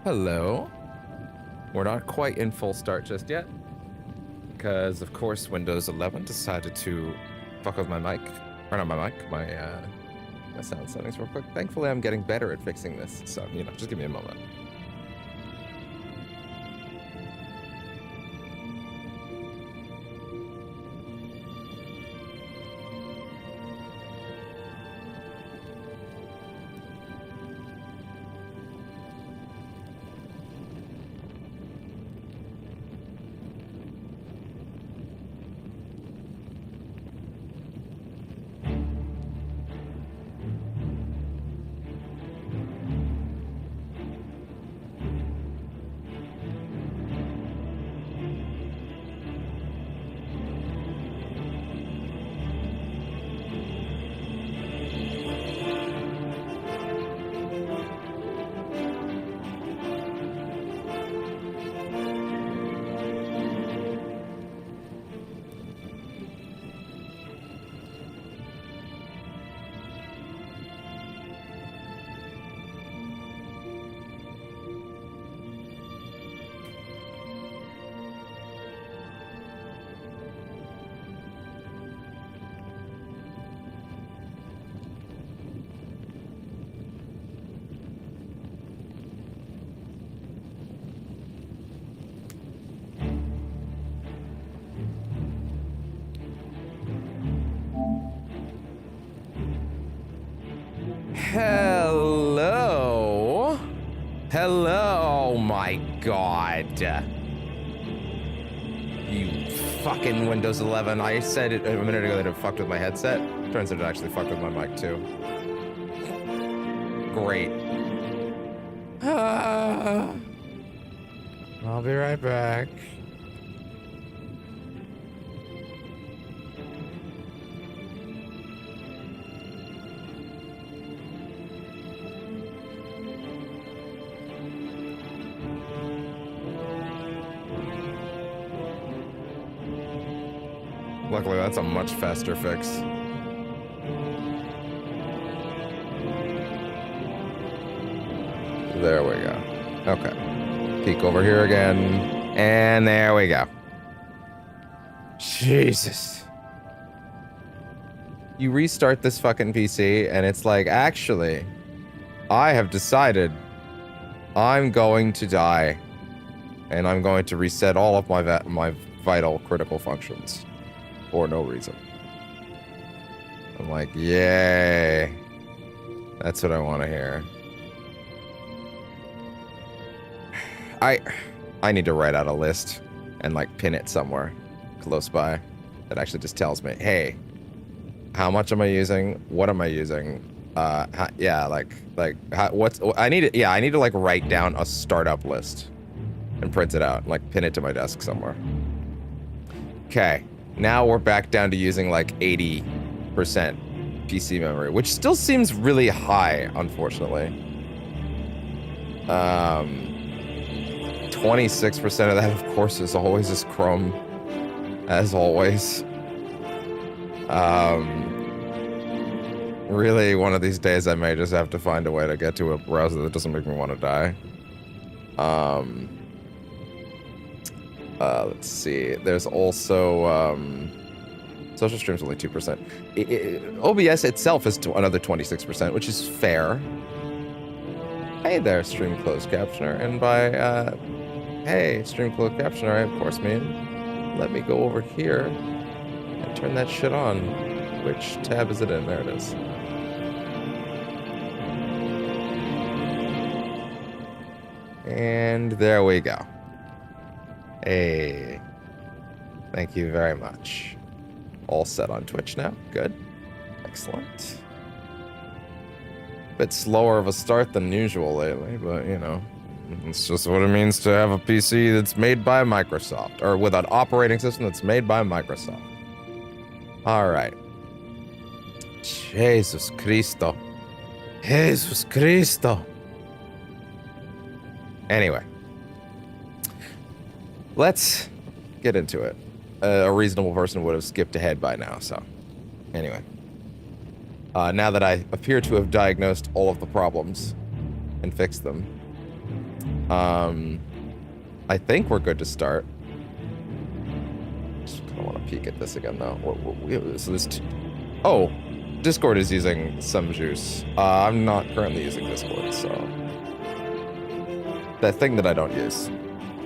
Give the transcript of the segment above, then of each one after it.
Hello. We're not quite in full start just yet, because of course Windows 11 decided to fuck with my mic, or not my mic, my sound settings real quick. Thankfully, I'm getting better at fixing this, so just give me a moment. Hello? Hello? Oh my god. You fucking Windows 11. I said it a minute ago that it fucked with my headset. Turns out it actually fucked with my mic too. Great. I'll be right back. Luckily, that's a much faster fix. There we go. Okay. Peek over here again. And there we go. Jesus. You restart this fucking PC, and it's like, actually, I have decided I'm going to die. And I'm going to reset all of my vital critical functions. For no reason. I'm like, yay. That's what I want to hear. I need to write out a list and like pin it somewhere close by that actually just tells me, hey, how much am I using? What am I using? I need to like write down a startup list and print it out and like pin it to my desk somewhere. Okay. Now we're back down to using like 80% PC memory, which still seems really high, unfortunately. 26% of that, of course, is always just Chrome, as always. Really, one of these days I may just have to find a way to get to a browser that doesn't make me want to die. Let's see. There's also social stream's only 2%. OBS itself is another 26%, which is fair. Hey there, stream closed captioner, and by hey, stream closed captioner, I of course mean let me go over here and turn that shit on. Which tab is it in? There it is. And there we go. Hey, thank you very much. All set on Twitch now. Good. Excellent. Bit slower of a start than usual lately, but it's just what it means to have a PC that's made by Microsoft, or with an operating system that's made by Microsoft. All right. Jesus Cristo. Jesus Cristo. Anyway. Let's get into it. A reasonable person would have skipped ahead by now, so. Anyway. Now that I appear to have diagnosed all of the problems and fixed them, I think we're good to start. Just kind of want to peek at this again, though. So this... Oh, Discord is using some juice. I'm not currently using Discord, so... That thing that I don't use.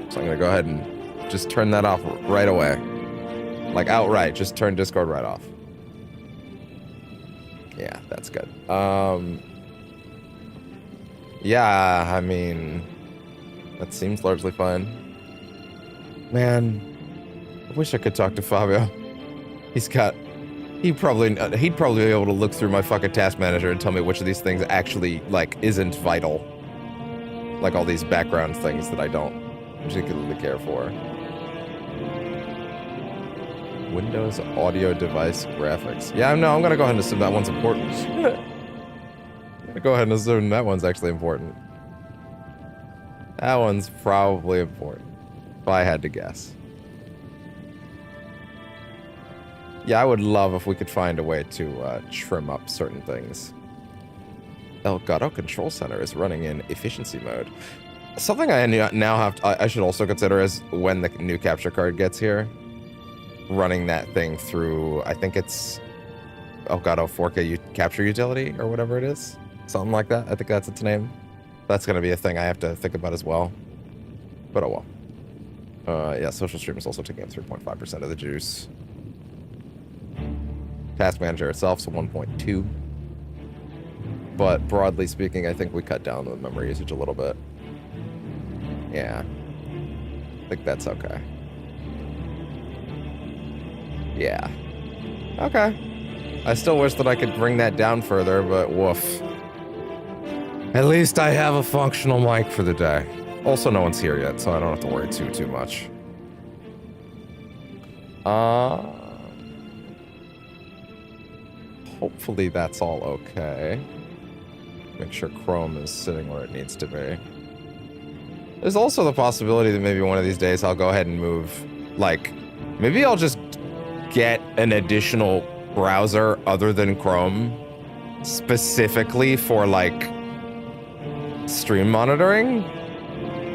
So I'm going to go ahead and just turn that off right away. Like, outright. Just turn Discord right off. Yeah, that's good. Yeah, I mean... That seems largely fine. Man, I wish I could talk to Fabio. He'd probably be able to look through my fucking task manager and tell me which of these things actually, like, isn't vital. Like all these background things that I don't particularly care for. Windows audio device graphics. Yeah, no, I'm gonna go ahead and assume that one's important. I'm gonna go ahead and assume that one's actually important. That one's probably important, if I had to guess. Yeah, I would love if we could find a way to trim up certain things. Elgato Control Center is running in efficiency mode. Something I now have to, I should also consider is when the new capture card gets here, running that thing through, I think it's Elgato 4K capture utility or whatever it is. Something like that. I think that's its name. That's going to be a thing I have to think about as well. But oh well. Yeah, social stream is also taking up 3.5% of the juice. Task manager itself, so 1.2. But broadly speaking, I think we cut down the memory usage a little bit. Yeah. I think that's okay. Yeah. Okay. I still wish that I could bring that down further, but woof. At least I have a functional mic for the day. Also, no one's here yet, so I don't have to worry too much. Hopefully that's all okay. Make sure Chrome is sitting where it needs to be. There's also the possibility that maybe one of these days I'll go ahead and move, like, maybe I'll just get an additional browser other than Chrome specifically for, like, stream monitoring,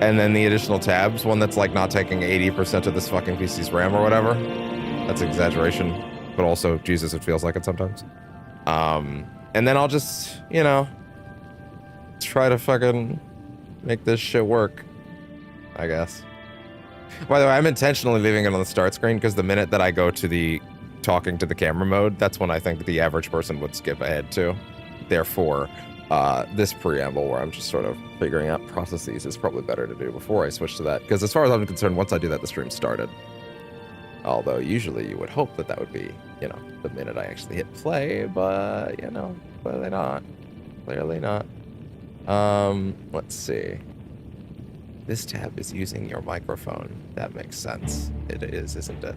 and then the additional tabs, one that's like not taking 80% of this fucking PC's RAM or whatever. That's an exaggeration, but also, Jesus, it feels like it sometimes. And then I'll just, you know, try to fucking make this shit work, I guess. By the way, I'm intentionally leaving it on the start screen because the minute that I go to the talking to the camera mode, that's when I think the average person would skip ahead to. Therefore, this preamble where I'm just sort of figuring out processes is probably better to do before I switch to that. Because as far as I'm concerned, once I do that, the stream started. Although usually you would hope that that would be, you know, the minute I actually hit play, but, you know, clearly not. Clearly not. Let's see. This tab is using your microphone. That makes sense. It is, isn't it?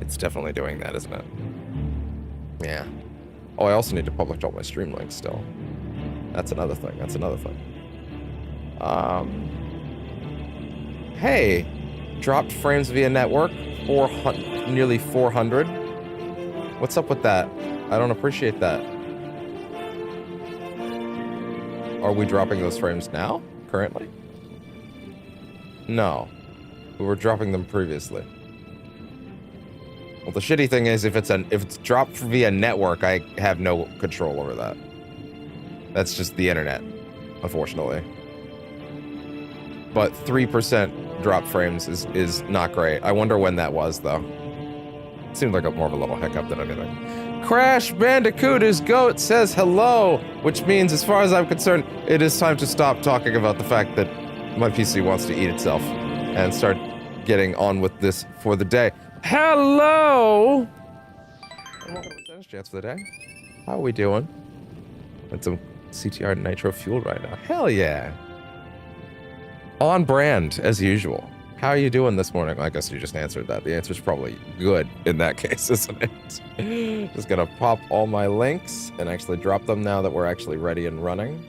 It's definitely doing that, isn't it? Yeah. Oh, I also need to publish all my stream links still. That's another thing. That's another thing. Hey, dropped frames via network, nearly 400. What's up with that? I don't appreciate that. Are we dropping those frames now, currently? No, we were dropping them previously. Well, the shitty thing is, if it's dropped via network, I have no control over that. That's just the internet, unfortunately. But 3% drop frames is not great. I wonder when that was, though. It seemed like more of a little hiccup than anything. Crash Bandicoot is GOAT says hello, which means, as far as I'm concerned, it is time to stop talking about the fact that my PC wants to eat itself and start getting on with this for the day. Hello! And welcome to Percentage Chance for the day. How are we doing? With some CTR Nitro Fuel right now. Hell yeah. On brand, as usual. How are you doing this morning? Well, I guess you just answered that. The answer's probably good in that case, isn't it? Just gonna pop all my links and actually drop them now that we're actually ready and running.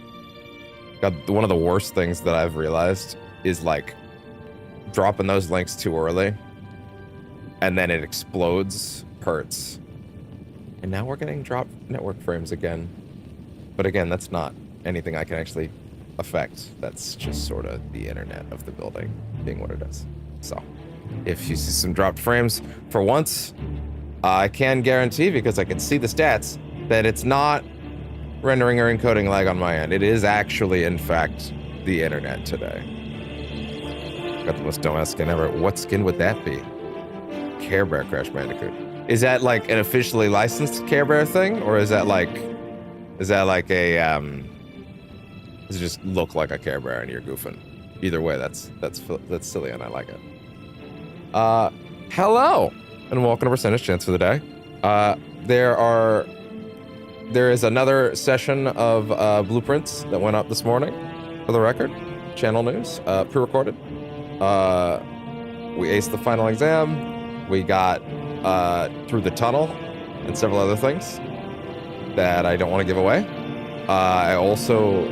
God, one of the worst things that I've realized is, like, dropping those links too early. And then it explodes, hurts. And now we're getting dropped network frames again. But again, that's not anything I can actually effect. That's just sort of the internet of the building being what it is. So if you see some dropped frames, for once, I can guarantee, because I can see the stats, that it's not rendering or encoding lag on my end. It is actually, in fact, the internet today. Got the most dumbass skin ever. What skin would that be? Care Bear Crash Bandicoot. Is that like an officially licensed Care Bear thing, or is that like a does it just look like a Care Bear and you're goofing? Either way, that's silly and I like it. Hello and welcome to Percentage Chance for the day. There is another session of blueprints that went up this morning, for the record. Channel news, pre-recorded. We aced the final exam. We got through the tunnel and several other things that I don't want to give away. I also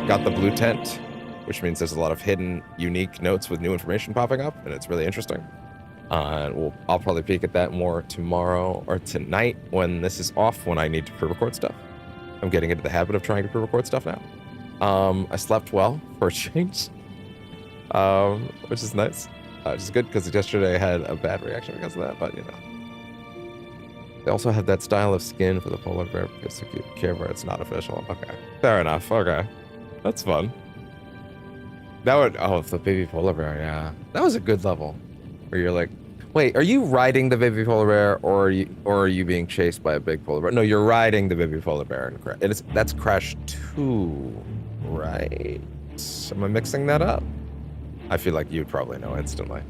got the blue tent, which means there's a lot of hidden, unique notes with new information popping up, and it's really interesting. I'll probably peek at that more tomorrow or tonight when this is off, when I need to pre-record stuff. I'm getting into the habit of trying to pre-record stuff now. I slept well for a change, which is nice. Which is good, because yesterday I had a bad reaction because of that, but you know. They also have that style of skin for the polar bear, because the Care Bear, it's not official. Okay, fair enough. Okay, that's fun. The baby polar bear, yeah. That was a good level, where you're like, wait, are you riding the baby polar bear, or are you being chased by a big polar bear? No, you're riding the baby polar bear, and that's Crash 2, right? Am I mixing that up? I feel like you'd probably know instantly.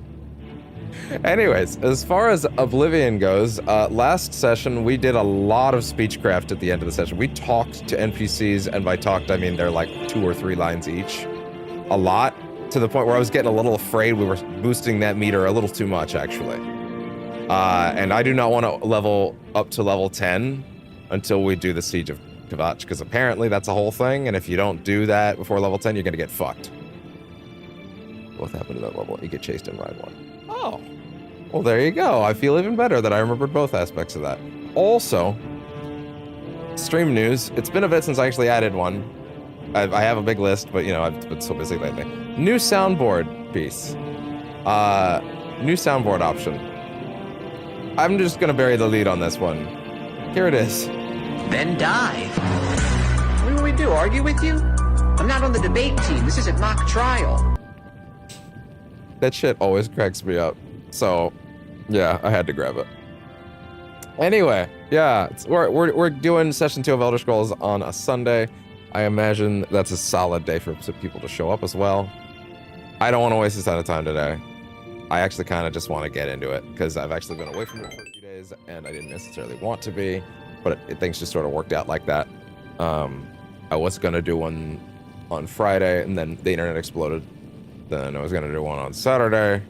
Anyways, as far as Oblivion goes, last session we did a lot of speechcraft at the end of the session. We talked to NPCs, and by talked I mean they're like 2 or 3 lines each. A lot, to the point where I was getting a little afraid we were boosting that meter a little too much, actually. And I do not want to level up to level 10 until we do the Siege of Kvatch, because apparently that's a whole thing, and if you don't do that before level 10, you're gonna get fucked. What happened to that level? You get chased in ride 1. Oh, well, there you go. I feel even better that I remembered both aspects of that. Also, stream news. It's been a bit since I actually added one. I have a big list, but you know, I've been so busy lately. New soundboard piece. New soundboard option. I'm just gonna bury the lead on this one. Here it is. Then dive. What do we do? Argue with you? I'm not on the debate team. This isn't mock trial. That shit always cracks me up. So, yeah, I had to grab it. Anyway, yeah, we're doing session 2 of Elder Scrolls on a Sunday. I imagine that's a solid day for some people to show up as well. I don't want to waste a ton of time today. I actually kind of just want to get into it, because I've actually been away from it for a few days, and I didn't necessarily want to be, but things just sort of worked out like that. I was going to do one on Friday, and then the internet exploded. Then I was going to do one on Saturday,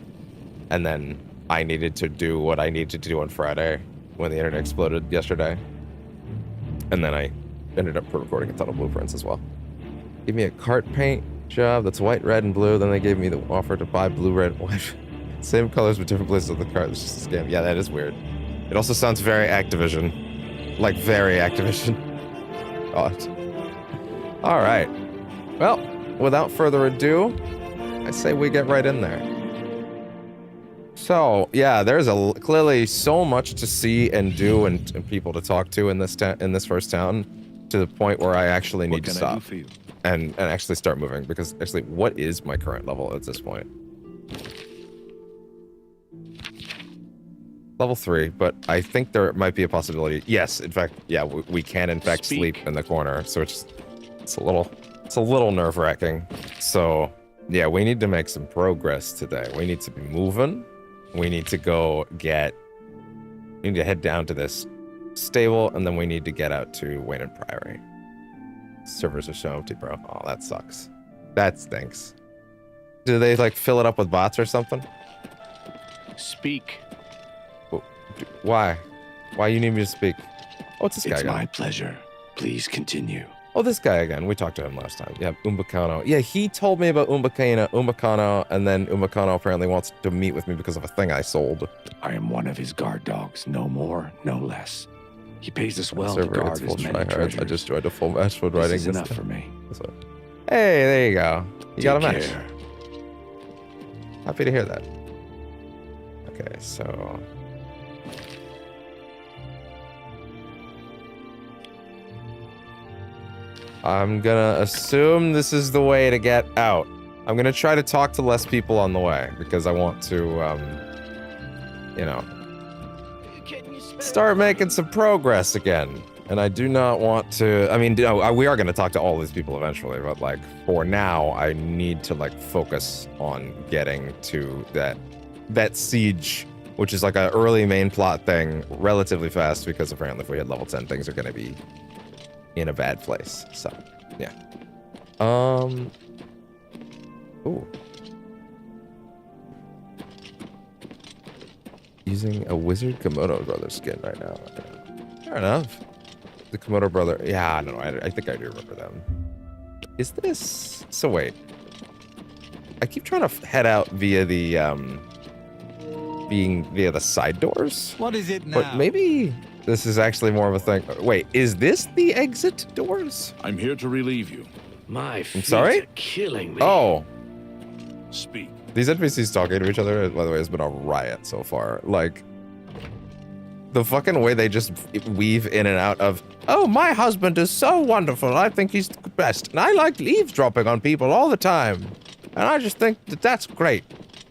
and then I needed to do what I needed to do on Friday when the internet exploded yesterday. And then I ended up recording a ton of blueprints as well. Give me a cart paint job that's white, red, and blue. Then they gave me the offer to buy blue, red, white. Same colors but different places on the cart. It's just a scam. Yeah, that is weird. It also sounds very Activision. Like, very Activision. God. All right. Well, without further ado, I say we get right in there. So, yeah, there's clearly so much to see and do and people to talk to in this first town, to the point where I actually need to stop and actually start moving, because actually, what is my current level at this point? Level 3, but I think there might be a possibility. Yes, in fact, yeah, we can in fact sleep in the corner, so it's a little nerve-wracking. So, yeah, we need to make some progress today. We need to be moving. We need to head down to this stable, and then we need to get out to Wayne and Priory. Servers are so empty, bro. Oh, that sucks. That stinks. Do they, like, fill it up with bots or something? Speak. Why? Why you need me to speak? Oh, it's this guy again. It's my pleasure. Please continue. Oh, this guy again. We talked to him last time. Yeah, Umbacano. Yeah, he told me about Umbacano, and then Umbacano apparently wants to meet with me because of a thing I sold. I am one of his guard dogs, no more, no less. He pays us well to guard his many treasures. I just joined a full match for writing this is enough for me. Hey, there you go. You got a Take match. care. Happy to hear that. Okay, so... I'm gonna assume this is the way to get out. I'm gonna try to talk to less people on the way, because I want to, you know, start making some progress again. And I do not want to, I mean, no, we are gonna talk to all these people eventually, but like, for now, I need to like focus on getting to that siege, which is like an early main plot thing, relatively fast, because apparently if we had level 10, things are gonna be in a bad place. So, yeah. Ooh. Using a Wizard Komodo brother skin right now. Fair enough. The Komodo brother. Yeah, I don't know. I think I do remember them. Is this... So wait. I keep trying to head out via the, via the side doors. What is it now? But maybe this is actually more of a thing. Wait, is this the exit doors? I'm here to relieve you. My feet sorry? are killing me. Oh. Speak. These NPCs talking to each other, by the way, has been a riot so far. Like, the fucking way they just weave in and out of, oh, my husband is so wonderful. I think he's the best. And I like eavesdropping on people all the time. And I just think that that's great.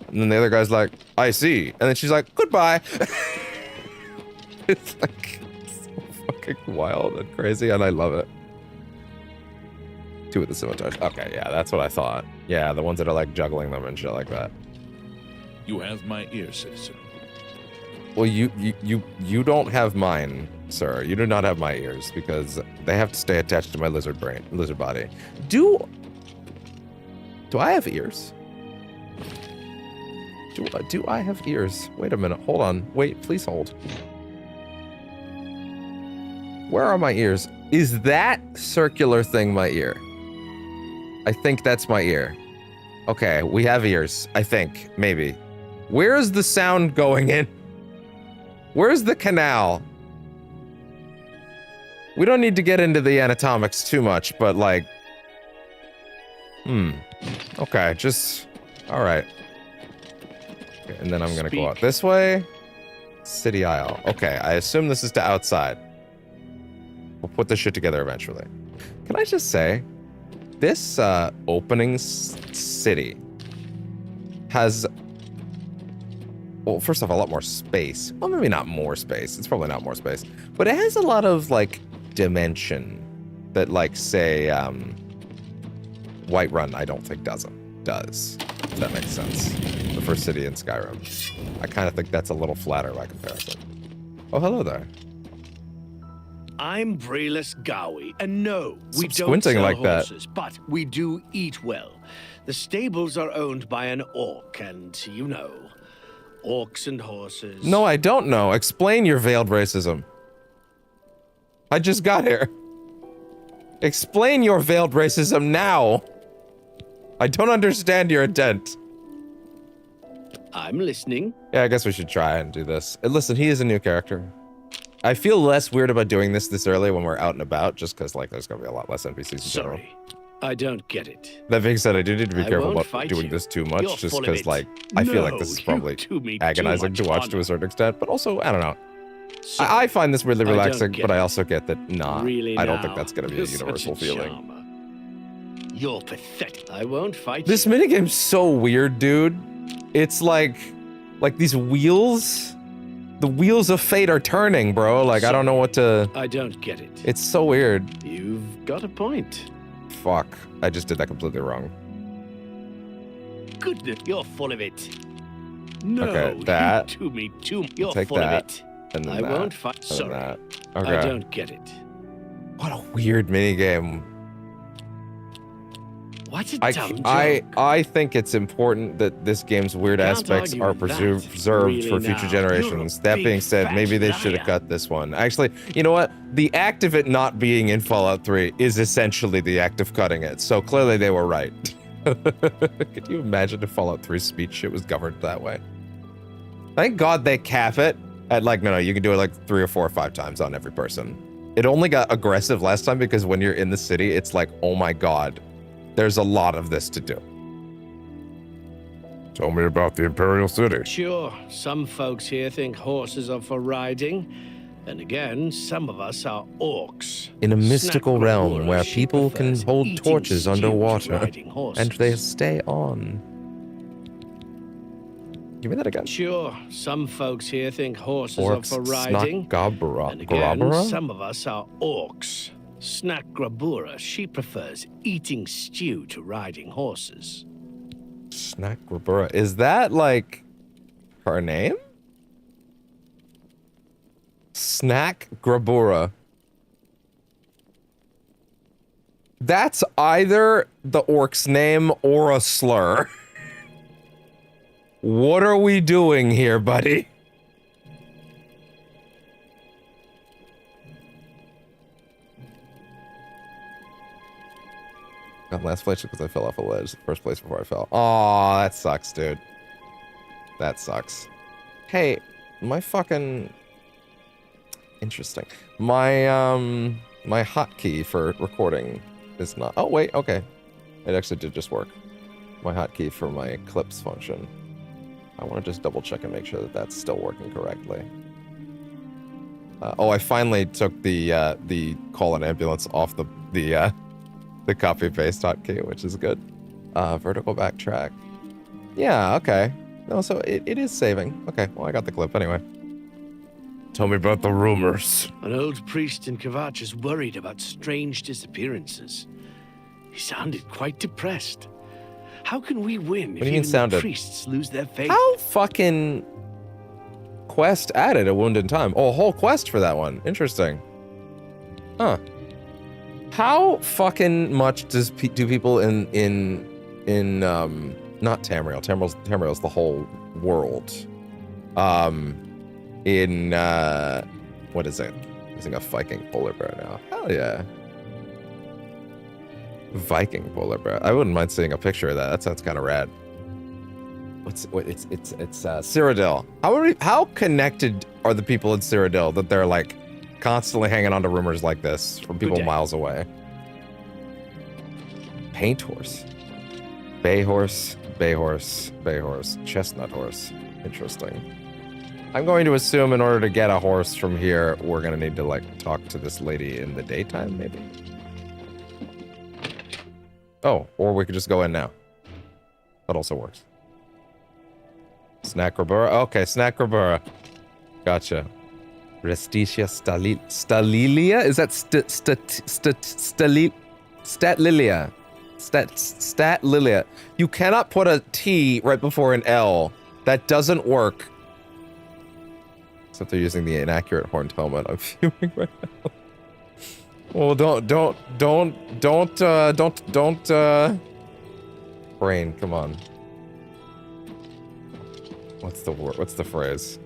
And then the other guy's like, I see. And then she's like, goodbye. It's like so fucking wild and crazy, and I love it. Two with the scimitars. Okay, yeah, that's what I thought. Yeah, the ones that are like juggling them and shit like that. You have my ear, citizen. Well, you don't have mine, sir. You do not have my ears because they have to stay attached to my lizard body. Do I have ears? Do I have ears? Wait a minute. Hold on. Wait, please hold. Where are my ears? Is that circular thing my ear? I think that's my ear. Okay, we have ears. I think. Maybe. Where is the sound going in? Where's the canal? We don't need to get into the anatomics too much, but like... Okay, just... Alright. Okay, and then I'm gonna go out this way. City Isle. Okay, I assume this is to outside. We'll put this shit together eventually. Can I just say, this opening city has, well, first off, a lot more space. Well, maybe not more space. It's probably not more space. But it has a lot of, like, dimension that, like, say, Whiterun, I don't think does. If that makes sense. The first city in Skyrim. I kind of think that's a little flatter by comparison. Oh, hello there. I'm Brayless Gowie, and no, we Stop don't squinting sell like that. horses, but we do eat well. The stables are owned by an orc, and you know, orcs and horses. No, I don't know. Explain your veiled racism. I just got here. Explain your veiled racism now. I don't understand your intent. I'm listening. Yeah, I guess we should try and do this. And listen, he is a new character. I feel less weird about doing this early when we're out and about, just because, like, there's going to be a lot less NPCs in general. Sorry, I don't get it. That being said, I do need to be I careful won't about fight doing you. this too much, You're just full of because, it. like, I feel like No, this is you probably do me too agonizing to much watch to a honor. certain extent, but also, I don't know. Sorry, I find this really I don't relaxing, get but I it. also get that, nah, really I don't think now, that's going to be a you're such universal feeling. charmer. You're pathetic. I won't fight This you. minigame's so weird, dude. It's like these wheels. The wheels of fate are turning, bro. Like, I don't know what to... I don't get it. It's so weird. You've got a point. Fuck. I just did that completely wrong. Goodness, you're full of it. No, Okay, that. you to me too. You're Take full that, of it. And then I that. won't fight. And Sorry, then that. I Okay. don't get it. What a weird minigame. What a dumb joke. I think it's important that this game's weird Can't aspects argue are with that. preserved Really for future now. generations. You're a That big being said, fat maybe they should have liar. cut this one. Actually, you know what? The act of it not being in Fallout 3 is essentially the act of cutting it. So clearly they were right. Could you imagine if Fallout 3's speech shit was governed that way? Thank God they cap it at like, no, you can do it like 3 or 4 or 5 times on every person. It only got aggressive last time because when you're in the city, it's like, oh my God, there's a lot of this to do. Tell me about the Imperial City. Sure, some folks here think horses are for riding. Then again, some of us are orcs. In a mystical realm where she people can prefers hold eating torches stew to underwater, riding horses. and they stay on. Give me that again. Sure, some folks here think horses Orcs, are for riding. And again, Grabara? some of us are orcs. Snack Grabura, she prefers eating stew to riding horses. Snack Grabara. Is that, like, her name? Snack Grabura. That's either the orc's name or a slur. What are we doing here, buddy? Got last place because I fell off a ledge. First place before I fell. Aw, that sucks, dude. That sucks. Hey, my fucking... Interesting. My, my hotkey for recording is not... Oh, wait, okay. It actually did just work. My hotkey for my clips function. I want to just double check and make sure that that's still working correctly. Oh, I finally took the call an ambulance off the copy paste hotkey, which is good. Vertical backtrack. Yeah, okay. No, so it is saving. Okay, well, I got the clip anyway. Tell me about the rumors. An old priest in Kvatch is worried about strange disappearances. He sounded quite depressed. How can we win if do you mean even the sounded? priests lose their faith? How fucking quest added a wound in time? Oh, a whole quest for that one. Interesting. Huh. How fucking much do people in not Tamriel. Tamriel's the whole world. In what is it? Using a Viking polar bear now. Hell yeah. Viking polar bear. I wouldn't mind seeing a picture of that. That sounds kind of rad. It's Cyrodiil. How connected are the people in Cyrodiil that they're like constantly hanging on to rumors like this from people miles away? Paint horse. Bay horse, bay horse, bay horse, chestnut horse. Interesting. I'm going to assume in order to get a horse from here, we're going to need to like talk to this lady in the daytime, maybe? Oh, or we could just go in now. That also works. Snack Grabura. Okay, Snack Grabura. Gotcha. Restitia Stalilia? Is that Statlilia? Statlilia. You cannot put a T right before an L. That doesn't work. Except they're using the inaccurate horned helmet. I'm fuming right now. Well, don't. Brain, come on. What's the word? What's the phrase?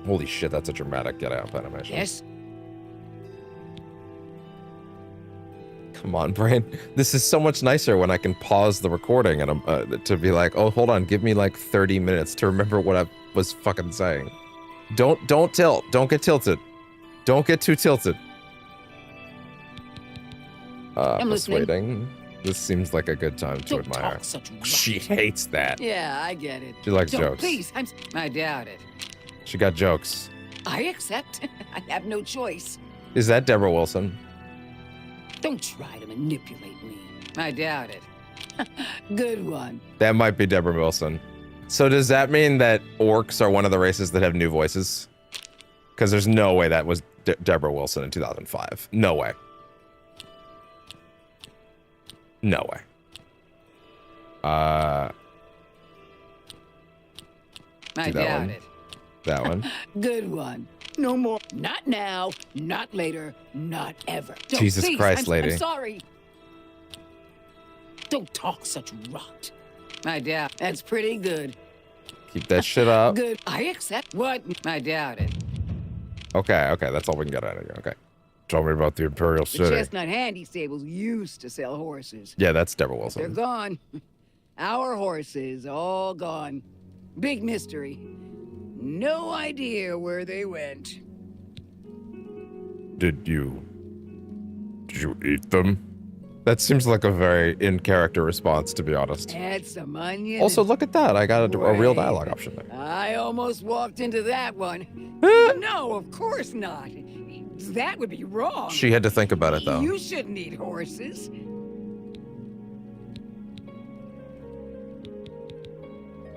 Holy shit, that's a dramatic get out animation. Yes? Come on, Brain. This is so much nicer when I can pause the recording and to be like, oh, hold on, give me like 30 minutes to remember what I was fucking saying. Don't tilt. Don't get tilted. Don't get too tilted. I'm listening. Persuading. This seems like a good time to Don't admire. talk such She rubbish. hates that. Yeah, I get it. She likes Don't, jokes. Please, I doubt it. She got jokes. I accept. I have no choice. Is that Deborah Wilson? Don't try to manipulate me. I doubt it. Good one. That might be Deborah Wilson. So does that mean that orcs are one of the races that have new voices? Because there's no way that was Deborah Wilson in 2005. No way. No way. I that doubt one. it. That one. Good one. No more. Not now. Not later. Not ever. Don't, Jesus please, Christ, lady. I'm sorry. Don't talk such rot. I doubt. That's pretty good. Keep that shit up. Good. I accept. What? I doubt it. Okay, that's all we can get out of you. Okay. Tell me about the Imperial The City. Chestnut Handy stables used to sell horses. Yeah, that's Deborah They're Wilson. gone. Our horses, all gone. Big mystery. No idea where they went. Did you eat them? That seems like a very in-character response, to be honest. Add some onion. Also, and- look at that. I got a real Wait. dialogue option there. I almost walked into that one. No, of course not. That would be wrong. She had to think about it, though. You shouldn't eat horses.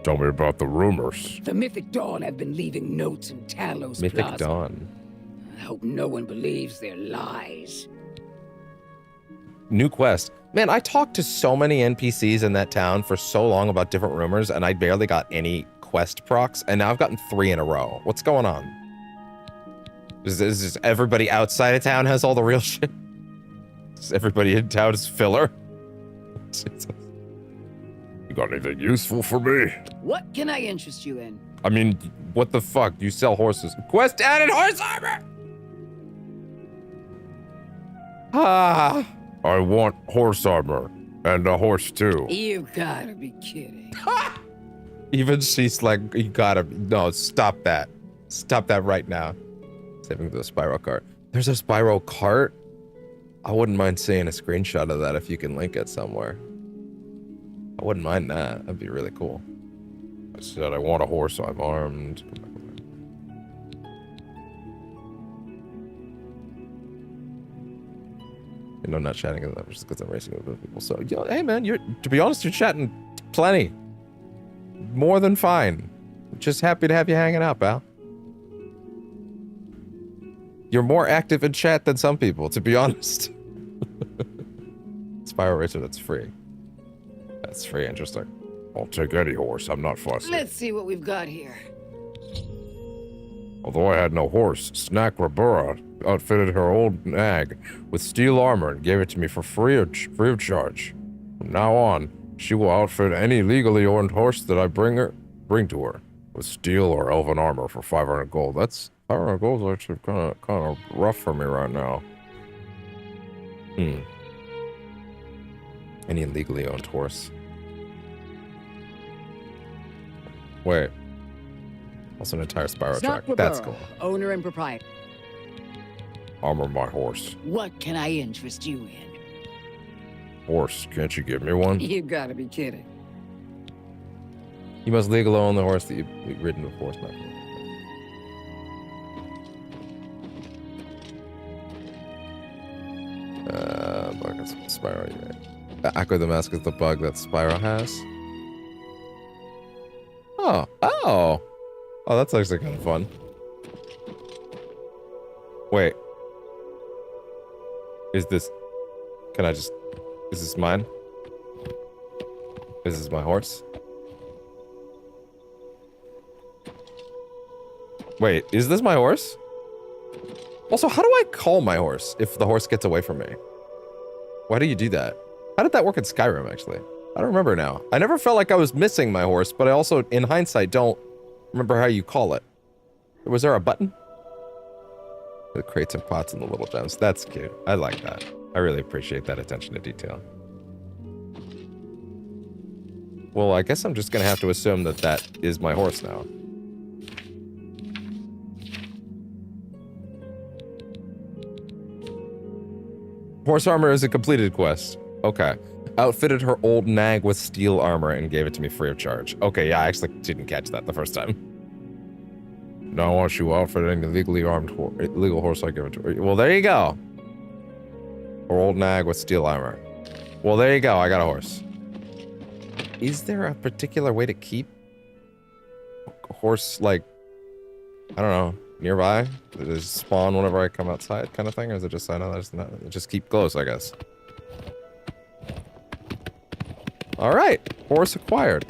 Tell me about the rumors. The Mythic Dawn have been leaving notes in Talos Mythic Plaza. Dawn. I hope no one believes their lies. New quest. Man, I talked to so many NPCs in that town for so long about different rumors, and I barely got any quest procs, and now I've gotten 3 in a row. What's going on? Is this everybody outside of town has all the real shit? Is everybody in town is filler? You got anything useful for me? What can I interest you in? I mean, what the fuck? You sell horses. Quest added horse armor! Ah. I want horse armor. And a horse, too. You've gotta be kidding. Even she's like, you gotta, no, stop that. Stop that right now. Saving the Spyro cart. There's a Spyro cart? I wouldn't mind seeing a screenshot of that if you can link it somewhere. I wouldn't mind that. That'd be really cool. I said I want a horse. I'm armed. You know, not chatting with them just because I'm racing with other people. So, yo, hey man, to be honest, you're chatting plenty. More than fine. Just happy to have you hanging out, pal. You're more active in chat than some people, to be honest. Spyro Racer, that's free. That's free, interesting. I'll take any horse. I'm not fussy. Let's see what we've got here. Although I had no horse, Snack Rabura outfitted her old nag with steel armor and gave it to me for free of charge. From now on, she will outfit any legally owned horse that I bring to her with steel or elven armor for 500 gold. That's 500 gold is actually kind of rough for me right now. Any legally owned horse. Wait. Also an entire Spyro track. That's cool. Owner and proprietor. Armor my horse. What can I interest you in? Horse, can't you give me one? You gotta be kidding. You must legally own the horse that you've ridden before. It's not cool. Bug, that's Spyro, you're right. Aqua the Mask is the bug that Spyro has. Oh, that's actually kind of fun. Wait. Is this mine? Is this my horse? Wait, is this my horse? Also, how do I call my horse if the horse gets away from me? Why do you do that? How did that work in Skyrim, actually? I don't remember now. I never felt like I was missing my horse, but I also, in hindsight, don't remember how you call it. Was there a button? The crates and pots and the little gems. That's cute. I like that. I really appreciate that attention to detail. Well, I guess I'm just gonna have to assume that that is my horse now. Horse armor is a completed quest. Okay. Outfitted her old nag with steel armor and gave it to me free of charge. Okay, yeah, I actually didn't catch that the first time. Now once you outfit any legally armed legal horse, I give it to her. Well, there you go. Her old nag with steel armor. Well, there you go. I got a horse. Is there a particular way to keep a horse, like, I don't know, nearby? Does it spawn whenever I come outside kind of thing? Or is it just, I know there's not, just keep close, I guess. All right, horse acquired.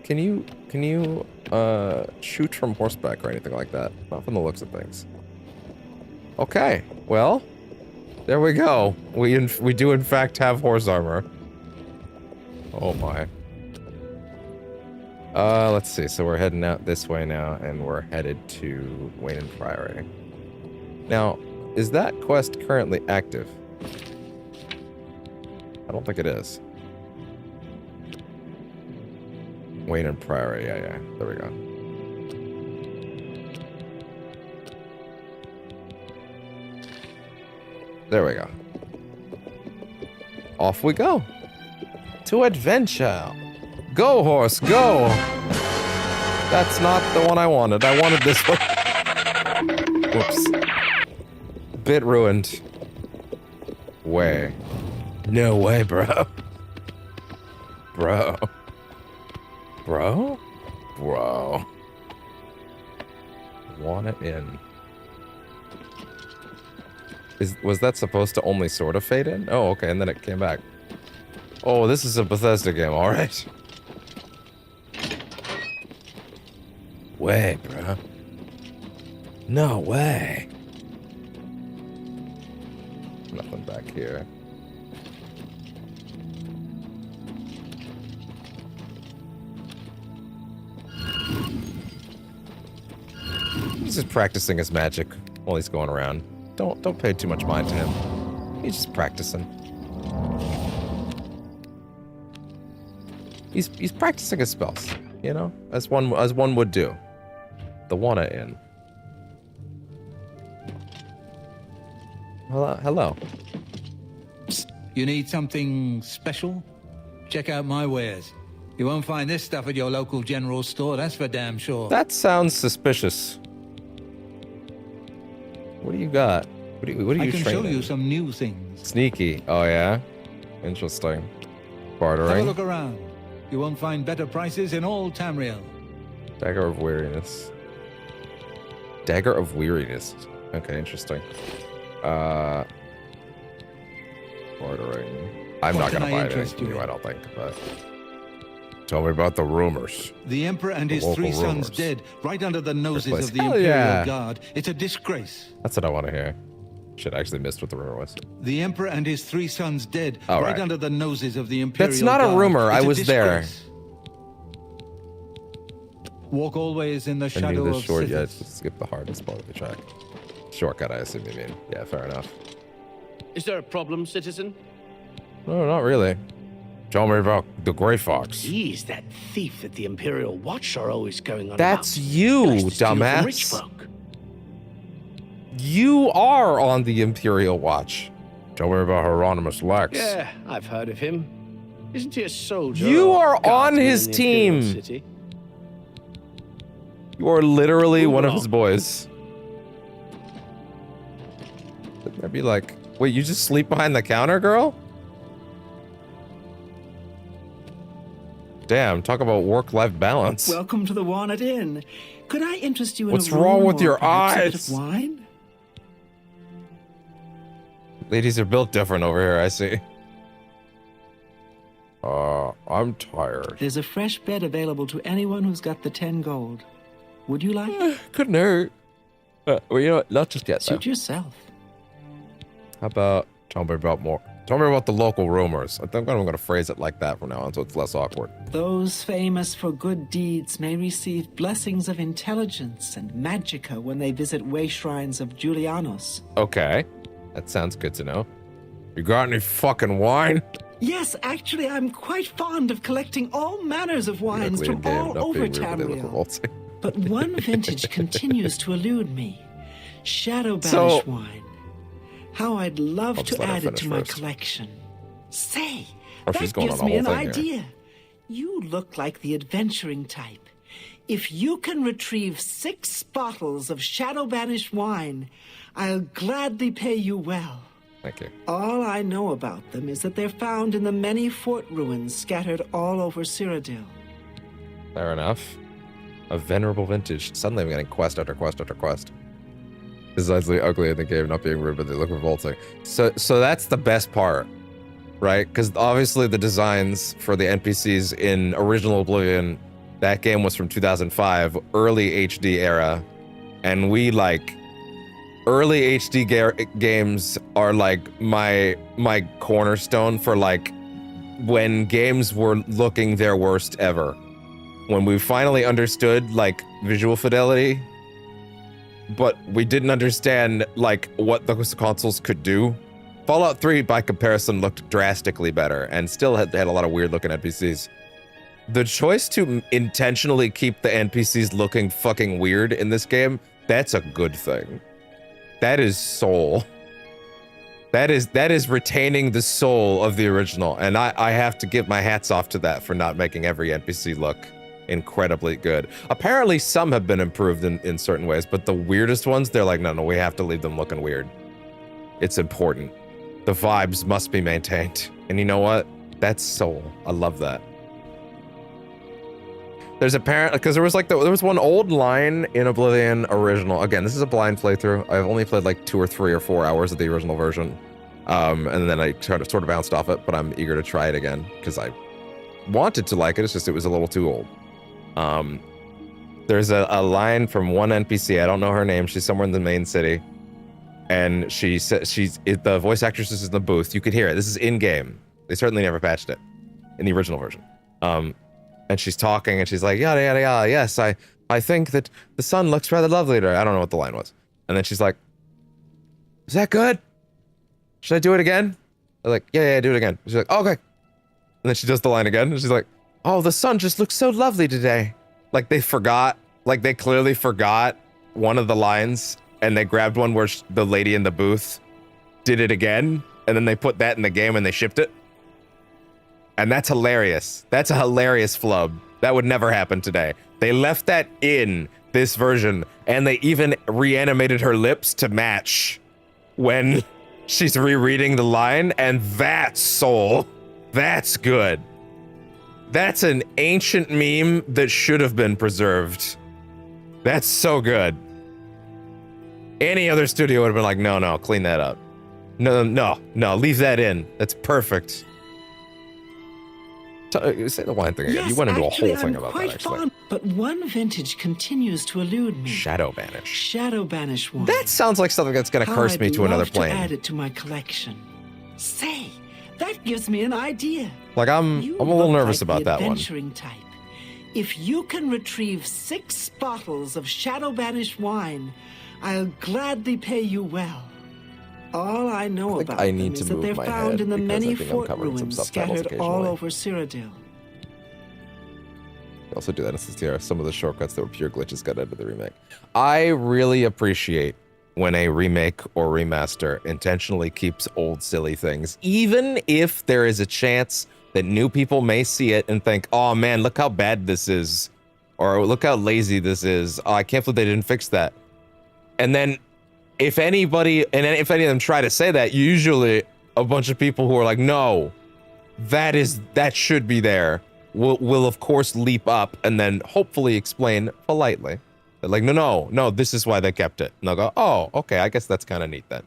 Can you shoot from horseback or anything like that? Not from the looks of things. Okay, well, there we go. We do in fact have horse armor. Oh my. Let's see. So we're heading out this way now, and we're headed to Wayne and Priory. Now, is that quest currently active? I don't think it is. Wayne and Priory, yeah. There we go. There we go. off we go. To adventure. Go, horse, go! That's not the one I wanted. I wanted this one. Whoops. Bit ruined. Way. No way, bro. Bro. Bro? Bro. Want it in. Was that supposed to only sort of fade in? Oh, okay, and then it came back. Oh, this is a Bethesda game, alright. Way, bro. No way. Nothing back here. He's just practicing his magic while he's going around. Don't pay too much mind to him. He's just practicing. He's practicing his spells, you know, as one would do. The wanna in. Hello. Psst, you need something special? Check out my wares. You won't find this stuff at your local general store, that's for damn sure. That sounds suspicious. What do you got? What are you I can show training? you some new things. Sneaky. Oh yeah. Interesting. Have a Bartering. look around. You won't find better prices in all Tamriel. Dagger of weariness. Dagger of weariness. Okay, interesting. Bartering. I'm What not can gonna I buy interest anything you new, in? I don't think, but Tell me about the rumors. The Emperor and The his local 3 sons rumors. dead right under the noses place. of the Hell Imperial yeah. Guard. It's a disgrace. that's what I want to hear. Shit, I actually missed what the rumor was. The Emperor and his 3 sons dead All right right. under the noses of the Imperial That's not a Guard. rumor. It's I a was there. disgrace. Walk always in the I shadow knew this of short, yeah, Sithis. just skip the hardest part of the track. Shortcut, I assume you mean. Yeah, fair enough. Is there a problem, citizen? No, not really. Tell me about the Grey Fox. He's that thief that the Imperial Watch are always going on That's about. you, Likes to steal from dumbass. rich folk. You are on the Imperial Watch. Tell me about Hieronymus Lex. Yeah, I've heard of him. Isn't he a soldier? You or are on guardsman his in the Imperial team. City? You are literally Move one of along. his boys. I'd be like, wait, you just sleep behind the counter, girl? Damn, talk about work-life balance. Welcome to the Walnut Inn. Could I interest you in What's a room wrong with or your perhaps a bit eyes? of wine? Ladies are built different over here, I see. I'm tired. There's a fresh bed available to anyone who's got the 10 gold. Would you like? Couldn't hurt. Well, you know what? Not just yet, though. Suit yourself. How about... Tell me about the local rumors. I think I'm going to phrase it like that from now on, so it's less awkward. Those famous for good deeds may receive blessings of intelligence and magicka when they visit way shrines of Julianos. Okay. That sounds good to know. You got any fucking wine? Yes, actually, I'm quite fond of collecting all manners of wines Ugly from in-game, all not over being rude, but they look Tamriel. revolting. But one vintage continues to elude me. Shadow Banish So- wine. How I'd love I'll just to let her add it to finish my first. collection. Say, Oh, she's that going gives on a me an whole thing here. idea. You look like the adventuring type. If you can retrieve 6 bottles of Shadow Banished wine, I'll gladly pay you well. Thank you. All I know about them is that they're found in the many fort ruins scattered all over Cyrodiil. Fair enough. A venerable vintage. Suddenly I'm getting quest after quest after quest. Designs ugly in the game, not being rude, but they look revolting. So that's the best part, right? Because obviously the designs for the NPCs in original Oblivion, that game was from 2005, early HD era, and we like early HD games are like my cornerstone for like when games were looking their worst ever. When we finally understood like visual fidelity, but we didn't understand like what those consoles could do. Fallout 3 by comparison looked drastically better and still had a lot of weird looking NPCs. The choice to intentionally keep the NPCs looking fucking weird in this game, that's a good thing. That is soul. That is retaining the soul of the original, and I have to give my hats off to that for not making every NPC look incredibly good. Apparently some have been improved in certain ways, but the weirdest ones, they're like, no, we have to leave them looking weird. It's important. The vibes must be maintained. And you know what? That's soul. I love that. There's apparently, because there was one old line in Oblivion original. Again, this is a blind playthrough. I've only played like 2 or 3 or 4 hours of the original version. And then I sort of bounced off it, but I'm eager to try it again because I wanted to like it. It's just, it was a little too old. There's a line from one NPC. I don't know her name. She's somewhere in the main city. And she said, the voice actress is in the booth. You could hear it. This is in game. They certainly never patched it in the original version. And she's talking and she's like, yada, yada, yada. Yes, I think that the sun looks rather lovely today. I don't know what the line was. And then she's like, is that good? Should I do it again? They're like, yeah, do it again. She's like, oh, okay. And then she does the line again. And she's like, oh, the sun just looks so lovely today. Like they forgot, like they clearly forgot one of the lines and they grabbed one where the lady in the booth did it again. And then they put that in the game and they shipped it. And that's hilarious. That's a hilarious flub. That would never happen today. They left that in this version, and they even reanimated her lips to match when she's rereading the line, and that's soul. That's good. That's an ancient meme that should have been preserved. That's so good. Any other studio would have been like, no, clean that up. No, leave that in. That's perfect. Say the wine thing again. Yes, You went into actually, a whole thing I'm about quite that, actually. fond, but one vintage continues to elude me. Shadow Banish. Shadow Banish one. That sounds like something that's going to curse me to another plane. To add it to my collection. Say, that gives me an idea. Like I'm a little nervous about that one. Adventuring type. If you can retrieve 6 bottles of Shadow Banish wine, I'll gladly pay you well. All I know about them is that they're found in the many fort ruins scattered all over Cyrodiil. They also do that in some of the shortcuts that were pure glitches got out of the remake. I really appreciate when a remake or remaster intentionally keeps old silly things, even if there is a chance that new people may see it and think, oh man, look how bad this is, or look how lazy this is. Oh, I can't believe they didn't fix that. And then if any of them try to say that, usually a bunch of people who are like, no, that should be there, will of course leap up and then hopefully explain politely. They're like, no, this is why they kept it. And they'll go, oh, okay, I guess that's kind of neat then.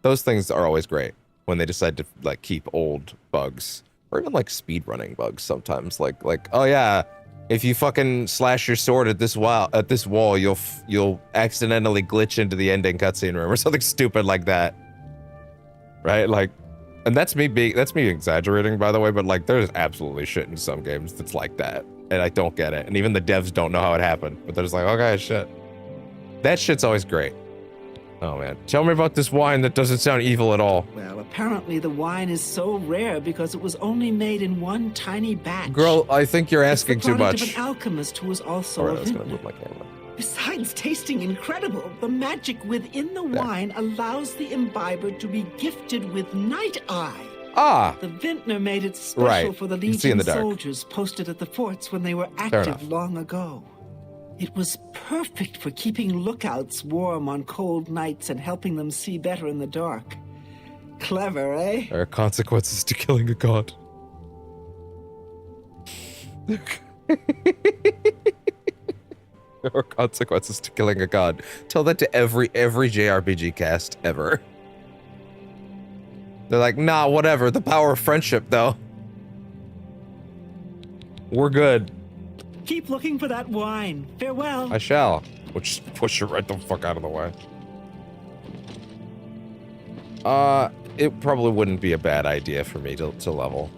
Those things are always great when they decide to like keep old bugs, or even like speedrunning bugs sometimes. Like, oh yeah, if you fucking slash your sword at this wall, you'll accidentally glitch into the ending cutscene room or something stupid like that, right? Like, and that's me exaggerating, by the way. But like, there's absolutely shit in some games that's like that, and I don't get it. And even the devs don't know how it happened, but they're just like, okay, shit. That shit's always great. Oh man, tell me about this wine that doesn't sound evil at all. Well, apparently the wine is so rare because it was only made in one tiny batch. Girl, I think you're asking too much. It's the product of an alchemist who was also a vintner. Besides tasting incredible, the magic within the wine allows the imbiber to be gifted with night eye. Ah! The vintner made it special for the Legion soldiers posted at the forts when they were active long ago. It was perfect for keeping lookouts warm on cold nights and helping them see better in the dark. Clever, eh? There are consequences to killing a god. There are consequences to killing a god. Tell that to every JRPG cast ever. They're like, nah, whatever. The power of friendship, though. We're good. Keep looking for that wine. Farewell. I shall. We'll just push it right the fuck out of the way. It probably wouldn't be a bad idea for me to level.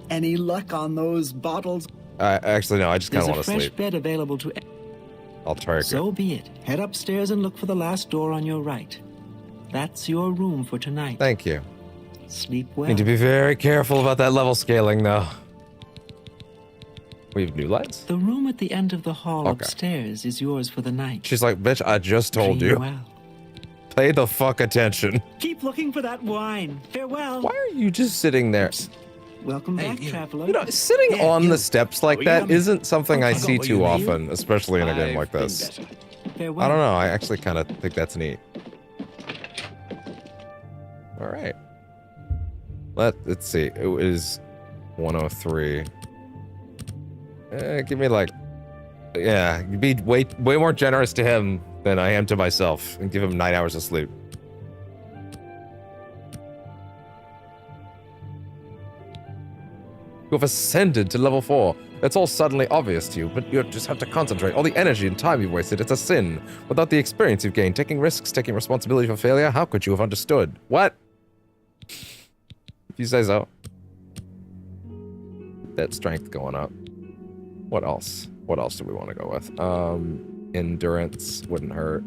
Any luck on those bottles? Actually, no, I just kind of want to sleep. There's a fresh bed available to... I'll try it. So be it. Head upstairs and look for the last door on your right. That's your room for tonight. Thank you. Sleep well. Need to be very careful about that level scaling, though. We have new lights? The room at the end of the hall upstairs is yours for the night. She's like, bitch, I just told you. Well. Pay the fuck attention. Keep looking for that wine. Farewell. Why are you just sitting there? Welcome Hey, back, you. traveler. You know, sitting on the steps like that isn't something I forgot see what you too need. often, especially in a game like I've been this. better. Farewell. I don't know. I actually kind of think that's neat. All right. Let's see. It was 103. Give me like, yeah, you'd be way more generous to him than I am to myself, and give him 9 hours of sleep. You have ascended to level 4. That's all suddenly obvious to you, but you just have to concentrate. All the energy and time you've wasted, it's a sin. Without the experience you've gained, taking risks, taking responsibility for failure, how could you have understood? What? If you say so. That strength going up. What else? What else do we want to go with? Endurance wouldn't hurt.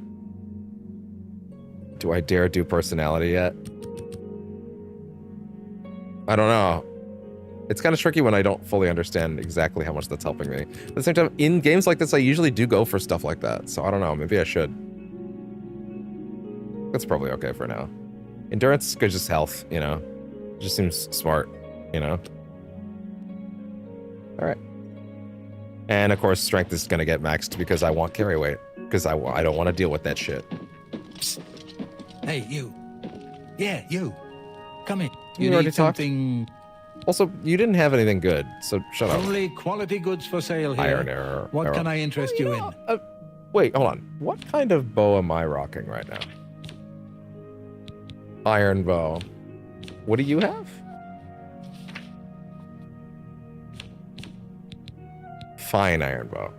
Do I dare do personality yet? I don't know. It's kind of tricky when I don't fully understand exactly how much that's helping me. At the same time, in games like this, I usually do go for stuff like that. So I don't know. Maybe I should. That's probably okay for now. Endurance is just health, you know. It just seems smart, you know. All right. And of course, strength is going to get maxed because I want carry weight. Because I don't want to deal with that shit. Psst. Hey, you. Yeah, you. Come in. You You already need talked? something... Also, you didn't have anything good, so shut up. Only quality goods for sale here. Iron arrow. What can I interest you in? Wait, hold on. What kind of bow am I rocking right now? Iron bow. What do you have? Fine iron bow.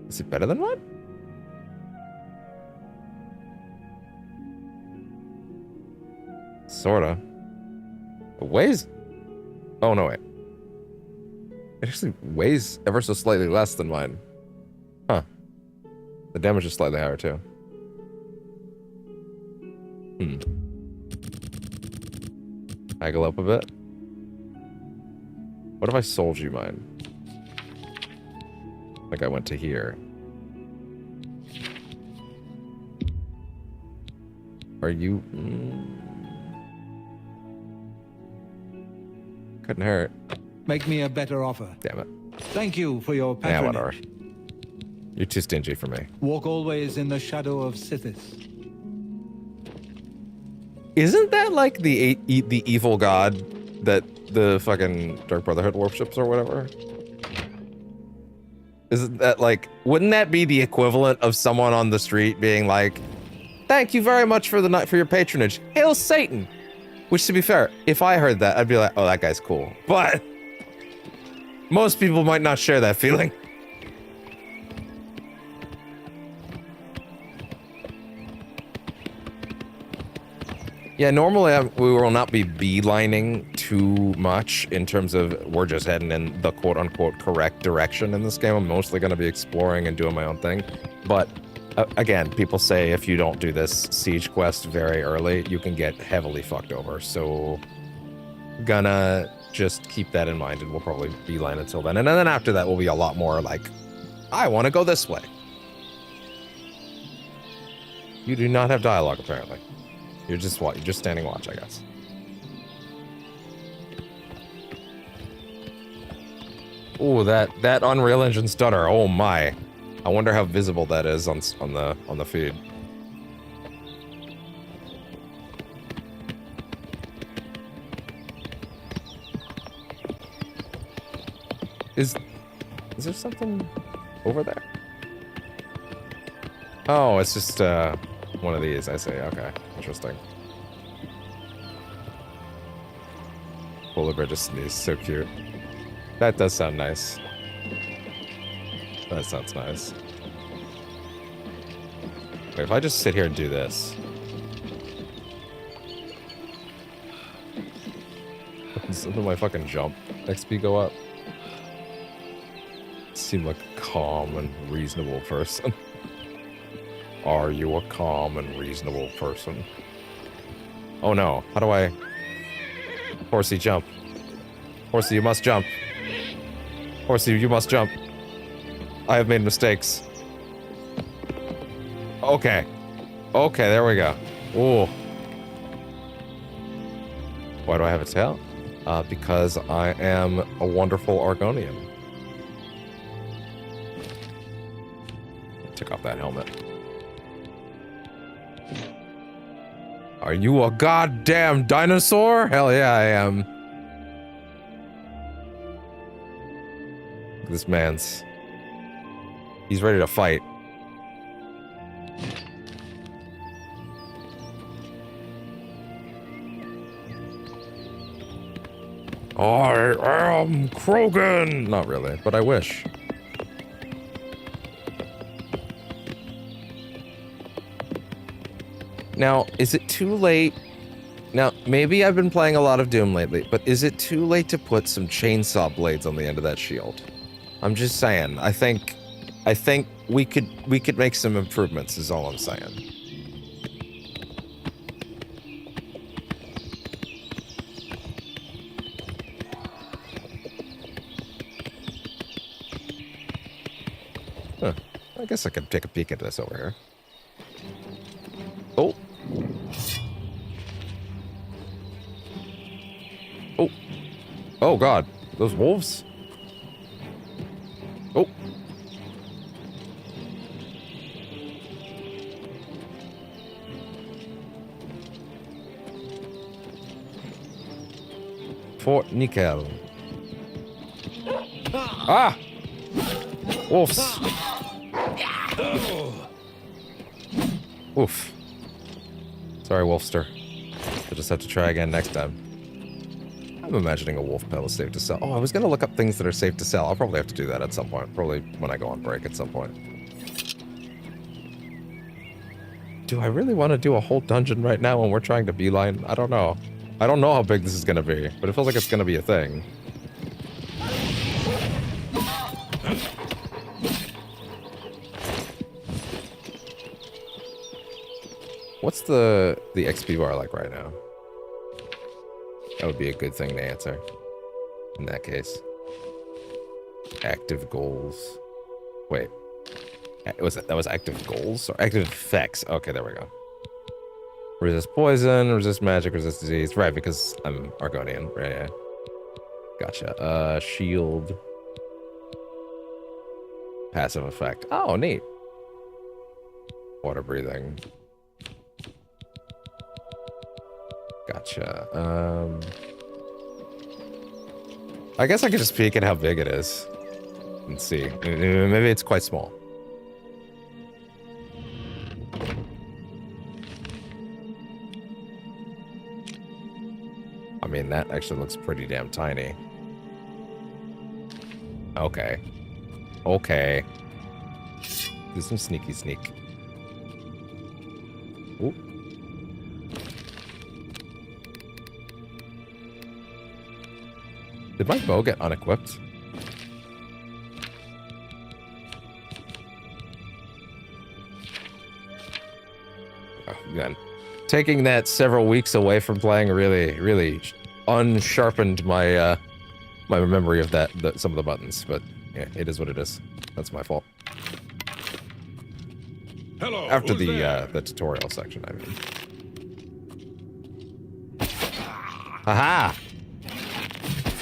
Is it better than what? Sorta. It weighs... Oh, no, wait. It actually weighs ever so slightly less than mine. Huh. The damage is slightly higher, too. Haggle up a bit. What if I sold you mine? Like I went to here. Are you... Couldn't hurt. Make me a better offer. Damn it. Thank you for your Yeah, patronage. whatever. You're too stingy for me. Walk always in the shadow of Sithis. Isn't that like the evil god that the fucking Dark Brotherhood worships or whatever? Isn't that like, wouldn't that be the equivalent of someone on the street being like, thank you very much for the night for your patronage. Hail Satan! Which, to be fair, if I heard that, I'd be like, oh, that guy's cool. But most people might not share that feeling. Yeah, normally we will not be beelining too much in terms of we're just heading in the quote-unquote correct direction in this game. I'm mostly going to be exploring and doing my own thing. But again, people say if you don't do this siege quest very early, you can get heavily fucked over. So gonna just keep that in mind, and we'll probably beeline until then. And then after that, will be a lot more like, I want to go this way. You do not have dialogue, apparently. You're just standing watch, I guess. Ooh, that Unreal Engine stutter. Oh my. I wonder how visible that is on the feed. Is there something over there? Oh, it's just one of these, I see. Okay, interesting. Polar bear just sneezed. So cute. That does sound nice. That sounds nice. Wait, if I just sit here and do this. Doesn't my fucking jump XP go up? Seem like a calm and reasonable person. Are you a calm and reasonable person? Oh no, how do I... Horsey, jump. Horsey, you must jump. Horsey, you must jump. I have made mistakes. Okay. Okay, there we go. Ooh. Why do I have a tail? Because I am a wonderful Argonian. Take off that helmet. Are you a goddamn dinosaur? Hell yeah, I am. This man's... He's ready to fight. I am Krogan! Not really, but I wish. Now, is it too late? Now, maybe I've been playing a lot of Doom lately, but is it too late to put some chainsaw blades on the end of that shield? I'm just saying. I think we could make some improvements, is all I'm saying. Huh. I guess I could take a peek at this over here. Oh. Oh. Oh, God. Those wolves? Oh. Fort Nickel. Ah! Wolves. Oof. Sorry, Wolfster. We'll just have to try again next time. I'm imagining a wolf pelt is safe to sell. Oh, I was gonna look up things that are safe to sell. I'll probably have to do that at some point. Probably when I go on break at some point. Do I really want to do a whole dungeon right now when we're trying to beeline? I don't know. I don't know how big this is gonna be, but it feels like it's gonna be a thing. What's the XP bar like right now? That would be a good thing to answer. In that case. Active goals. Wait. That was active goals? Or active effects? Okay, there we go. Resist poison, resist magic, resist disease. Right, because I'm Argonian. Right, yeah. Gotcha. Shield. Passive effect. Oh, neat. Water breathing. Gotcha. I guess I could just peek at how big it is. And see. Maybe it's quite small. I mean, that actually looks pretty damn tiny. Okay. Okay. Do some sneaky sneak. Ooh. Did my bow get unequipped? Oh, man. Taking that several weeks away from playing really unsharpened my my memory of some of the buttons, but yeah, it is what it is. That's my fault. Hello. After the tutorial section, I mean. Haha!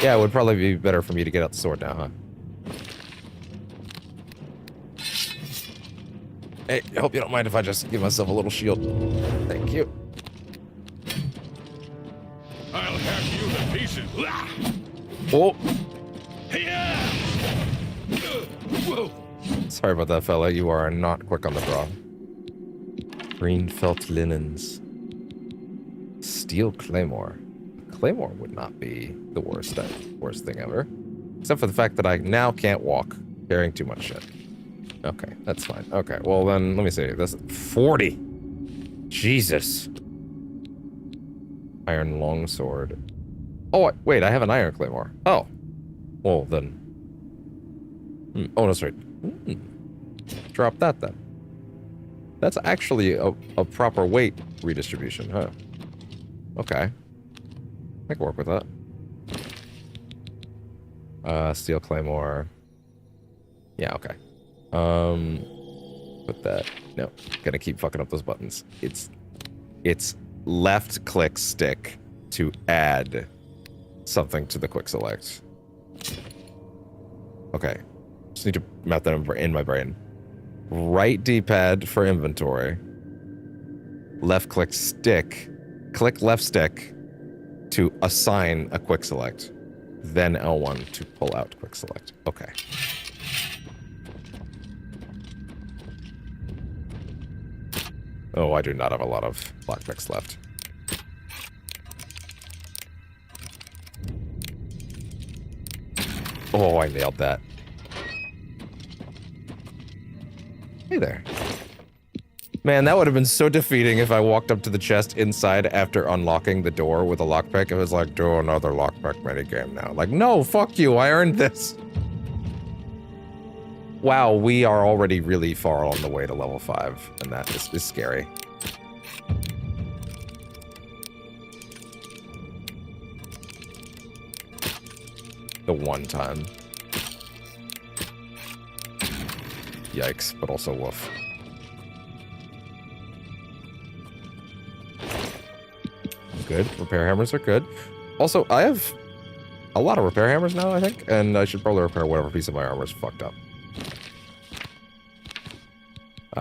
Yeah, it would probably be better for me to get out the sword now, huh? Hey, I hope you don't mind if I just give myself a little shield. Thank you. I'll have you to pieces. Oh! Whoa. Sorry about that, fella. You are not quick on the draw. Green felt linens. Steel claymore. Claymore would not be the worst thing ever. Except for the fact that I now can't walk, carrying too much shit. Okay, that's fine. Okay, well then, let me see. That's 40! Jesus! Iron longsword. Oh, wait, I have an iron claymore. Oh. Well, then... Oh, that's right. Drop that, then. That's actually a proper weight redistribution, huh? Okay. I can work with that. Steel claymore. Yeah, okay. Put that. No, gonna keep fucking up those buttons. It's left click stick to add something to the quick select. Okay, just need to map that in my brain. Right D-pad for inventory. Left click stick. Click left stick to assign a quick select. Then L1 to pull out quick select. Okay. Oh, I do not have a lot of lockpicks left. Oh, I nailed that. Hey there. Man, that would have been so defeating if I walked up to the chest inside after unlocking the door with a lockpick. It was like, do another lockpick minigame now. Like, no, fuck you, I earned this. Wow, we are already really far on the way to level 5, and that is scary. The one time. Yikes, but also woof. Good. Repair hammers are good. Also, I have a lot of repair hammers now, I think, and I should probably repair whatever piece of my armor is fucked up.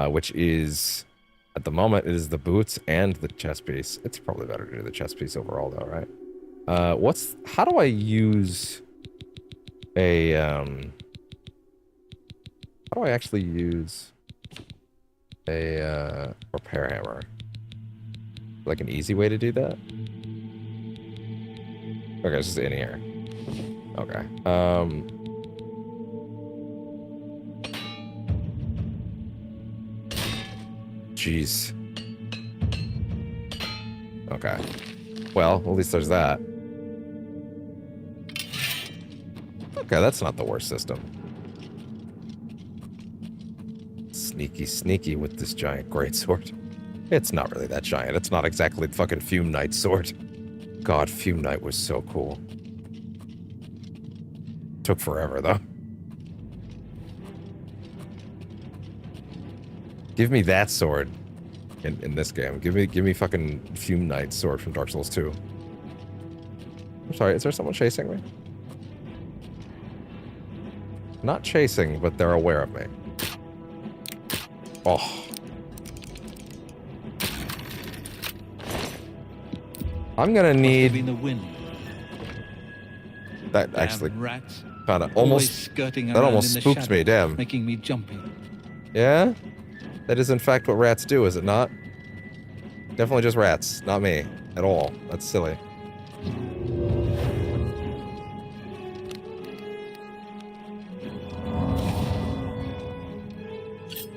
Which is, at the moment, it is the boots and the chest piece. It's probably better to do the chest piece overall, though, right? How do I use a, how do I actually use a, repair hammer? Like an easy way to do that? Okay, it's just in here. Okay. Jeez. Okay. Well, at least there's that. Okay, that's not the worst system. Sneaky, sneaky with this giant greatsword. It's not really that giant. It's not exactly the fucking Fume Knight sword. God, Fume Knight was so cool. Took forever, though. Give me that sword in this game. Give me fucking Fume Knight sword from Dark Souls 2. I'm sorry, is there someone chasing me? Not chasing, but they're aware of me. Oh. I'm gonna need that actually kind of almost that almost spooked me. Damn, making me jumpy. Yeah, that is in fact what rats do, is it not? Definitely just rats, not me at all. That's silly.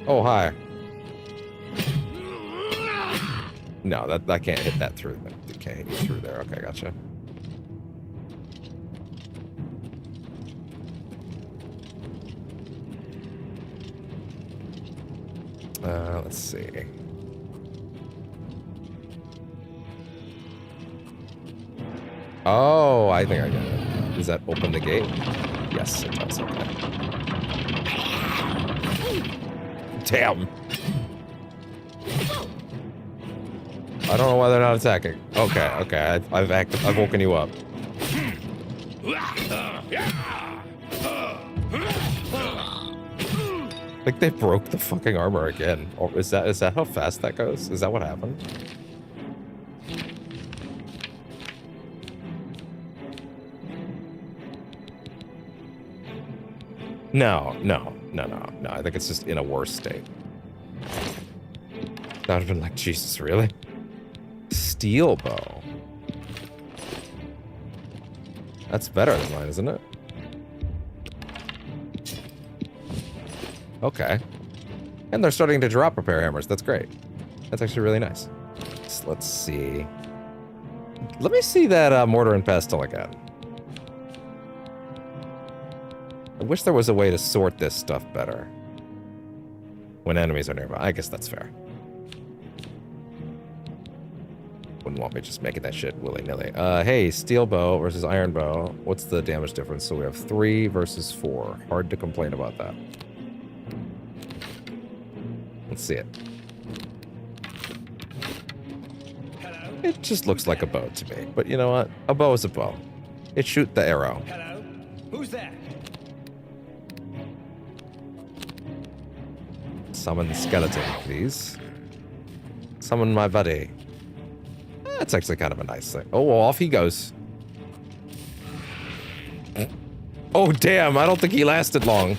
Oh, hi. No, that can't hit that through. That can't hit you through there. Okay, gotcha. Let's see. Oh, I think I got it. Does that open the gate? Yes, it does. Okay. Damn. I don't know why they're not attacking. Okay, okay, I've woken you up. Like they broke the fucking armor again. Or is that how fast that goes? Is that what happened? No. I think it's just in a worse state. That would have been like, Jesus, really? Steel bow. That's better than mine, isn't it? Okay. And they're starting to drop repair hammers. That's great. That's actually really nice. So let's see. Let me see that mortar and pestle again. I wish there was a way to sort this stuff better when enemies are nearby. I guess that's fair. Wouldn't want me just making that shit willy-nilly. Hey, steel bow versus iron bow. What's the damage difference? So we have 3 versus 4. Hard to complain about that. Let's see it. It just looks like a bow to me. But you know what? A bow is a bow. It shoot the arrow. Hello? Who's there? Summon the skeleton, please. Summon my buddy. That's actually kind of a nice thing. Oh, off he goes. Oh, damn. I don't think he lasted long.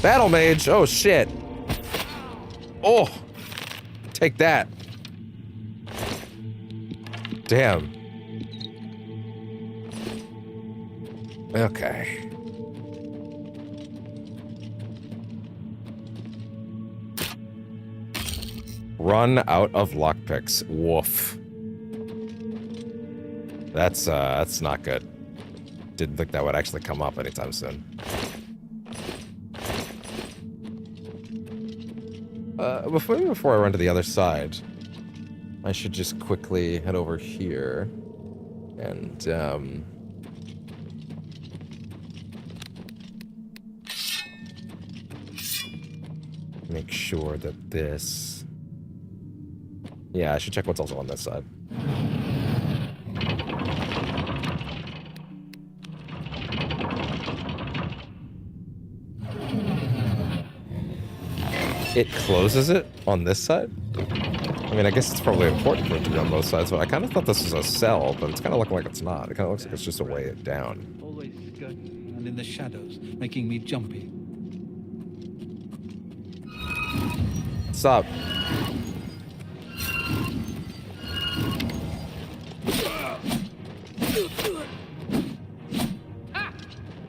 Battle mage. Oh, shit. Oh. Take that. Damn. Okay. Run out of lockpicks. Woof. That's not good. Didn't think that would actually come up anytime soon. Before I run to the other side, I should just quickly head over here and make sure that this... Yeah, I should check what's also on this side. It closes it on this side? I mean, I guess it's probably important for it to be on both sides, but I kind of thought this was a cell, but it's kind of looking like it's not. It kind of looks like it's just a way it down. Always good and in the shadows, making me jumpy. Stop.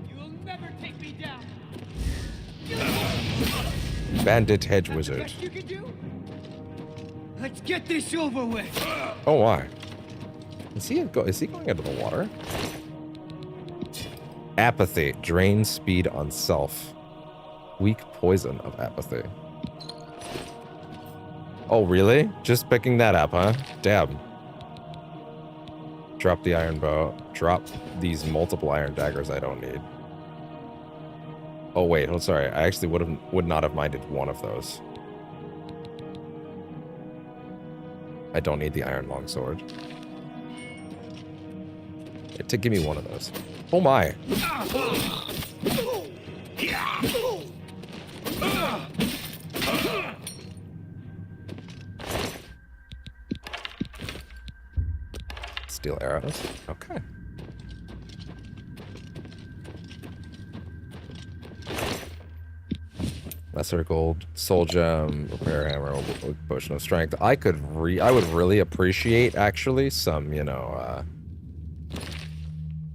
You'll never take me down. Bandit hedge wizard. Best you can do? Let's get this over with. Oh, why? Is he going into the water? Apathy. Drain speed on self. Weak poison of apathy. Oh, really? Just picking that up, huh? Damn. Drop the iron bow. Drop these multiple iron daggers I don't need. Oh, wait. Oh, sorry. I actually would not have minded one of those. I don't need the iron longsword. Give me one of those. Oh my. Steel arrows. Okay. Lesser gold, soul gem, repair hammer, potion of strength. I would really appreciate actually some, you know,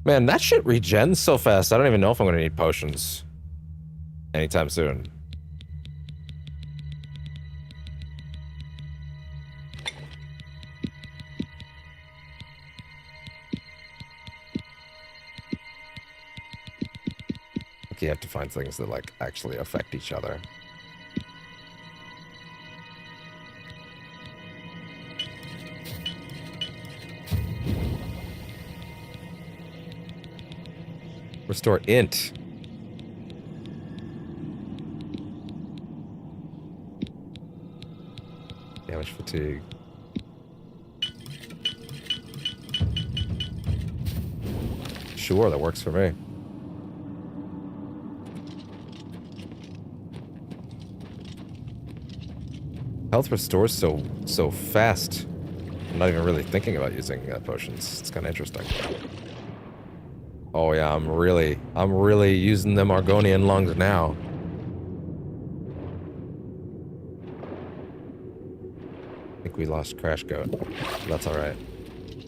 man, that shit regens so fast. I don't even know if I'm gonna need potions anytime soon. You have to find things that like actually affect each other. Restore int. Damage fatigue. Sure, that works for me. Health restores so fast. I'm not even really thinking about using potions. It's kind of interesting. Oh yeah, I'm really using them Argonian lungs now. I think we lost Crash Goat. That's all right.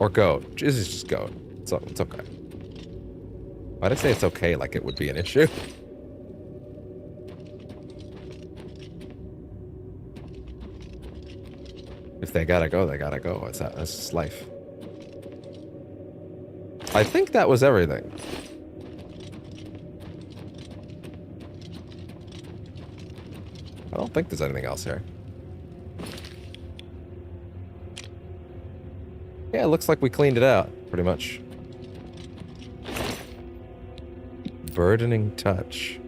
Or Goat. This is just Goat. It's okay. Why'd I say it's okay like it would be an issue? If they gotta go, they gotta go. That's just life. I think that was everything. I don't think there's anything else here. Yeah, it looks like we cleaned it out, pretty much. Burdening touch.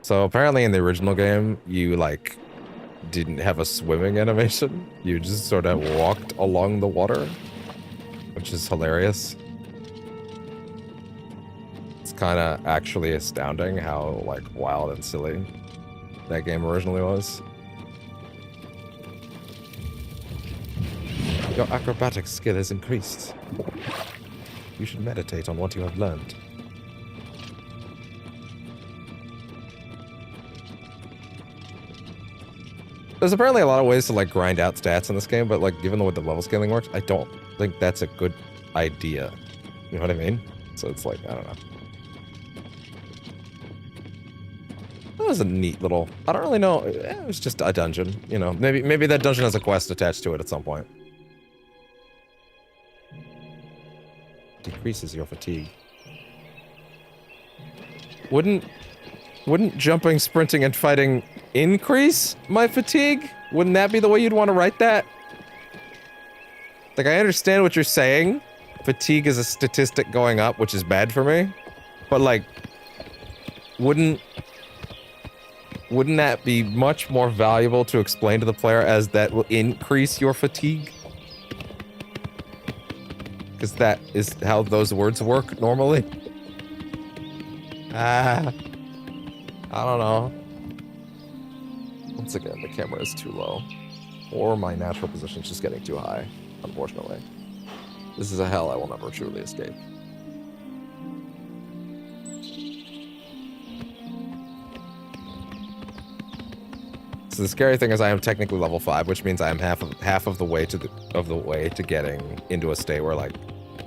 So apparently in the original game, you like didn't have a swimming animation. You just sort of walked along the water, which is hilarious. It's kind of actually astounding how like wild and silly that game originally was. Your acrobatic skill has increased. You should meditate on what you have learned. There's apparently a lot of ways to like grind out stats in this game, but like given the way the level scaling works, I don't think that's a good idea. You know what I mean? So it's like, I don't know. That was a neat little, I don't really know, it was just a dungeon, you know. Maybe that dungeon has a quest attached to it at some point. Decreases your fatigue. Wouldn't jumping, sprinting, and fighting increase my fatigue? Wouldn't that be the way you'd want to write that? Like, I understand what you're saying. Fatigue is a statistic going up, which is bad for me. But, like, wouldn't that be much more valuable to explain to the player as that will increase your fatigue? Because that is how those words work normally. I don't know. Once again, the camera is too low. Or my natural position is just getting too high, unfortunately. This is a hell I will never truly escape. So the scary thing is I am technically level 5, which means I am half of the way to getting into a state where like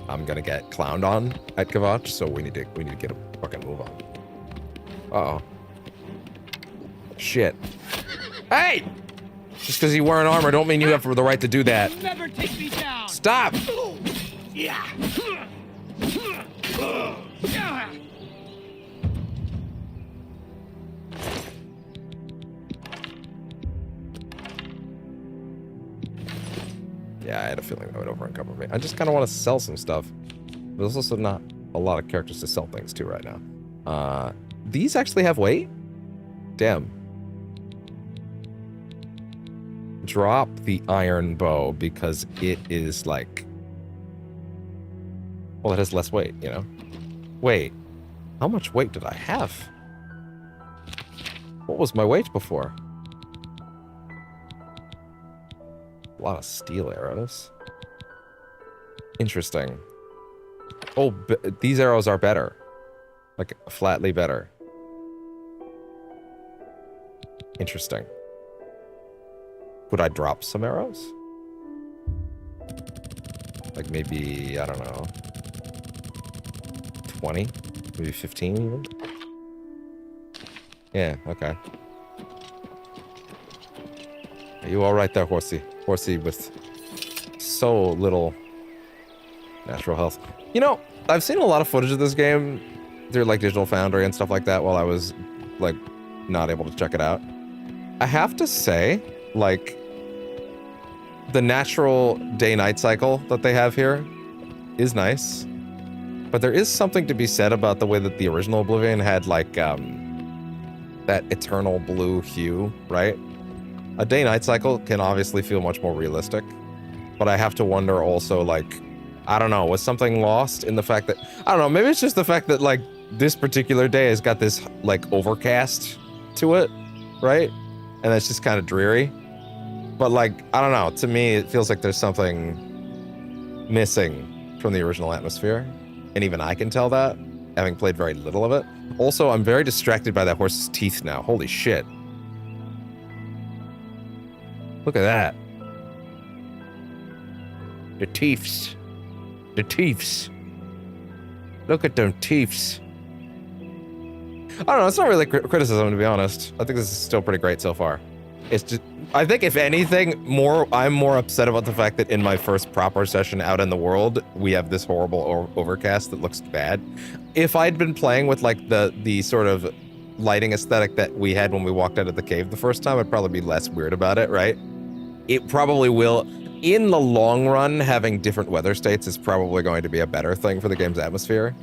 I'm gonna get clowned on at Kvatch, so we need to get a fucking move on. Uh-oh. Shit. Hey! Just because you wearing armor don't mean you have the right to do that. Never take me down. Stop! Yeah. Yeah, I had a feeling that would over-encumber me. I just kind of want to sell some stuff. But there's also not a lot of characters to sell things to right now. These actually have weight? Damn. Drop the iron bow because it is like... Well, it has less weight, you know? Wait. How much weight did I have? What was my weight before? A lot of steel arrows. Interesting. Oh, these arrows are better. Like, flatly better. Interesting. Would I drop some arrows? Like maybe, I don't know, 20? Maybe 15 even? Yeah, okay. Are you alright there, Horsey? Horsey with so little natural health. You know, I've seen a lot of footage of this game through like Digital Foundry and stuff like that while I was like not able to check it out. I have to say, like, the natural day-night cycle that they have here is nice. But there is something to be said about the way that the original Oblivion had, like, that eternal blue hue, right? A day-night cycle can obviously feel much more realistic. But I have to wonder also, like, I don't know, was something lost in the fact that... I don't know, maybe it's just the fact that, like, this particular day has got this, like, overcast to it, right? And that's just kind of dreary. But, like, I don't know. To me, it feels like there's something missing from the original atmosphere. And even I can tell that, having played very little of it. Also, I'm very distracted by that horse's teeth now. Holy shit. Look at that. The teeths. The teeths. Look at them teeths. I don't know, it's not really criticism, to be honest. I think this is still pretty great so far. It's just, I think if anything, I'm more upset about the fact that in my first proper session out in the world, we have this horrible overcast that looks bad. If I'd been playing with like the sort of lighting aesthetic that we had when we walked out of the cave the first time, I'd probably be less weird about it, right? It probably will. In the long run, having different weather states is probably going to be a better thing for the game's atmosphere.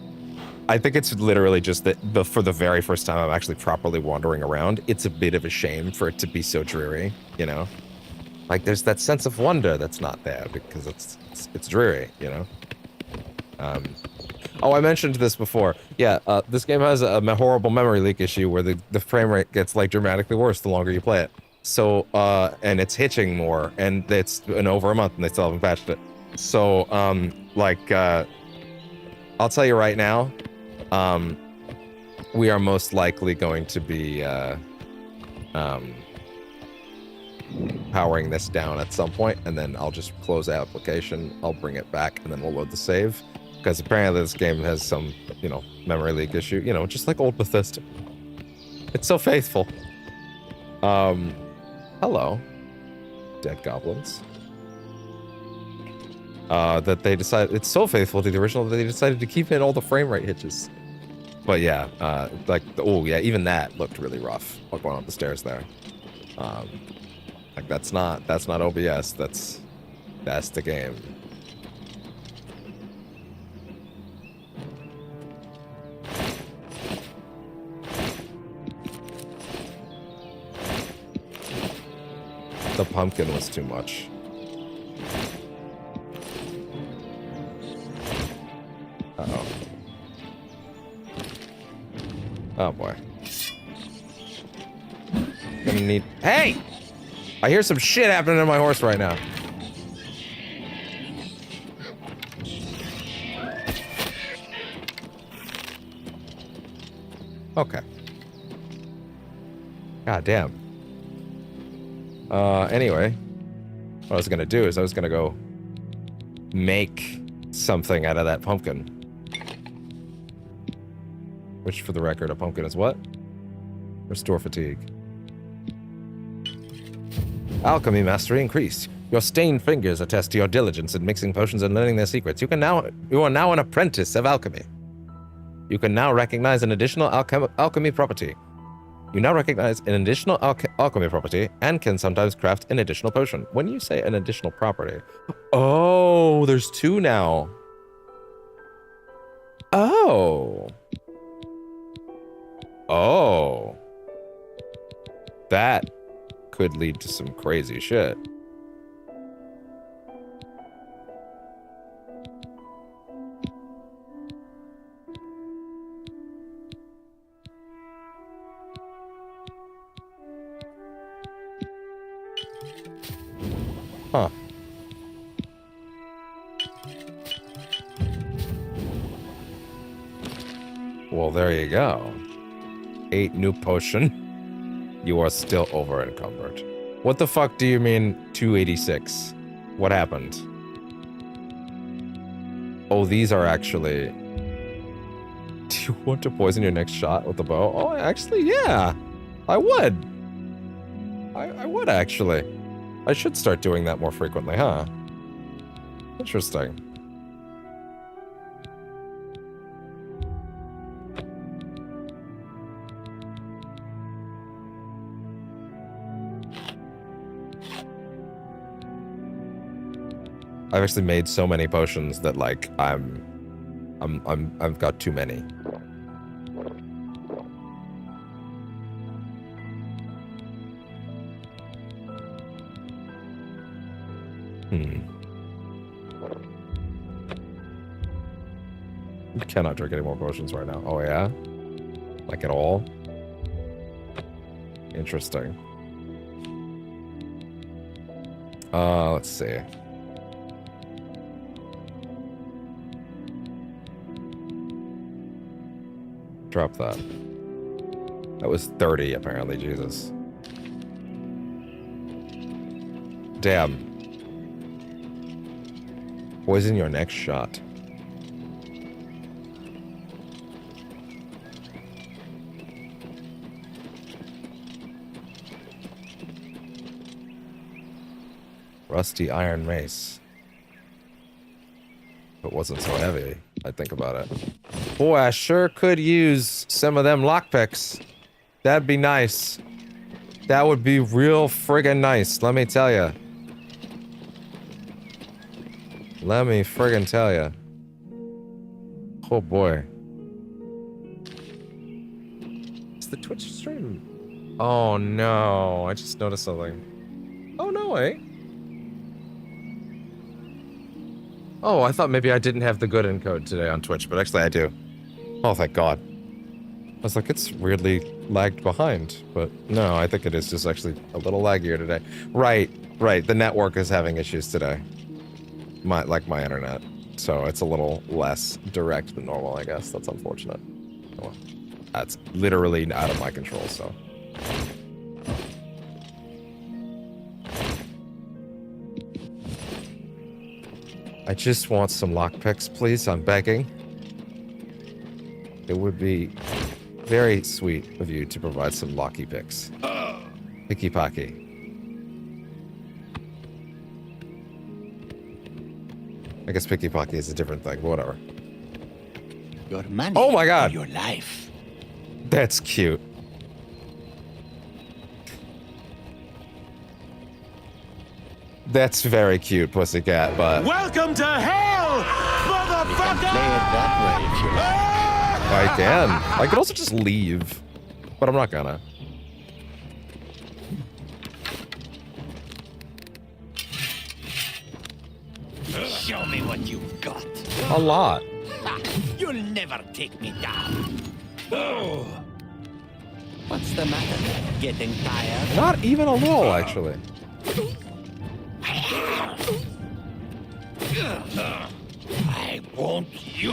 I think it's literally just that for the very first time I'm actually properly wandering around, it's a bit of a shame for it to be so dreary, you know? Like, there's that sense of wonder that's not there because it's dreary, you know? Oh, I mentioned this before. Yeah, this game has a horrible memory leak issue where the frame rate gets, like, dramatically worse the longer you play it. So, and it's hitching more, and it's been over a month and they still haven't patched it. So, I'll tell you right now, we are most likely going to be, powering this down at some point, and then I'll just close the application, I'll bring it back, and then we'll load the save. Because apparently this game has some, you know, memory leak issue, you know, just like old Bethesda. It's so faithful. Hello, dead goblins. That they decided, it's so faithful to the original that they decided to keep in all the frame rate hitches. But yeah, oh yeah, even that looked really rough, like going up the stairs there. Like that's not OBS, that's the game. The pumpkin was too much. Uh-oh. Oh boy. Gonna need... Hey! I hear some shit happening to my horse right now. Okay. God damn. Anyway, what I was gonna do is I was gonna go make something out of that pumpkin. Which, for the record, a pumpkin is what? Restore fatigue. Alchemy mastery increased. Your stained fingers attest to your diligence in mixing potions and learning their secrets. You are now an apprentice of alchemy. You can now recognize an additional alchemy property. You now recognize an additional alchemy property and can sometimes craft an additional potion. When you say an additional property... Oh, there's two now. Oh. Oh. That could lead to some crazy shit. Huh. Well, there you go. 8 new potion. You are still over encumbered. What the fuck do you mean 286? What happened? Oh, these are actually... Do you want to poison your next shot with the bow? Oh, actually, yeah. I would. I would, actually. I should start doing that more frequently, huh? Interesting. I've actually made so many potions that, like, I've got too many. You cannot drink any more potions right now. Oh, yeah? Like, at all? Interesting. Let's see. Drop that. That was 30, apparently. Jesus. Damn. Poison your next shot. Rusty iron mace. If it wasn't so heavy, I'd think about it. Boy, I sure could use some of them lockpicks. That'd be nice. That would be real friggin' nice, let me tell ya. Let me friggin' tell ya. Oh boy. the Twitch stream? Oh no, I just noticed something. Oh no, eh? Oh, I thought maybe I didn't have the good encode today on Twitch, but actually I do. Oh, thank God. I was like, it's weirdly lagged behind, but no, I think it is just actually a little laggier today. Right, the network is having issues today. My internet. So it's a little less direct than normal, I guess. That's unfortunate. Oh, well, that's literally out of my control, so. I just want some lockpicks, please. I'm begging. It would be very sweet of you to provide some locky picks. Picky pocky. I guess picky pocky is a different thing, but whatever. Your money. Oh my God. Your life. That's cute. That's very cute, pussycat, but... Welcome to hell, motherfucker! You can play it that way if you like. I can. I could also just leave, but I'm not gonna. Show me what you've got. A lot. You'll never take me down. Oh. What's the matter? Getting tired? Not even a little, actually. I want you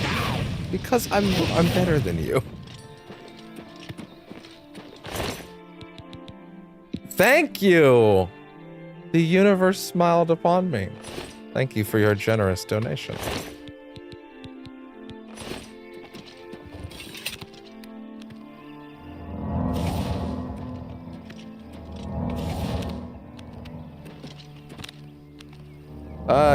now. Because I'm better than you. Thank you! The universe smiled upon me. Thank you for your generous donation.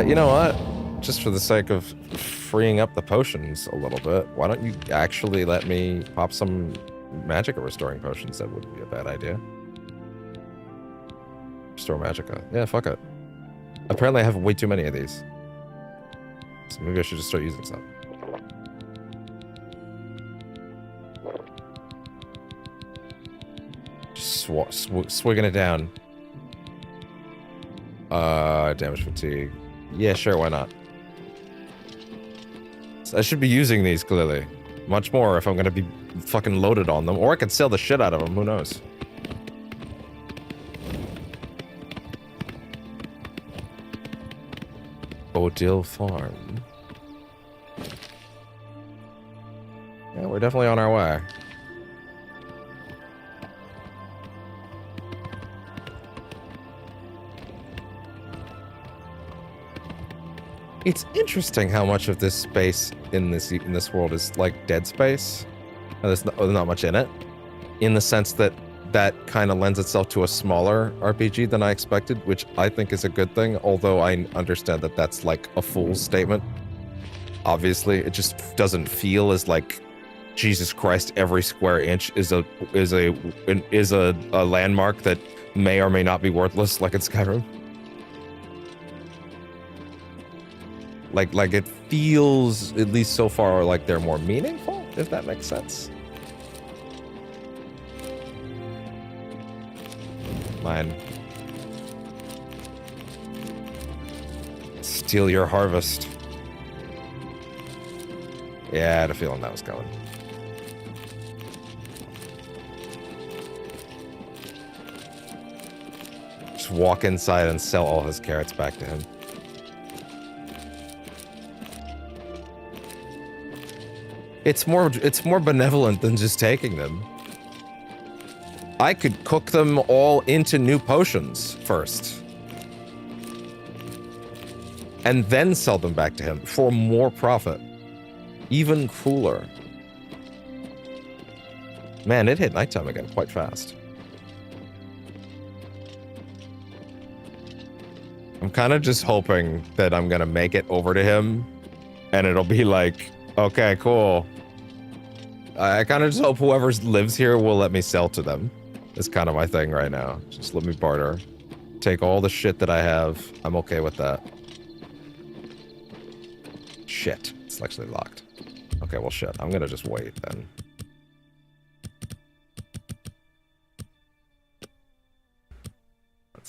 You know what? Just for the sake of freeing up the potions a little bit, why don't you actually let me pop some magicka restoring potions? That wouldn't be a bad idea. Restore magicka. Yeah, fuck it. Apparently I have way too many of these. So maybe I should just start using some. Just swigging it down. Damage fatigue. Yeah, sure, why not? So I should be using these, clearly. Much more if I'm gonna be fucking loaded on them. Or I could sell the shit out of them, who knows? Bodil Farm. Yeah, we're definitely on our way. It's interesting how much of this space in this world is like dead space. There's not much in it, in the sense that that kind of lends itself to a smaller RPG than I expected, which I think is a good thing. Although I understand that that's like a fool's statement. Obviously, it just doesn't feel as like Jesus Christ. Every square inch is a landmark that may or may not be worthless, like in Skyrim. Like it feels, at least so far, like they're more meaningful, if that makes sense. Mine. Steal your harvest. Yeah, I had a feeling that was coming. Just walk inside and sell all his carrots back to him. It's more benevolent than just taking them. I could cook them all into new potions first. And then sell them back to him for more profit. Even cooler. Man, it hit nighttime again quite fast. I'm kind of just hoping that I'm gonna make it over to him and it'll be like, okay, cool. I kind of just hope whoever lives here will let me sell to them. It's kind of my thing right now. Just let me barter. Take all the shit that I have. I'm okay with that. Shit. It's actually locked. Okay, well, shit. I'm gonna just wait then.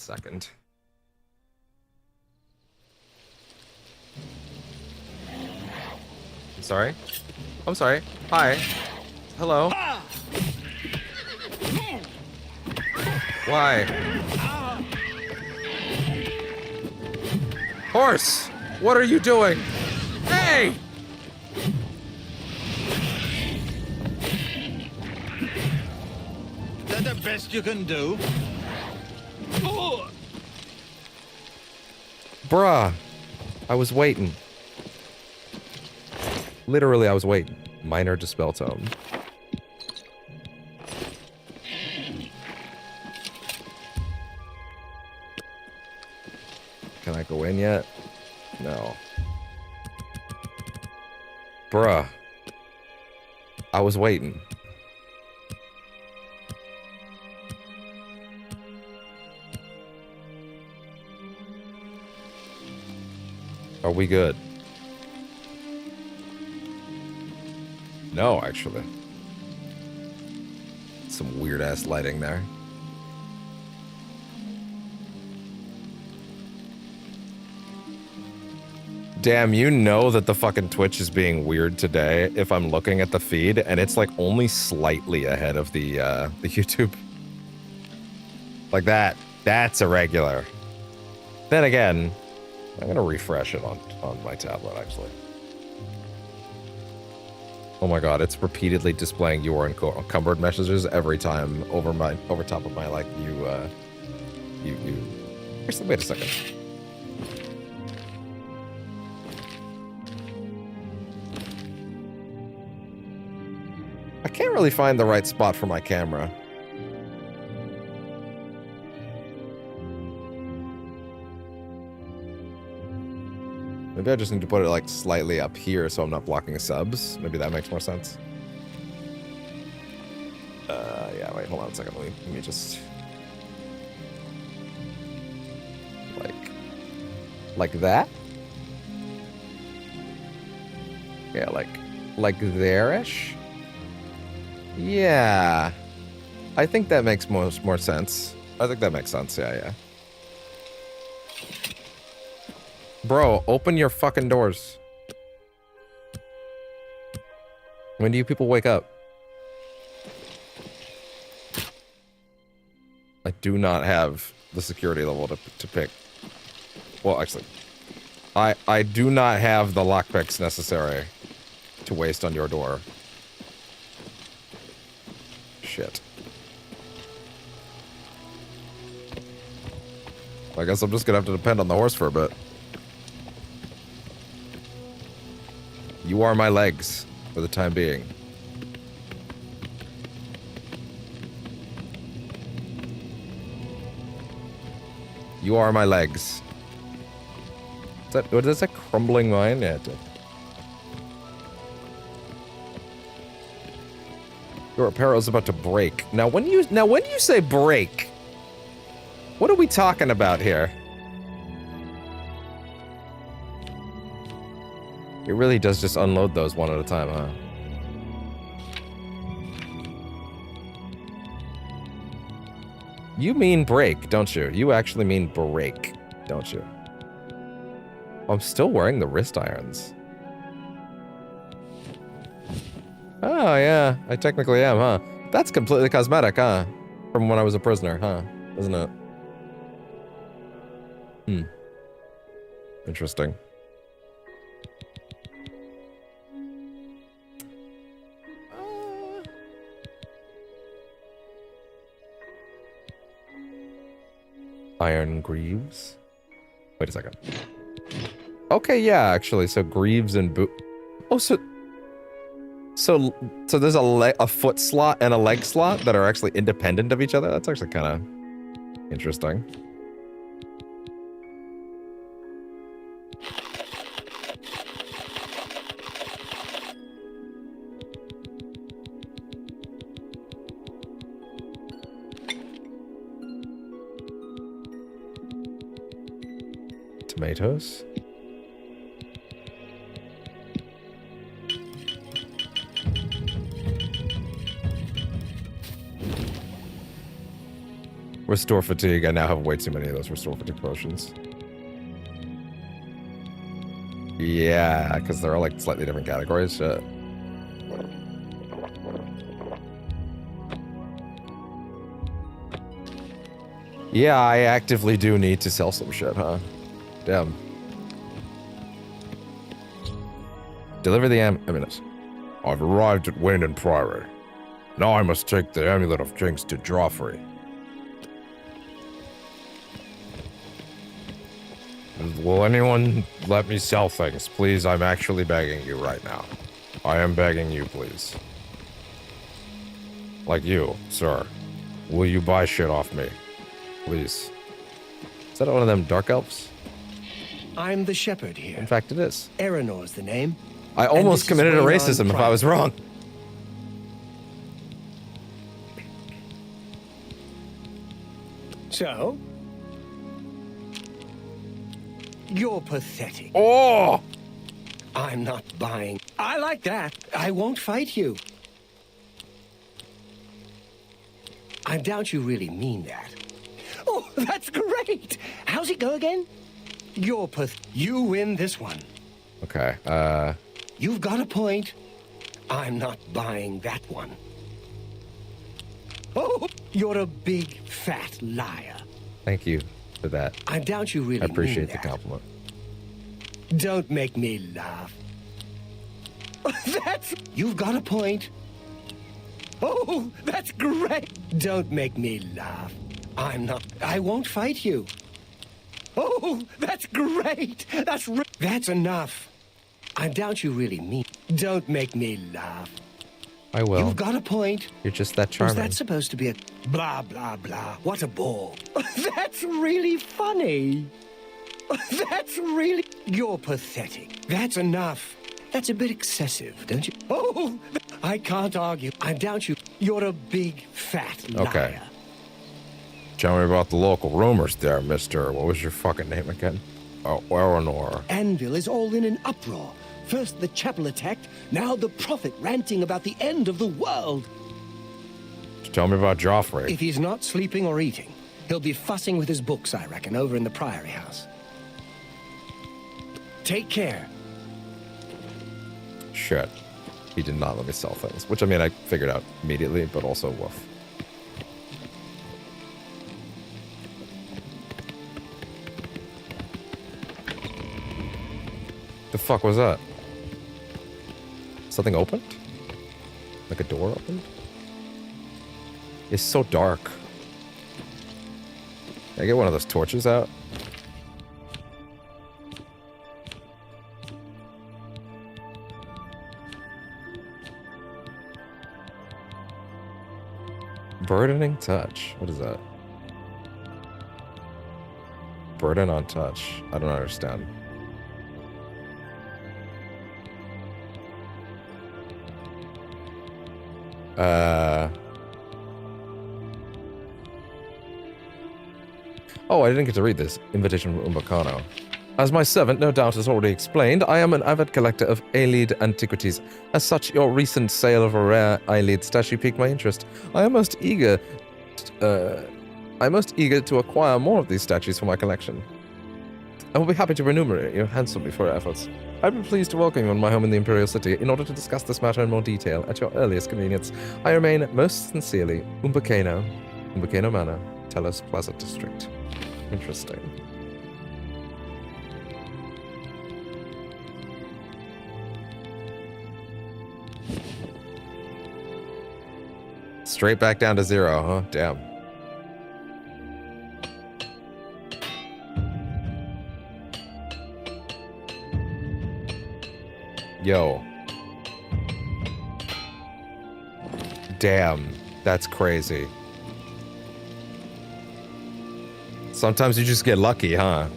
second. I'm sorry. I'm sorry. Hi. Hello. Why? Horse! What are you doing? Hey! Is that the best you can do? Bruh. I was waiting. Literally, I was waiting. Minor dispel tome. Can I go in yet? No. Bruh. I was waiting. Are we good? No, actually. Some weird-ass lighting there. Damn, you know that the fucking Twitch is being weird today if I'm looking at the feed, and it's like only slightly ahead of the YouTube. Like that. That's irregular. Then again, I'm gonna refresh it on my tablet, actually. Oh my god, it's repeatedly displaying your encumbered messages every time over top of my, like, you. Actually, wait a second. I can't really find the right spot for my camera. Maybe I just need to put it like slightly up here so I'm not blocking subs. Maybe that makes more sense. Yeah, wait, hold on a second. Let me just... Like that? Yeah, like there-ish? Yeah. I think that makes more sense. I think that makes sense, yeah. Bro, open your fucking doors. When do you people wake up? I do not have the security level to pick. Well, actually, I do not have the lockpicks necessary to waste on your door. Shit. I guess I'm just gonna have to depend on the horse for a bit. You are my legs for the time being. You are my legs. What is that crumbling mine? Yeah, it did. Your apparel is about to break. Now when you say break, what are we talking about here? It really does just unload those one at a time, huh? You mean break, don't you? You actually mean break, don't you? I'm still wearing the wrist irons. Oh, yeah. I technically am, huh? That's completely cosmetic, huh? From when I was a prisoner, huh? Isn't it? Hmm. Interesting. Iron Greaves? Wait a second. Okay, yeah, actually, so Greaves and boot. Oh, so there's a foot slot and a leg slot that are actually independent of each other? That's actually kind of interesting. Tomatoes? Restore fatigue. I now have way too many of those restore fatigue potions. Yeah, because they're all like slightly different categories. Shit. Yeah, I actively do need to sell some shit, huh? Damn. Deliver the amulet. I've arrived at Wayne and Priory. Now I must take the Amulet of Jinx to Joffrey. Will anyone let me sell things? Please, I'm actually begging you right now. I am begging you, please. Like you, sir. Will you buy shit off me? Please. Is that one of them dark elves? I'm the shepherd here. In fact, it is. Eranor's the name. I almost committed a racism if I was wrong. So? You're pathetic. Oh! I'm not buying. I like that. I won't fight you. I doubt you really mean that. Oh, that's great! How's it go again? You're you win this one. Okay, You've got a point. I'm not buying that one. Oh, you're a big, fat liar. Thank you for that. I doubt you really I appreciate mean the compliment. Don't make me laugh. You've got a point. Oh, that's great. Don't make me laugh. I won't fight you. Oh, that's great. That's enough. I doubt you really mean. Don't make me laugh. I will. You've got a point. You're just that charming. Was that supposed to be a blah, blah, blah? What a bore. That's really funny. You're pathetic. That's enough. That's a bit excessive, don't you? Oh, I can't argue. I doubt you. You're a big, fat liar. Okay. Tell me about the local rumors there, mister. What was your fucking name again? Oh, Eleanor. Anvil is all in an uproar. First the chapel attacked, now the prophet ranting about the end of the world. Tell me about Joffrey. If he's not sleeping or eating, he'll be fussing with his books, I reckon, over in the Priory House. Take care. Shit. He did not let me sell things. Which, I mean, I figured out immediately, but also woof. The fuck was that? Something opened? Like a door opened? It's so dark. Can I get one of those torches out? Burdening touch. What is that? Burden on touch. I don't understand. Oh, I didn't get to read this. Invitation from Umbacano. As my servant no doubt has already explained, I am an avid collector of Aelid antiquities. As such, your recent sale of a rare Aelid statue piqued my interest. I am most eager to acquire more of these statues for my collection. I will be happy to remunerate you handsomely for your efforts. I'd be pleased to welcome you in my home in the Imperial City in order to discuss this matter in more detail at your earliest convenience. I remain most sincerely, Umbacano Manor, Telos Plaza District. Interesting. Straight back down to 0, huh? Damn. Yo. Damn. That's crazy. Sometimes you just get lucky, huh?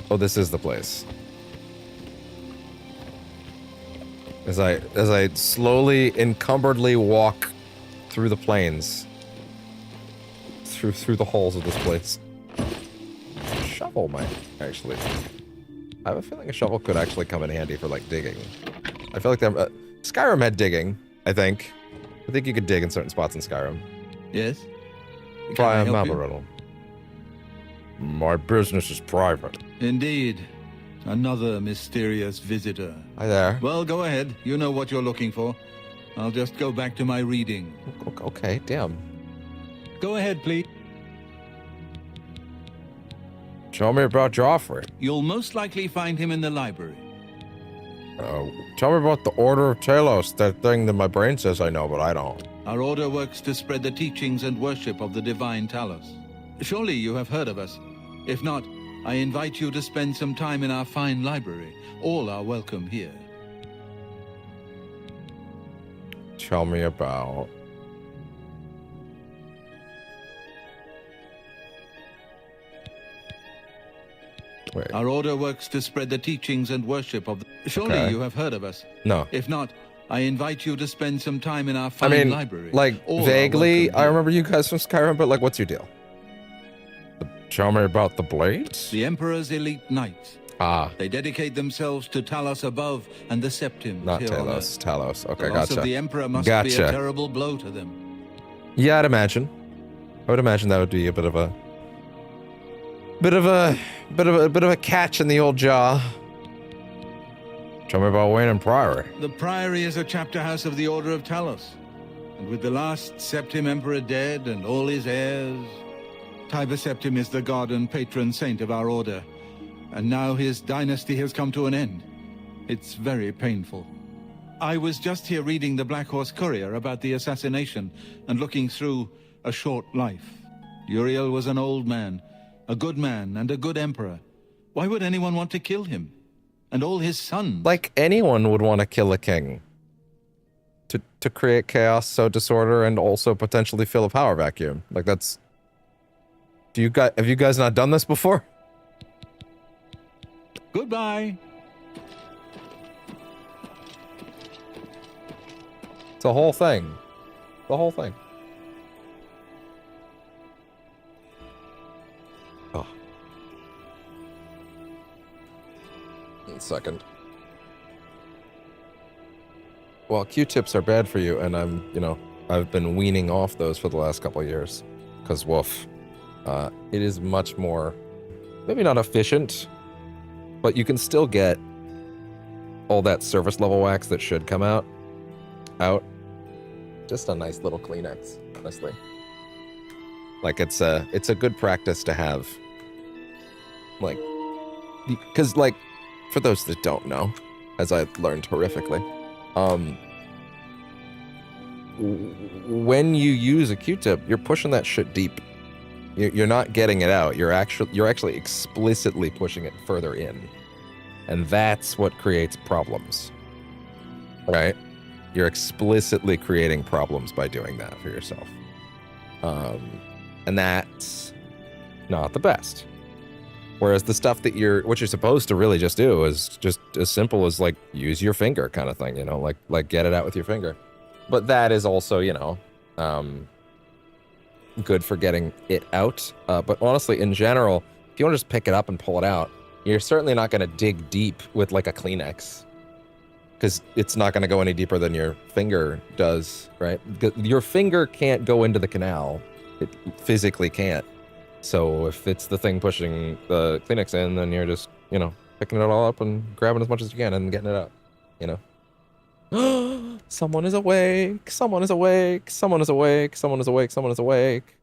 Oh, this is the place. As I slowly, encumberedly walk through the plains, through the halls of this place. Shovel might actually I have a feeling a shovel could actually come in handy for, like, digging. I feel like Skyrim had digging, I think. I think you could dig in certain spots in Skyrim. Yes? Try a riddle. My business is private. Indeed. Another mysterious visitor. Hi there. Well, go ahead. You know what you're looking for. I'll just go back to my reading. Okay, damn. Go ahead, please. Tell me about Joffrey. You'll most likely find him in the library. Tell me about the Order of Talos, that thing that my brain says I know, but I don't. Our order works to spread the teachings and worship of the divine Talos. Surely you have heard of us. If not, I invite you to spend some time in our fine library. All are welcome here. Tell me about... Wait. Our order works to spread the teachings and worship of the... Surely you have heard of us. No. If not, I invite you to spend some time in our fine library. Like, All vaguely, I remember you guys from Skyrim, but, like, what's your deal? Tell me about the Blades? The Emperor's elite knights. Ah. They dedicate themselves to Talos above and the Septims. Not Talos, Talos. Okay, the loss gotcha. of the Emperor must be a terrible blow to them. Yeah, I'd imagine. I would imagine that would be a bit of a catch in the old jaw. Tell me about Wayne and Priory. The Priory is a chapter house of the Order of Talos. And with the last Septim Emperor dead and all his heirs, Tiber Septim is the god and patron saint of our order. And now his dynasty has come to an end. It's very painful. I was just here reading the Black Horse Courier about the assassination and looking through A Short Life. Uriel was an old man, a good man and a good emperor. Why would anyone want to kill him? And all his sons? Like anyone would want to kill a king. To create chaos, sow disorder, and also potentially fill a power vacuum. Like that's... Have you guys not done this before? Goodbye. It's a whole thing. The whole thing. Oh. 1 second. Well, Q-tips are bad for you, and I've been weaning off those for the last couple of years. Because, woof. It is much more, maybe not efficient, but you can still get all that surface level wax that should come out. Just a nice little Kleenex, honestly. Like it's a good practice to have. Like, because like, for those that don't know, as I've learned horrifically, when you use a Q-tip, you're pushing that shit deep. You're not getting it out. You're actually explicitly pushing it further in, and that's what creates problems. Right? You're explicitly creating problems by doing that for yourself, and that's not the best. Whereas the stuff that what you're supposed to really just do is just as simple as like use your finger kind of thing, like get it out with your finger. But that is also, good for getting it out. But honestly, in general, if you want to just pick it up and pull it out, you're certainly not going to dig deep with like a Kleenex, because it's not going to go any deeper than your finger does, right? Your finger can't go into the canal. It physically can't. So if it's the thing pushing the Kleenex in, then you're just, picking it all up and grabbing as much as you can and getting it out, Someone is awake. Someone is awake. Someone is awake. Someone is awake. Someone is awake.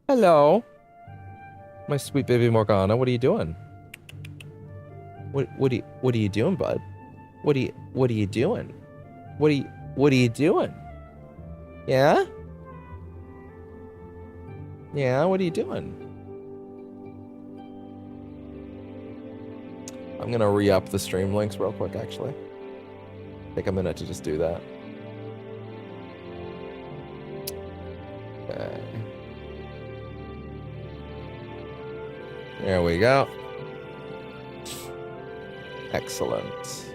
Hello. My sweet baby Morgana, what are you doing? What are you doing, bud? What are you doing? What are you doing? Yeah? Yeah, what are you doing? I'm gonna re-up the stream links real quick, actually. Take a minute to just do that. Okay. There we go. Excellent.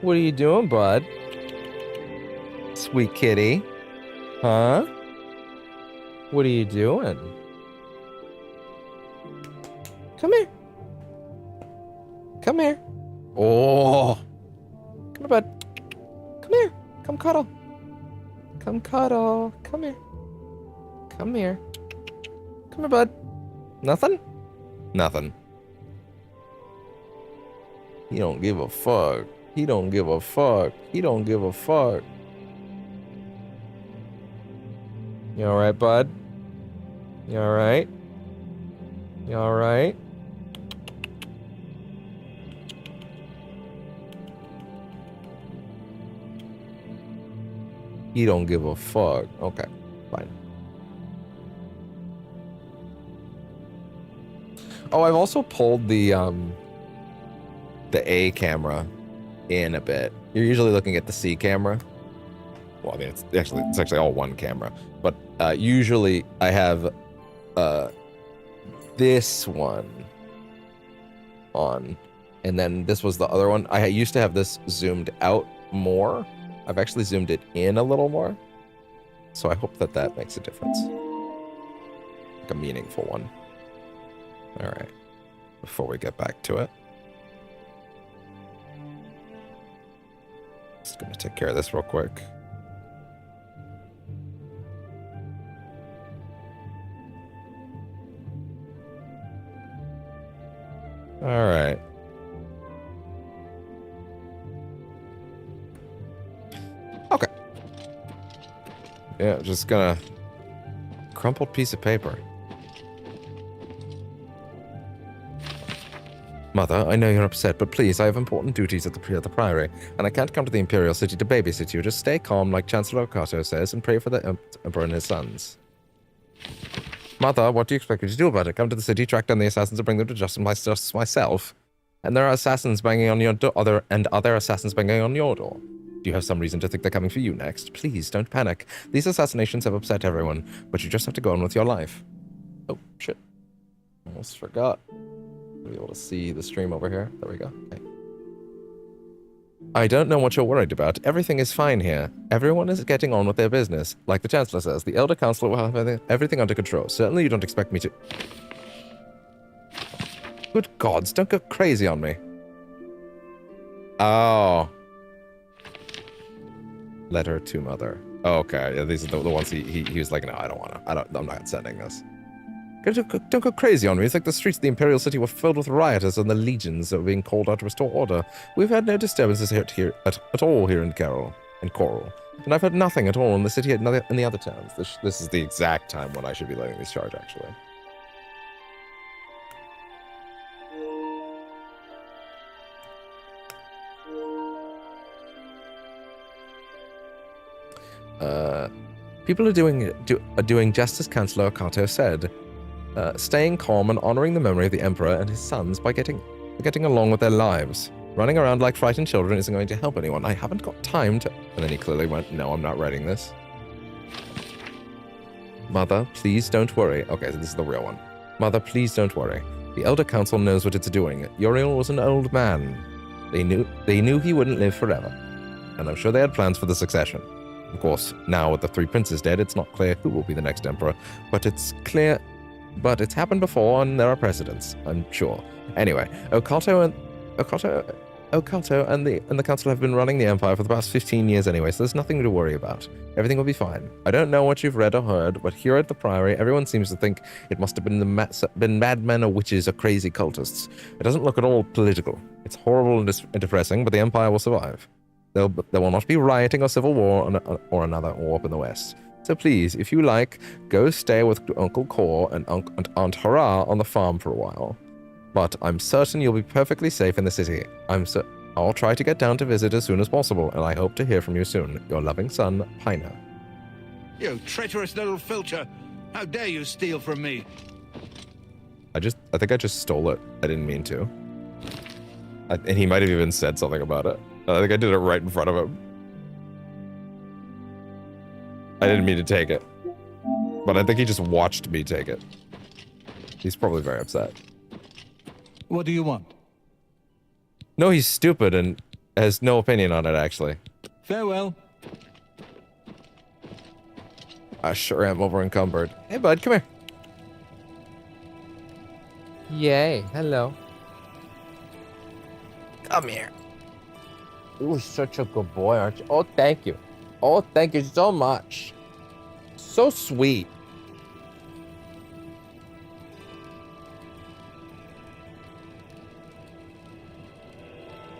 What are you doing, bud? Sweet kitty. Huh? What are you doing? Come here. Come here. Oh. Come here, bud. Come here. Come cuddle. Come cuddle. Come here. Come here. Come here, bud. Nothing? Nothing. He don't give a fuck. He don't give a fuck. He don't give a fuck. You alright, bud? You alright? You alright? He don't give a fuck. Okay, fine. Oh, I've also pulled the A camera in a bit. You're usually looking at the C camera. Well, I mean, it's actually all one camera. But usually I have this one on, and then this was the other one. I used to have this zoomed out more. I've actually zoomed it in a little more. So I hope that makes a difference. Like a meaningful one. All right. Before we get back to it. Just gonna take care of this real quick. All right. Okay. Yeah, just gonna crumpled piece of paper. Mother, I know you're upset, but please, I have important duties at the Priory, and I can't come to the Imperial City to babysit you. Just stay calm, like Chancellor Okato says, and pray for the Emperor and his sons. Mother, what do you expect me to do about it? Come to the city, track down the assassins, and bring them to justice myself? And there are assassins banging on your door, other assassins banging on your door. Do you have some reason to think they're coming for you next? Please, don't panic. These assassinations have upset everyone, but you just have to go on with your life. Oh, shit. Almost forgot. Be able to see the stream over here. There we go. Okay. I don't know what you're worried about. Everything is fine here. Everyone is getting on with their business. Like the Chancellor says, the Elder Council will have everything under control. Certainly you don't expect me to... Good gods, don't go crazy on me. Oh. Letter to Mother. Okay, yeah, these are the ones he was like, no, I don't want to. I'm not sending this. Don't go crazy on me. It's like the streets of the Imperial City were filled with rioters and the legions that were being called out to restore order. We've had no disturbances here at all here in Coral. And I've heard nothing at all in the city in the other towns. This is the exact time when I should be letting these charge, actually. People are doing just as Chancellor Okato said. Staying calm and honoring the memory of the Emperor and his sons by getting along with their lives. Running around like frightened children isn't going to help anyone. I haven't got time to... And then he clearly went, no, I'm not writing this. Mother, please don't worry. Okay, so this is the real one. Mother, please don't worry. The Elder Council knows what it's doing. Uriel was an old man. They knew he wouldn't live forever. And I'm sure they had plans for the succession. Of course, now with the three princes dead, it's not clear who will be the next emperor, but it's happened before, and there are precedents, I'm sure. Anyway, Okato and the council have been running the empire for the past 15 years anyway, so there's nothing to worry about. Everything will be fine. I don't know what you've read or heard, but here at the Priory, everyone seems to think it must have been madmen or witches or crazy cultists. It doesn't look at all political. It's horrible and depressing, but the empire will survive. There will not be rioting or civil war or another war up in the west. So please, if you like, go stay with Uncle Kor and Aunt Hurrah on the farm for a while. But I'm certain you'll be perfectly safe in the city. I'll try to get down to visit as soon as possible, and I hope to hear from you soon. Your loving son, Piner. You traitorous little filcher! How dare you steal from me? I think I just stole it. I didn't mean to. And he might have even said something about it. I think I did it right in front of him. I didn't mean to take it. But I think he just watched me take it. He's probably very upset. What do you want? No, he's stupid and has no opinion on it, actually. Farewell. I sure am over encumbered. Hey, bud, come here. Yay, hello. Come here. You're such a good boy, aren't you? Oh, thank you. Oh, thank you so much. So sweet.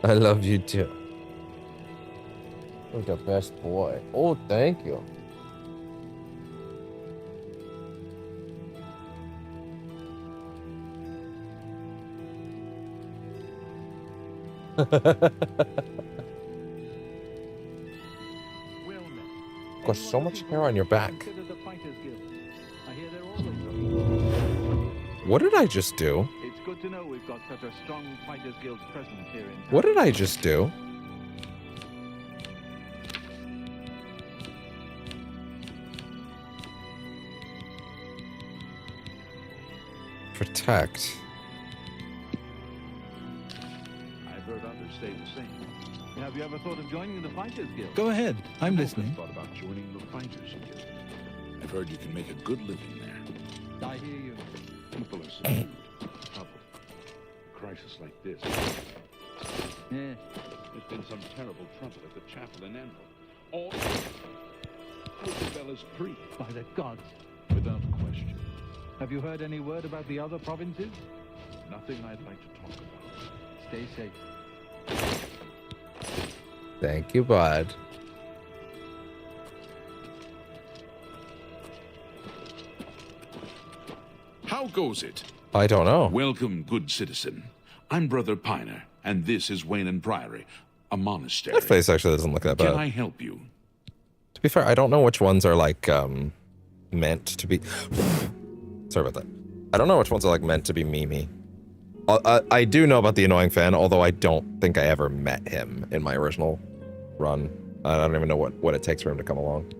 I love you too. You're the best boy. Oh, thank you. Got so much hair on your back. What did I just do? It's good to know we've got such a strong Fighters Guild presence here in town. What did I just do? Protect. I've heard others say the same. Have you ever thought of joining the Fighters Guild? Go ahead. I'm listening. Thought about joining the Fighters Guild. I've heard you can make a good living there. I hear you. People are subdued. Trouble. A crisis like this. Yeah. There's been some terrible trouble at the chapel in Anvil. All Isabella's free. By the gods. Without question. Have you heard any word about the other provinces? Nothing I'd like to talk about. Stay safe. Thank you, bud. How goes it? I don't know. Welcome, good citizen. I'm Brother Piner, and this is Wayland Priory, a monastery. That face actually doesn't look that bad. Can I help you? To be fair, I don't know which ones are like meant to be. Sorry about that. I don't know which ones are like meant to be Mimi. I do know about the annoying fan, although I don't think I ever met him in my original run. I don't even know what it takes for him to come along.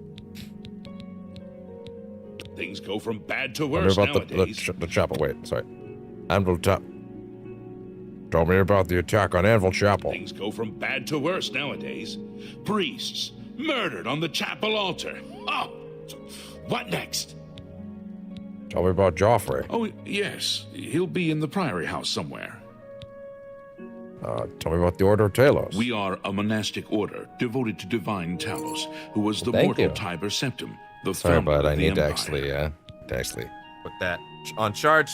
Things go from bad to worse nowadays. The chapel. Wait, sorry. Anvil Chapel. Tell me about the attack on Anvil Chapel. Things go from bad to worse nowadays. Priests murdered on the chapel altar. Oh, what next? Tell me about Joffrey. Oh, yes. He'll be in the Priory House somewhere. Tell me about the Order of Talos. We are a monastic order devoted to divine Talos, who was the mortal Tiber Septim, the Sorry, founder bud. of I the need to Empire. actually put that on charge.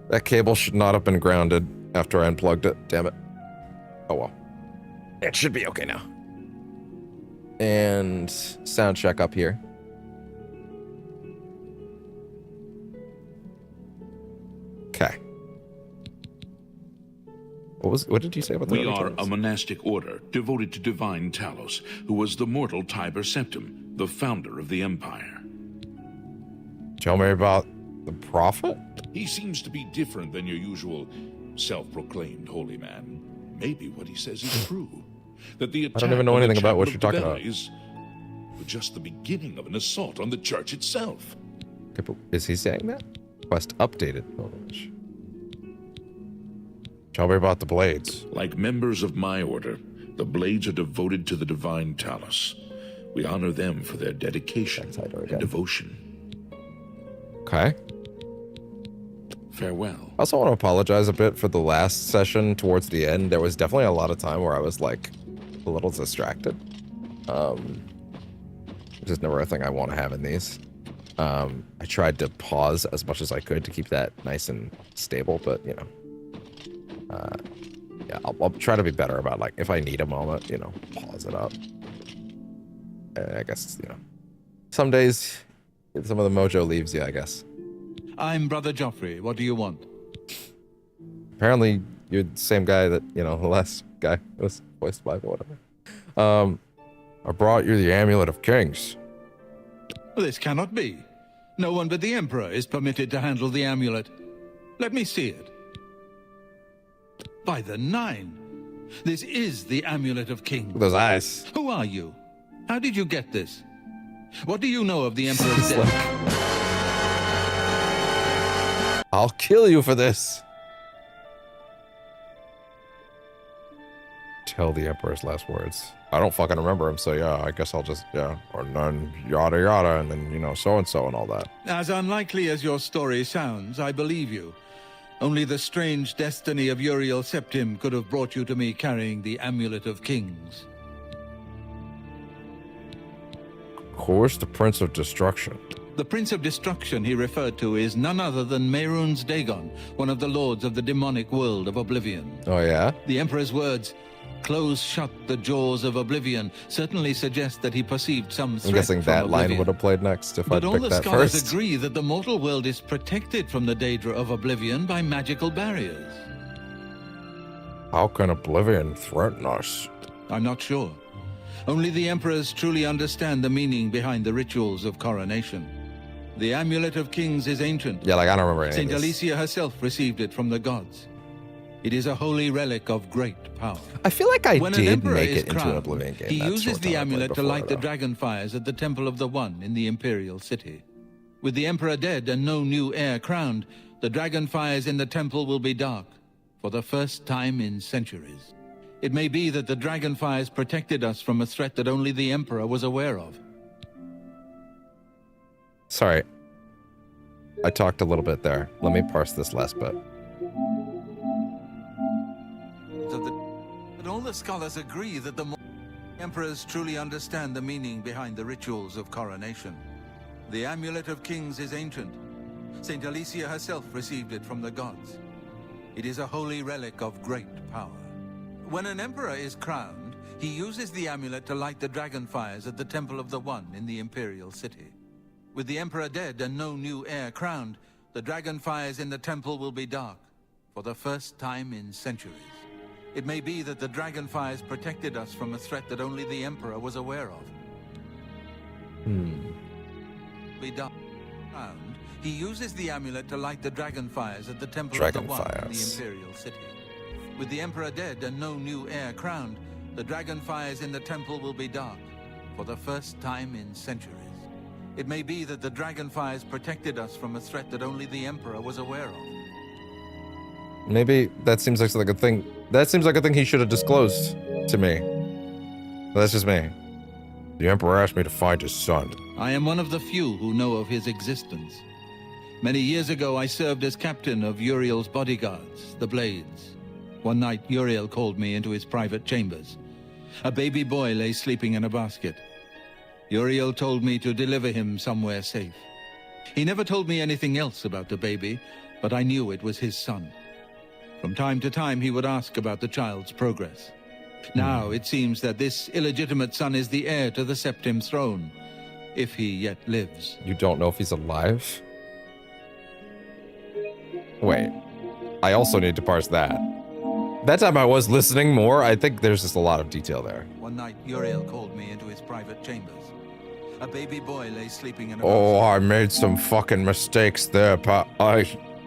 That cable should not have been grounded after I unplugged it. Damn it. Oh well. It should be okay now. And sound check up here. Okay. What did you say about the We are a monastic order devoted to divine Talos, who was the mortal Tiber Septim, the founder of the Empire. Tell me about the prophet? He seems to be different than your usual self-proclaimed holy man. Maybe what he says is true. That the I don't even know anything about what you're talking about. Is just the beginning of an assault on the church itself. Okay, but is he saying that? Quest updated. Tell me about the Blades. Like members of my order, the Blades are devoted to the divine Talos. We honor them for their dedication and devotion. Okay. Farewell. I also want to apologize a bit for the last session towards the end. There was definitely a lot of time where I was like a little distracted. Which is never a thing I want to have in these. I tried to pause as much as I could to keep that nice and stable, but you know. Yeah, I'll try to be better about like if I need a moment, you know, pause it up. I guess, you know, some days some of the mojo leaves you, I guess. I'm Brother Joffrey. What do you want? Apparently, you're the same guy that, you know, the last guy was voiced by, whatever. I brought you the Amulet of Kings. This cannot be. No one but the Emperor is permitted to handle the amulet. Let me see it. By the Nine. This is the Amulet of Kings. Those eyes. Who are you? How did you get this? What do you know of the Emperor's death? I'll kill you for this. tell the Emperor's last words? I don't fucking remember him, so yeah, I guess I'll just, yeah, or none, yada yada, and then, you know, so-and-so and all that. As unlikely as your story sounds, I believe you. Only the strange destiny of Uriel Septim could have brought you to me carrying the Amulet of Kings. Who is the Prince of Destruction? The Prince of Destruction he referred to is none other than Mehrunes Dagon, one of the lords of the demonic world of Oblivion. Oh, yeah? The Emperor's words, "Close shut the jaws of Oblivion," certainly suggest that he perceived some threat. I'm guessing that line would have played next if I picked that first. But all the scholars agree that the mortal world is protected from the danger of Oblivion by magical barriers. How can Oblivion threaten us? I'm not sure. Only the Emperors truly understand the meaning behind the rituals of coronation. The Amulet of Kings is ancient. Yeah, like I don't remember any Saint of this. Alicia herself received it from the gods. It is a holy relic of great power. I feel like I When an did emperor make is it into an crowned, Oblivion game. he That's uses short the time I played amulet to before, light the though. dragon fires at the Temple of the One in the Imperial City. With the Emperor dead and no new heir crowned, the dragon fires in the temple will be dark for the first time in centuries. It may be that the dragon fires protected us from a threat that only the Emperor was aware of. Sorry. I talked a little bit there. Let me parse this last bit. But all the scholars agree that the Emperors truly understand the meaning behind the rituals of coronation. The Amulet of Kings is ancient. Saint Alicia herself received it from the gods. It is a holy relic of great power. When an emperor is crowned, he uses the amulet to light the dragon fires at the Temple of the One in the Imperial City. With the Emperor dead and no new heir crowned, the dragon fires in the temple will be dark for the first time in centuries. It may be that the dragon fires protected us from a threat that only the Emperor was aware of. Be dark. Crowned, he uses the amulet to light the dragon fires at the Temple of the One in the Imperial City. With the Emperor dead and no new heir crowned, the dragon fires in the temple will be dark for the first time in centuries. It may be that the dragon fires protected us from a threat that only the Emperor was aware of. Maybe that seems like a thing. That seems like a thing he should have disclosed to me. But that's just me. The Emperor asked me to find his son. I am one of the few who know of his existence. Many years ago, I served as captain of Uriel's bodyguards, the Blades. One night, Uriel called me into his private chambers. A baby boy lay sleeping in a basket. Uriel told me to deliver him somewhere safe. He never told me anything else about the baby, but I knew it was his son. From time to time, he would ask about the child's progress. Now, it seems that this illegitimate son is the heir to the Septim throne, if he yet lives. You don't know if he's alive? Wait. I also need to parse that. That time I was listening more. I think there's just a lot of detail there. One night, Uriel called me into his private chambers. A baby boy lay sleeping in a Oh, I made some fucking mistakes there,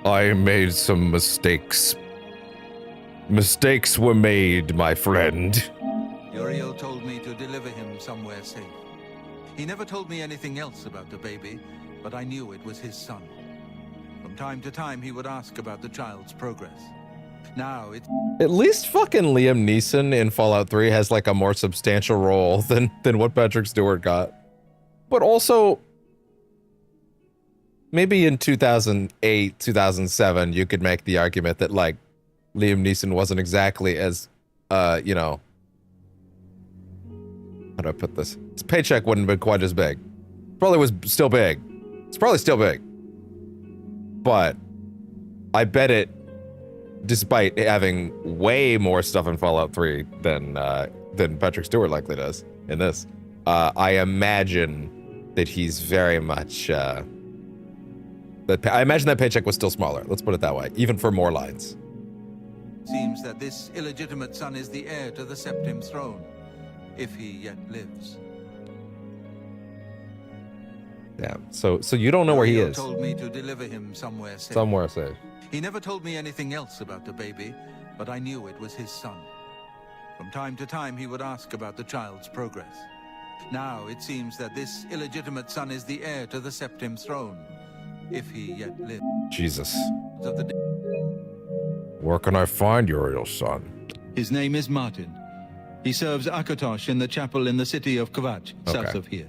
I made some mistakes. Mistakes were made, my friend. Uriel told me to deliver him somewhere safe. He never told me anything else about the baby, but I knew it was his son. From time to time, he would ask about the child's progress. Now it's... At least fucking Liam Neeson in Fallout 3 has like a more substantial role than what Patrick Stewart got. But also, maybe in 2008, 2007, you could make the argument that like Liam Neeson wasn't exactly as, you know, how do I put this? His paycheck wouldn't have been quite as big. Probably was still big. It's probably still big. But I bet it, despite having way more stuff in Fallout 3 than Patrick Stewart likely does in this, I imagine that he's very much, I imagine that paycheck was still smaller. Let's put it that way, even for more lines. Seems that this illegitimate son is the heir to the Septim throne, if he yet lives. Yeah, so you don't know where he is. Told me to deliver him somewhere safe. Somewhere safe. He never told me anything else about the baby, but I knew it was his son. From time to time, he would ask about the child's progress. Now, it seems that this illegitimate son is the heir to the Septim throne, if he yet lives. Jesus. Where can I find Uriel's son? His name is Martin. He serves Akatosh in the chapel in the city of Kvatch, south of here.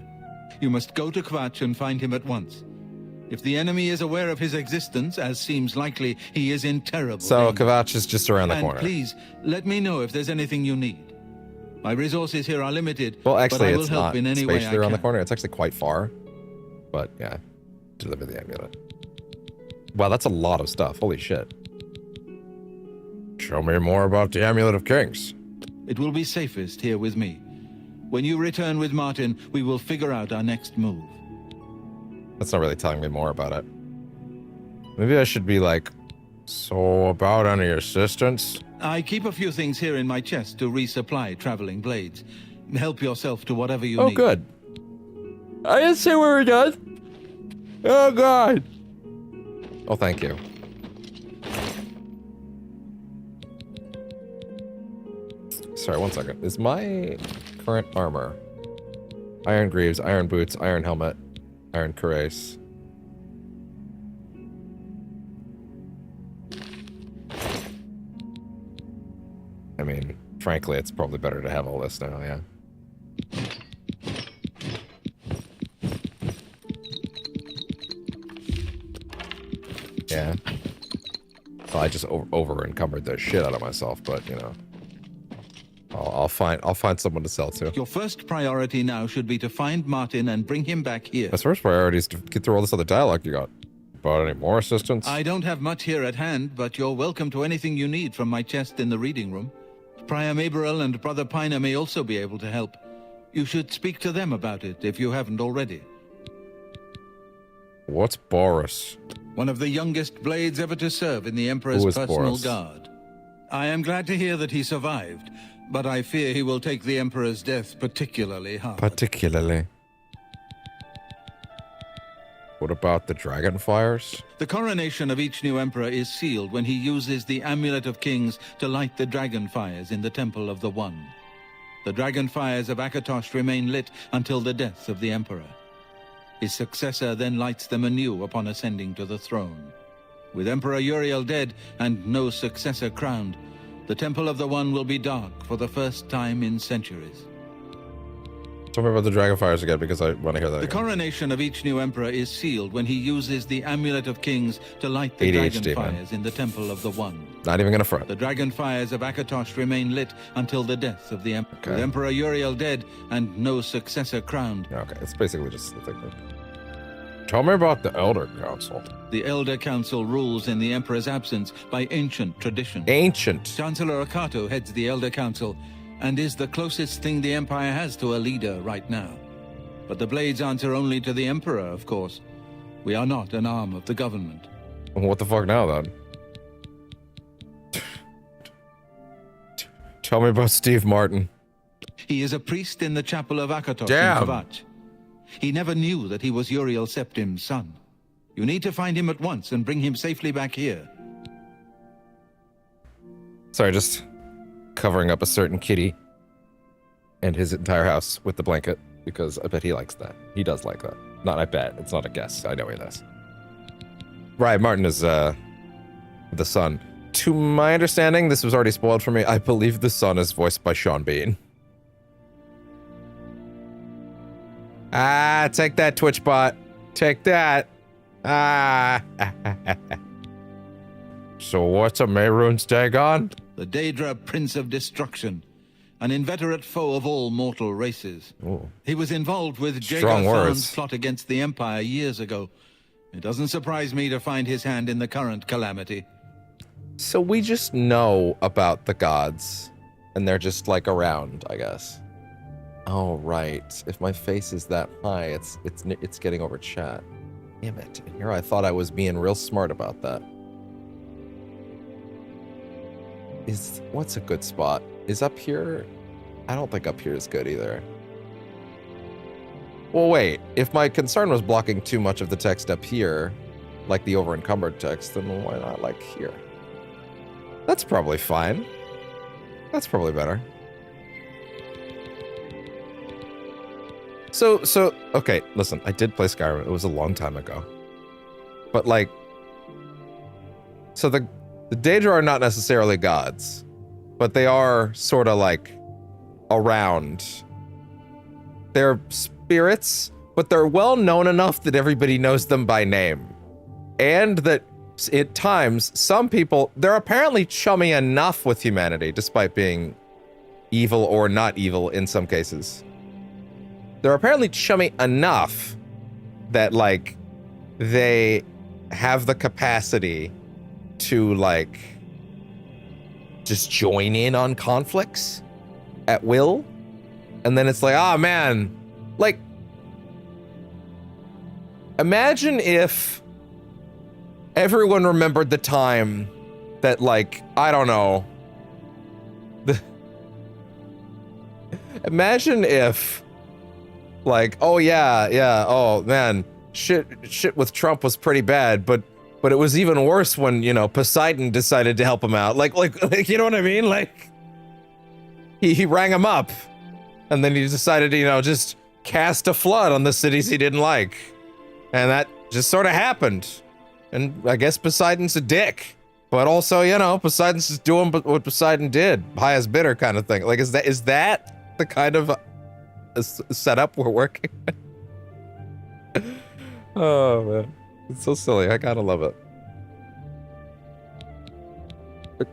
You must go to Kvatch and find him at once. If the enemy is aware of his existence, as seems likely, he is in terrible danger. Kvatch is just around the corner. And please, let me know if there's anything you need. My resources here are limited, well, actually, but I will it's help not in any way I spatially around can. the corner. It's actually quite far. But, yeah. Deliver the amulet. Wow, that's a lot of stuff. Holy shit. Show me more about the Amulet of Kings. It will be safest here with me. When you return with Martin, we will figure out our next move. That's not really telling me more about it. Maybe I should be like, so about any assistance? I keep a few things here in my chest to resupply traveling blades. Help yourself to whatever you need. Oh, good. I didn't say we were done. Oh, God. Oh, thank you. Sorry, one second. Is my current armor iron greaves, iron boots, iron helmet, iron cuirass? I mean, frankly, it's probably better to have all this now, yeah. Yeah. Well, I just over encumbered the shit out of myself, but you know. I'll find someone to sell to. Your first priority now should be to find Martin and bring him back here. My first priority is to get through all this other dialogue you got. About any more assistance? I don't have much here at hand, but you're welcome to anything you need from my chest in the reading room. Prior Maberel and Brother Piner may also be able to help. You should speak to them about it if you haven't already. What's Boris? One of the youngest blades ever to serve in the Emperor's personal Boris? guard. I am glad to hear that he survived, but I fear he will take the Emperor's death particularly hard. Particularly. What about the Dragonfires? The coronation of each new Emperor is sealed when he uses the Amulet of Kings to light the Dragonfires in the Temple of the One. The Dragonfires of Akatosh remain lit until the death of the Emperor. His successor then lights them anew upon ascending to the throne. With Emperor Uriel dead and no successor crowned, the Temple of the One will be dark for the first time in centuries. Tell me about the Dragonfires again, because I want to hear that The again. coronation of each new Emperor is sealed when he uses the Amulet of Kings to light the ADHD, man. Dragonfires in the Temple of the One. Not even gonna front. The Dragonfires of Akatosh remain lit until the death of the Emperor. Okay. With Emperor Uriel dead and no successor crowned, Okay, it's basically just the thing. Tell me about the Elder Council. the Elder Council rules in the Emperor's absence by ancient tradition. Ancient. Chancellor Akato heads the Elder Council and is the closest thing the Empire has to a leader right now. But the Blades answer only to the Emperor, of course. We are not an arm of the government. What the fuck now, then? Tell me about Steve Martin. He is a priest in the chapel of Akatosh Damn. in Kvatch. He never knew that he was Uriel Septim's son. You need to find him at once and bring him safely back here. Sorry, just covering up a certain kitty and his entire house with the blanket, because I bet he likes that. He does like that. Not I bet. It's not a guess. I know he does. Right, Martin is the son. To my understanding, this was already spoiled for me. I believe the son is voiced by Sean Bean. Ah, take that, Twitch bot. Take that. Ah. So what's a Mehrunes Dagon? The Daedra Prince of Destruction, an inveterate foe of all mortal races. Ooh. He was involved with Strong Jagar words. Than's plot against the Empire years ago. It doesn't surprise me to find his hand in the current calamity. So we just know about the gods, and they're just like around, I guess. Oh right. If my face is that high, it's getting over chat. Damn it! And here I thought I was being real smart about that. What's a good spot? Is up here? I don't think up here is good either. Well, wait. If my concern was blocking too much of the text up here, like the over-encumbered text, then why not like here? That's probably fine. That's probably better. So, okay, listen, I did play Skyrim. It was a long time ago. But, like, so the Daedra are not necessarily gods, but they are sort of like around. They're spirits, but they're well known enough that everybody knows them by name. And that at times, some people, they're apparently chummy enough with humanity, despite being evil or not evil in some cases. They're apparently chummy enough that, like, they have the capacity to, like, just join in on conflicts at will. And then it's like, ah, man, like, imagine if everyone remembered the time that, like, I don't know, imagine if, like, oh yeah, oh man, shit with Trump was pretty bad, but it was even worse when, you know, Poseidon decided to help him out. Like you know what I mean? Like, he rang him up, and then he decided to, you know, just cast a flood on the cities he didn't like. And that just sort of happened. And I guess Poseidon's a dick. But also, you know, Poseidon's just doing what Poseidon did. Highest bidder kind of thing. Like, is that the kind of setup we're working with? Oh, man. It's so silly. I gotta love it.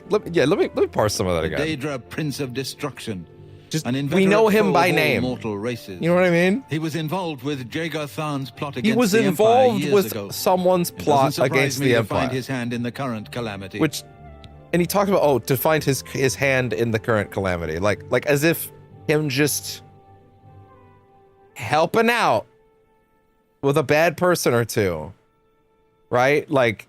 Let me parse some of that again. Daedra, Prince of Destruction. Just, we know him by name. Mortal races. You know what I mean? He was involved with Jagar-Than's plot against the Empire. He was involved with someone's plot against the Empire. To find his hand in the current calamity. And he talked about, to find his hand in the current calamity, like as if him just helping out with a bad person or two, right? Like,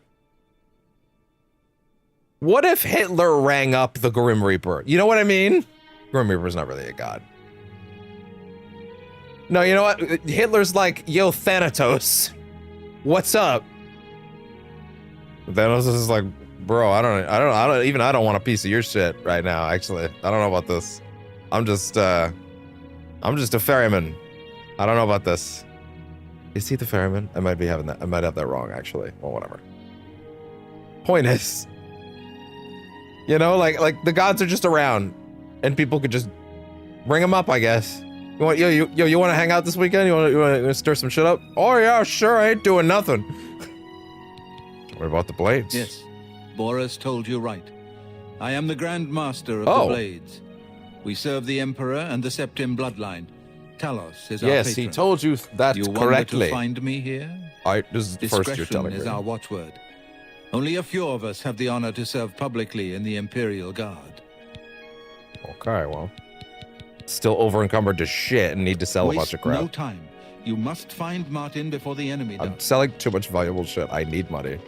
what if Hitler rang up the Grim Reaper? You know what I mean? Grim Reaper's not really a god. No, you know what? Hitler's like, yo, Thanatos, what's up? Thanos is like, bro, I don't want a piece of your shit right now, actually. I don't know about this. I'm just a ferryman. I don't know about this. Is he the ferryman? I might be having that. I might have that wrong, actually. Well, whatever. Point is, you know, like the gods are just around. And people could just bring them up, I guess. You want to hang out this weekend? You want to stir some shit up? Oh yeah, sure. I ain't doing nothing. What about the blades? Yes, Boris told you right. I am the Grand Master of the Blades. We serve the Emperor and the Septim bloodline. Talos is our patron. Yes, he told you that you correctly. To find me here? This is the first you're telling me. Discretion is our watchword. Only a few of us have the honor to serve publicly in the Imperial Guard. Okay, well, still over encumbered to shit and need to sell a bunch of crap. No time. You must find Martin before the enemy does. I'm selling too much valuable shit. I need money.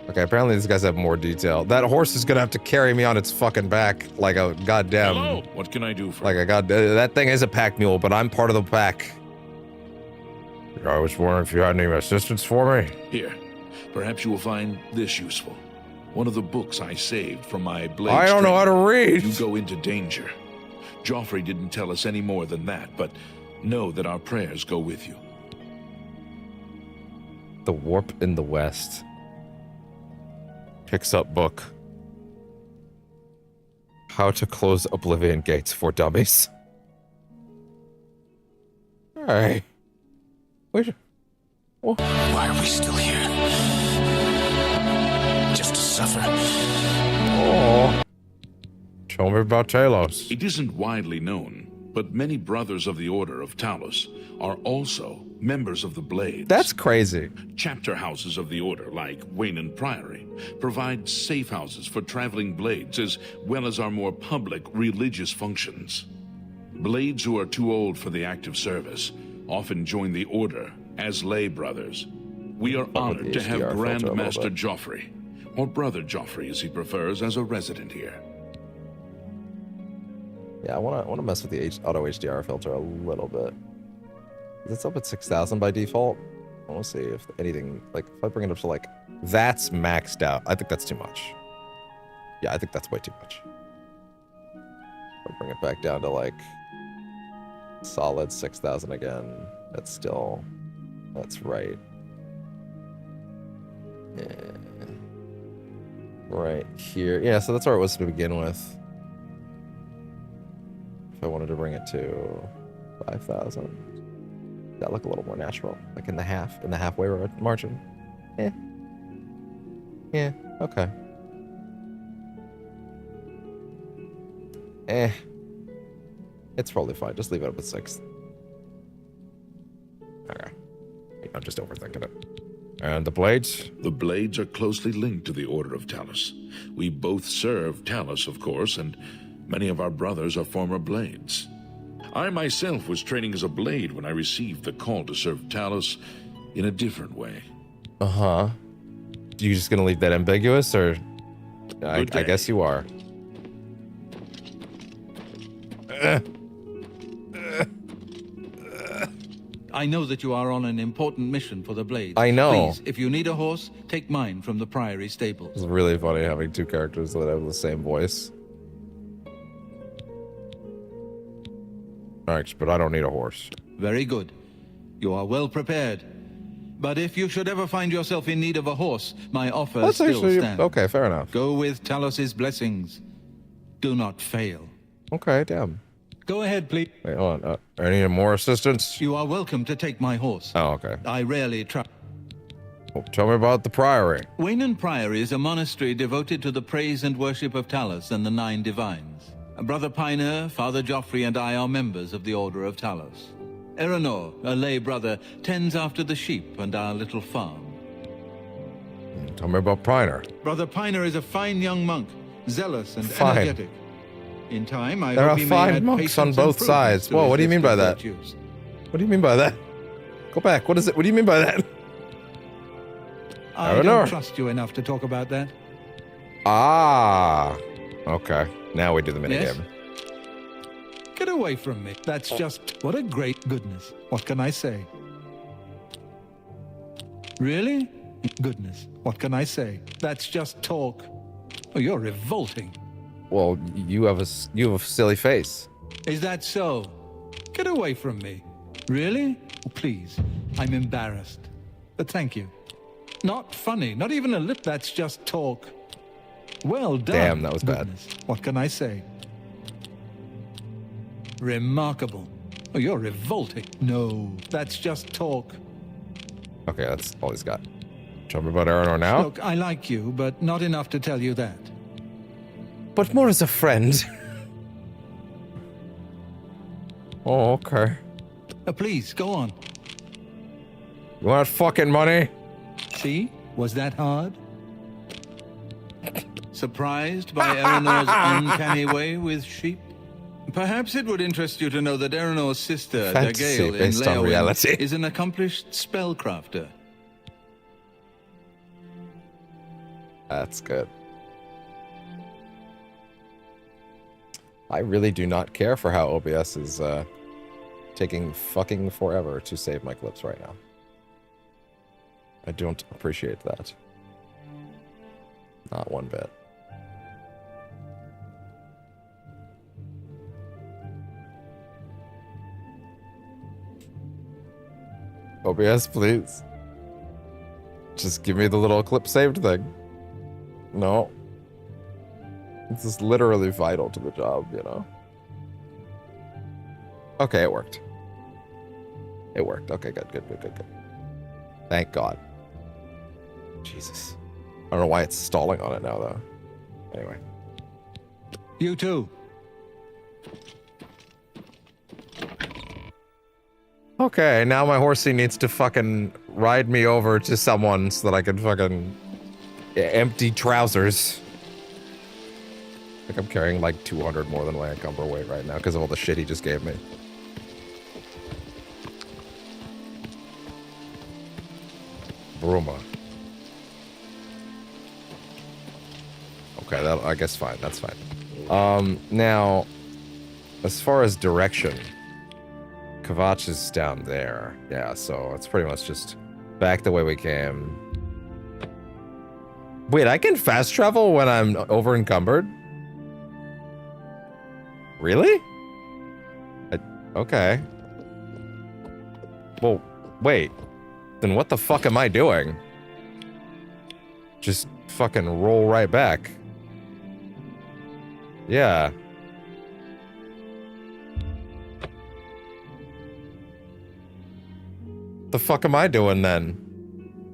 Okay, apparently these guys have more detail. That horse is gonna have to carry me on its fucking back like a goddamn. Hello. What can I do for like a that thing is a pack mule, but I'm part of the pack. I was wondering if you had any assistance for me. Here. Perhaps you will find this useful. One of the books I saved from my blade. I don't know how to read. You go into danger. Joffrey didn't tell us any more than that, but know that our prayers go with you. The Warp in the West. Picks up book. How to close Oblivion gates for dummies. Alright. Wait. Why are we still here? Just to suffer. Oh. Tell me about Talos. It isn't widely known, but many brothers of the Order of Talos are also members of the Blades. That's crazy. Chapter houses of the Order, like Wayne Priory, provide safe houses for traveling Blades, as well as our more public religious functions. Blades who are too old for the active service often join the Order as lay brothers. We are honored to have Grand Master Joffrey, or Brother Joffrey as he prefers, as a resident here. Yeah, I want to mess with the auto HDR filter a little bit. It's up at 6,000 by default. I want to see if anything, like, if I bring it up to, like, that's maxed out. I think that's too much. Yeah, I think that's way too much. If I bring it back down to, like, solid 6,000 again. That's right. Yeah. right here. Yeah, so that's where it was to begin with. If I wanted to bring it to 5,000, that look a little more natural, like in the halfway margin. Yeah, okay. It's probably fine. Just leave it up at 6. Okay. I'm just overthinking it. And the blades? The blades are closely linked to the Order of Talos. We both serve Talos, of course, and many of our brothers are former blades. I myself was training as a blade when I received the call to serve Talos in a different way. Uh-huh. You just gonna leave that ambiguous, or... I guess you are. I know that you are on an important mission for the Blades. I know. Please, if you need a horse, take mine from the Priory stables. It's really funny having two characters that have the same voice. Thanks, but I don't need a horse. Very good. You are well prepared. But if you should ever find yourself in need of a horse, my offer still stands. Okay, fair enough. Go with Talos's blessings. Do not fail. Okay, damn. Go ahead, please. Wait, hold on. I need more assistance? You are welcome to take my horse. Oh, okay. I rarely try. Well, tell me about the Priory. Waynon Priory is a monastery devoted to the praise and worship of Talos and the 9 divines. Brother Piner, Father Joffrey, and I are members of the Order of Talos. Eranor, a lay brother, tends after the sheep and our little farm. Tell me about Piner. Brother Piner is a fine young monk, zealous and Fine. energetic. In time, I There hope are he may fine add monks patience on and both prudence sides. to Whoa, his what do you mean list by of that? virtues. What do you mean by that? Go back. What is it? What do you mean by that? I don't don't know. trust you enough to talk about that. Ah. Okay. Now we do the minigame. Yes? Get away from me. That's just... What a great goodness. What can I say? Really? Goodness. What can I say? That's just talk. Oh, you're revolting. Well, you have a silly face. Is that so? Get away from me. Really? Please. I'm embarrassed. But thank you. Not funny. Not even a lip. That's just talk. Well done. Damn, that was bad. Goodness. What can I say? Remarkable. Oh, you're revolting. No, that's just talk. Okay, that's all he's got. Tell me about Eranor now. Look, I like you, but not enough to tell you that. But more as a friend. Oh, okay. Please, go on. You want fucking money? See? Was that hard? Surprised by Eranor's uncanny way with sheep? Perhaps it would interest you to know that Eranor's sister, Fantasy Dagail in based on Leowen, reality. is an accomplished spellcrafter. That's good. I really do not care for how OBS is taking fucking forever to save my clips right now. I don't appreciate that. Not one bit. OBS, please. Just give me the little clip saved thing. No. This is literally vital to the job, you know? Okay, it worked. It worked. Okay, good. Thank God. Jesus. I don't know why it's stalling on it now, though. Anyway. You too. Okay, now my horsey needs to fucking ride me over to someone so that I can fucking empty trousers. Like I'm carrying like 200 more than my encumber weight right now because of all the shit he just gave me. Bruma. Okay, that I guess fine. That's fine. Now, as far as direction, Kvatch is down there. Yeah, so it's pretty much just back the way we came. Wait, I can fast travel when I'm over encumbered? Really? Okay. Well, wait. Then what the fuck am I doing? just fucking roll right back. Yeah. The fuck am I doing then?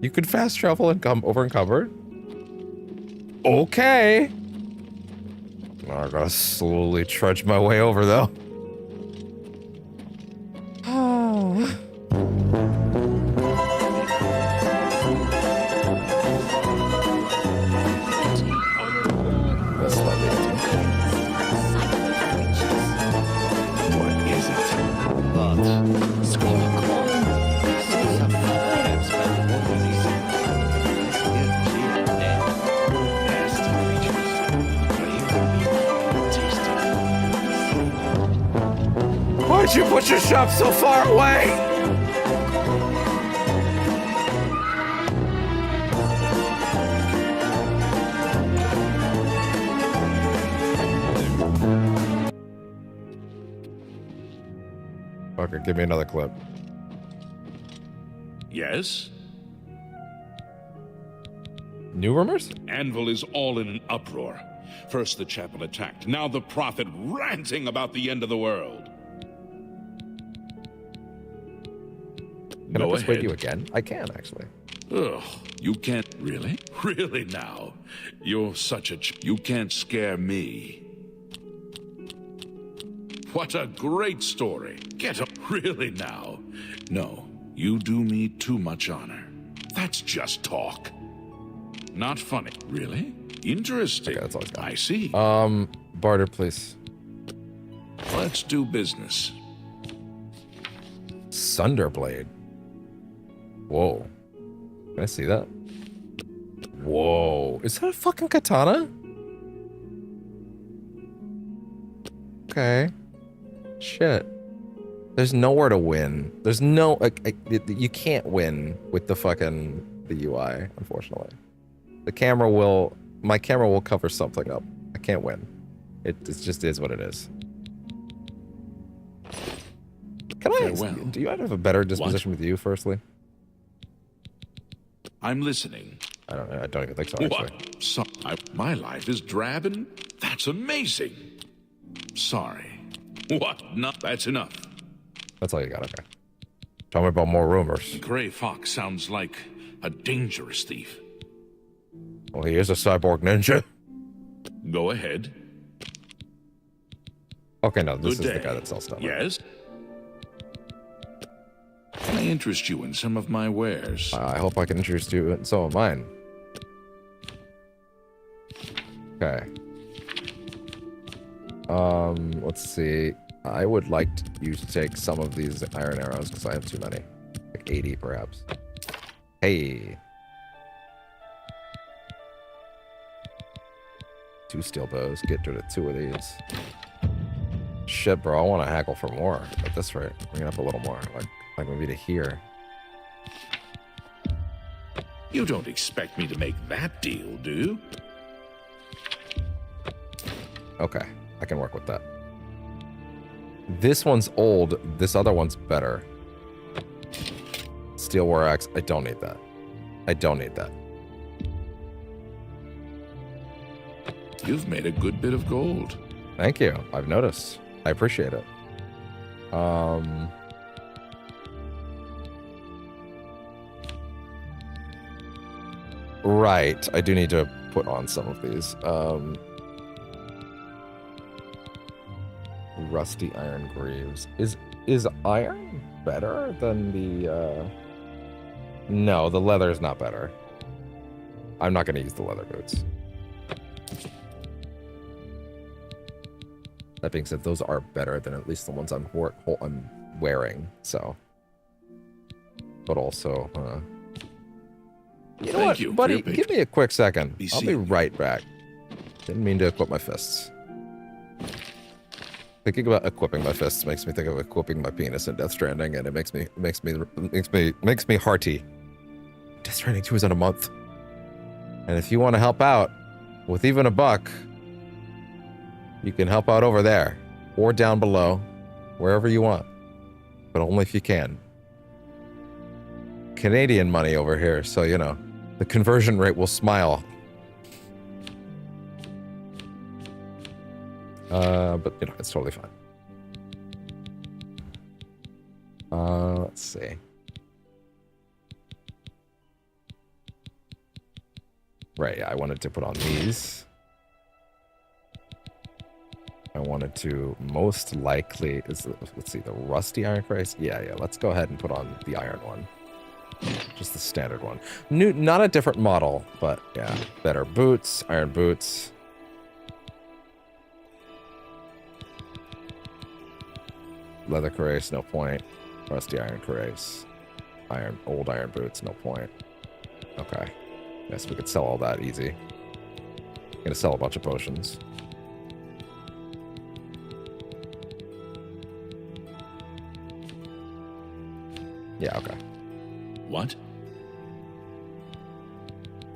You could fast travel and come over encumbered? Okay. I gotta slowly trudge my way over though. Why'd you put your shop so far away? Fucker, give me another clip. Yes? New rumors? Anvil is all in an uproar. First the chapel attacked, now the prophet ranting about the end of the world. Can I persuade ahead. you again? I can, actually. Ugh, you can't really? Really now? You're such a you can't scare me. What a great story. Get up. Really now? No, you do me too much honor. That's just talk. Not funny. Really? Interesting. Okay, that's all it's got. I see. Barter, please. Let's do business. Sunderblade. Whoa. Can I see that? Whoa. Is that a fucking katana? Okay. Shit. There's nowhere to win. There's no... you can't win with the fucking... the UI, unfortunately. The camera will... my camera will cover something up. I can't win. It just is what it is. Can I... Farewell. do you have a better disposition with you, firstly? I'm listening. I don't even think so, actually. What? My life is drab and that's amazing. Sorry. What? No, that's enough. That's all you got, okay. Tell me about more rumors. Gray Fox sounds like a dangerous thief. Well, he is a cyborg ninja. Go ahead. Okay, no, this Good is day. the guy that sells stuff. Right? Yes? Can I interest you in some of my wares? I hope I can interest you in some of mine. Okay. Let's see. I would like you to take some of these iron arrows because I have too many. Like 80, perhaps. Hey. 2 steel bows. Get rid of 2 of these. Shit, bro. I want to haggle for more. At this rate, bring it up a little more. Like maybe to here. You don't expect me to make that deal, do you? Okay, I can work with that. This one's old. This other one's better. Steel war axe. I don't need that. I don't need that. You've made a good bit of gold. Thank you. I've noticed. I appreciate it. Right. I do need to put on some of these. Rusty iron greaves. Is iron better than the No, the leather is not better. I'm not going to use the leather boots. That being said, those are better than at least the ones I'm wearing, so. But also, you know what, buddy? Give me a quick second. I'll be right back. Didn't mean to equip my fists. Thinking about equipping my fists makes me think of equipping my penis in Death Stranding, and it makes me hearty. Death Stranding 2 is in a month, and if you want to help out with even $1, you can help out over there or down below, wherever you want, but only if you can. Canadian money over here, so you know, The conversion rate will smile. But you know, it's totally fine. Let's see. Right, yeah, I wanted to put on these. I wanted to most likely let's see, the rusty iron Christ. Yeah, let's go ahead and put on the iron one. Just the standard one. Not a different model, but yeah, better boots, iron boots. Leather cuirass, no point. Rusty iron cuirass. Old iron boots, no point. Okay. Yes, we could sell all that easy. Gonna sell a bunch of potions. Yeah, okay. What?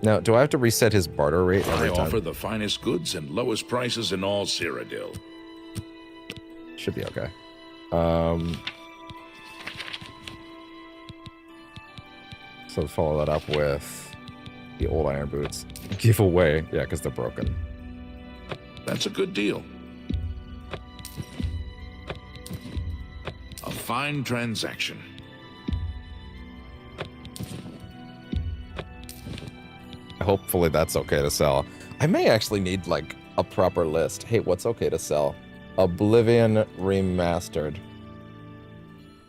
Now, do I have to reset his barter rate every time? I offer the finest goods and lowest prices in all Cyrodiil. Should be okay. So follow that up with the old iron boots. Giveaway. Yeah, because they're broken. That's a good deal. A fine transaction. Hopefully that's okay to sell. I may actually need like a proper list. Hey, what's okay to sell? Oblivion Remastered.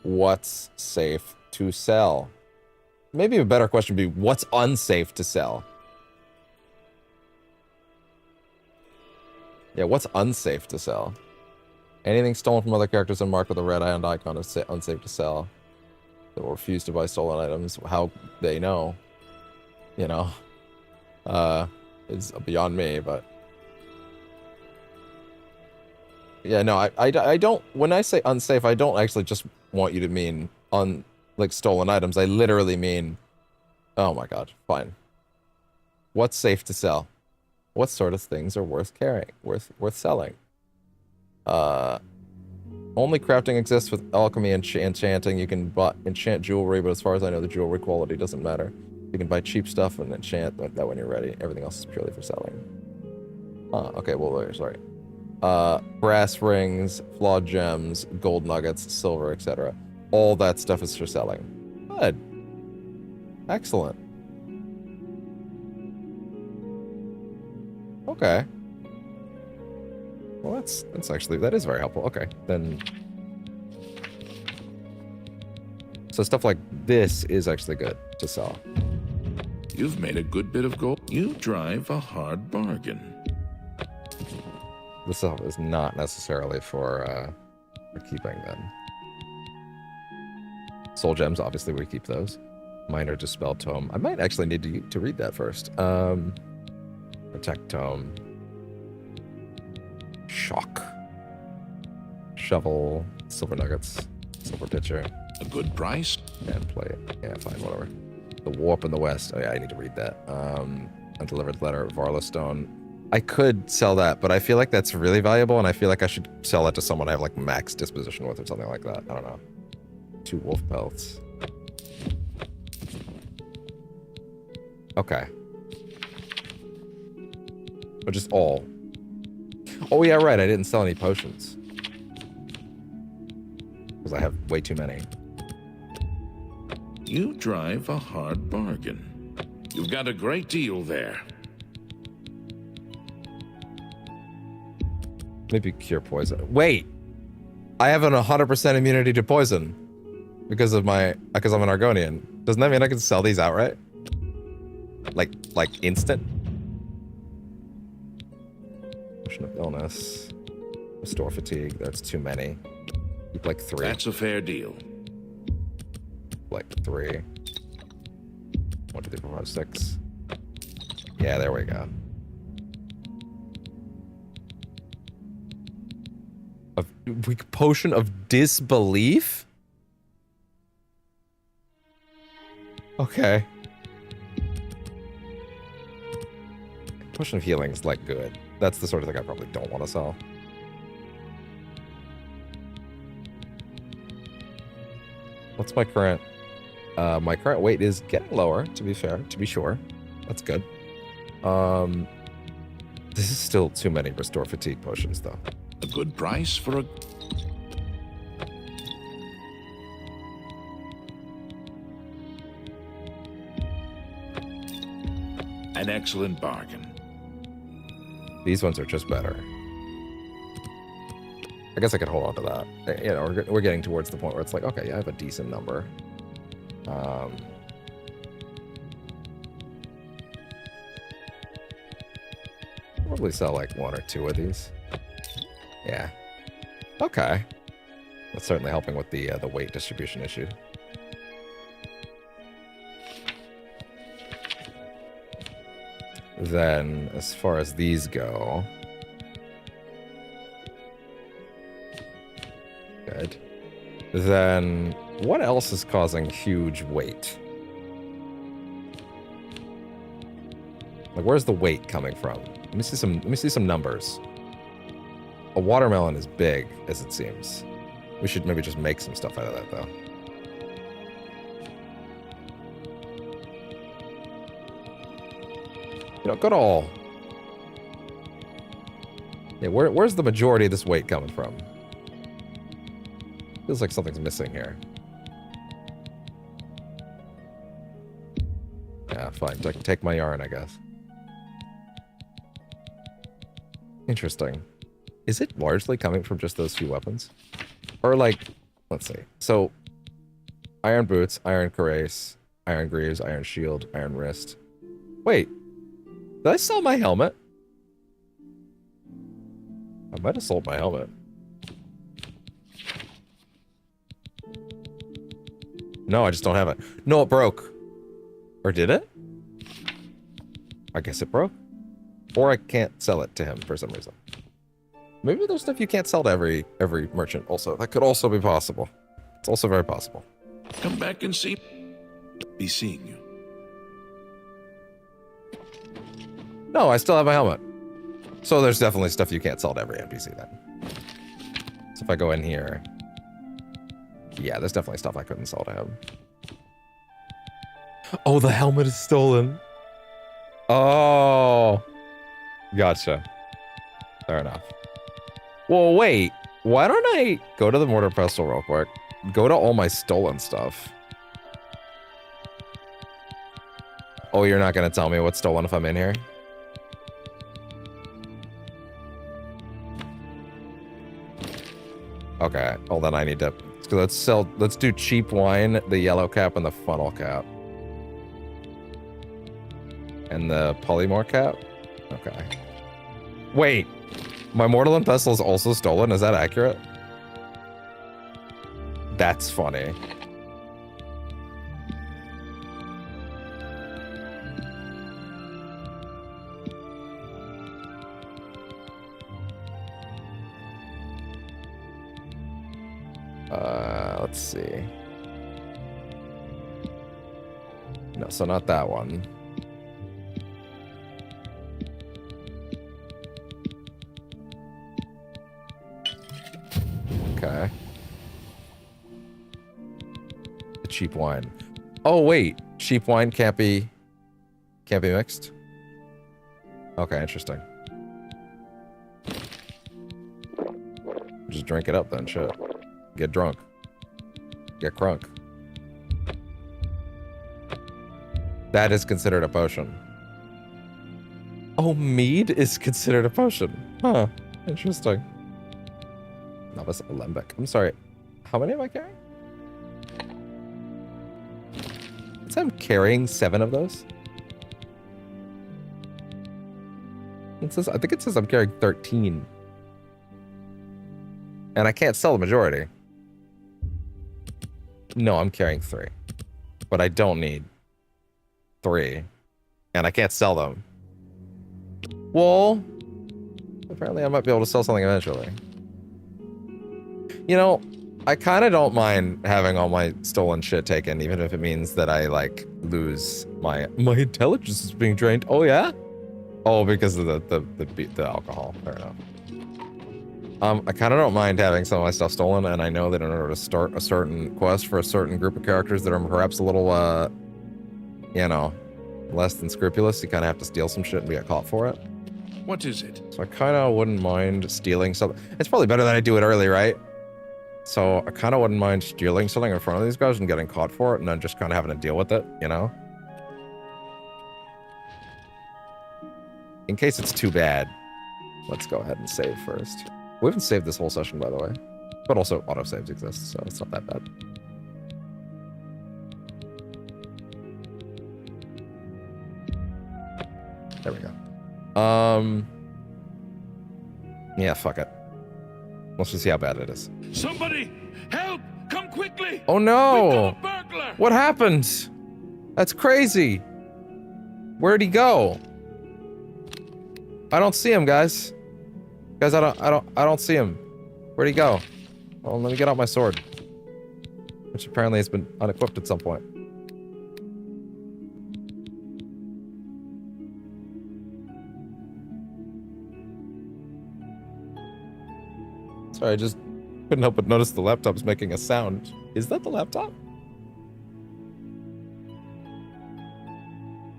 What's safe to sell? Maybe a better question would be, what's unsafe to sell? Yeah, what's unsafe to sell? Anything stolen from other characters and marked with a red hand icon is unsafe to sell. They will refuse to buy stolen items. How they know? You know? Is beyond me, but... Yeah, no, I don't... When I say unsafe, I don't actually just want you to mean like stolen items. I literally mean... Oh my god, fine. What's safe to sell? What sort of things are worth carrying, worth selling? Only crafting exists with alchemy and enchanting. You can enchant jewelry, but as far as I know, the jewelry quality doesn't matter. You can buy cheap stuff and enchant that when you're ready. Everything else is purely for selling. Okay, well, sorry. Brass rings, flawed gems, gold nuggets, silver, etc. All that stuff is for selling. Good. Excellent. Okay. Well, that is very helpful. Okay, then. So stuff like this is actually good to sell. You've made a good bit of gold. You drive a hard bargain. This stuff is not necessarily for keeping then. Soul gems, obviously we keep those. Minor dispel tome. I might actually need to read that first. Protect tome. Shock. Shovel. Silver nuggets. Silver pitcher. A good price. And plate. Yeah, fine, whatever. The warp in the west. Oh yeah, I need to read that. Undelivered letter. Varla stone. I could sell that, but I feel like that's really valuable, and I feel like I should sell that to someone I have like max disposition with or something like that. I don't know. 2 wolf pelts. Okay. But just all. Oh yeah, right. I didn't sell any potions. Because I have way too many. You drive a hard bargain. You've got a great deal there. Maybe cure poison. Wait! I have an 100% immunity to poison. Because I'm an Argonian. Doesn't that mean I can sell these outright? Like instant? Potion of illness. Restore fatigue. That's too many. Keep like 3. That's a fair deal. Like 3. 1, 2, 3, 4, 5, 6. Yeah, there we go. A weak potion of disbelief? Okay. Potion of healing is like good. That's the sort of thing I probably don't want to sell. What's my current? My current weight is getting lower, to be fair, to be sure. That's good. This is still too many restore fatigue potions, though. A good price for a... An excellent bargain. These ones are just better. I guess I could hold on to that. You know, we're getting towards the point where it's like, okay, yeah, I have a decent number. Probably sell like 1 or 2 of these. Yeah. Okay. That's certainly helping with the weight distribution issue. Then, as far as these go... Good. Then, what else is causing huge weight? Like, where's the weight coming from? Let me see some numbers. A watermelon is big, as it seems. We should maybe just make some stuff out of that, though. You know, good all. Yeah, where's the majority of this weight coming from? Feels like something's missing here. Yeah, fine. I can take my yarn, I guess. Interesting. Is it largely coming from just those few weapons? Or like, let's see. So, iron boots, iron cuirass, iron greaves, iron shield, iron wrist. Wait. Did I sell my helmet? I might have sold my helmet. No, I just don't have it. No, it broke. Or did it? I guess it broke. Or I can't sell it to him for some reason. Maybe there's stuff you can't sell to every merchant also. That could also be possible. It's also very possible. Come back and see. Be seeing you. No, I still have my helmet. So there's definitely stuff you can't sell to every NPC then. So if I go in here... Yeah, there's definitely stuff I couldn't sell to him. Oh, the helmet is stolen. Oh. Gotcha. Fair enough. Well, wait. Why don't I go to the mortar pestle real quick? Go to all my stolen stuff. Oh, you're not going to tell me what's stolen if I'm in here? Okay, well then I need to... Let's do cheap wine, the yellow cap, and the funnel cap. And the polymorph cap? Okay. Wait! My mortal and pestle is also stolen? Is that accurate? That's funny. Let's see. No, so not that one. Okay. The cheap wine. Oh wait, cheap wine can't be mixed. Okay, interesting. Just drink it up then, shit. Get drunk. Get crunk. That is considered a potion. Oh, mead is considered a potion. Huh. Interesting. Novice Alembic. I'm sorry. How many am I carrying? It says I'm carrying 7 of those. It says, I think it says I'm carrying 13. And I can't sell the majority. No, I'm carrying 3. But I don't need 3. And I can't sell them. Well, apparently I might be able to sell something eventually. You know, I kind of don't mind having all my stolen shit taken, even if it means that I, like, lose my intelligence is being drained. Oh, yeah? Oh, because of the alcohol. Fair enough. I kind of don't mind having some of my stuff stolen, and I know that in order to start a certain quest for a certain group of characters that are perhaps a little, you know, less than scrupulous. You kind of have to steal some shit and get caught for it. What is it? So I kind of wouldn't mind stealing something. It's probably better that I do it early, right? So I kind of wouldn't mind stealing something in front of these guys and getting caught for it and then just kind of having to deal with it, you know? In case it's too bad, let's go ahead and save first. We haven't saved this whole session, by the way. But also, autosaves exist, so it's not that bad. There we go. Yeah, fuck it. Let's just see how bad it is. Somebody, help! Come quickly! Oh no! We've got a burglar! What happened? That's crazy. Where'd he go? I don't see him, guys. Guys, I don't see him. Where'd he go? Well, let me get out my sword. Which apparently has been unequipped at some point. Sorry, I just couldn't help but notice the laptop's making a sound. Is that the laptop?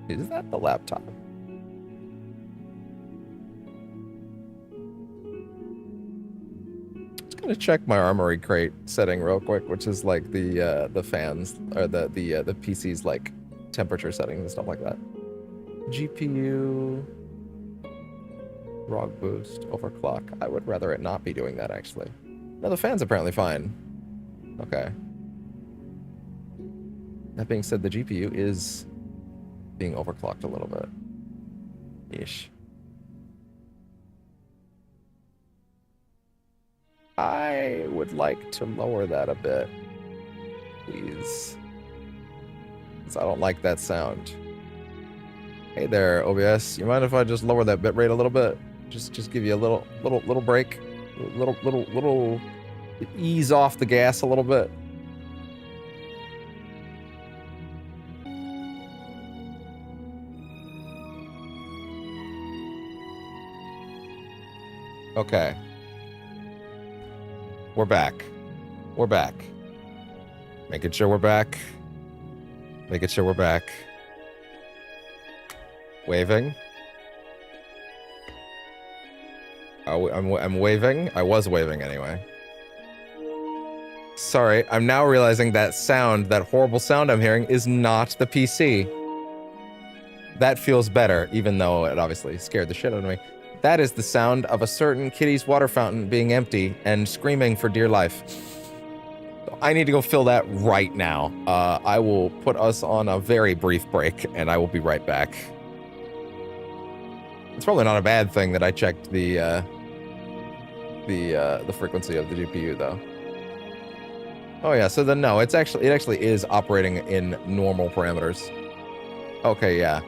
Is that the laptop? Just gonna check my armory crate setting real quick, which is like the fans or the PC's like temperature settings and stuff like that. GPU. Rog boost, overclock. I would rather it not be doing that, actually. No, the fan's apparently fine. Okay. That being said, the GPU is being overclocked a little bit. Ish. I would like to lower that a bit, please. Because I don't like that sound. Hey there, OBS. You mind if I just lower that bitrate a little bit? Just give you a little break, little ease off the gas a little bit. Okay. We're back. We're back. Making sure we're back. Making sure we're back. Waving. I'm waving. I was waving anyway. Sorry, I'm now realizing that sound, that horrible sound I'm hearing, is not the PC. That feels better, even though it obviously scared the shit out of me. That is the sound of a certain kitty's water fountain being empty and screaming for dear life. I need to go fill that right now. I will put us on a very brief break, and I will be right back. It's probably not a bad thing that I checked the frequency of the GPU though. Oh yeah, so then no, it actually is operating in normal parameters. Okay, yeah.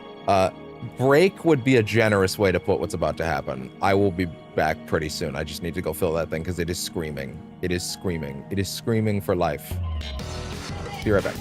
Break would be a generous way to put what's about to happen. I will be back pretty soon. I just need to go fill that thing because it is screaming. It is screaming. It is screaming for life. Be right back.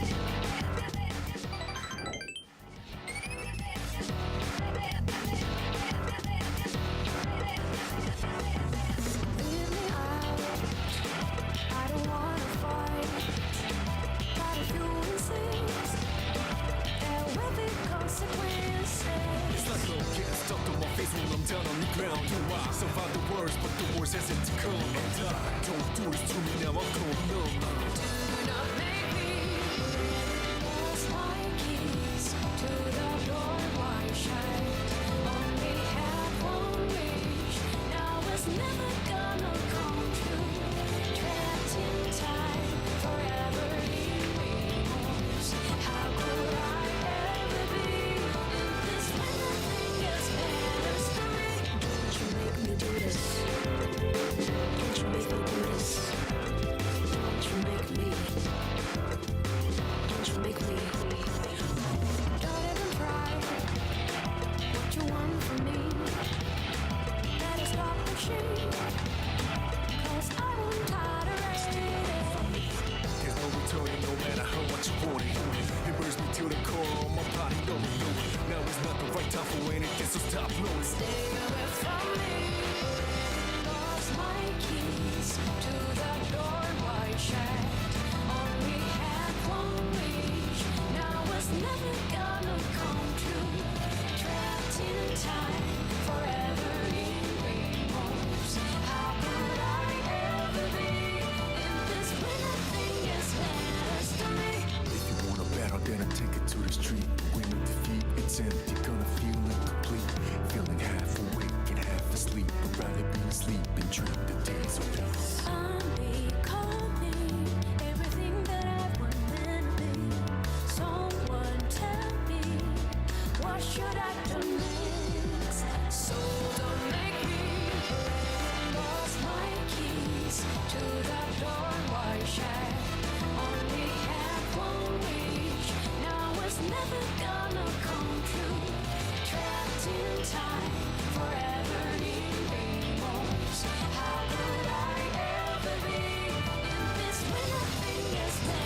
Never gonna come true.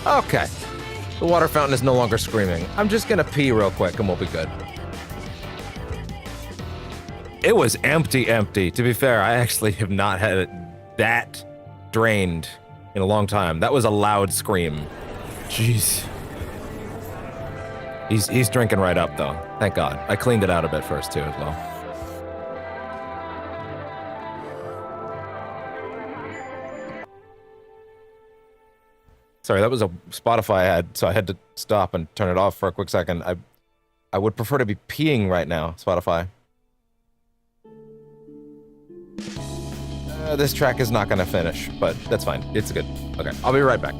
Okay. The water fountain is no longer screaming. I'm just gonna pee real quick and we'll be good. It was empty. To be fair, I actually have not had it that drained in a long time. That was a loud scream. Jeez. He's drinking right up though. Thank God. I cleaned it out a bit first too as well. Sorry, that was a Spotify ad, so I had to stop and turn it off for a quick second. I would prefer to be peeing right now, Spotify. This track is not gonna finish, but that's fine. It's good. Okay, I'll be right back.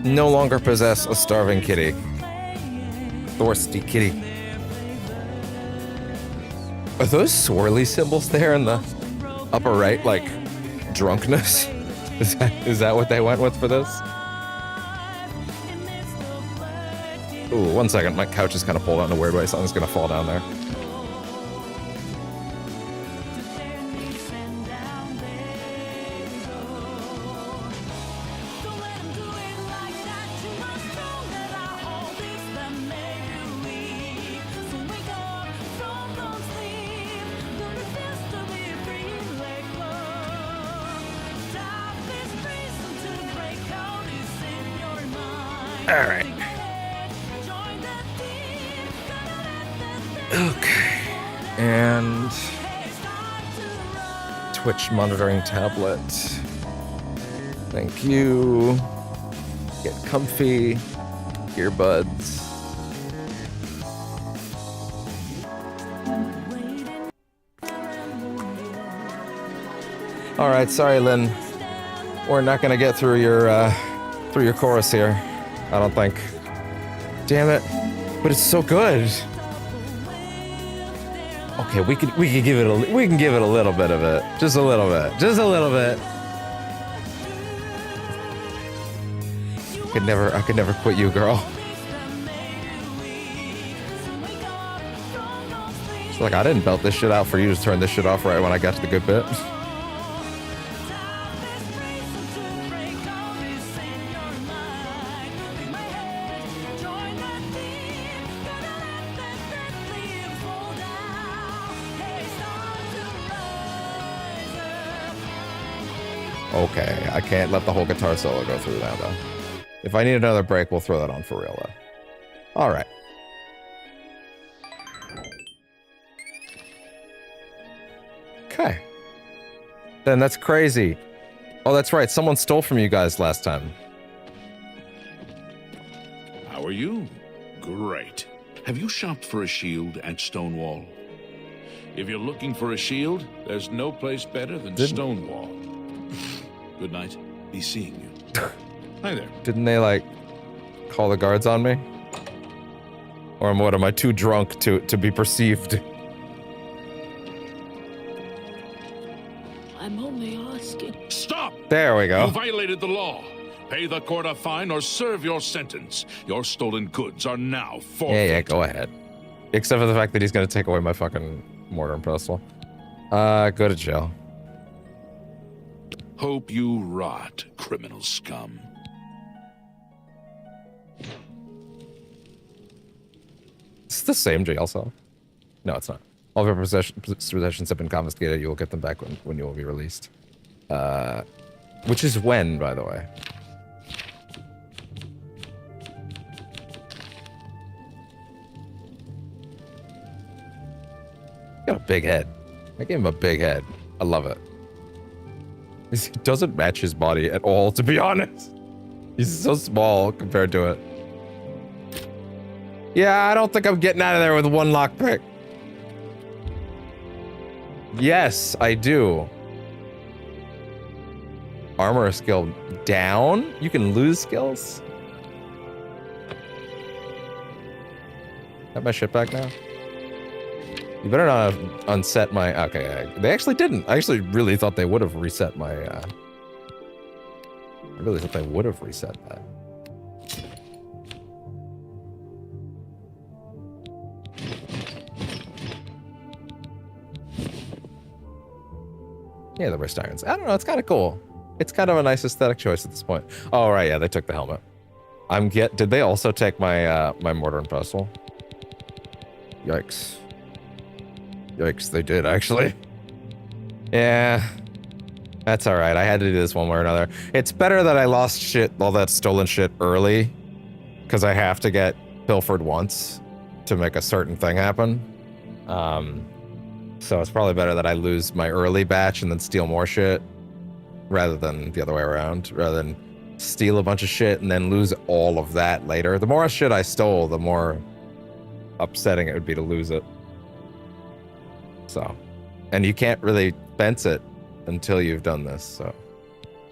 No longer possess a starving kitty. Thirsty kitty. Are those swirly symbols there in the upper right, like drunkenness? Is that what they went with for this? Ooh, 1 second. My couch is kind of pulled out in a weird way. Something's gonna fall down there. Alright. Okay. And Twitch monitoring tablet. Thank you. Get comfy. Earbuds. Alright, sorry Lynn. We're not gonna get through your chorus here. I don't think. Damn it. But it's so good. Okay, we can give it a little bit of it. Just a little bit. Just a little bit. I could never quit you, girl. It's like I didn't belt this shit out for you to turn this shit off right when I got to the good bit. Okay, I can't let the whole guitar solo go through now, though. If I need another break, we'll throw that on for real, though. Alright. Okay. Then that's crazy. Oh, that's right. Someone stole from you guys last time. you? Great. Have you shopped for a shield at Stonewall? If you're looking for a shield, there's no place better than Stonewall. Good night. Be seeing you. Hi there. Didn't they, like, call the guards on me? Or what, am I too drunk to be perceived? I'm only asking. Stop! There we go. You violated the law. Pay the court a fine or serve your sentence. Your stolen goods are now forfeit. Yeah, go ahead. Except for the fact that he's gonna take away my fucking mortar and pestle. Go to jail. Hope you rot, criminal scum. It's the same jail cell. No, it's not. All of your possessions have been confiscated. You will get them back when you will be released. Which is when, by the way. Got a big head. I gave him a big head. I love it. He doesn't match his body at all, to be honest. He's so small compared to it. Yeah, I don't think I'm getting out of there with one lockpick. Yes, I do. Armor skill down? You can lose skills? Have my shit back now? You better not have unset my... Okay, they actually didn't. I actually really thought they would have reset my... I really thought they would have reset that. Yeah, the wrist irons. I don't know, it's kind of cool. It's kind of a nice aesthetic choice at this point. Oh, right, yeah, they took the helmet. Did they also take my my mortar and pestle? Yikes. Yikes, they did, actually. Yeah. That's alright, I had to do this one way or another. It's better that I lost shit, all that stolen shit early, because I have to get pilfered once to make a certain thing happen. So it's probably better that I lose my early batch and then steal more shit, rather than the other way around, rather than steal a bunch of shit and then lose all of that later. The more shit I stole, the more upsetting it would be to lose it. So, and you can't really fence it until you've done this, so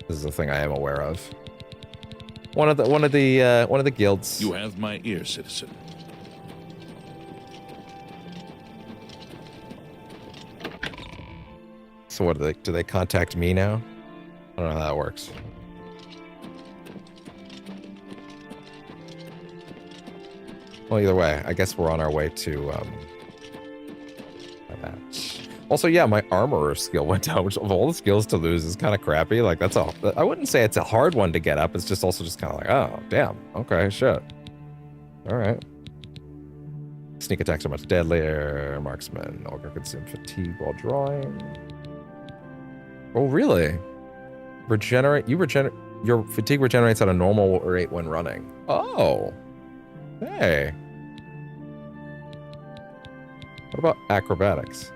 this is a thing I am aware of. One of the guilds. You have my ear, citizen. So what do they contact me now? I don't know how that works. Well, either way, I guess we're on our way to my batch. Also, yeah, my armorer skill went down, which of all the skills to lose is kind of crappy. Like, that's all. I wouldn't say it's a hard one to get up. It's just also just kind of like, oh, damn. Okay, shit. All right. Sneak attacks are much deadlier. Marksman. Ogre consume fatigue while drawing. Oh, really? Your fatigue regenerates at a normal rate when running. Oh. Hey. What about acrobatics?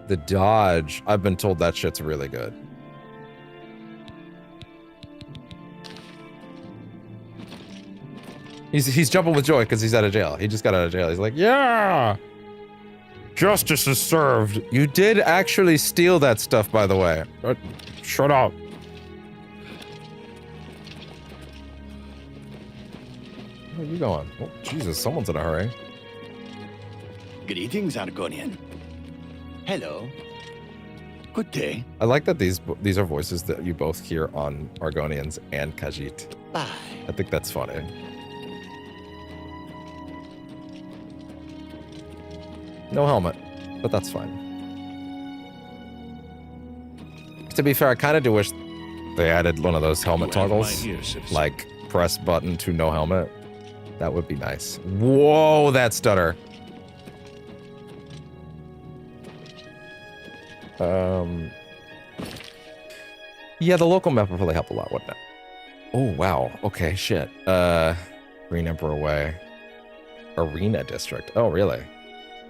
The dodge. I've been told that shit's really good. He's jumping with joy because he's out of jail. He just got out of jail. He's like, yeah! Justice is served. You did actually steal that stuff, by the way. Shut up. Where are you going? Oh, Jesus, someone's in a hurry. Greetings, Argonian. Hello. Good day. I like that these are voices that you both hear on Argonians and Khajiit. Bye. I think that's funny. No helmet, but that's fine. To be fair, I kind of do wish they added one of those helmet toggles, like press button to no helmet. That would be nice. Whoa, that stutter. Yeah, the local map would probably help a lot, wouldn't it? Oh, wow. Okay, shit. Green Emperor Way. Arena District. Oh, really?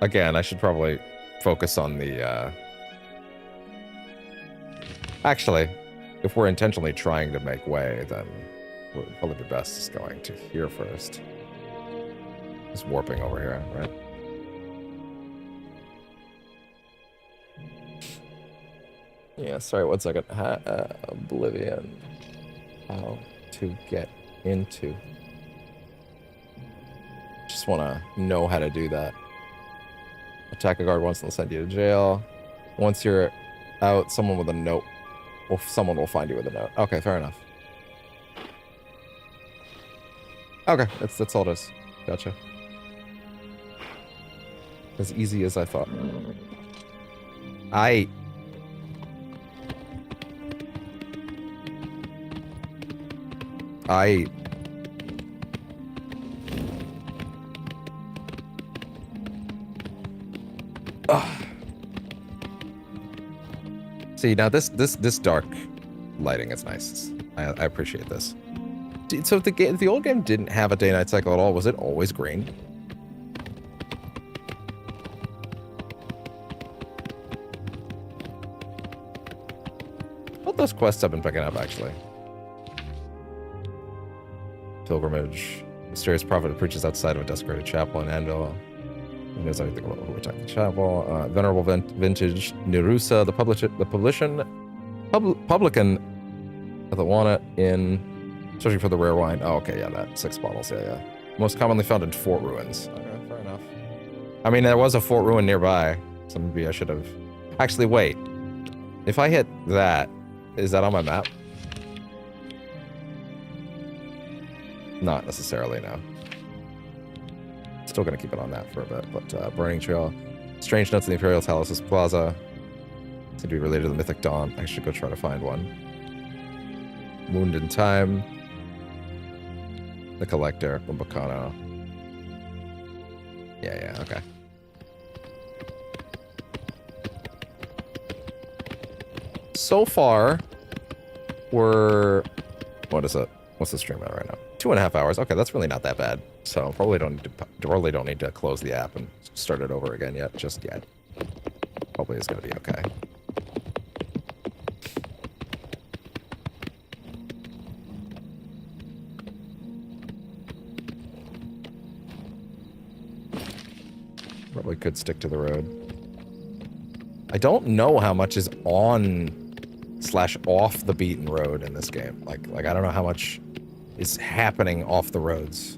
Again, I should probably focus on the, Actually, if we're intentionally trying to make way, then would probably be best is going to here first. Just warping over here, right? Yeah, sorry, 1 second. Oblivion. How to get into. Just want to know how to do that. Attack a guard once and they'll send you to jail. Once you're out, someone with a note. Well, someone will find you with a note. Okay, fair enough. Okay, that's all it is. Gotcha. As easy as I thought. I see, now this dark lighting is nice. I appreciate this. So if the old game didn't have a day-night cycle at all, was it always green? What those quests I've been picking up, actually. Pilgrimage. Mysterious prophet who preaches outside of a desecrated chapel in Anvil. He knows everything about who attacked the chapel. Venerable Vintage Nerusa, the publican of the walnut in searching for the rare wine. Oh, okay, yeah, that 6 bottles, yeah. Most commonly found in fort ruins. Okay, fair enough. I mean, there was a fort ruin nearby, so maybe I should have. Actually, wait. If I hit that, is that on my map? Not necessarily, no. Still gonna keep it on that for a bit, but Burning Trail. Strange notes in the Imperial Talos Plaza. Seem to be related to the Mythic Dawn. I should go try to find one. Wound in Time. The Collector, Bumbacano. Yeah, okay. So far, we're... What is it? What's the stream at right now? 2.5 hours. Okay, that's really not that bad. So probably don't need to close the app and start it over again just yet. Probably is going to be okay. Probably could stick to the road. I don't know how much is on/off the beaten road in this game. Like I don't know how much is happening off the roads.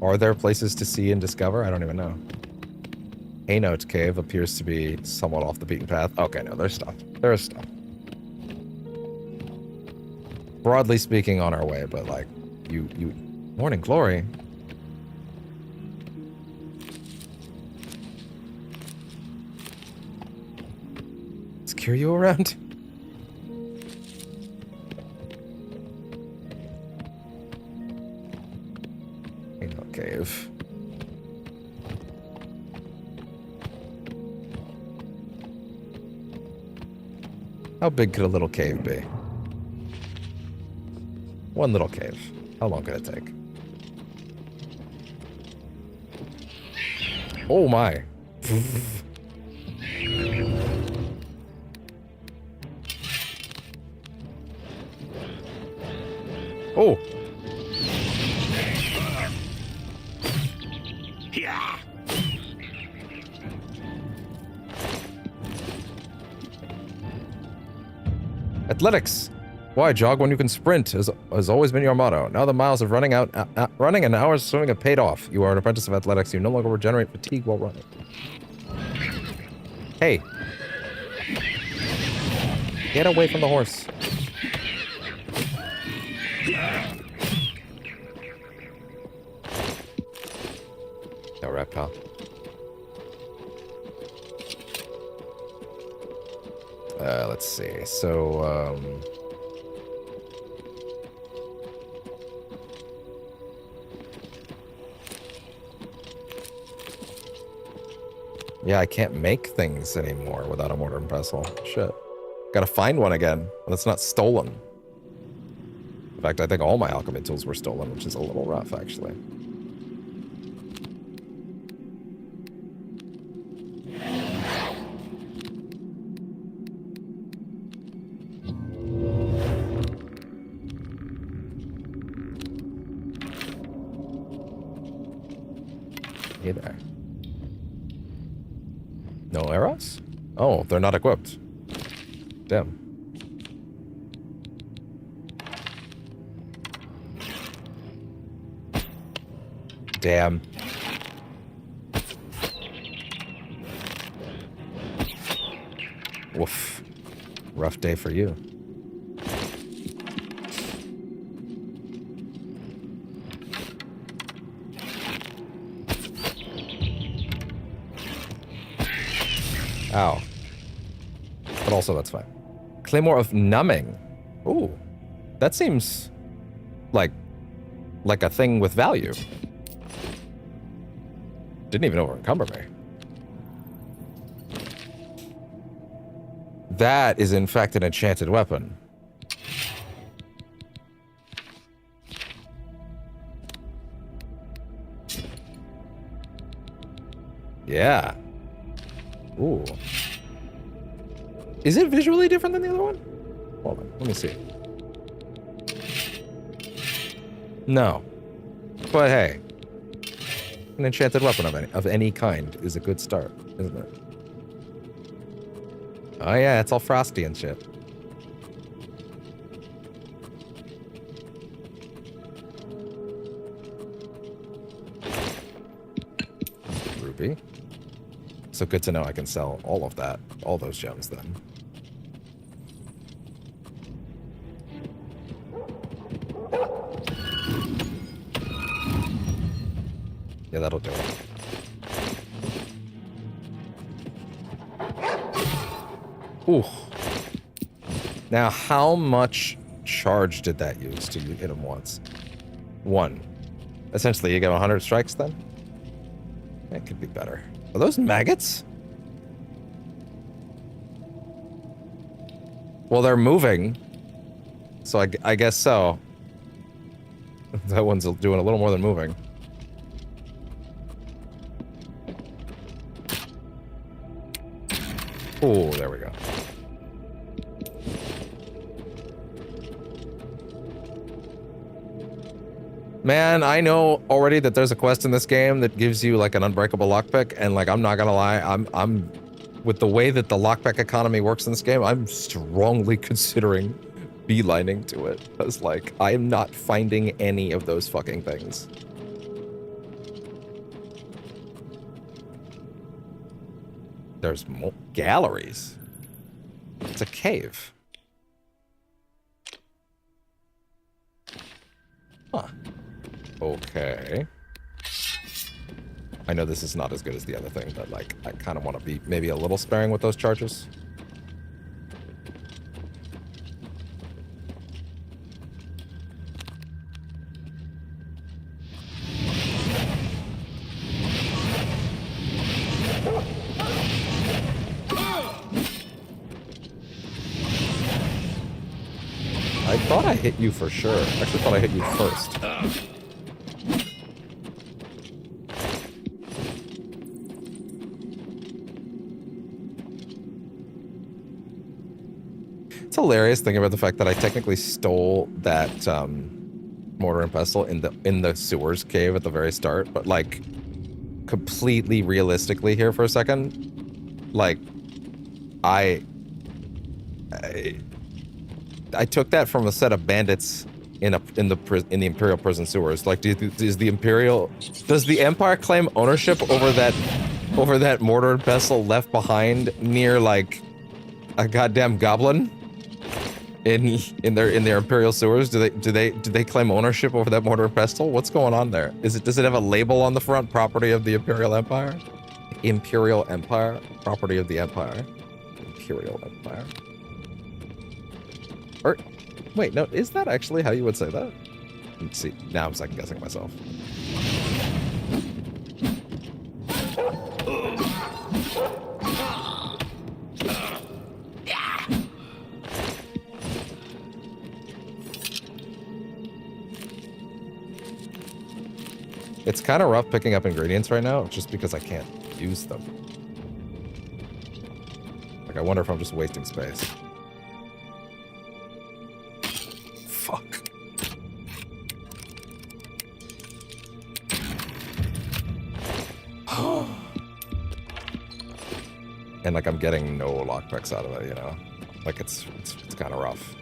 Are there places to see and discover? I don't even know. Note Cave appears to be somewhat off the beaten path. Okay, no, there's stuff. There is stuff. Broadly speaking, on our way, but like, you... Morning Glory. Is Kiryu around? Cave. How big could a little cave be? One little cave. How long could it take? Oh my. Oh. Athletics. Why jog when you can sprint has always been your motto. Now the miles of running and hours of swimming have paid off. You are an apprentice of athletics. You no longer regenerate fatigue while running. Hey. Get away from the horse. Alright, pal. Let's see. So, yeah, I can't make things anymore without a mortar and pestle. Shit. Gotta find one again. That's not stolen. In fact, I think all my alchemy tools were stolen, which is a little rough, actually. Hey there. No arrows? Oh, they're not equipped. Damn. Damn. Woof. Rough day for you. Ow. But also, that's fine. Claymore of Numbing. Ooh. That seems like a thing with value. Didn't even over-encumber me. That is, in fact, an enchanted weapon. Yeah. Ooh. Is it visually different than the other one? Hold on, let me see. No. But hey. An enchanted weapon of any kind is a good start, isn't it? Oh yeah, it's all frosty and shit. Ruby. So good to know I can sell all of that, all those gems then. Yeah, that'll do it. Ooh. Now, how much charge did that use to hit him once? 1. Essentially, you get 100 strikes then? That could be better. Are those maggots? Well, they're moving. So I guess so. That one's doing a little more than moving. Oh, there we go. Man, I know already that there's a quest in this game that gives you like an unbreakable lockpick, and like I'm not gonna lie, I'm with the way that the lockpick economy works in this game, I'm strongly considering beelining to it, because like I am not finding any of those fucking things. There's more galleries. It's a cave. Huh. Okay. I know this is not as good as the other thing, but like I kind of want to be maybe a little sparing with those charges. I thought I hit you for sure. I actually thought I hit you first. It's hilarious thinking about the fact that I technically stole that mortar and pestle in the sewers cave at the very start, but like completely realistically here for a second, like I took that from a set of bandits in the Imperial prison sewers. Like, does the Empire claim ownership over that mortar and pestle left behind near like a goddamn goblin in their Imperial sewers? Do they claim ownership over that mortar and pestle? What's going on there? Does it have a label on the front? Property of the Imperial Empire? Imperial Empire? Property of the Empire? Imperial Empire? Or, wait, no, is that actually how you would say that? Let's see, now I'm second guessing myself. It's kind of rough picking up ingredients right now, just because I can't use them. Like, I wonder if I'm just wasting space. Fuck. And like I'm getting no lockpicks out of it, you know? Like it's kind of rough.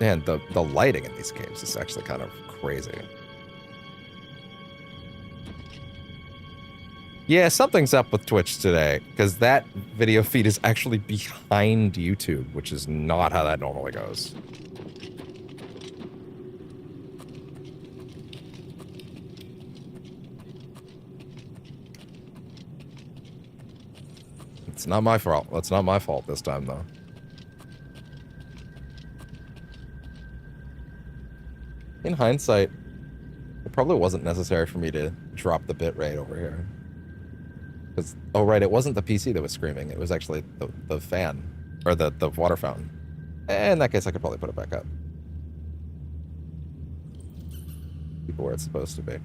Man, the lighting in these games is actually kind of crazy. Yeah, something's up with Twitch today, because that video feed is actually behind YouTube, which is not how that normally goes. It's not my fault. That's not my fault this time, though. In hindsight, it probably wasn't necessary for me to drop the bitrate over here. Because, oh right, it wasn't the PC that was screaming. It was actually the fan, or the water fountain. In that case, I could probably put it back up. Keep it where it's supposed to be.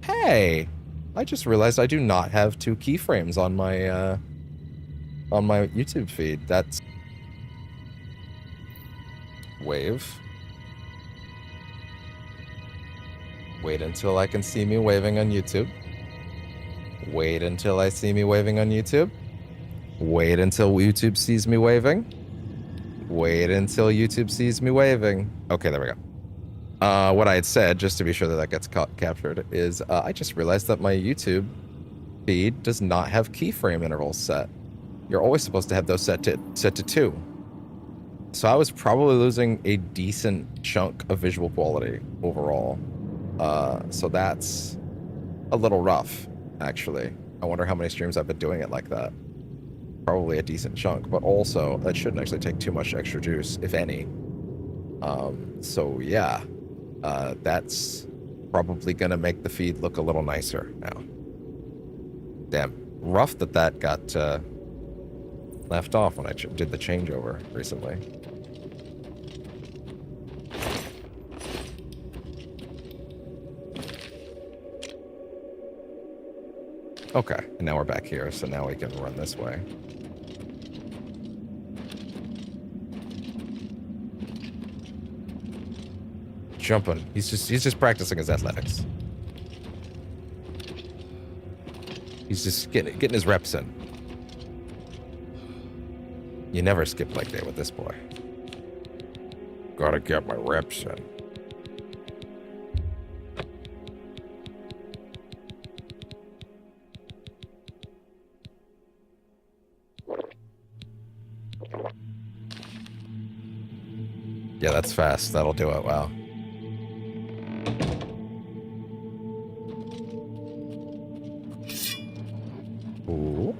Hey! I just realized I do not have 2 keyframes on my YouTube feed. That's... Wave. Wait until I can see me waving on YouTube. Wait until I see me waving on YouTube. Wait until YouTube sees me waving. Wait until YouTube sees me waving. Okay, there we go. What I had said, just to be sure that that gets captured, is I just realized that my YouTube feed does not have keyframe intervals set. You're always supposed to have those set to 2. So I was probably losing a decent chunk of visual quality overall. So that's a little rough, actually. I wonder how many streams I've been doing it like that. Probably a decent chunk, but also that shouldn't actually take too much extra juice, if any. So yeah, that's probably gonna make the feed look a little nicer now. Damn, rough that got left off when I did the changeover recently. Okay, and now we're back here, so now we can run this way. Jumping. He's just practicing his athletics. He's just getting his reps in. You never skip like that with this boy. Gotta get my reps in. Yeah, that's fast. That'll do it. Wow. Ooh.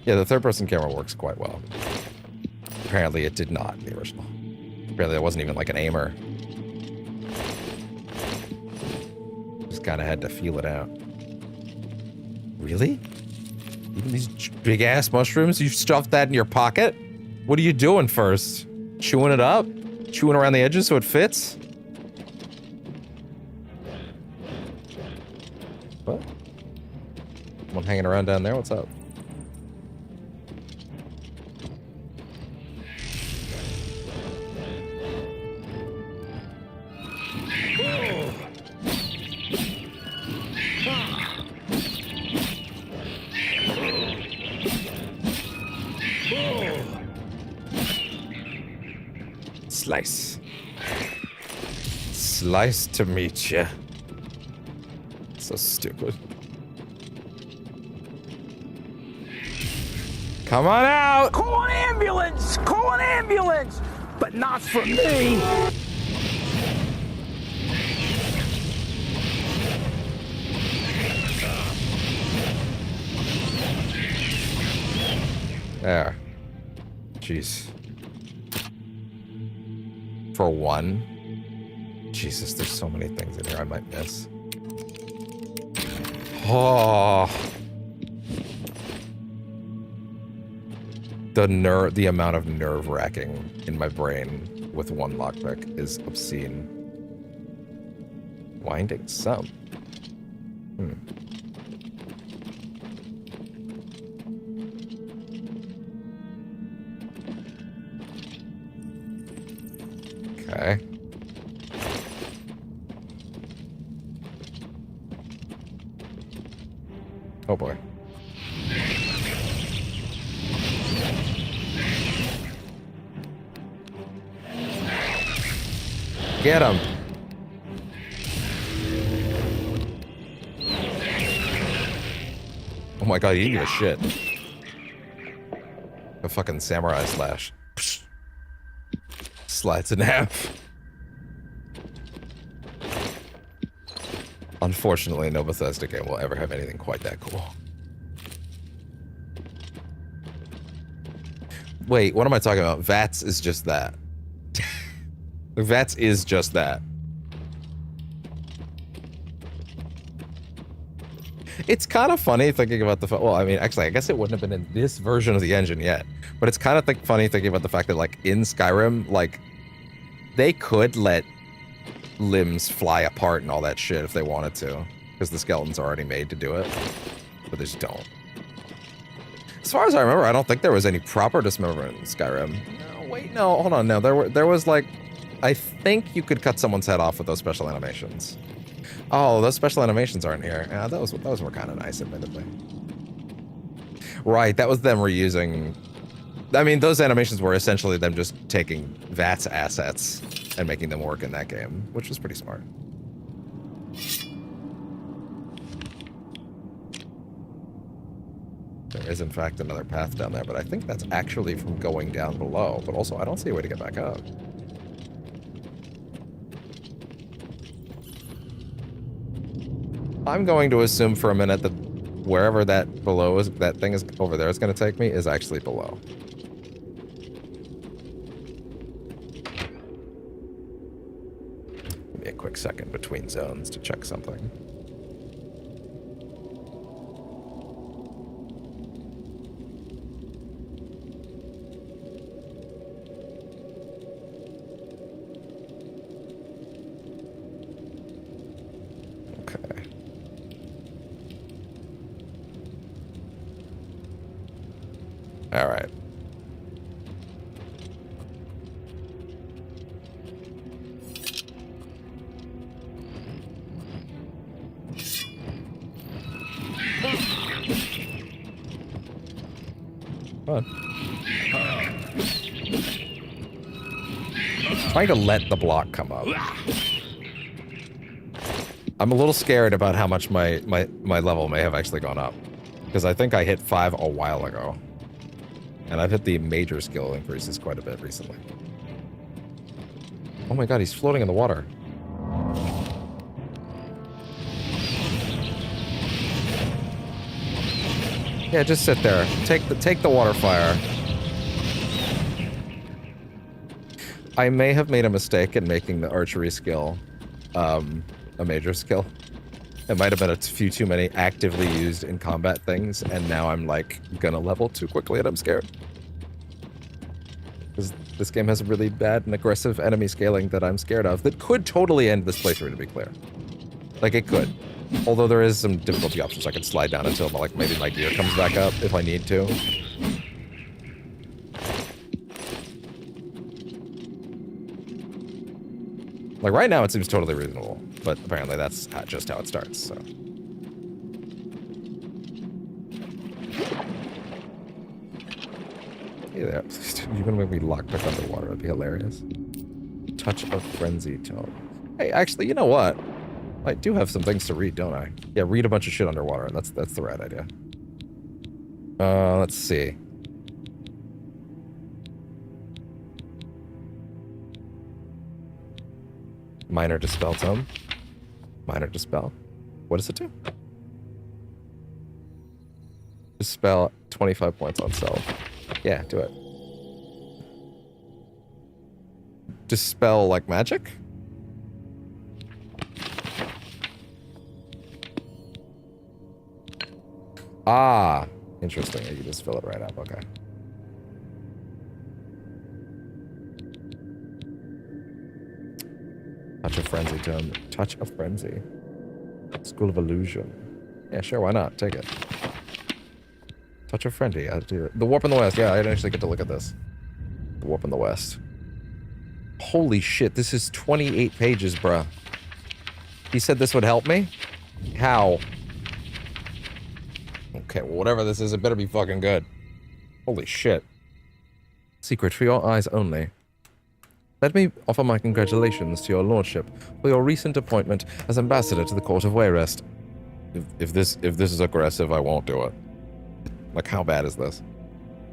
Yeah, the third-person camera works quite well. Apparently it did not in the original. Apparently it wasn't even like an aimer. Just kind of had to feel it out. Really? Even these big-ass mushrooms? You stuffed that in your pocket? What are you doing first? Chewing it up? Chewing around the edges so it fits? What? Someone hanging around down there? What's up? Slice. Slice to meet ya. So stupid. Come on out! Call an ambulance! Call an ambulance! But not for me! There. Jeez. For one? Jesus, there's so many things in here I might miss. Oh. The amount of nerve-wracking in my brain with one lockpick is obscene. Winding some. Okay. Oh boy. Get him. Oh my god, he didn't give a shit. A fucking samurai slash. Slides in half. Unfortunately, no Bethesda game will ever have anything quite that cool. Wait, what am I talking about? VATS is just that. VATS is just that. It's kind of funny thinking about the... Well, I mean, actually, I guess it wouldn't have been in this version of the engine yet. But it's kind of funny thinking about the fact that, like, in Skyrim, like, they could let limbs fly apart and all that shit if they wanted to. Because the skeleton's already made to do it. But they just don't. As far as I remember, I don't think there was any proper dismemberment in Skyrim. No, wait, no, hold on, no. There was, like... I think you could cut someone's head off with those special animations. Oh, those special animations aren't here. Yeah, those were kind of nice, admittedly. Right, that was them reusing... I mean, those animations were essentially them just taking VATS assets and making them work in that game, which was pretty smart. There is, in fact, another path down there, but I think that's actually from going down below. But also, I don't see a way to get back up. I'm going to assume for a minute that wherever that below is, that thing is over there is going to take me, is actually below. Give me a quick second between zones to check something. All right. Come on. Trying to let the block come up. I'm a little scared about how much my level may have actually gone up. Because I think I hit 5 a while ago. And I've hit the major skill increases quite a bit recently. Oh my god, he's floating in the water. Yeah, just sit there. Take the water fire. I may have made a mistake in making the archery skill a major skill. It might have been a few too many actively used in combat things, and now I'm like gonna level too quickly and I'm scared. Because this game has really bad and aggressive enemy scaling that I'm scared of that could totally end this playthrough, to be clear. Like, it could. Although there is some difficulty options. I can slide down until like maybe my gear comes back up if I need to. Like, right now it seems totally reasonable, but apparently that's just how it starts, so. Hey there. You're gonna make me lockpick underwater. That'd be hilarious. Touch of Frenzy Tone. Hey, actually, you know what? I do have some things to read, don't I? Yeah, read a bunch of shit underwater. That's the right idea. Let's see. Minor Dispel Tome. Minor Dispel. What does it do? Dispel 25 points on self. Yeah, do it. Dispel like magic? Ah, interesting. You just fill it right up. Okay. Touch of Frenzy Tome. Touch of Frenzy. School of Illusion. Yeah, sure, why not? Take it. Touch of Frenzy. I'll do it. The Warp in the West. Yeah, I didn't actually get to look at this. The Warp in the West. Holy shit, this is 28 pages, bruh. He said this would help me? How? Okay, well, whatever this is, it better be fucking good. Holy shit. Secret for your eyes only. Let me offer my congratulations to your lordship for your recent appointment as ambassador to the court of Wayrest. If this is aggressive, I won't do it. Like, how bad is this?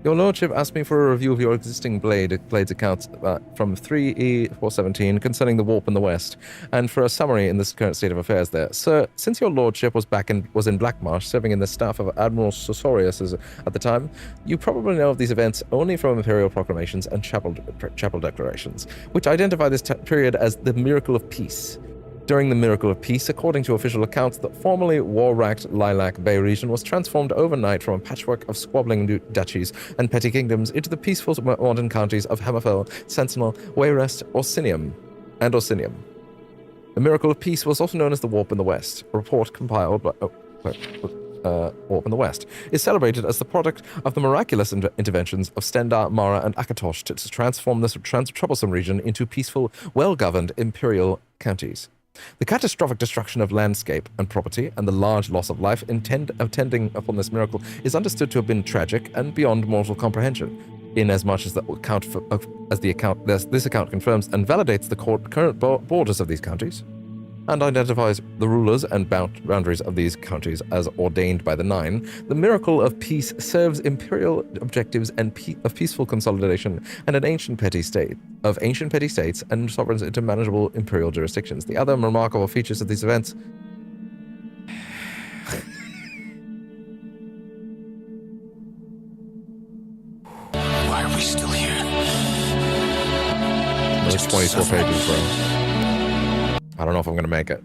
Your lordship asked me for a review of your existing Blades accounts from 3E417 concerning the warp in the west, and for a summary in this current state of affairs there. Sir, since your lordship was in Blackmarsh, serving in the staff of Admiral Sosorius at the time, you probably know of these events only from imperial proclamations and chapel declarations, which identify this period as the Miracle of Peace. During the Miracle of Peace, according to official accounts, the formerly war-racked Lilac Bay region was transformed overnight from a patchwork of squabbling duchies and petty kingdoms into the peaceful modern counties of Hammerfell, Sentinel, Wayrest, Orsinium. The Miracle of Peace was also known as the Warp in the West. A report compiled by... Warp in the West is celebrated as the product of the miraculous interventions of Stendar, Mara, and Akatosh to transform this troublesome region into peaceful, well-governed imperial counties. The catastrophic destruction of landscape and property and the large loss of life attending upon this miracle is understood to have been tragic and beyond mortal comprehension, inasmuch as this account confirms and validates the current borders of these counties, and identifies the rulers and boundaries of these counties as ordained by the Nine. The Miracle of Peace serves imperial objectives and of peaceful consolidation and ancient petty states and sovereigns into manageable imperial jurisdictions. The other remarkable features of these events Why are we still here? There's 24 pages, bro. I don't know if I'm going to make it.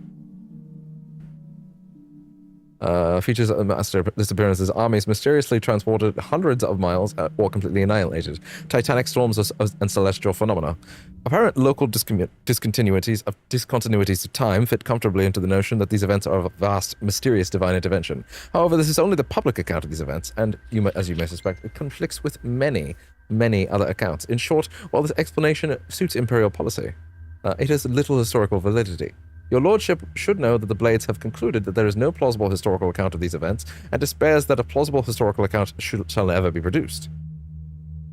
Features of the master disappearances. Armies mysteriously transported hundreds of miles or completely annihilated. Titanic storms and celestial phenomena. Apparent local discontinuities of time fit comfortably into the notion that these events are of a vast, mysterious divine intervention. However, this is only the public account of these events, and as you may suspect, it conflicts with many other accounts. In short, while this explanation suits imperial policy, it has little historical validity. Your lordship should know that the Blades have concluded that there is no plausible historical account of these events, and despairs that a plausible historical account shall ever be produced.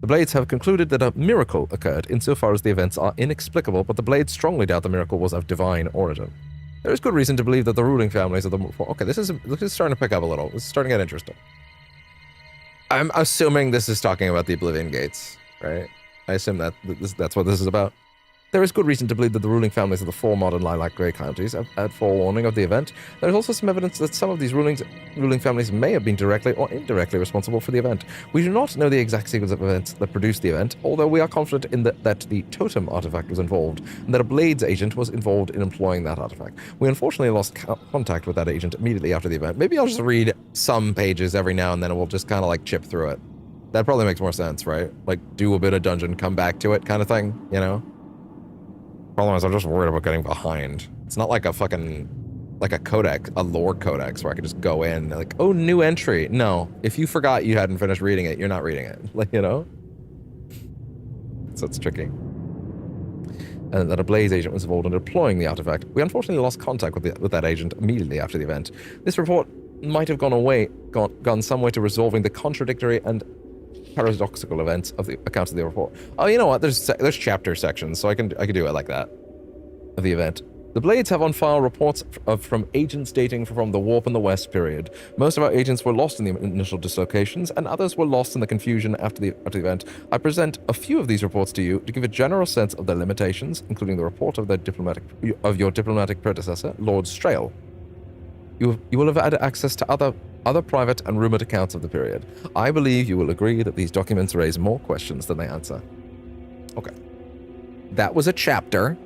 The Blades have concluded that a miracle occurred insofar as the events are inexplicable, but the Blades strongly doubt the miracle was of divine origin. There is good reason to believe that the ruling families of the... Okay, this is starting to pick up a little. This is starting to get interesting. I'm assuming this is talking about the Oblivion Gates, right? I assume that's what this is about. There is good reason to believe that the ruling families of the four modern Lilac Grey counties have had forewarning of the event. There is also some evidence that some of these ruling families may have been directly or indirectly responsible for the event. We do not know the exact sequence of events that produced the event, although we are confident in that the totem artifact was involved, and that a Blades agent was involved in employing that artifact. We unfortunately lost contact with that agent immediately after the event. Maybe I'll just read some pages every now and then, and we'll just kind of like chip through it. That probably makes more sense, right? Like, do a bit of dungeon, come back to it kind of thing, you know? Problem is, I'm just worried about getting behind. It's not like a fucking, like a codex, a lore codex where I could just go in like, oh, new entry. No, if you forgot you hadn't finished reading it, you're not reading it. Like, you know? So it's tricky. And that a Blaze agent was involved in deploying the artifact. We unfortunately lost contact with that agent immediately after the event. This report might have gone some way to resolving the contradictory and paradoxical events of the accounts of the report. Oh, you know what? There's chapter sections, so I can do it like that. Of the event. The Blades have on file reports from agents dating from the Warp in the West period. Most of our agents were lost in the initial dislocations, and others were lost in the confusion after the event. I present a few of these reports to you to give a general sense of their limitations, including the report of your diplomatic predecessor, Lord Strail. You will have had access to other private and rumored accounts of the period. I believe you will agree that these documents raise more questions than they answer. Okay. That was a chapter.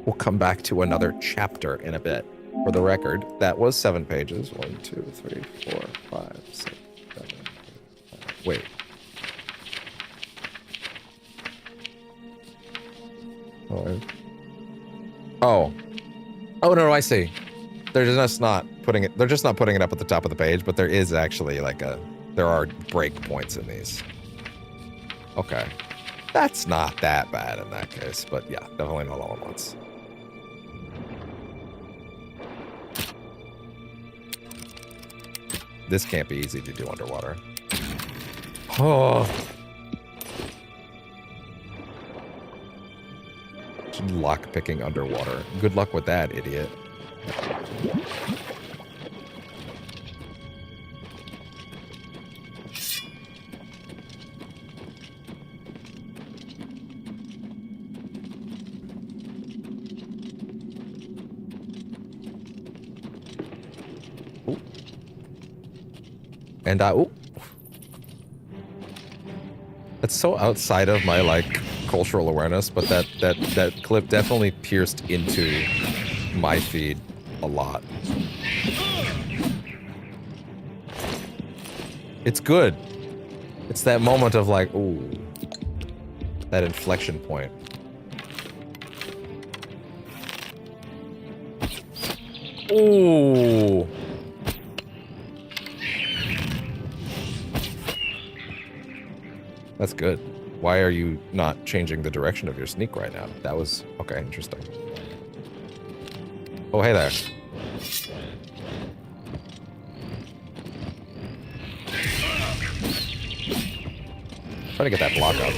We'll come back to another chapter in a bit. For the record, that was 7 pages. 1, 2, 3, 4, 5, 6, 7, 8, 9. Wait. Oh, no, I see. They're just not putting it up at the top of the page, but there is actually like there are break points in these. Okay. That's not that bad in that case, but yeah, definitely not all at once. This can't be easy to do underwater. Oh. Lock-picking underwater. Good luck with that, idiot. Ooh. And ooh. That's so outside of my, like, cultural awareness, but that clip definitely pierced into my feed a lot. It's good. It's that moment of like, ooh, that inflection point. Ooh. That's good. Why are you not changing the direction of your sneak right now? That was... okay, interesting. Oh, hey there. Try to get that block up.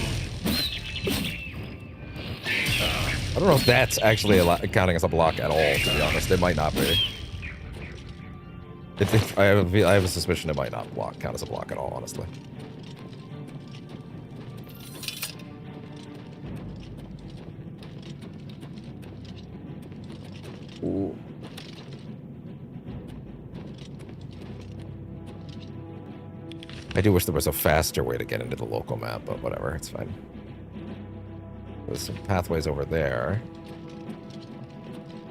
I don't know if that's actually counting as a block at all, to be honest. It might not be. I have a suspicion it might not count as a block at all, honestly. Ooh. I do wish there was a faster way to get into the local map, but whatever, it's fine. There's some pathways over there.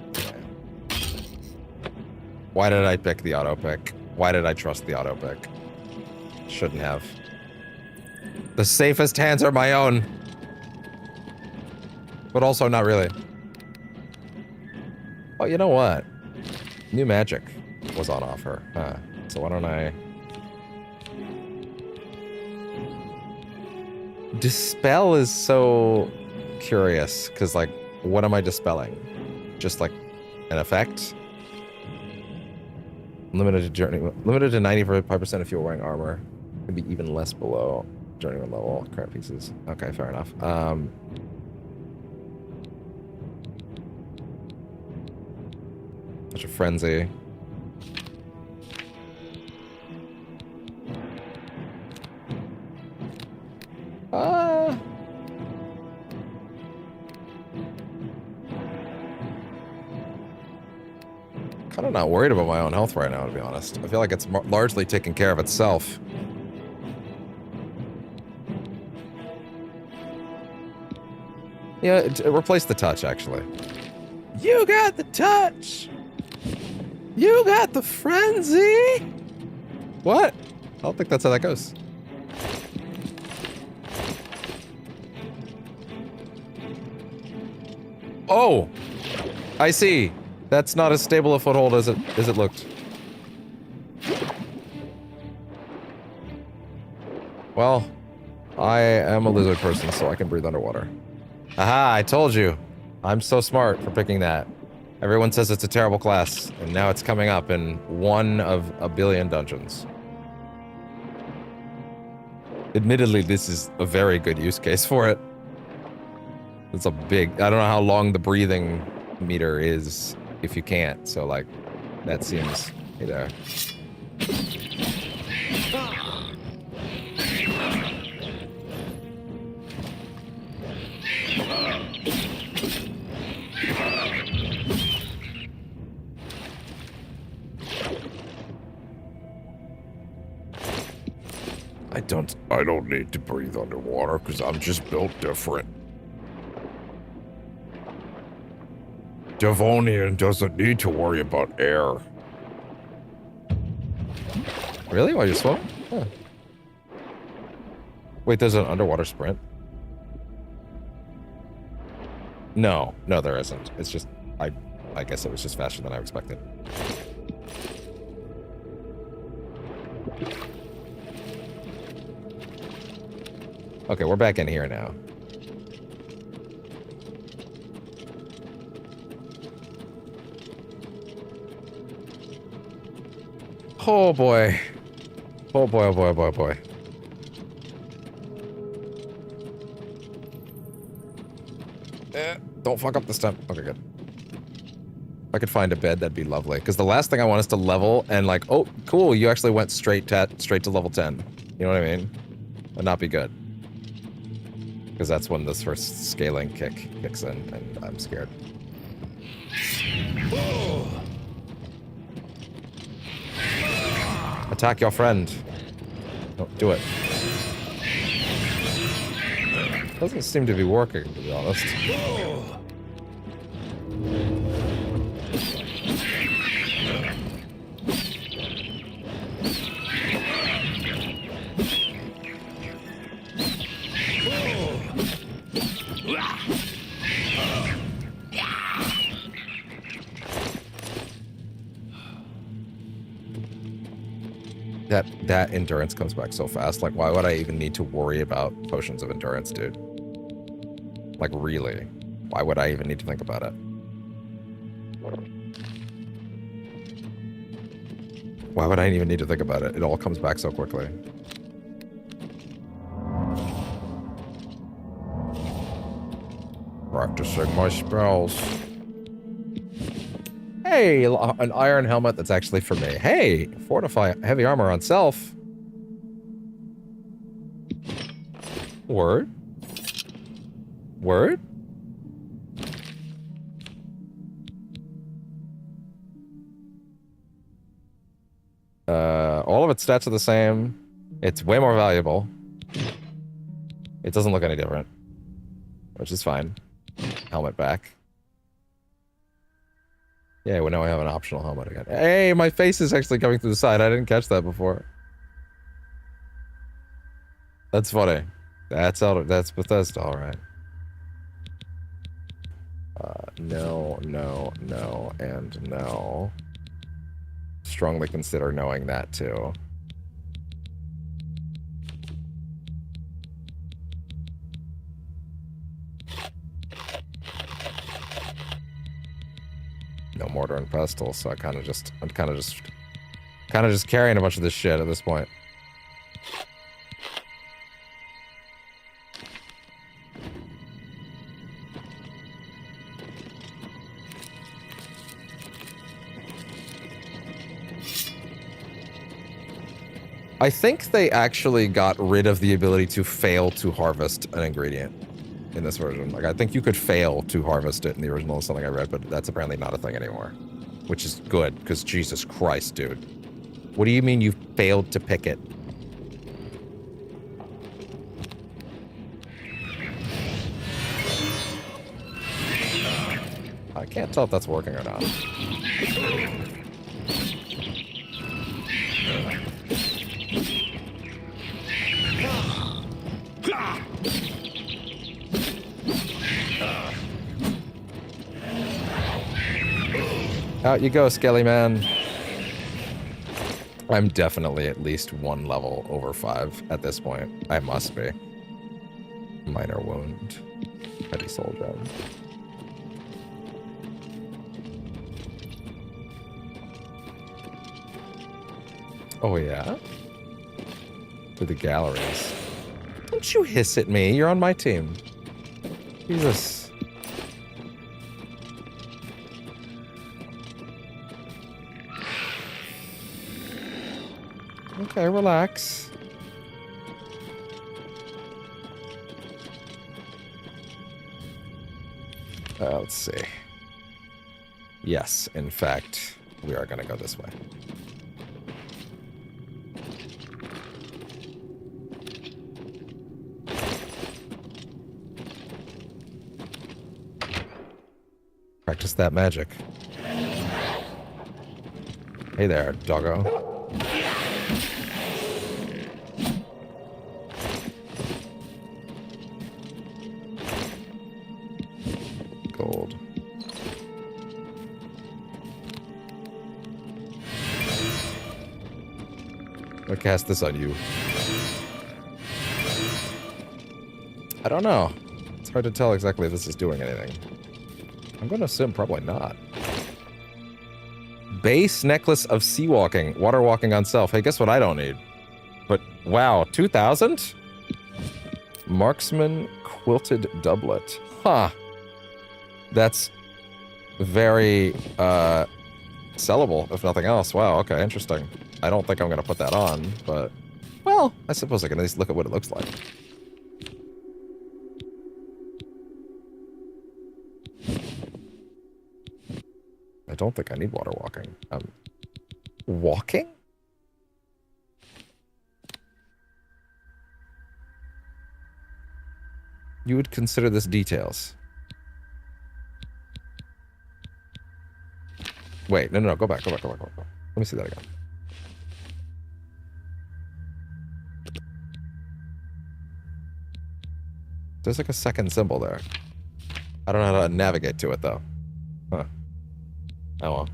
Okay. Why did I pick the auto pick? Why did I trust the auto pick? Shouldn't have. The safest hands are my own. But also not really. Oh, you know what? New magic was on offer. Huh. So why don't I... Dispel is so curious, because, like, what am I dispelling? Just, like, an effect? Limited to journey... Limited to 95% if you're wearing armor. Can be even less below journeyman level. Crap pieces. Okay, fair enough. Such a frenzy. Kind of not worried about my own health right now, to be honest. I feel like it's largely taking care of itself. Yeah, replace the touch, actually. You got the touch! You got the frenzy! What? I don't think that's how that goes. Oh! I see. That's not as stable a foothold as it looked. Well, I am a lizard person, so I can breathe underwater. Aha, I told you. I'm so smart for picking that. Everyone says it's a terrible class, and now it's coming up in 1 of a billion dungeons. Admittedly, this is a very good use case for it. It's a big... I don't know how long the breathing meter is if you can't, so, like, that seems... Hey there. I don't need to breathe underwater because I'm just built different. Devonian doesn't need to worry about air. Really? While you're swimming? Huh. Wait, there's an underwater sprint? No, there isn't. It's just, I guess it was just faster than I expected. Okay, we're back in here now. Oh boy. Oh boy, oh boy, oh boy, oh boy. Don't fuck up this time. Okay, good. If I could find a bed, that'd be lovely. Because the last thing I want is to level and like, oh, cool, you actually went straight to level 10. You know what I mean? Would not be good. Because that's when this first scaling kicks in, and I'm scared. Attack your friend. Don't do it. Doesn't seem to be working, to be honest. That endurance comes back so fast. Like, why would I even need to worry about potions of endurance, dude? Like, really? Why would I even need to think about it? Why would I even need to think about it? It all comes back so quickly. Practicing my spells. Hey, an iron helmet that's actually for me. Hey, fortify heavy armor on self. Word? Word? All of its stats are the same. It's way more valuable. It doesn't look any different, which is fine. Helmet back. Yeah, well, now I have an optional helmet again. Hey, my face is actually coming through the side. I didn't catch that before. That's funny. That's Bethesda, all right. No, and no. Strongly consider knowing that, too. No mortar and pestle, so I'm kind of just carrying a bunch of this shit at this point. I think they actually got rid of the ability to fail to harvest an ingredient in this version. Like, I think you could fail to harvest it in the original, something I read, but that's apparently not a thing anymore. Which is good, because Jesus Christ, dude. What do you mean you failed to pick it? I can't tell if that's working or not. Out you go, Skelly Man. I'm definitely at least one level over 5 at this point. I must be. Minor wound. Heavy soul gem. Oh yeah? Through the galleries. Don't you hiss at me. You're on my team. Jesus. Okay, relax. Let's see. Yes, in fact, we are going to go this way. Practice that magic. Hey there, doggo. Gold. I'll cast this on you. I don't know. It's hard to tell exactly if this is doing anything. I'm going to assume probably not. Base necklace of sea walking, water walking on self. Hey, guess what I don't need? But wow, 2,000? Marksman quilted doublet. Huh. That's very sellable, if nothing else. Wow, okay, interesting. I don't think I'm gonna put that on, but well, I suppose I can at least look at what it looks like. I don't think I need water walking. Walking? You would consider this details. Wait, no, go back. Let me see that again. There's like a second symbol there. I don't know how to navigate to it, though. Huh. Oh well.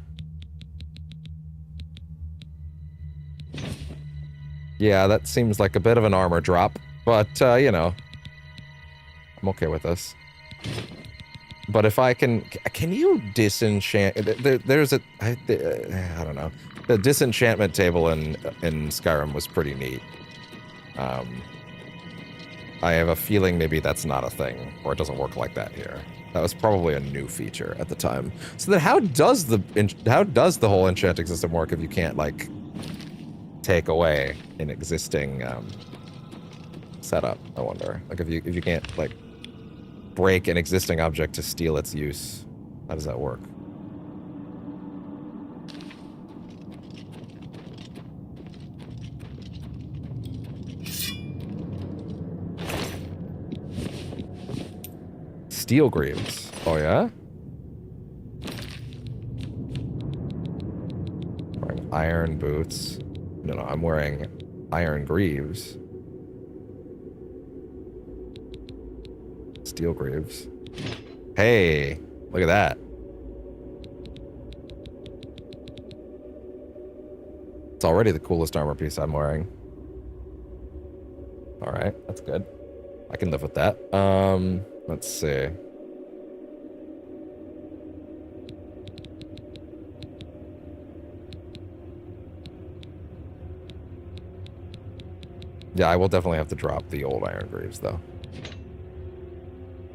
Yeah, that seems like a bit of an armor drop, but, you know, I'm okay with this. But if I can you disenchant? There's a, I don't know. The disenchantment table in Skyrim was pretty neat. I have a feeling maybe that's not a thing, or it doesn't work like that here. That was probably a new feature at the time. So then, how does the whole enchanting system work if you can't like take away an existing setup? I wonder. Like if you can't like break an existing object to steal its use, how does that work? Steel greaves. Oh yeah? Wearing iron boots. No, I'm wearing iron greaves. Steel greaves. Hey, look at that. It's already the coolest armor piece I'm wearing. All right, that's good. I can live with that. Let's see. Yeah, I will definitely have to drop the old iron greaves, though.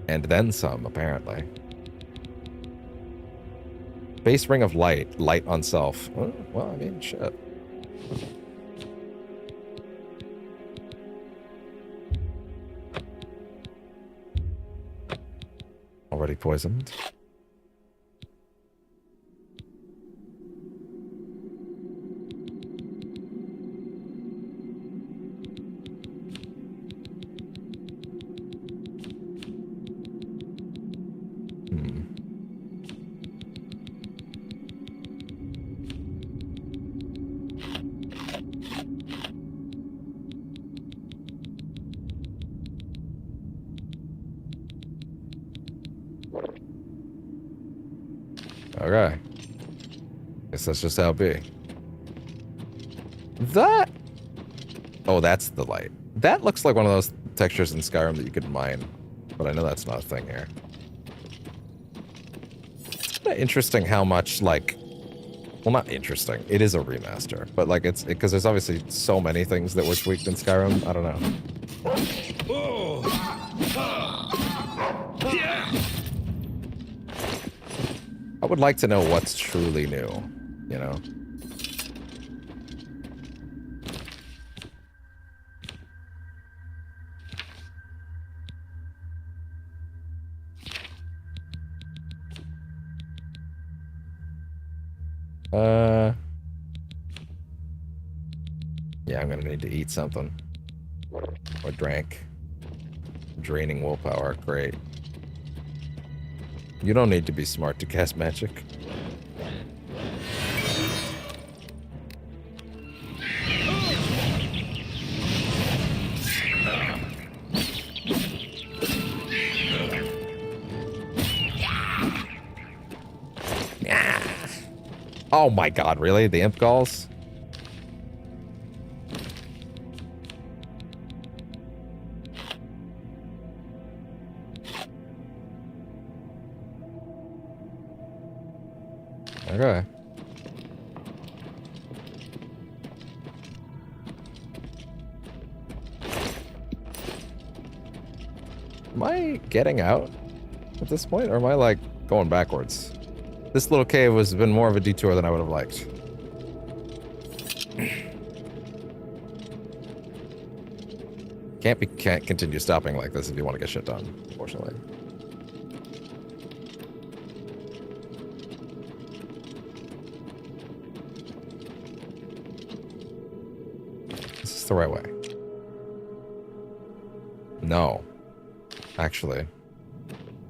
And then some, apparently. Base ring of light. Light on self. Well, I mean, shit. Already poisoned. Okay. Guess that's just how it be. That... Oh, that's the light. That looks like one of those textures in Skyrim that you could mine. But I know that's not a thing here. It's kind of interesting how much, like... Well, not interesting. It is a remaster. But, like, it's... Because there's obviously so many things that were tweaked in Skyrim. I don't know. I would like to know what's truly new, you know? Yeah, I'm gonna need to eat something. Or drink. Draining willpower, great. You don't need to be smart to cast magic. Oh my god, really? The imp calls? Okay. Am I getting out at this point, or am I, like, going backwards? This little cave has been more of a detour than I would have liked. Can't continue stopping like this if you want to get shit done, unfortunately. Is this the right way? No. Actually.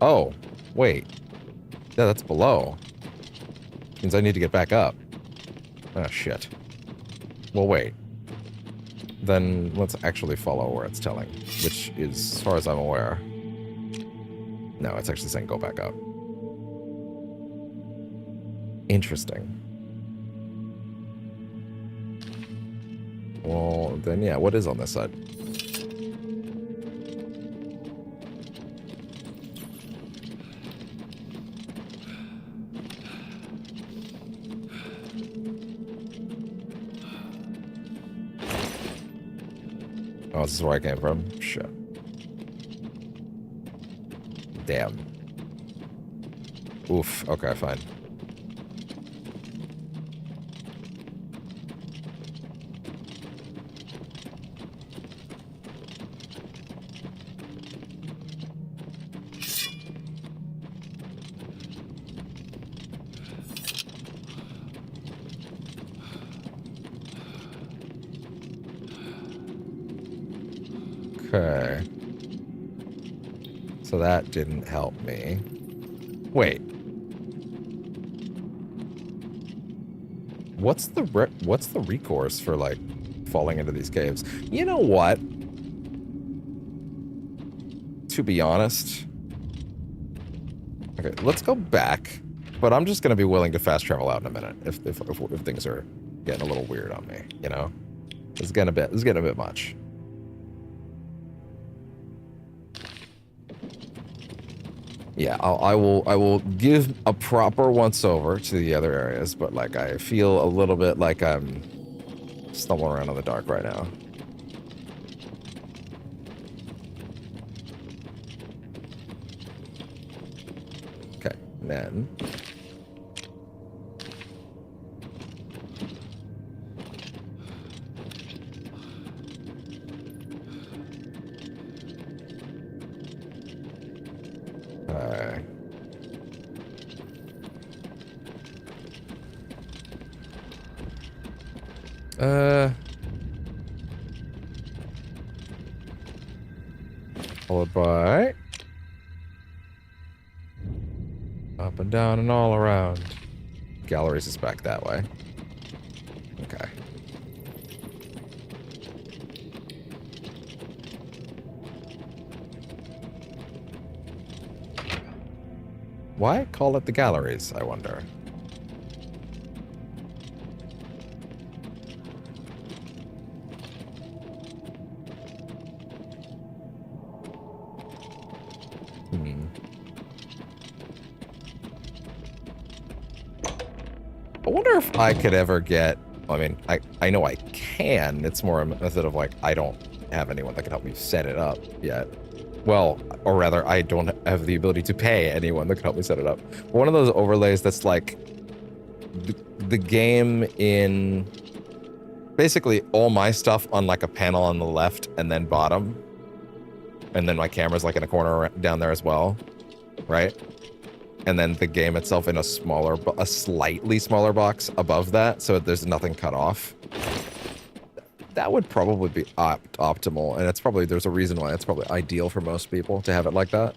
Oh, wait. Yeah, that's below. Means I need to get back up. Oh, shit. Well, wait. Then let's actually follow where it's telling, which is, as far as I'm aware... No, it's actually saying go back up. Interesting. Well, then yeah, what is on this side? Oh, this is where I came from? Shit. Damn. Oof. Okay, fine. Okay. So that didn't help me. Wait. What's the recourse for, like, falling into these caves? You know what? To be honest. Okay, let's go back. But I'm just gonna be willing to fast travel out in a minute if things are getting a little weird on me, you know? This is getting a bit much. Yeah, I will give a proper once over to the other areas, but like I feel a little bit like I'm stumbling around in the dark right now. Okay, and then followed by up and down and all around. Galleries is back that way. Okay. Why call it the galleries, I wonder? I wonder if I could ever get... I mean, I know I can. It's more a method of, like, I don't have anyone that can help me set it up yet. Well, or rather, I don't have the ability to pay anyone that can help me set it up. One of those overlays that's, like, the game in... Basically, all my stuff on, like, a panel on the left and then bottom. And then my camera's, like, in a corner down there as well. Right? And then the game itself in a slightly smaller box above that, so there's nothing cut off. That would probably be optimal, and there's a reason why it's probably ideal for most people to have it like that.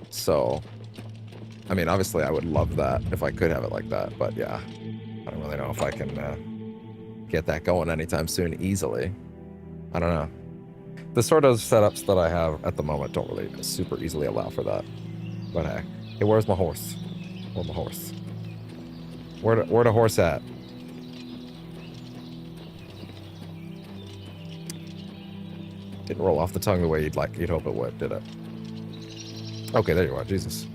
So, I mean, obviously I would love that if I could have it like that, but yeah, I don't really know if I can get that going anytime soon easily. I don't know. The sort of setups that I have at the moment don't really super easily allow for that. But hey. Hey, where's my horse? Where's my horse? Where the horse at? Didn't roll off the tongue the way you'd hope it would, did it? Okay, there you are, Jesus.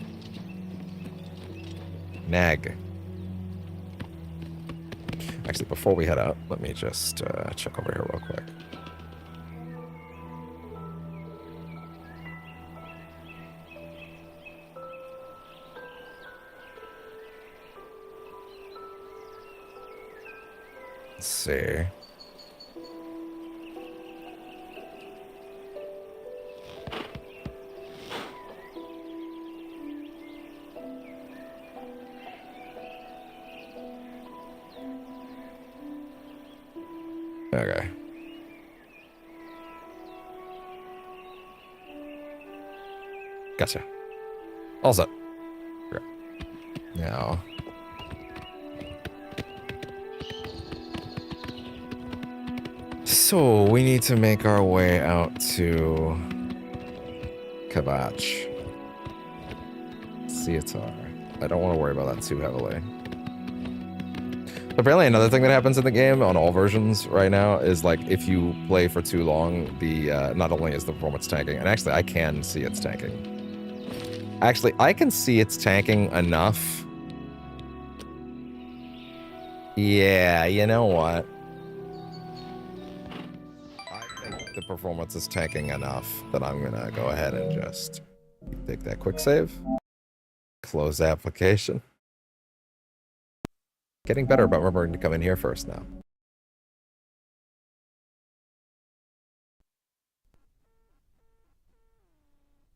Nag. Actually, before we head out, let me just check over here real quick. Let's see. Okay. Gotcha. All set. Okay. Now. So we need to make our way out to Kvatch. Theater. I don't want to worry about that too heavily. Apparently another thing that happens in the game on all versions right now is like if you play for too long, the not only is the performance tanking, and actually I can see it's tanking. Actually, I can see it's tanking enough. Yeah, you know what? I think the performance is tanking enough that I'm gonna go ahead and just take that quick save. Close application. Getting better about remembering to come in here first now.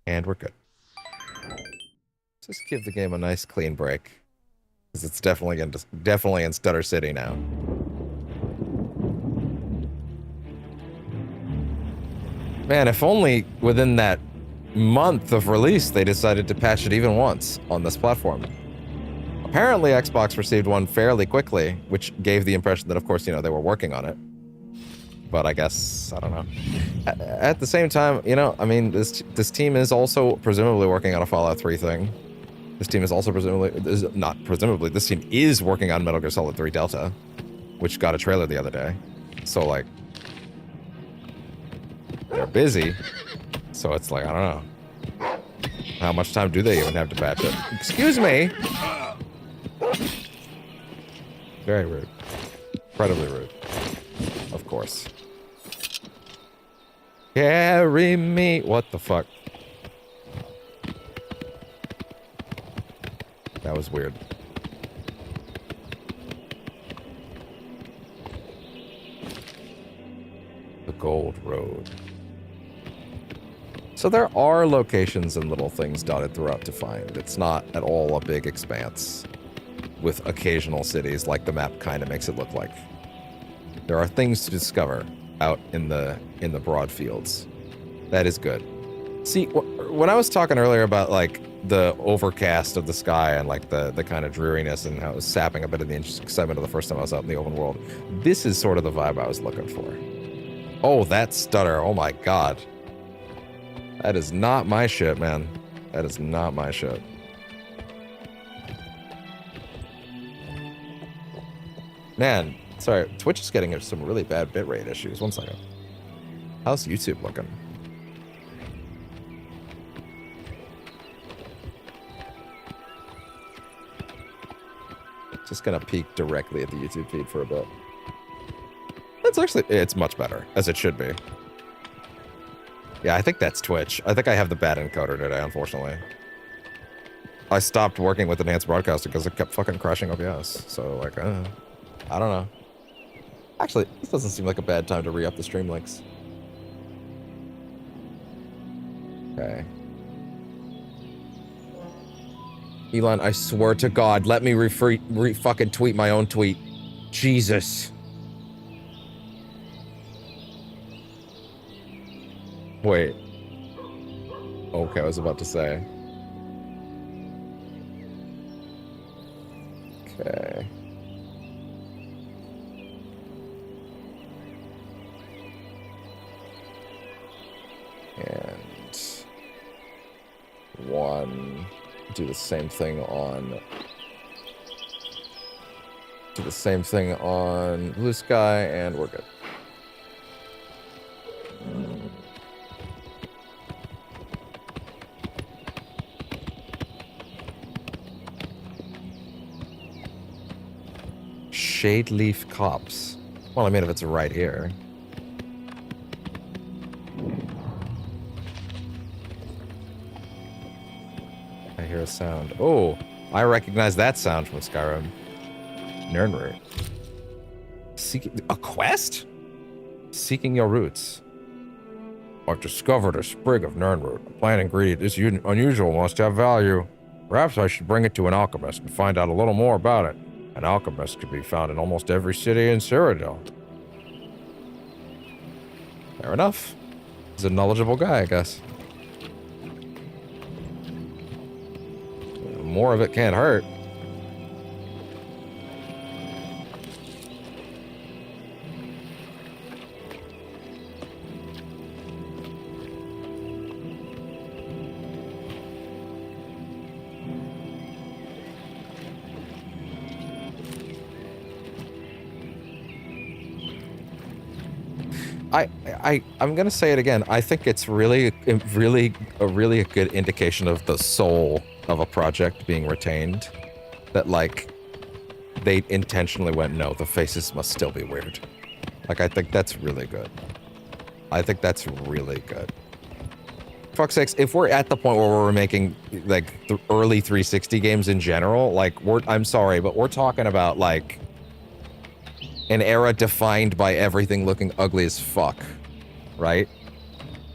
And we're good. Just give the game a nice clean break. Because it's definitely in Stutter City now. Man, if only within that month of release they decided to patch it even once on this platform. Apparently Xbox received one fairly quickly, which gave the impression that, of course, you know, they were working on it. But I guess, I don't know. At the same time, you know, I mean, this team is also presumably working on a Fallout 3 thing. This team is also this team is working on Metal Gear Solid 3 Delta, which got a trailer the other day. So, like, they're busy. So it's like, I don't know. How much time do they even have to patch it? Excuse me! Very rude. Incredibly rude. Of course. Carry me. What the fuck? That was weird. The Gold Road. So there are locations and little things dotted throughout to find. It's not at all a big expanse with occasional cities like the map kind of makes it look like. There are things to discover out in the broad fields. That is good. See, when I was talking earlier about like the overcast of the sky and like the kind of dreariness and how it was sapping a bit of the excitement of the first time I was out in the open world, this is sort of the vibe I was looking for. Oh, that stutter. Oh my god. That is not my shit, man. That is not my shit. Man, sorry, Twitch is getting some really bad bitrate issues. One second. How's YouTube looking? Just gonna peek directly at the YouTube feed for a bit. It's much better, as it should be. Yeah, I think that's Twitch. I think I have the bad encoder today, unfortunately. I stopped working with Enhanced Broadcaster because it kept fucking crashing OBS. So, like, I don't know. Actually, this doesn't seem like a bad time to re-up the stream links. Okay. Elon, I swear to God, let me fucking tweet my own tweet. Jesus. Wait. Okay, I was about to say. Okay. And one, do the same thing on Blue Sky, and we're good. Shade Leaf Copse. Well, I mean, if it's right here. I hear a sound. Oh, I recognize that sound from Skyrim. Nernroot. Seeking a quest? Seeking your roots. I've discovered a sprig of Nirnroot. A plant ingredient this unusual must have value. Perhaps I should bring it to an alchemist and find out a little more about it. An alchemist can be found in almost every city in Cyrodiil. Fair enough. He's a knowledgeable guy, I guess. More of it can't hurt. I'm gonna say it again. I think it's really a good indication of the soul of a project being retained. That like they intentionally went, no, the faces must still be weird. Like I think that's really good. I think that's really good. Fuck's sakes, if we're at the point where we're making like the early 360 games in general, like I'm sorry, but we're talking about like an era defined by everything looking ugly as fuck, right?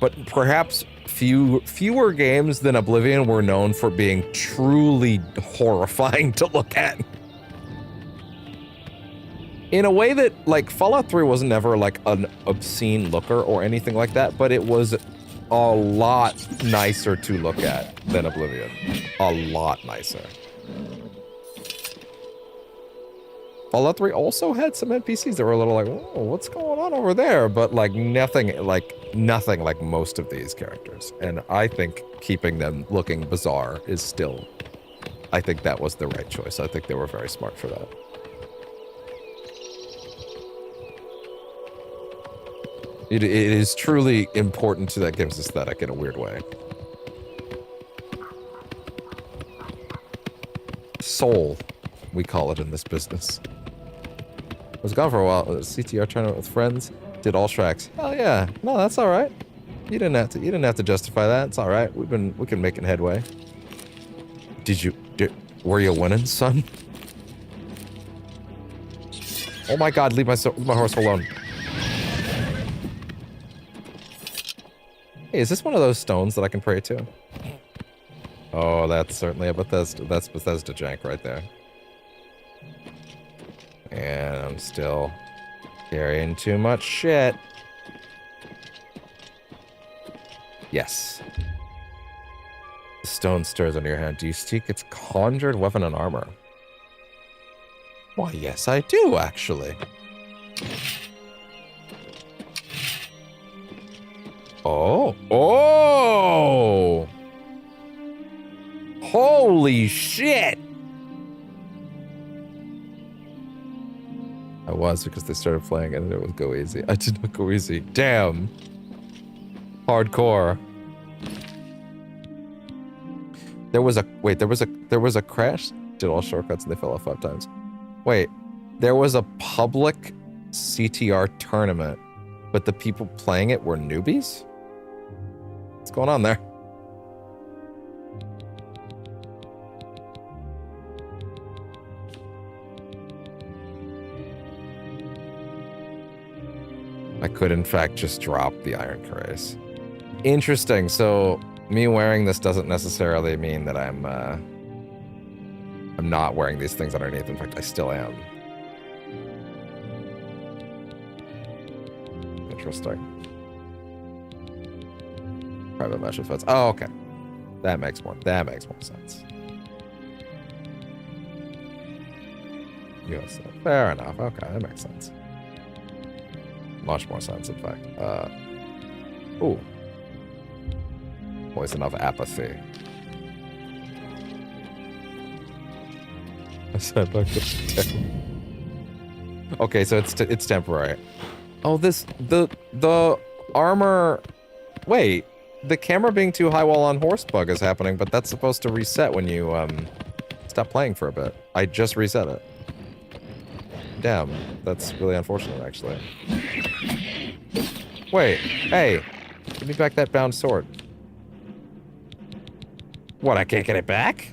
But perhaps fewer games than Oblivion were known for being truly horrifying to look at. In a way that, like, Fallout 3 was never, like, an obscene looker or anything like that, but it was a lot nicer to look at than Oblivion. A lot nicer. Fallout 3 also had some NPCs that were a little like, oh, what's going on over there? But like nothing like most of these characters. And I think keeping them looking bizarre is still, I think that was the right choice. I think they were very smart for that. It is truly important to that game's aesthetic in a weird way. Soul, we call it in this business. Was gone for a while. CTR tournament with friends. Did all tracks. Hell yeah. No, that's all right. You didn't have to justify that. It's all right. We can make headway. Were you winning, son? Oh my God! Leave my horse alone. Hey, is this one of those stones that I can pray to? Oh, that's certainly a Bethesda. That's Bethesda jank right there. And I'm still carrying too much shit. Yes. The stone stirs under your hand. Do you seek its conjured weapon and armor? Why, yes, I do, actually. Oh. Oh! Holy shit! I was because they started playing and it would go easy. I did not go easy. Damn. Hardcore. There was a crash. Did all shortcuts and they fell off 5 times. Wait, there was a public CTR tournament, but the people playing it were newbies? What's going on there? I could, in fact, just drop the Iron Cuirass. Interesting. So, me wearing this doesn't necessarily mean that I'm not wearing these things underneath. In fact, I still am. Interesting. Private mesh defense. Oh, okay. That makes more sense. Yes, fair enough. Okay, that makes sense. Much more sense, in fact. Ooh. Poison of apathy. I said like this. Okay, so it's temporary. Oh, the armor. Wait, the camera being too high while on horse bug is happening, but that's supposed to reset when you stop playing for a bit. I just reset it. Damn, that's really unfortunate, actually. Wait, hey, give me back that bound sword. What, I can't get it back?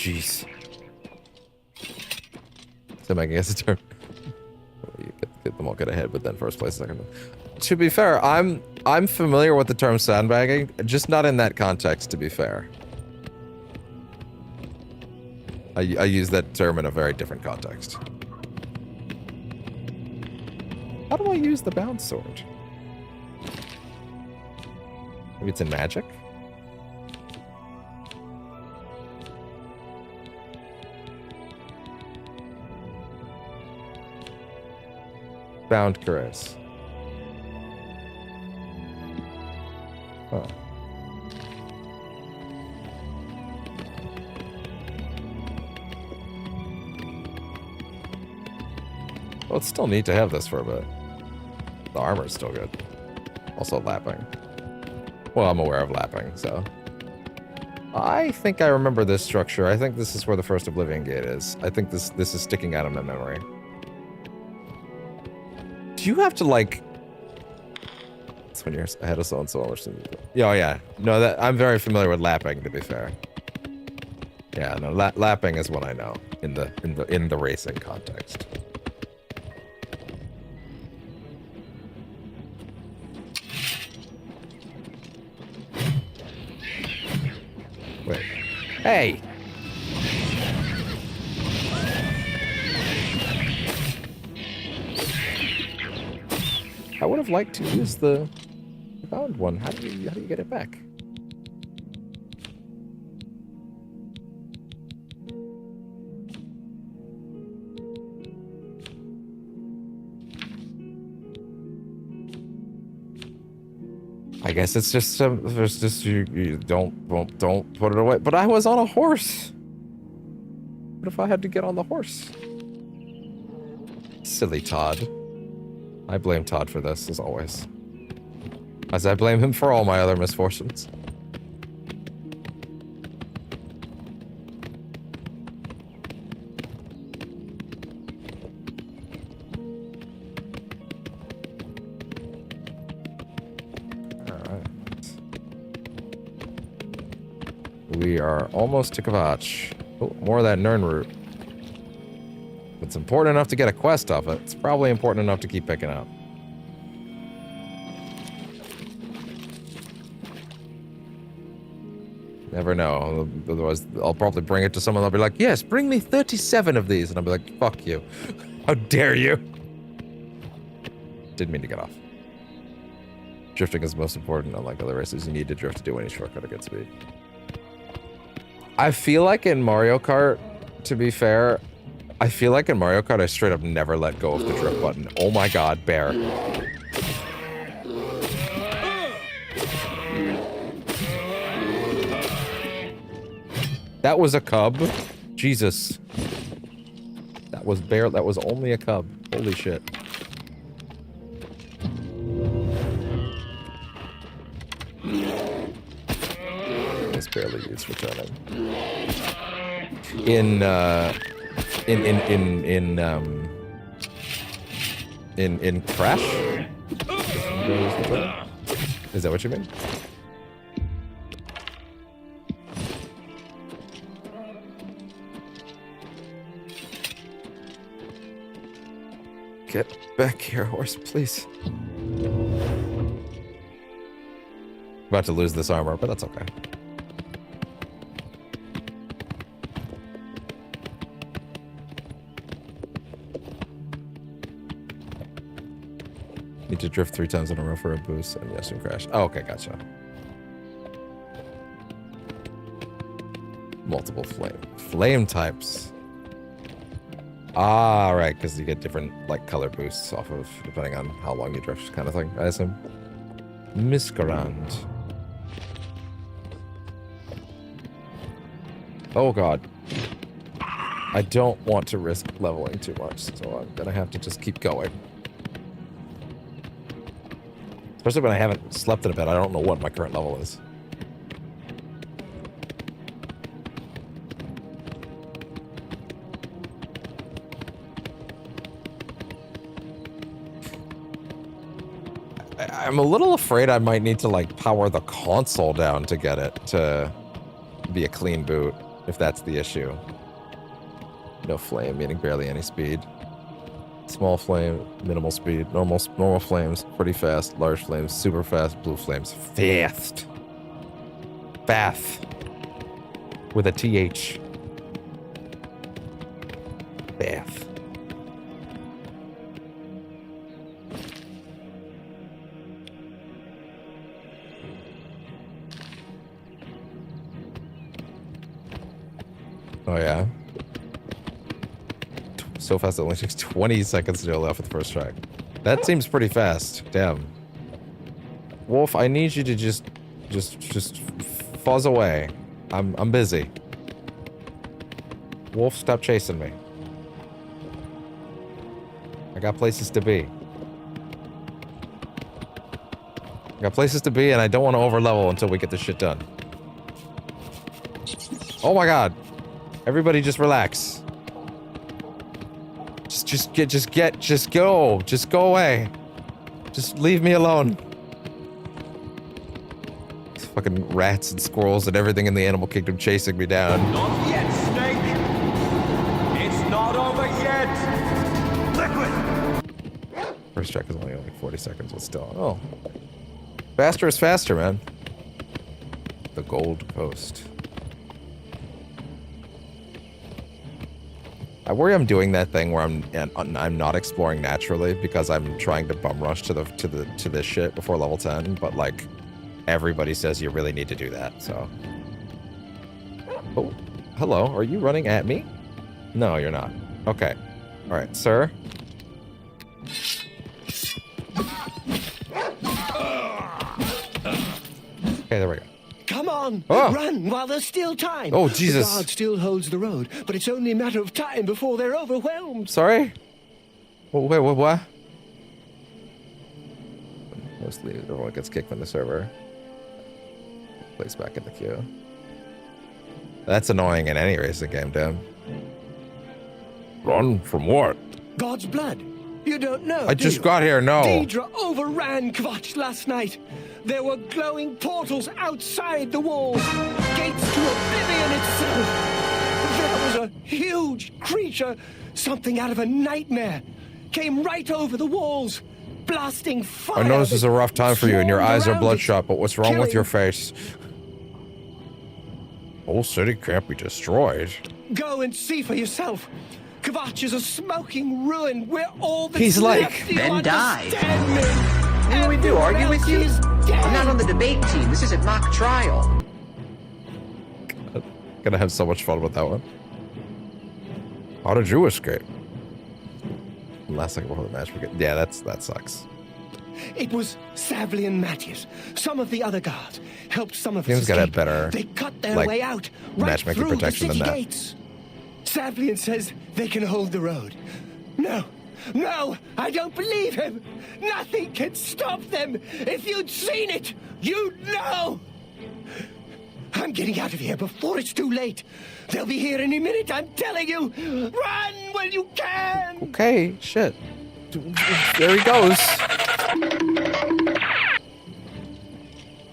jeez. So Megan gets a turn. You get them all get ahead, but then first place, second. To be fair, I'm familiar with the term sandbagging, just not in that context, to be fair. I use that term in a very different context. How do I use the bound sword? Maybe it's in magic? Bound caress. Huh. Well, it's still neat to have this for a bit. The armor's still good. Also lapping. Well, I'm aware of lapping, so. I think I remember this structure. I think this is where the first Oblivion gate is. I think this is sticking out of my memory. Do you have to, like... It's when you're ahead of so-and-so or something. Yeah, oh, yeah. No, that I'm very familiar with lapping, to be fair. Yeah, no, lapping is what I know in the racing context. Wait. Hey! I would have liked to use the bound one. How do you get it back? I guess it's just there's just you don't put it away. But I was on a horse. What if I had to get on the horse? Silly Todd. I blame Todd for this, as always. As I blame him for all my other misfortunes. Alright. We are almost to Kvatch. Oh, more of that Nern route. It's important enough to get a quest off it. It's probably important enough to keep picking up. Never know. Otherwise, I'll probably bring it to someone. They'll be like, yes, bring me 37 of these. And I'll be like, fuck you. How dare you? Didn't mean to get off. Drifting is most important. Unlike other races, you need to drift to do any shortcut at good speed. I feel like in Mario Kart, to be fair, I feel like in Mario Kart, I straight up never let go of the drift button. Oh my god, bear. That was a cub. Jesus. That was bear. That was only a cub. Holy shit. This barely used returning. In Crash? Is that what you mean? Get back here, horse, please. About to lose this armor, but that's okay. Need to drift 3 times in a row for a boost, and yes, and crash. Oh, okay, gotcha. Multiple flame types. Ah, right, because you get different like color boosts off of depending on how long you drift, kind of thing. I assume. Miscarand. Oh god. I don't want to risk leveling too much, so I'm gonna have to just keep going. Especially when I haven't slept in a bit, I don't know what my current level is. I'm a little afraid I might need to like power the console down to get it to be a clean boot. if that's the issue. No flame, meaning barely any speed. Small flame, minimal speed. Normal flames, pretty fast. Large flames, super fast. Blue flames, fast. Bath. With a TH. Bath. Oh yeah. So fast it only takes 20 seconds to do off with the first try. That seems pretty fast. Damn. Wolf, I need you to just fuzz away. I'm busy. Wolf, stop chasing me. I got places to be. I got places to be, and I don't want to overlevel until we get this shit done. Oh my god. Everybody just relax. Just go. Just go away. Just leave me alone. These fucking rats and squirrels and everything in the animal kingdom chasing me down. Not yet, Snake. It's not over yet. Liquid. First check is only 40 seconds, but still. Oh. Faster is faster, man. The Gold Coast. I worry I'm doing that thing where I'm not exploring naturally because I'm trying to bum rush to this shit before level 10, but like everybody says you really need to do that, so. Oh, hello, are you running at me? No, you're not. Okay. All right, sir. Okay, there we go. Come on, oh. Run while there's still time. Oh, Jesus. The guard still holds the road, but it's only a matter of time before they're overwhelmed. Sorry? Wait, what? Mostly everyone gets kicked from the server. Placed back in the queue. That's annoying in any racing game, damn. Run from what? God's blood. You don't know, I just got here, no. Deidre overran Kvatch last night. There were glowing portals outside the walls. Gates to Oblivion itself. There was a huge creature, something out of a nightmare. Came right over the walls, blasting fire. I know this is a rough time for you and your eyes are bloodshot, but what's wrong with your face? Whole city can't be destroyed. Go and see for yourself. Kvatch is a smoking ruin. We're all the He's like, then die. What do we do? Argue with you? I'm not on the debate team. This isn't mock trial. Gonna have so much fun with that one. How did you escape? Last second before the match. Yeah, that sucks. It was Savli and Matthias. Some of the other guards helped some of us Game's got a escape. better, They cut their like, way out right matchmaking through the protection city than that. gates. Savlian says they can hold the road. No, I don't believe him. Nothing can stop them. If you'd seen it, you'd know. I'm getting out of here before it's too late. They'll be here any minute, I'm telling you. Run when you can. Okay, shit. There he goes.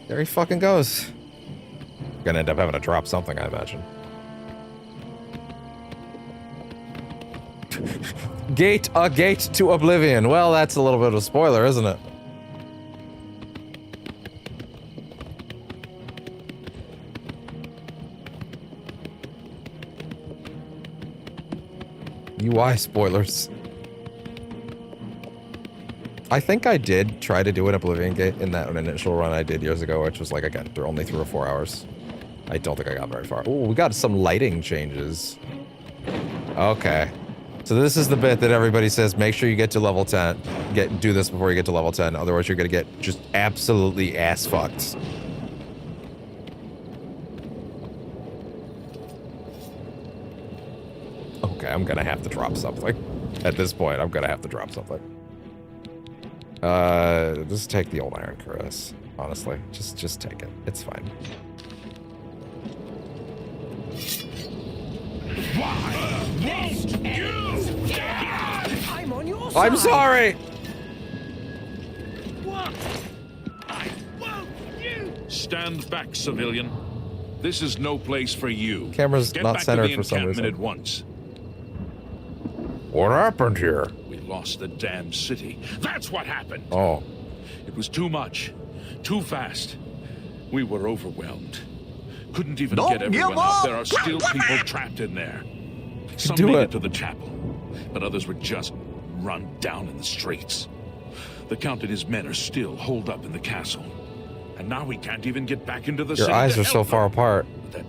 There he fucking goes. Gonna end up having to drop something, I imagine. A gate to Oblivion. Well, that's a little bit of a spoiler, isn't it? UI spoilers. I think I did try to do an Oblivion gate in that initial run I did years ago, which was like, again, they're only 3 or 4 hours. I don't think I got very far. Oh, we got some lighting changes. Okay. So this is the bit that everybody says, make sure you get to level 10. Do this before you get to level 10, otherwise you're gonna get just absolutely ass fucked. Okay, I'm gonna have to drop something. At this point, I'm gonna have to drop something. Just take the old Iron Cuirass, honestly. Just take it. It's fine. I'm on your side. I'm sorry! Stand back, civilian. This is no place for you. Camera's Get not back centered to the for some encampment reason. at once. What happened here? We lost the damn city. That's what happened. Oh. It was too much. Too fast. We were overwhelmed. Couldn't even Don't get everyone give out. up. There are still people trapped in there. Some do made it. it to the chapel, but others were just run down in the streets. The Count and his men are still holed up in the castle. And now we can't even get back into the Your city. eyes to are so help far them. apart. That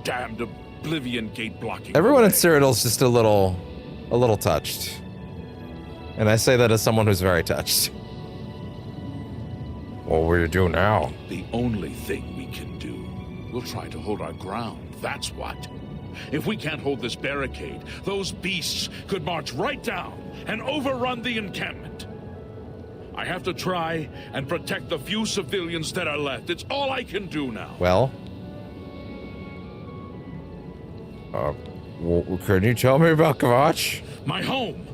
damned Oblivion gate blocking. Everyone the in way. Cyrodiil's just a little touched. And I say that as someone who's very touched. What will you do now? The only thing we can do. We'll try to hold our ground. That's what. If we can't hold this barricade, those beasts could march right down and overrun the encampment. I have to try and protect the few civilians that are left. It's all I can do now. Well, Can you tell me about Kvatch? My home.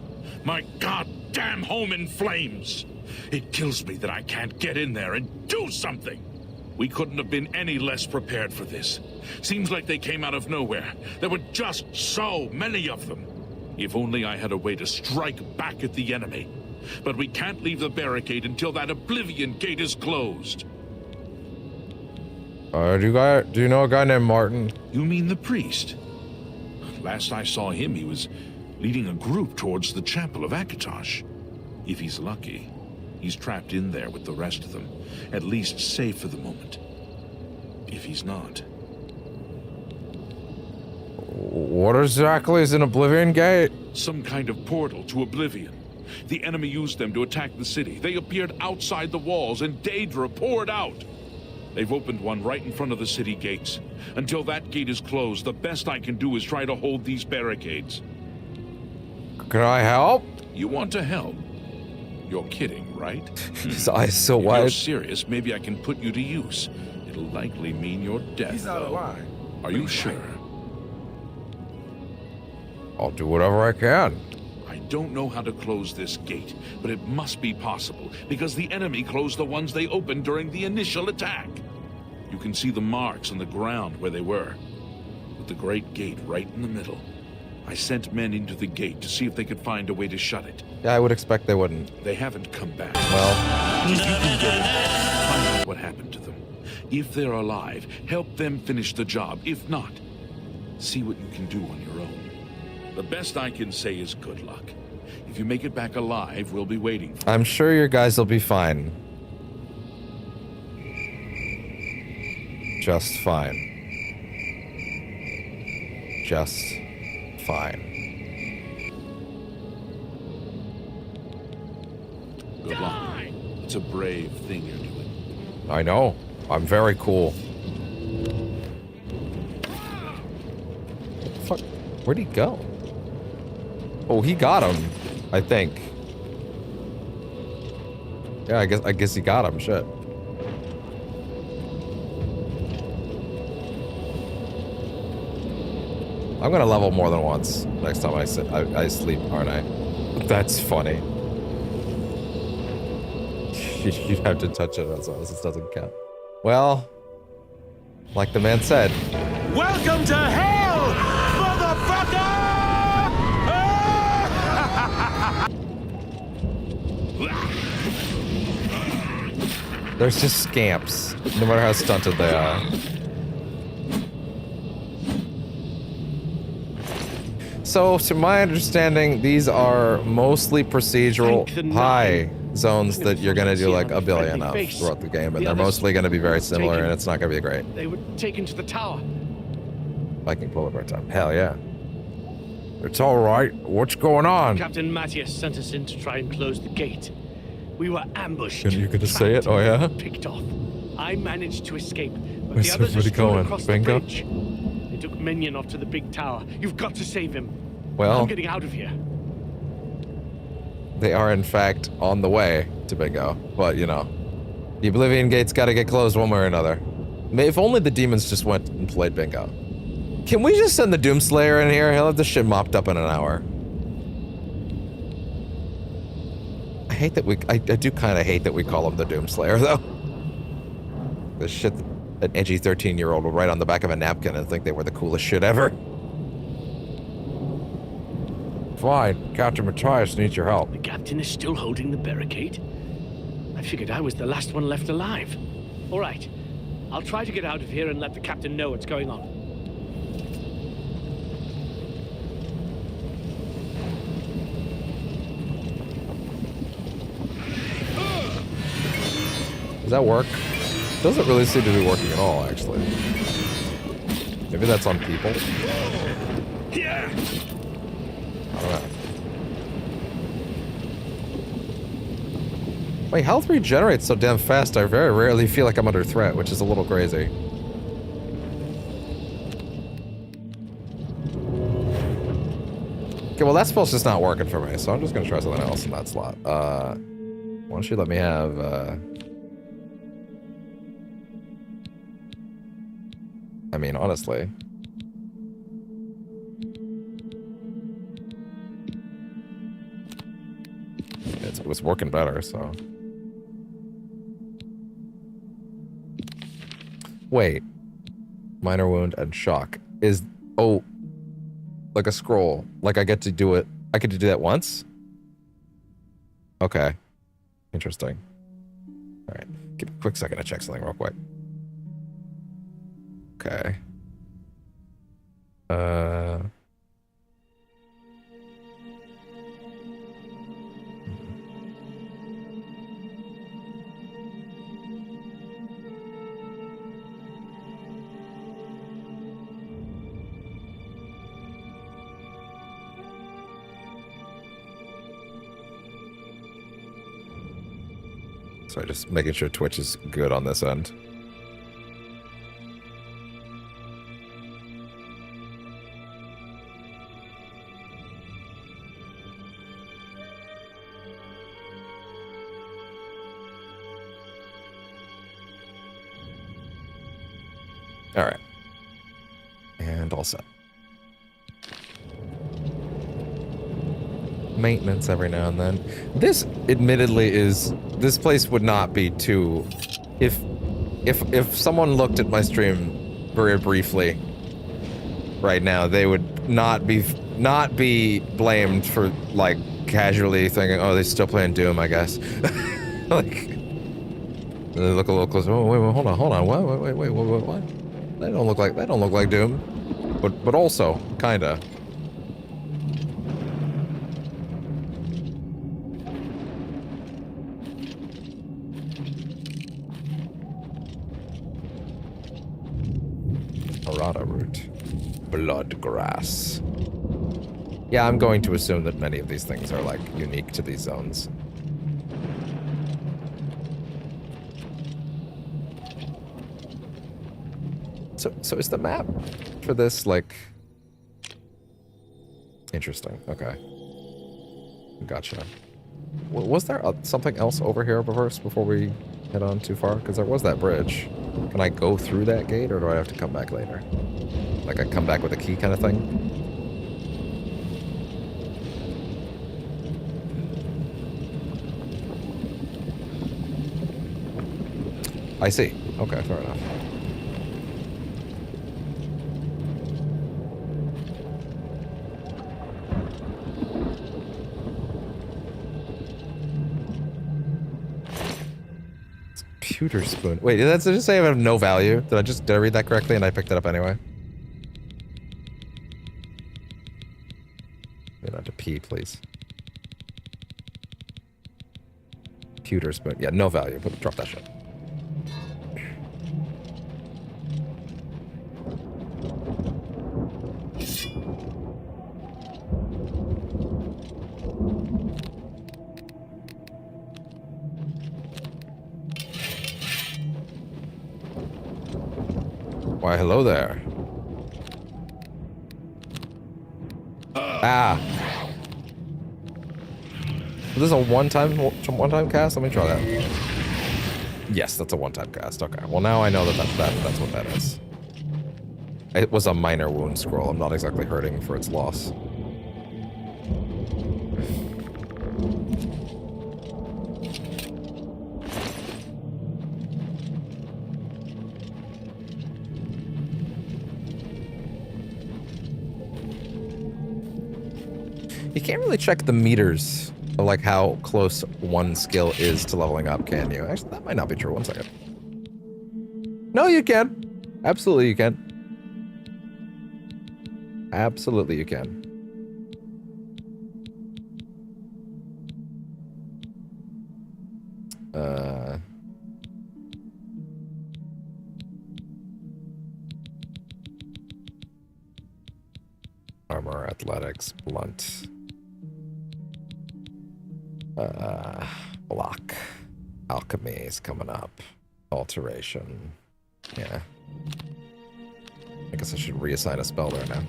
My goddamn home in flames. It kills me that I can't get in there and do something. We couldn't have been any less prepared for this. Seems like they came out of nowhere. There were just so many of them. If only I had a way to strike back at the enemy. But we can't leave the barricade until that Oblivion gate is closed. Do you know a guy named Martin? You mean the priest? Last I saw him, he was leading a group towards the chapel of Kvatch. If he's lucky, he's trapped in there with the rest of them, at least safe for the moment. If he's not... What exactly is an Oblivion gate? Some kind of portal to Oblivion. The enemy used them to attack the city. They appeared outside the walls, and Daedra poured out. They've opened one right in front of the city gates. Until that gate is closed, the best I can do is try to hold these barricades. Can I help? You want to help? You're kidding, right? his eyes so If you're wide. serious, maybe I can put you to use. It'll likely mean your death, He's out of though. line. Are you sure? I'll do whatever I can. I don't know how to close this gate, but it must be possible, because the enemy closed the ones they opened during the initial attack. You can see the marks on the ground where they were, with the great gate right in the middle. I sent men into the gate to see if they could find a way to shut it. Yeah, I would expect they wouldn't. They haven't come back. Well, If you can get in there, find out what happened to them. If they're alive, help them finish the job. If not, see what you can do on your own. The best I can say is good luck. If you make it back alive, we'll be waiting for I'm sure your guys will be fine. Just fine. Just fine. good luck. It's a brave thing you're doing. I know. I'm very cool. Fuck. Where'd he go? Oh, he got him, I think. Yeah, I guess he got him. Shit. I'm gonna level more than once next time I sleep, aren't I? That's funny. You'd have to touch it, as long as it doesn't count. Well, like the man said. Welcome to hell, motherfucker! There's just scamps, no matter how stunted they are. So, to my understanding, these are mostly procedural high zones that you're gonna do like a billion of throughout the game, and they're mostly gonna be very similar, and it's not gonna be great. They were taken to the tower. Viking polar bear time. Hell yeah. It's all right. What's going on? Captain Matthias sent us in to try and close the gate. We were ambushed. You're gonna say it? Oh yeah? Picked off. I managed to escape, but Where's the others are everybody still going? across Bingo? the bridge. They took Minion off to the big tower. You've got to save him. Well, I'm getting out of here. they are in fact on the way to Bingo, but you know, the Oblivion gate's gotta get closed one way or another. If only the demons just went and played Bingo. Can we just send the Doomslayer in here? He'll have this shit mopped up in an hour. I hate that I do kind of hate that we call him the Doomslayer, though. The shit an edgy 13-year-old would write on the back of a napkin and think they were the coolest shit ever. Fine. Captain Matthias needs your help. The captain is still holding the barricade? I figured I was the last one left alive. All right. I'll try to get out of here and let the captain know what's going on. Does that work? Doesn't really seem to be working at all, actually. Maybe that's on people. Yeah. I don't know. My health regenerates so damn fast, I very rarely feel like I'm under threat, which is a little crazy. Okay, well that spell's just not working for me, so I'm just gonna try something else in that slot. Why don't you let me have, I mean, honestly. It was working better, so. Wait. Minor wound and shock. Is, oh, like a scroll. Like I get to do it. I get to do that once? Okay. Interesting. All right. Give me a quick second to check something real quick. Okay. Sorry, just making sure Twitch is good on this end. All right. And all set. Maintenance every now and then. This, admittedly, is... This place would not be too... If someone looked at my stream very briefly right now, they would not be blamed for, like, casually thinking, oh, they're still playing Doom, I guess. Like... They look a little closer. Oh, wait, hold on. What? They don't look like Doom. But also, kinda. Arata root. Blood grass. Yeah, I'm going to assume that many of these things are, like, unique to these zones. So is the map for this, like... Interesting, okay. Gotcha. Was there something else over here first before we head on too far? Because there was that bridge. Can I go through that gate, or do I have to come back later? Like I come back with a key kind of thing? I see. Okay, fair enough. Pewter spoon. Wait, did it just say I have no value? Did I read that correctly and I picked it up anyway? Maybe not to pee, please. Pewter spoon. Yeah, no value, but drop that shit. Why, hello there. Ah. Is this a one-time cast? Let me try that. Yes, that's a one-time cast. Okay. Well, now I know that's what that is. It was a minor wound scroll. I'm not exactly hurting for its loss. You can't really check the meters of like how close one skill is to leveling up, can you? Actually, that might not be true. 1 second. No, you can. Absolutely, you can. Absolutely, you can. Armor, athletics, blunt. Block. Alchemy is coming up. Alteration. Yeah. I guess I should reassign a spell there now.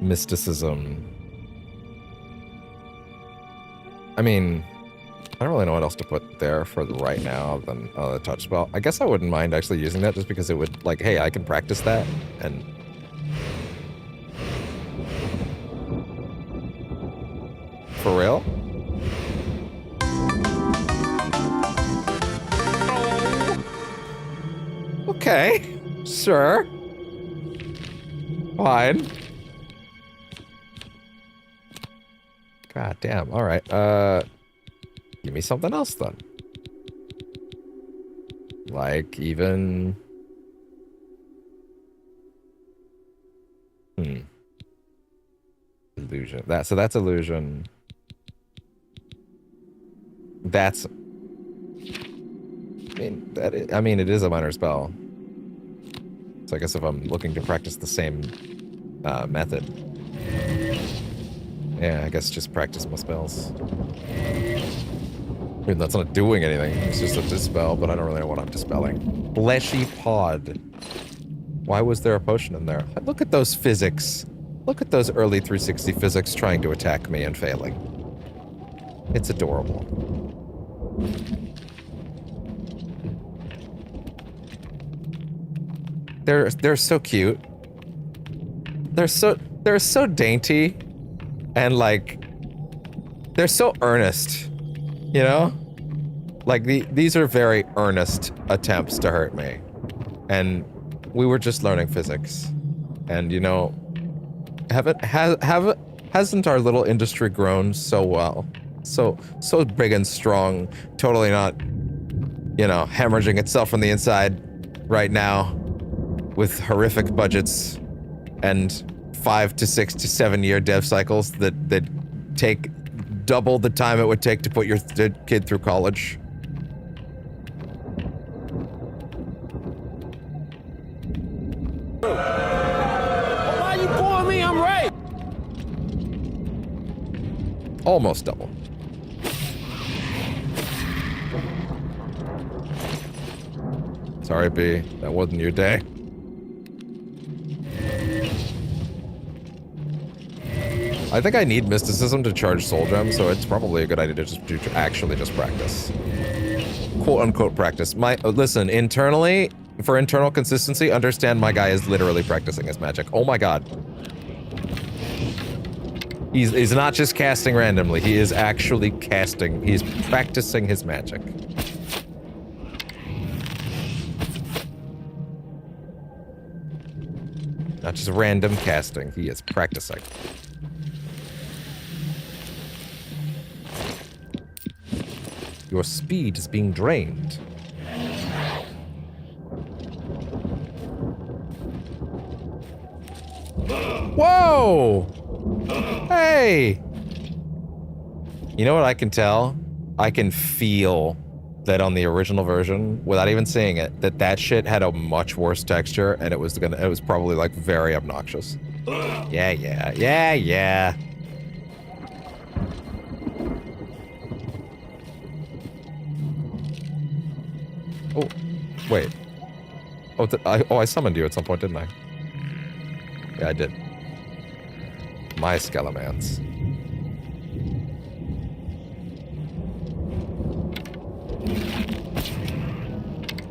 Mysticism. I mean, I don't really know what else to put there for the right now than the touch spell. I guess I wouldn't mind actually using that just because it would, like, hey, I can practice that and... For real? Okay, sure. Fine. God damn, alright, give me something else then. Like, even... Illusion. So that's illusion. That's... I mean, it is a minor spell. So I guess if I'm looking to practice the same method. Yeah, I guess just practice my spells. I mean, that's not doing anything. It's just a dispel, but I don't really know what I'm dispelling. Fleshy pod. Why was there a potion in there? Look at those physics. Look at those early 360 physics trying to attack me and failing. It's adorable. They're so cute. They're so dainty. And, like, they're so earnest, you know? Like, these are very earnest attempts to hurt me. And we were just learning physics. And, you know, hasn't our little industry grown so well? So big and strong, totally not, you know, hemorrhaging itself from the inside right now with horrific budgets and 5 to 6 to 7 year dev cycles that take double the time it would take to put your kid through college. Why you pulling me? I'm right. Almost double. Sorry, B. That wasn't your day. I think I need mysticism to charge soul gems, so it's probably a good idea to actually just practice. Quote unquote practice. Listen, internally, for internal consistency, understand my guy is literally practicing his magic. Oh my god. He's not just casting randomly, he is actually casting. He's practicing his magic. Not just random casting, he is practicing. Your speed is being drained. Whoa! Hey! You know what I can tell? I can feel that on the original version, without even seeing it, that shit had a much worse texture, and it was probably like very obnoxious. Yeah. Oh, wait. Oh, I summoned you at some point, didn't I? Yeah, I did. My Skelemans.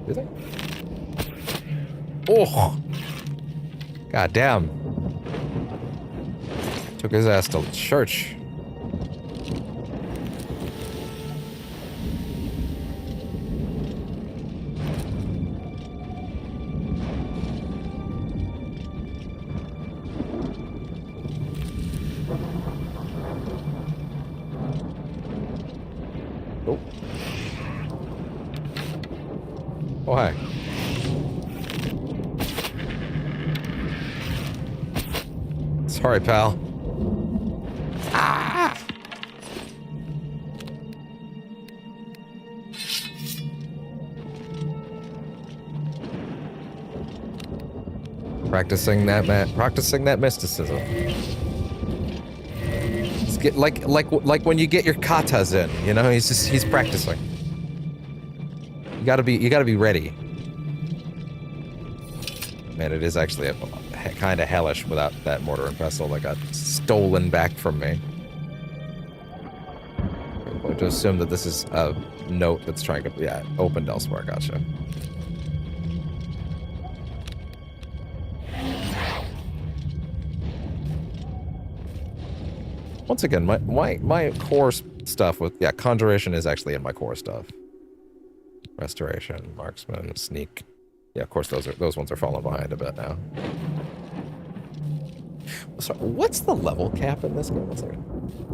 Did I? Oh! God damn. Took his ass to church. Sorry, pal. Ah! Practicing that mysticism. It's like when you get your katas in, you know, he's practicing. You gotta be ready. Man, it is actually kind of hellish without that mortar and pestle that got stolen back from me. I'm going to assume that this is a note that's trying to, yeah, opened elsewhere. Gotcha. Once again, my core stuff with, yeah, conjuration is actually in my core stuff. Restoration, marksman, sneak. Yeah, of course those ones are falling behind a bit now. So, what's the level cap in this game? What's there?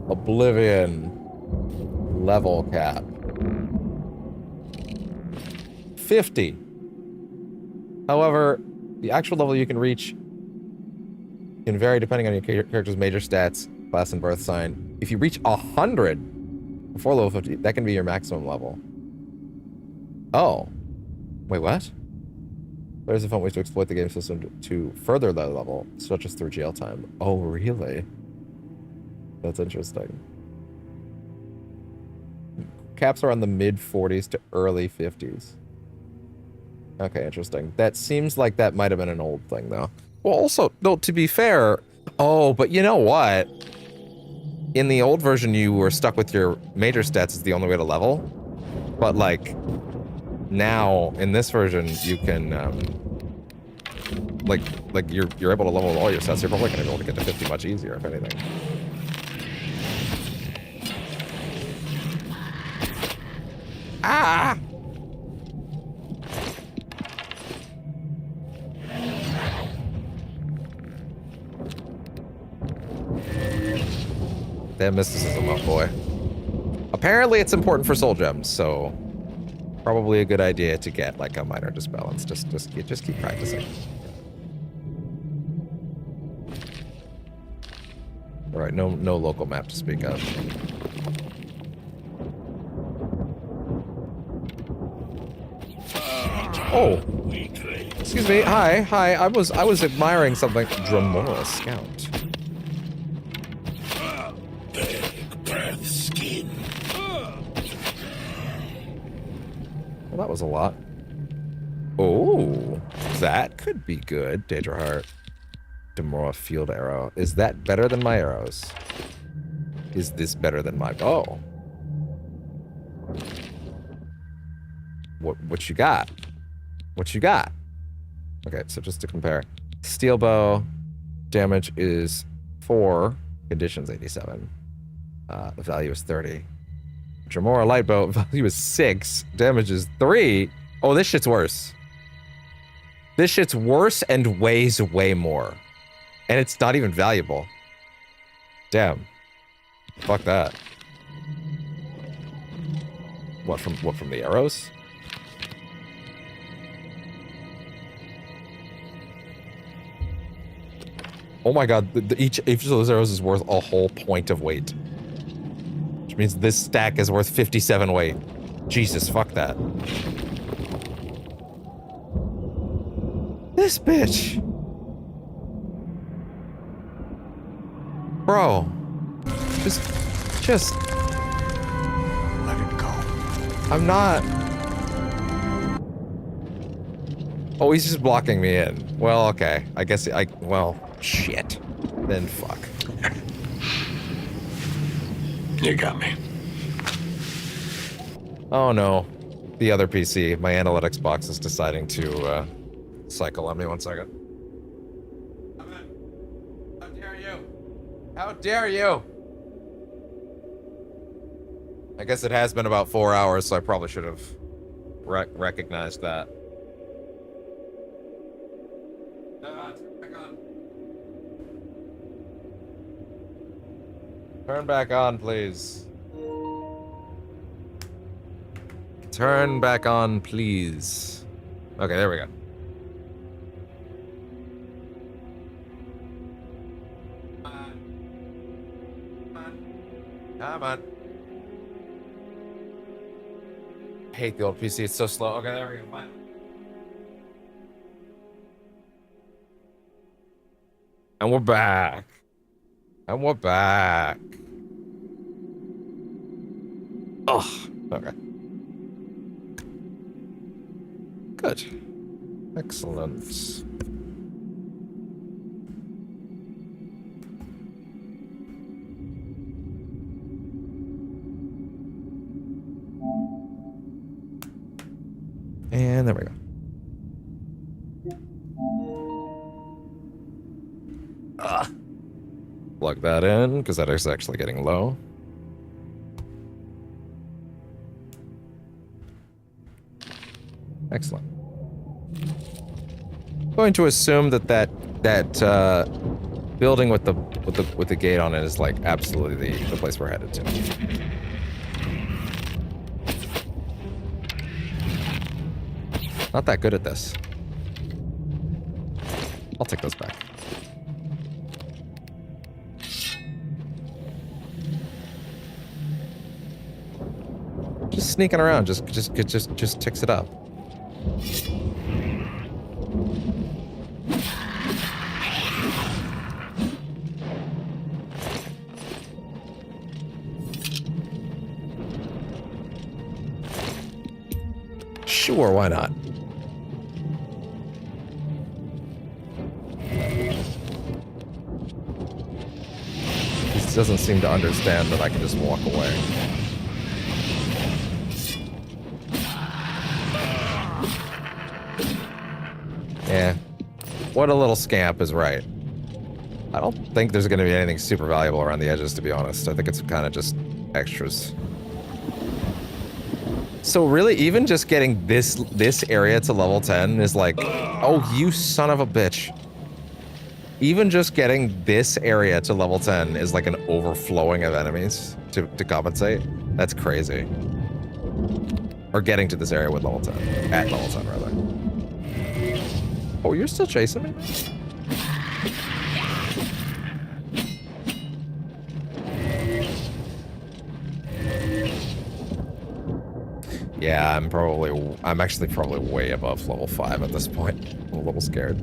Oblivion level cap. 50. However, the actual level you can reach can vary depending on your character's major stats, class, and birth sign. If you reach 100 before level 50, that can be your maximum level. Oh. Wait, what? There's a fun way to exploit the game system to further that level, such as through jail time. Oh, really? That's interesting. Caps are on the mid-40s to early 50s. Okay, interesting. That seems like that might have been an old thing, though. Well, also, no, to be fair... Oh, but you know what? In the old version, you were stuck with your major stats as the only way to level. But, like... Now, in this version, you can, like you're able to level all your stats. You're probably gonna be able to get to 50 much easier, if anything. Ah! That mysticism up, boy. Apparently, it's important for soul gems, so. Probably a good idea to get like a minor disbalance. Just keep practicing. All right, no local map to speak of. Oh, excuse me. Hi. I was admiring something. Dremora Scout. Big skin. Well, that was a lot. Oh, that could be good. Daedra Heart. Demora Field Arrow. Is that better than my arrows? Is this better than my bow? What you got? What you got? Okay, so just to compare. Steel bow, damage is 4, conditions 87. The value is 30. Dremora light bow, value is 6, damage is 3. Oh, this shit's worse. This shit's worse and weighs way more. And it's not even valuable. Damn. Fuck that. What from the arrows? Oh my god, each of those arrows is worth a whole point of weight. Which means this stack is worth 57 weight. Jesus, fuck that. This bitch. Bro. Just... Let it go. I'm not... Oh, he's just blocking me in. Well, okay. I guess well, shit. Then fuck. You got me. Oh no. The other PC, my analytics box, is deciding to cycle on me. 1 second. How dare you? How dare you? I guess it has been about 4 hours, so I probably should have recognized that. Turn back on, please. Turn back on, please. Okay, there we go. Come on. I hate the old PC. It's so slow. Okay, there we go. Fine. And we're back. And we're back. Ugh. Okay. Good. Excellent. And there we go. Plug that in, because that is actually getting low. Excellent. I'm going to assume that building with the gate on it is like absolutely the place we're headed to. Not that good at this. I'll take those back. Just sneaking around just ticks it up. Sure, why not? This doesn't seem to understand that I can just walk away. Yeah. What a little scamp is right. I don't think there's going to be anything super valuable around the edges, to be honest. I think it's kind of just extras. So really, even just getting this area to level 10 is like, oh, you son of a bitch. Even just getting this area to level 10 is like an overflowing of enemies to compensate. That's crazy. Or getting to this area with level 10. At level 10, rather. Oh, you're still chasing me? Yeah, I'm actually probably way above level 5 at this point. I'm a little scared.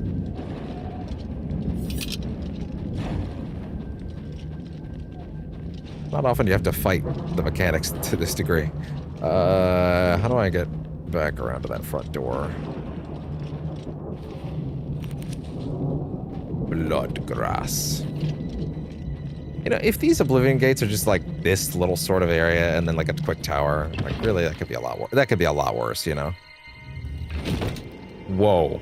Not often you have to fight the mechanics to this degree. How do I get back around to that front door? Bloodgrass. You know, if these Oblivion gates are just like this little sort of area and then like a quick tower, like really that could be a lot worse. That could be a lot worse, you know? Whoa.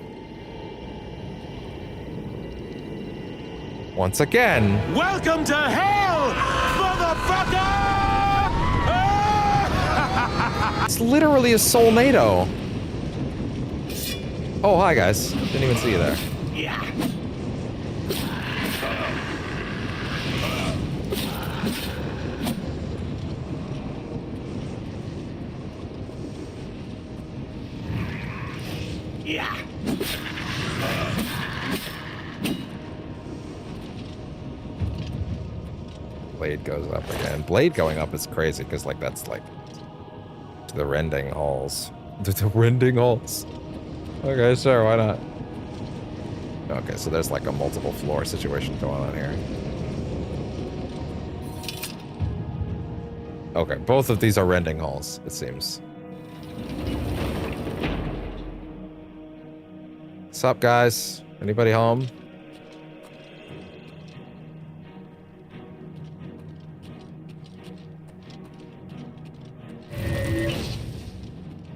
Once again. Welcome to hell, motherfucker! It's literally a Soulnado. Oh, hi guys. Didn't even see you there. Yeah. Yeah. Blade goes up again. Blade going up is crazy because like that's like to the rending halls. The rending halls. Okay, sure, why not? Okay, so there's like a multiple floor situation going on here. Okay, both of these are rending halls, it seems. What's up, guys? Anybody home?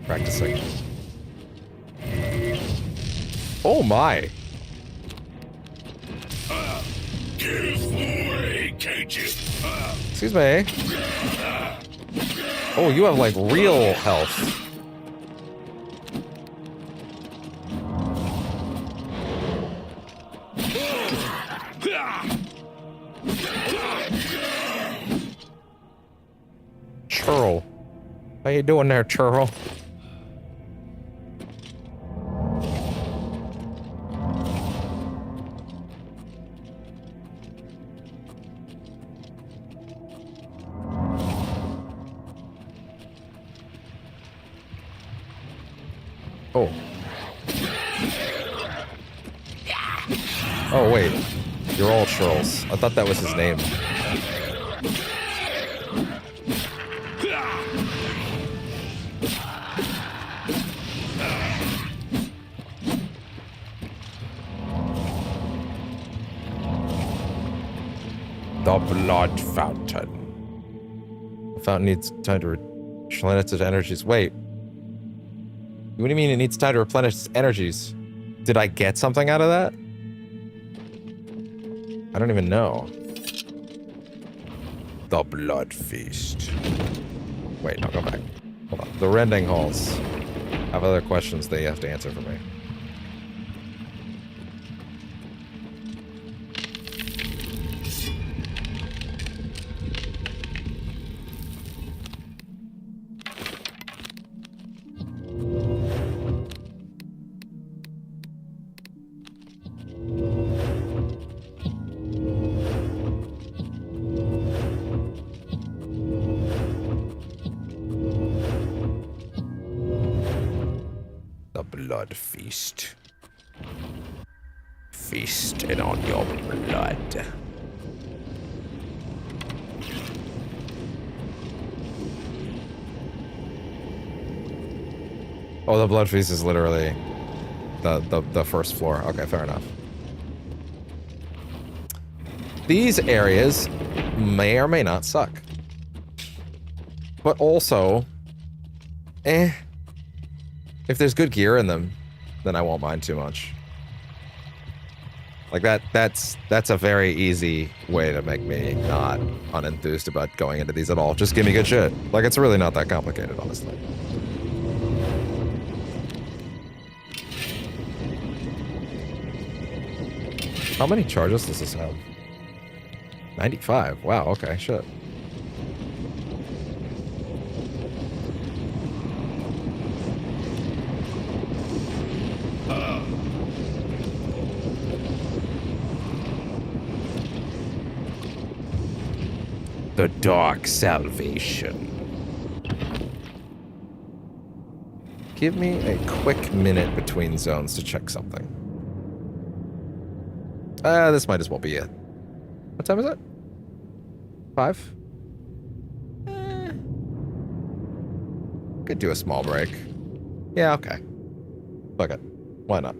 Practicing. Oh my! Excuse me. Oh, you have like real health. Churl. How you doing there, Churl? Oh. Oh, wait. You're all Charles. I thought that was his name. The blood fountain. The fountain needs time to replenish its energies. Wait. What do you mean it needs time to replenish its energies? Did I get something out of that? I don't even know. The blood feast. Wait, no, go back. Hold on. The rending halls have other questions they have to answer for me. Feast. Feasting on your blood. Oh, the blood feast is literally the first floor. Okay, fair enough. These areas may or may not suck. But also, if there's good gear in them, then I won't mind too much. Like that's a very easy way to make me not unenthused about going into these at all. Just give me good shit. Like, it's really not that complicated, honestly. How many charges does this have? 95. Wow, okay, shit. The dark salvation. Give me a quick minute between zones to check something. This might as well be it. What time is it? 5? Could do a small break. Yeah, okay. Fuck it. Why not?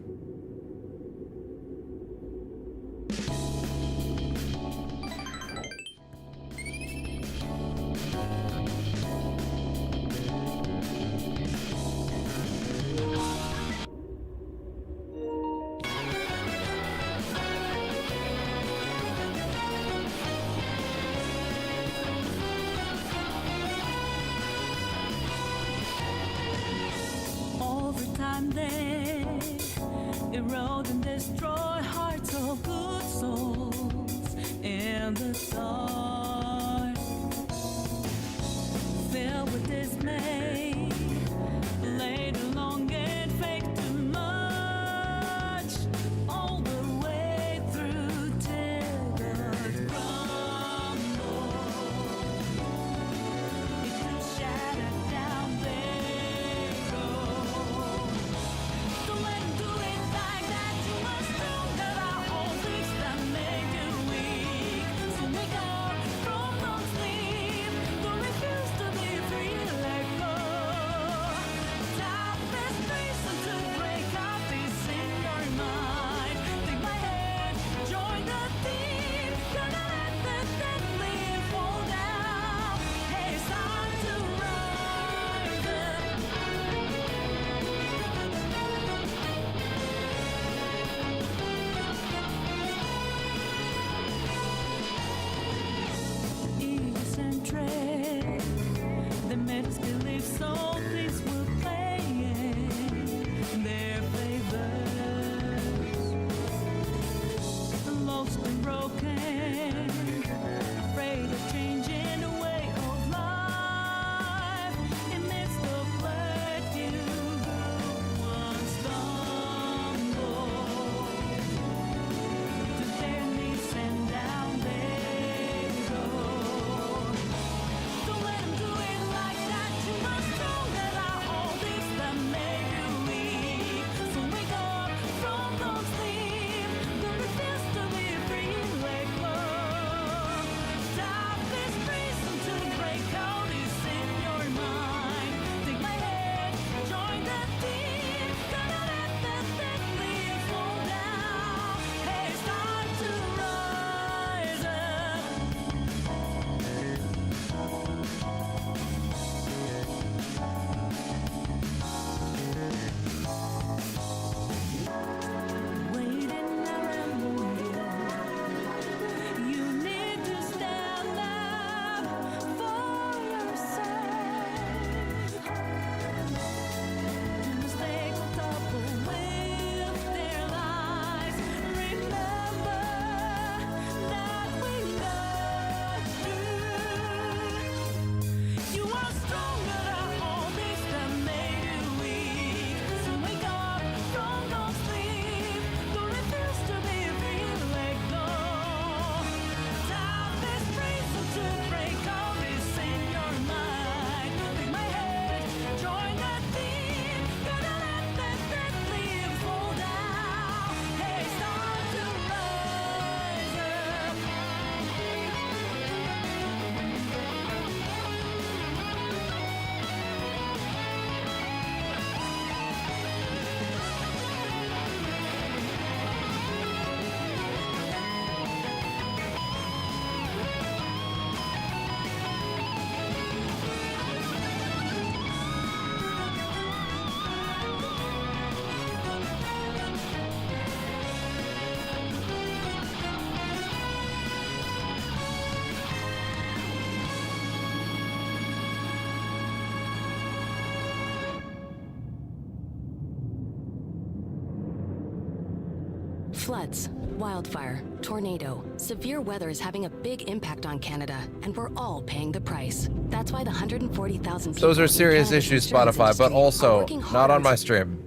Floods, wildfire, tornado, severe weather is having a big impact on Canada, and we're all paying the price. That's why the 140,000 people. Those are serious issues, Spotify, but also not on my stream.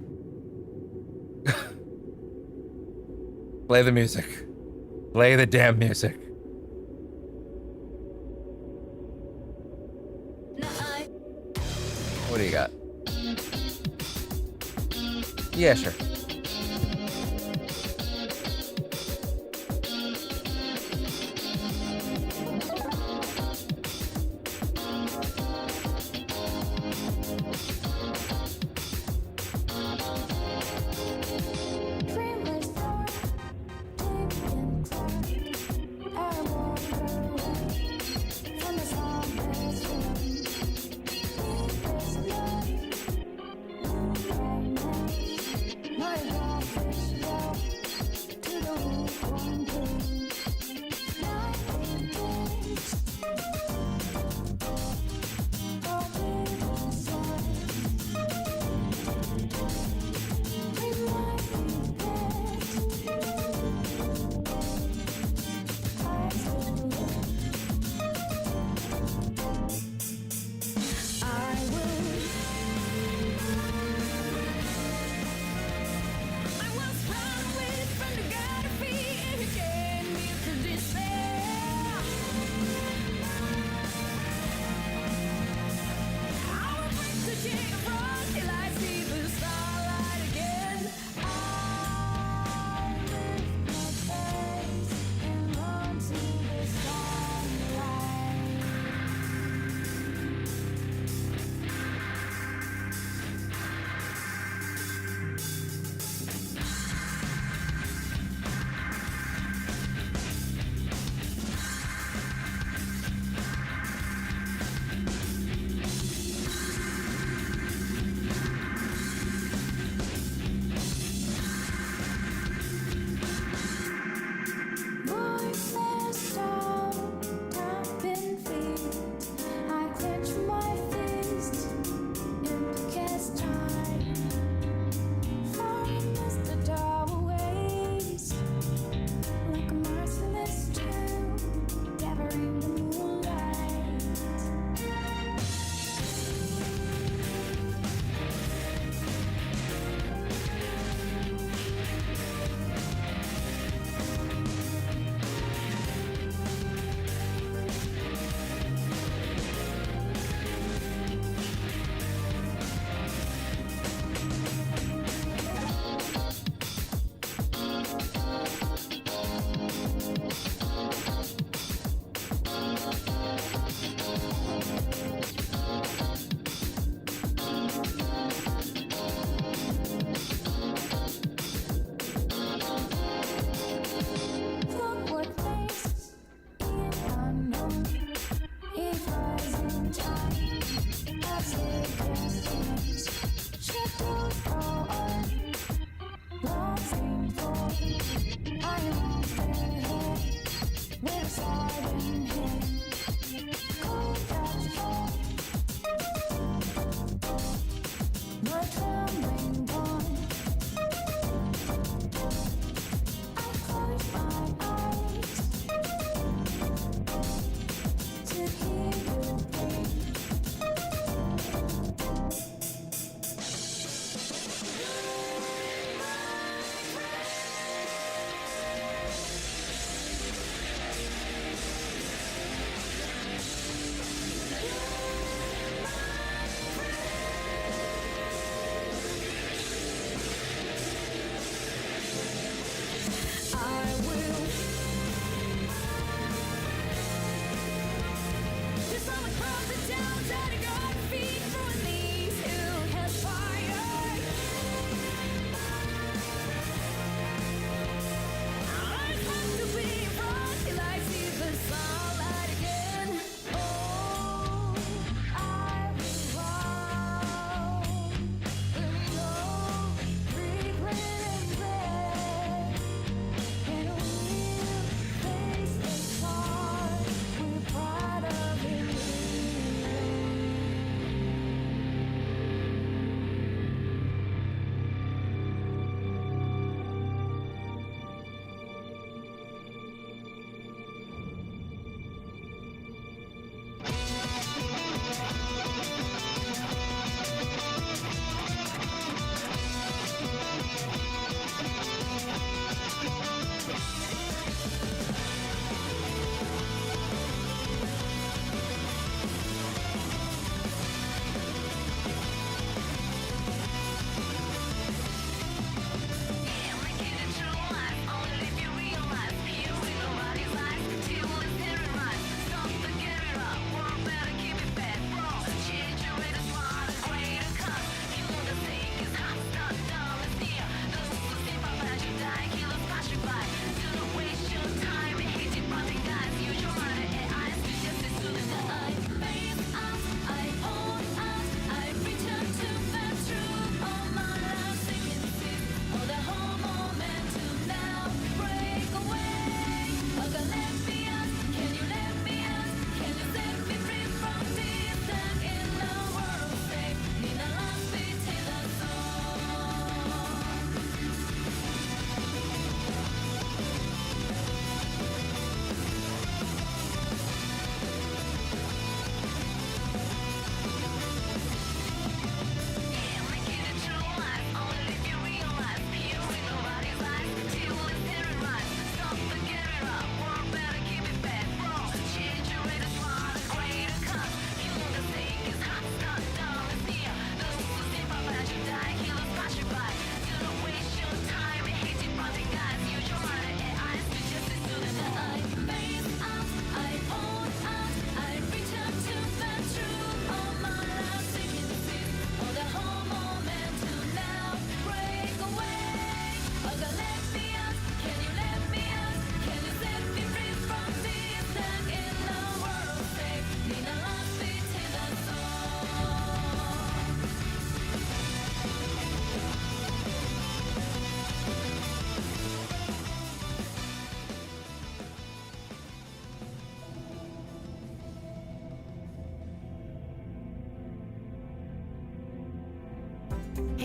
Play the music. Play the damn music. What do you got? Yeah, sure.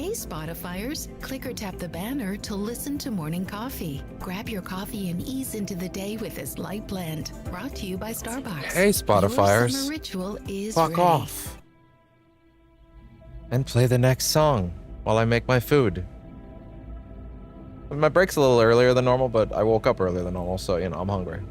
Hey, Spotifyers, click or tap the banner to listen to Morning Coffee. Grab your coffee and ease into the day with this light blend. Brought to you by Starbucks. Hey, Spotifyers. Your summer ritual is Fuck ready. off. And play the next song while I make my food. My break's a little earlier than normal, but I woke up earlier than normal, so, you know, I'm hungry.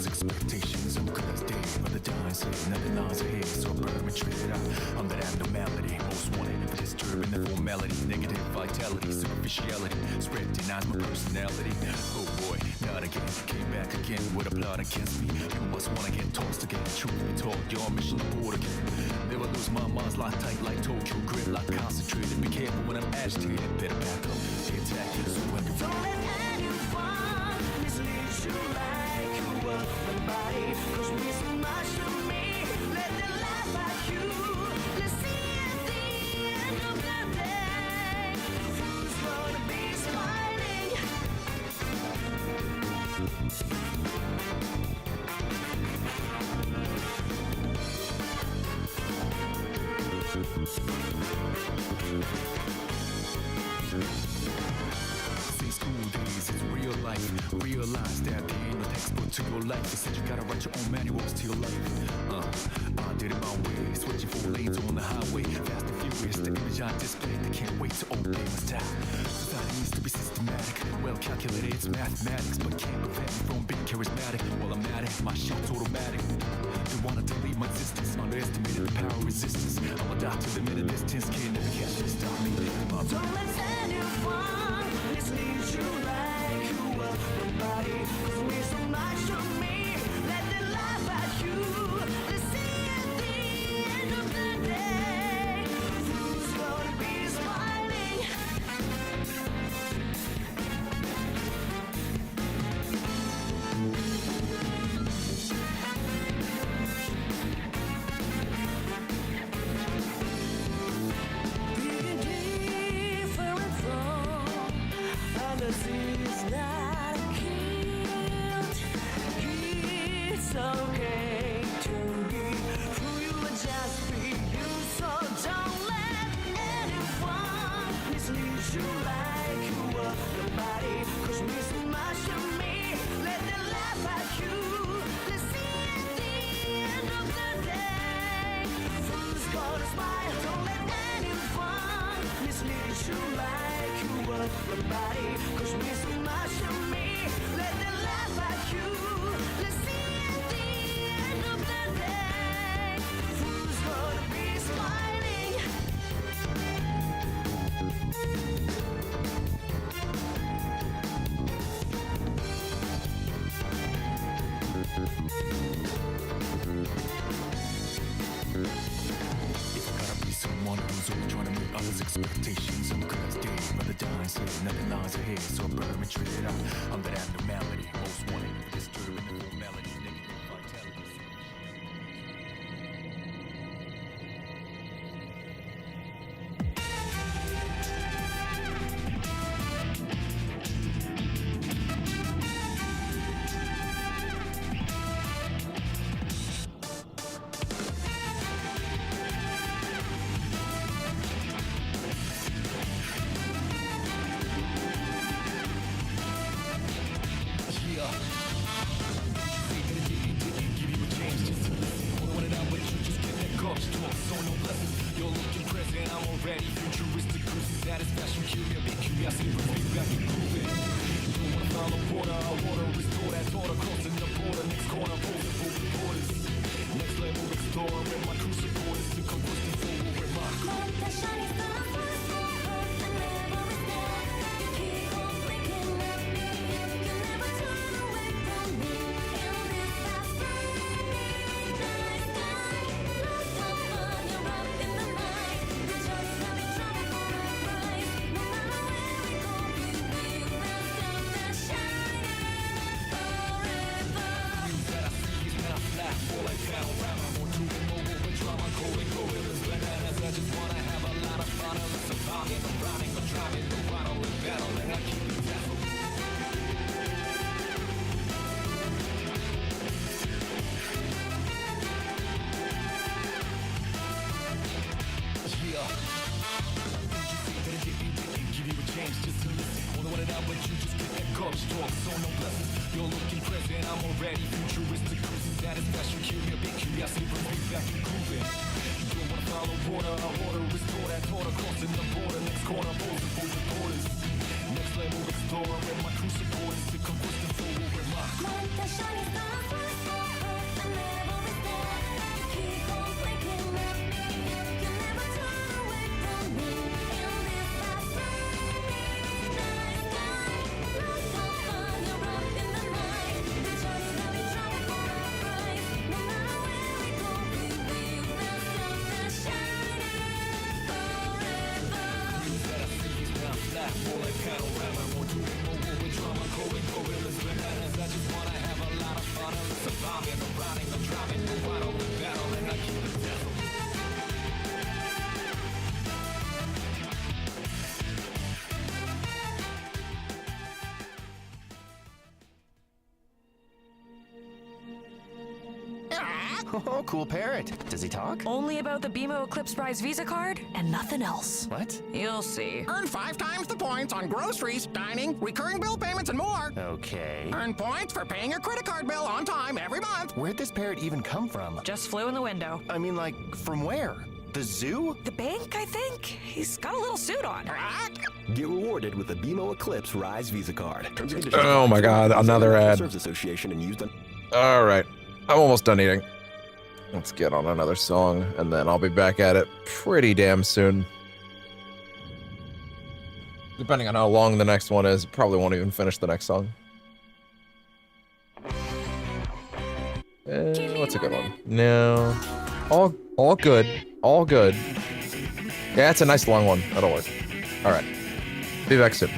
Expectations of God's day, but the times say nothing lies ahead, so burn me treat it out on that abnormality. Most wanted for disturbing the formality, negative vitality, superficiality, spread denies my personality. Oh boy, not again, came back again with a plot against me. You must wanna get tossed again, truth be told, your mission aboard again. Never lose my mind's locked tight like Tokyo, grit like concentrated. Be careful when I'm agitated, better back up, the attack is when you don't let anyone mislead you like you were nobody. Cause we so much to me, let them laugh at you. Let's see at the end of the day, who's gonna be smiling? Since school days, it's real life. Realize that there ain't no textbook to your life. They said you gotta write your own manuals to your life. I did it my way, switching 4 lanes on the highway. Fast and furious, the image I displayed. They can't wait to obey my style. Society needs to be systematic, well calculated. It's mathematics, but can't prevent me from being charismatic. While I'm at it, my shit's automatic. They wanna delete my existence, underestimated the power of resistance. I'm a doctor, the minute distance can't never catch me, stop me. Don't let anyone mislead you like you were nobody. Cause we so much to me, let them laugh at you. Let's see at the end of the day, who's gonna be smiling? It's okay to be who you are, just be you. So don't let anyone mislead you like you were nobody. Cause we so much to me, let them laugh at you. Let's see at the end of the day, who's gonna smile? Don't let anyone mislead you like you were nobody. Cause we so much to me, let them laugh at you. Let's see at the end of the day, who's gonna be smiling? If I gotta be someone who's always trying to meet others' expectations, I'm God's day, but the dying say nothing lies ahead, so burn me treat it out on that abnormality. Most wanted for disturbing the formality, negative vitality. Oh, cool parrot. Does he talk? Only about the BMO Eclipse Prize Visa card and nothing else. What? You'll see. Earn 5 times the points on groceries, dining, recurring bill payments, and more. Okay. Earn points for paying your credit card bill on time every month. Where'd this parrot even come from? Just flew in the window. I mean, like, from where? The zoo? The bank, I think. He's got a little suit on. Get rewarded with the BMO Eclipse Rise Visa card. Oh my god, another ad. Association and use them. All right, I'm almost done eating. Let's get on another song, and then I'll be back at it pretty damn soon. Depending on how long the next one is, probably won't even finish the next song. What's a good one? No, all good, all good. Yeah, it's a nice long one. That'll work. All right, be back soon.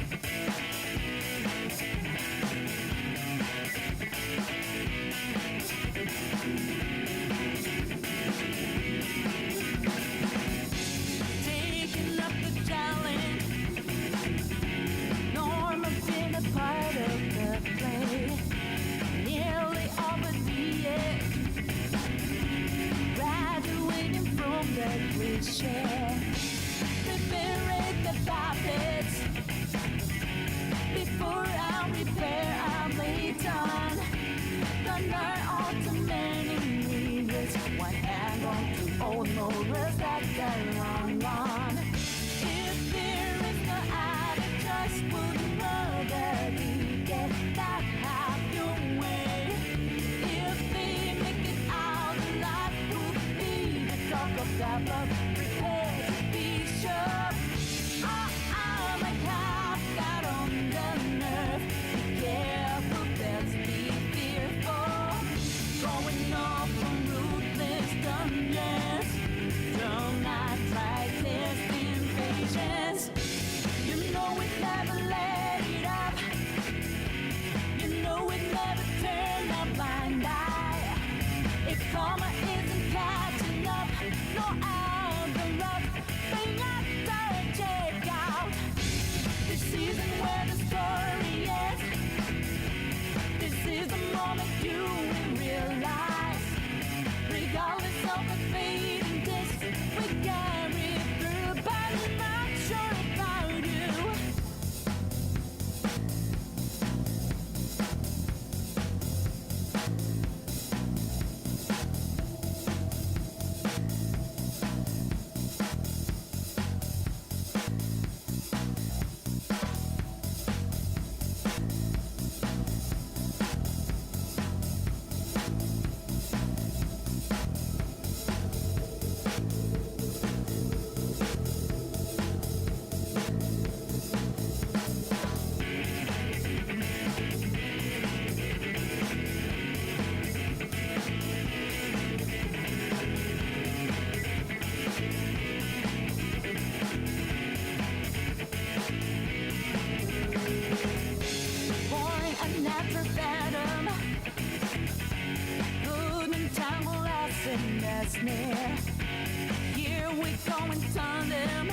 Here we go and turn them.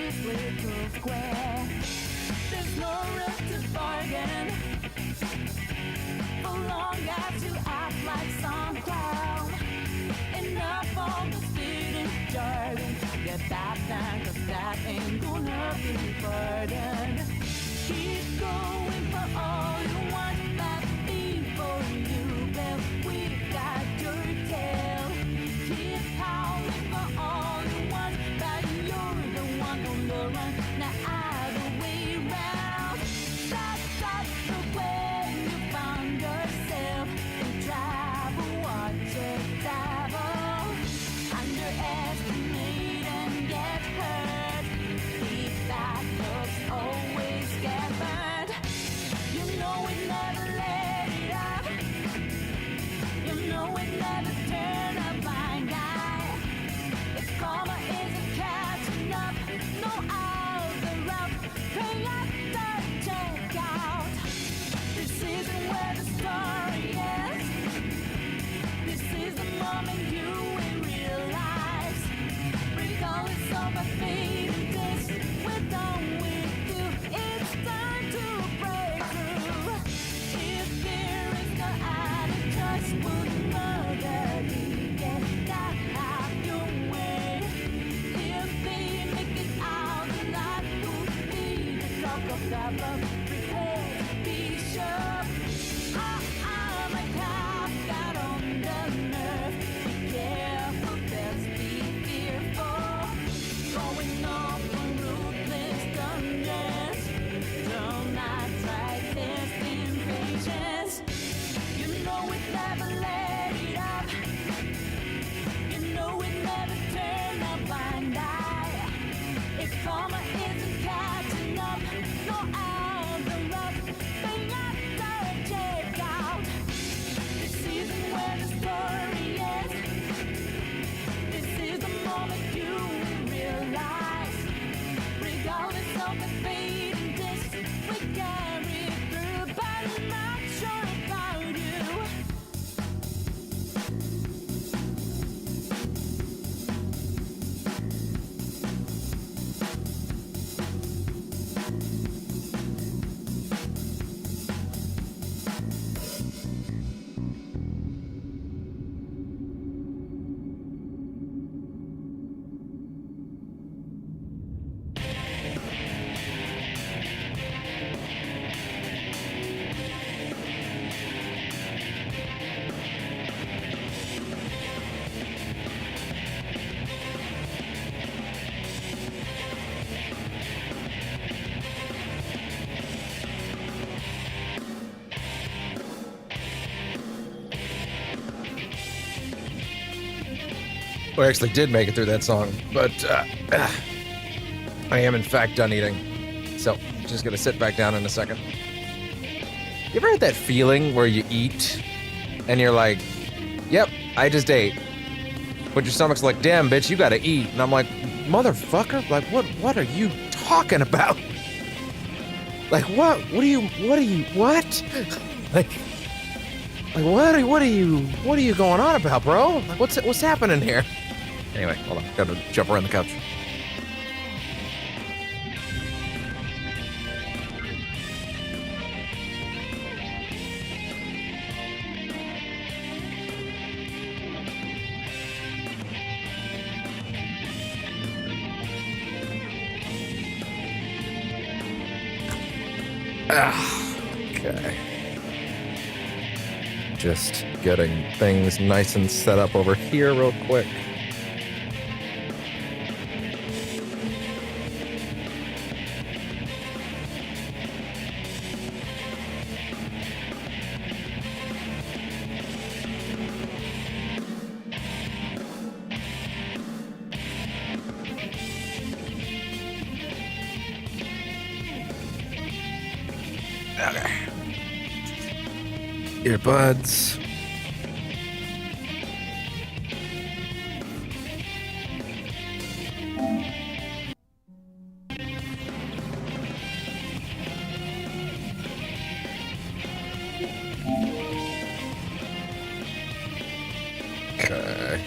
this little square. There's no room to bargain, for long as you act like some clown. Enough of the spitting jargon, get back down, 'cause that ain't gonna be pardoned. Keep going for all you want, that before you build, we've got your tail. Keep howling for all you want, but you're the one on the run, now either way round. That's the way you found yourself in travel, watch it travel. Underestimate and get hurt, keep that looks always get burned. You know it never let it up, you know it never turn a blind eye. If karma isn't catching up, no other route, pay up the checkout. This isn't where the story ends, this is the moment you will realize. Regardless of a fading taste, we're done with you, it's time to break through. If there is no other choice, would mother get that out your way? If they make it out alive, would be the talk of the love. Prepare to be sure. I might have got on the nerve. Be careful, best be fearful. Going off on ruthless dungeons. Don't not try testing patience. You know it never let it up, you know it never turn a blind eye. If karma isn't catching up, no other route, they got to check out. This isn't where the story ends, this is the moment you realize. Regardless of the fading taste, we carry through, but I'm not sure about you. We actually did make it through that song, but I am in fact done eating. So, just gonna sit back down in a second. You ever had that feeling where you eat and you're like, yep, I just ate. But your stomach's like, damn, bitch, you gotta eat. And I'm like, motherfucker, like, what are you talking about? Like, what are you, what? Like, what are you going on about, bro? Like, what's happening here? Anyway, hold on, gotta jump around the couch. Okay. Just getting things nice and set up over here real quick. Okay. Earbuds. Okay.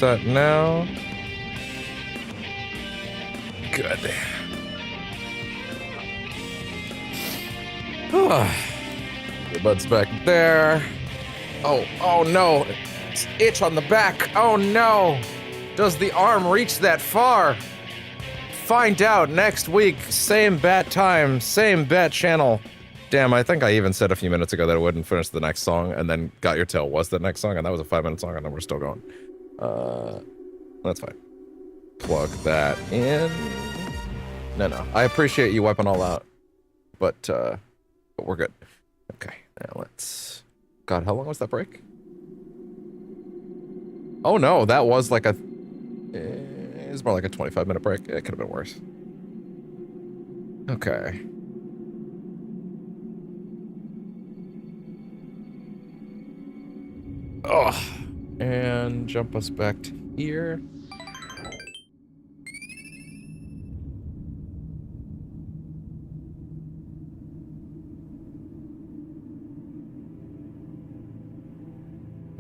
100% now. Good. The bud's back there. Oh no. It's itch on the back. Oh no. Does the arm reach that far? Find out next week. Same bat time, same bat channel. Damn, I think I even said a few minutes ago that I wouldn't finish the next song, and then Got Your Tail was the next song, and that was a 5-minute song, and then we're still going. That's fine. Plug that in. No. I appreciate you wiping all out, but we're good. Okay, now let's... God, how long was that break? Oh no, that was like a... It was more like a 25-minute break. It could have been worse. Okay. Oh, and jump us back to here.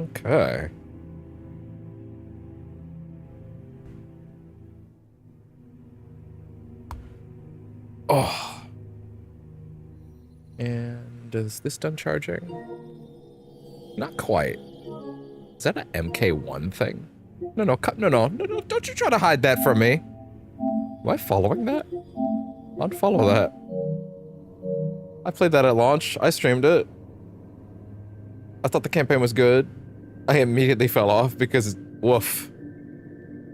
Okay. Oh. And is this done charging? Not quite. Is that an MK1 thing? No, don't you try to hide that from me. Am I following that? Unfollow that. I played that at launch. I streamed it. I thought the campaign was good. I immediately fell off because, woof.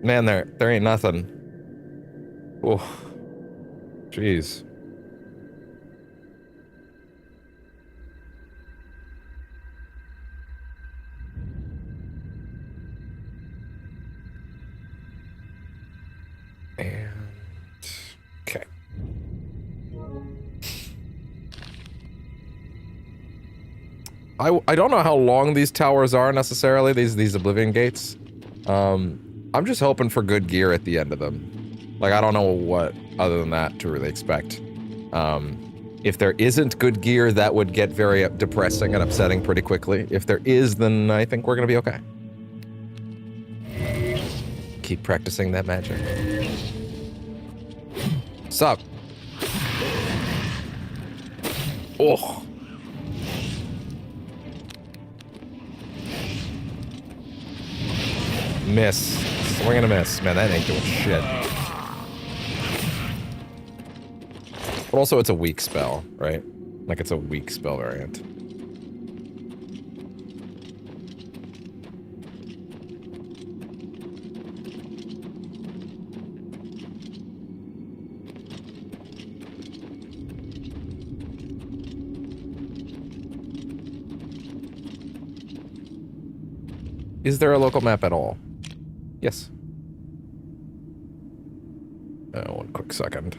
Man, there ain't nothing. Woof. Jeez. And... okay. I don't know how long these towers are necessarily, these Oblivion gates. I'm just hoping for good gear at the end of them. Like, I don't know what other than that to really expect. If there isn't good gear, that would get very depressing and upsetting pretty quickly. If there is, then I think we're gonna be okay. Keep practicing that magic. Sup? Oh. Miss. Swing and a miss. Man, that ain't doing shit. But also, it's a weak spell, right? Like, it's a weak spell variant. Is there a local map at all? Yes. One quick second.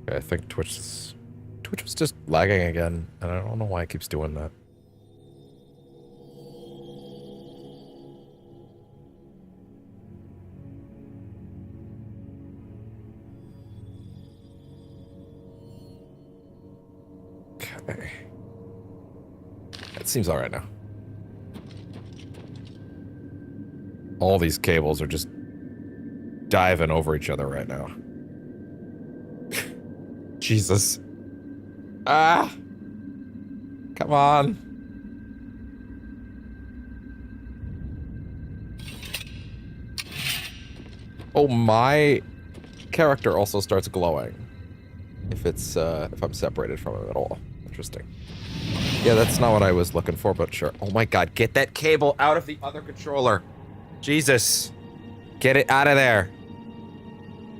Okay, I think Twitch was just lagging again, and I don't know why it keeps doing that. Okay. It seems alright now. All these cables are just diving over each other right now. Jesus. Ah! Come on. Oh, my character also starts glowing. If it's, if I'm separated from him at all. Interesting. Yeah, that's not what I was looking for, but sure. Oh my god, get that cable out of the other controller. Jesus. Get it out of there.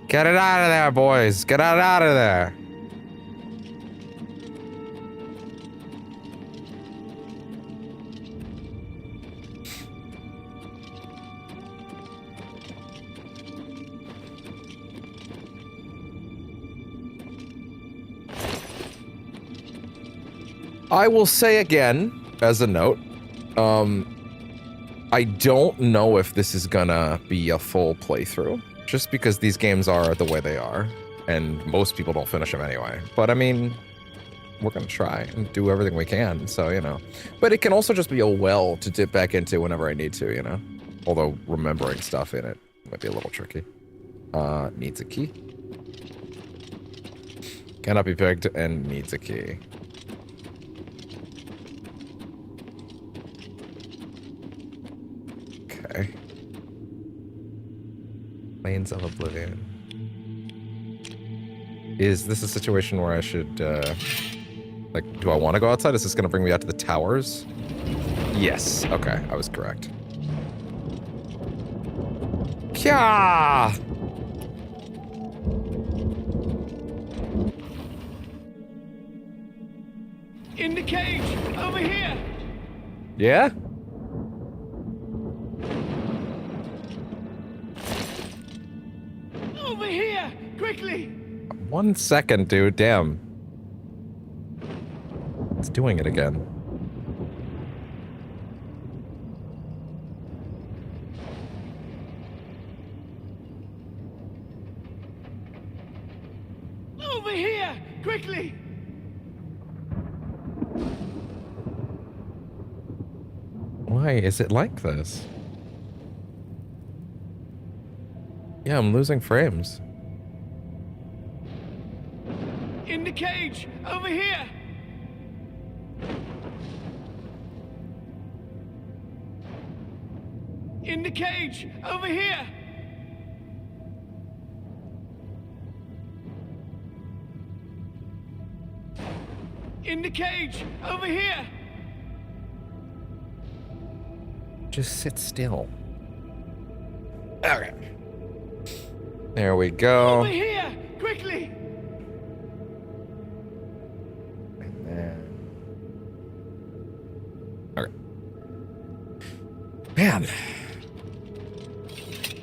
Get it out of there, boys. Get it out of there. I will say again, as a note, I don't know if this is gonna be a full playthrough, just because these games are the way they are. And most people don't finish them anyway. But I mean, we're going to try and do everything we can. So, you know. But it can also just be a well to dip back into whenever I need to, you know. Although remembering stuff in it might be a little tricky. Needs a key. Cannot be picked and needs a key. Okay. Lanes of Oblivion. Is this a situation where I should, like, do I want to go outside? Is this going to bring me out to the towers? Yes. Okay, I was correct. Kya! In the cage! Over here! Yeah? Over here! Quickly! 1 second, dude. Damn. It's doing it again. Over here! Quickly! Why is it like this? Yeah, I'm losing frames. In the cage! Over here! In the cage! Over here! In the cage! Over here! Just sit still. Okay. There we go. Over here! Quickly! And then... Okay. Man.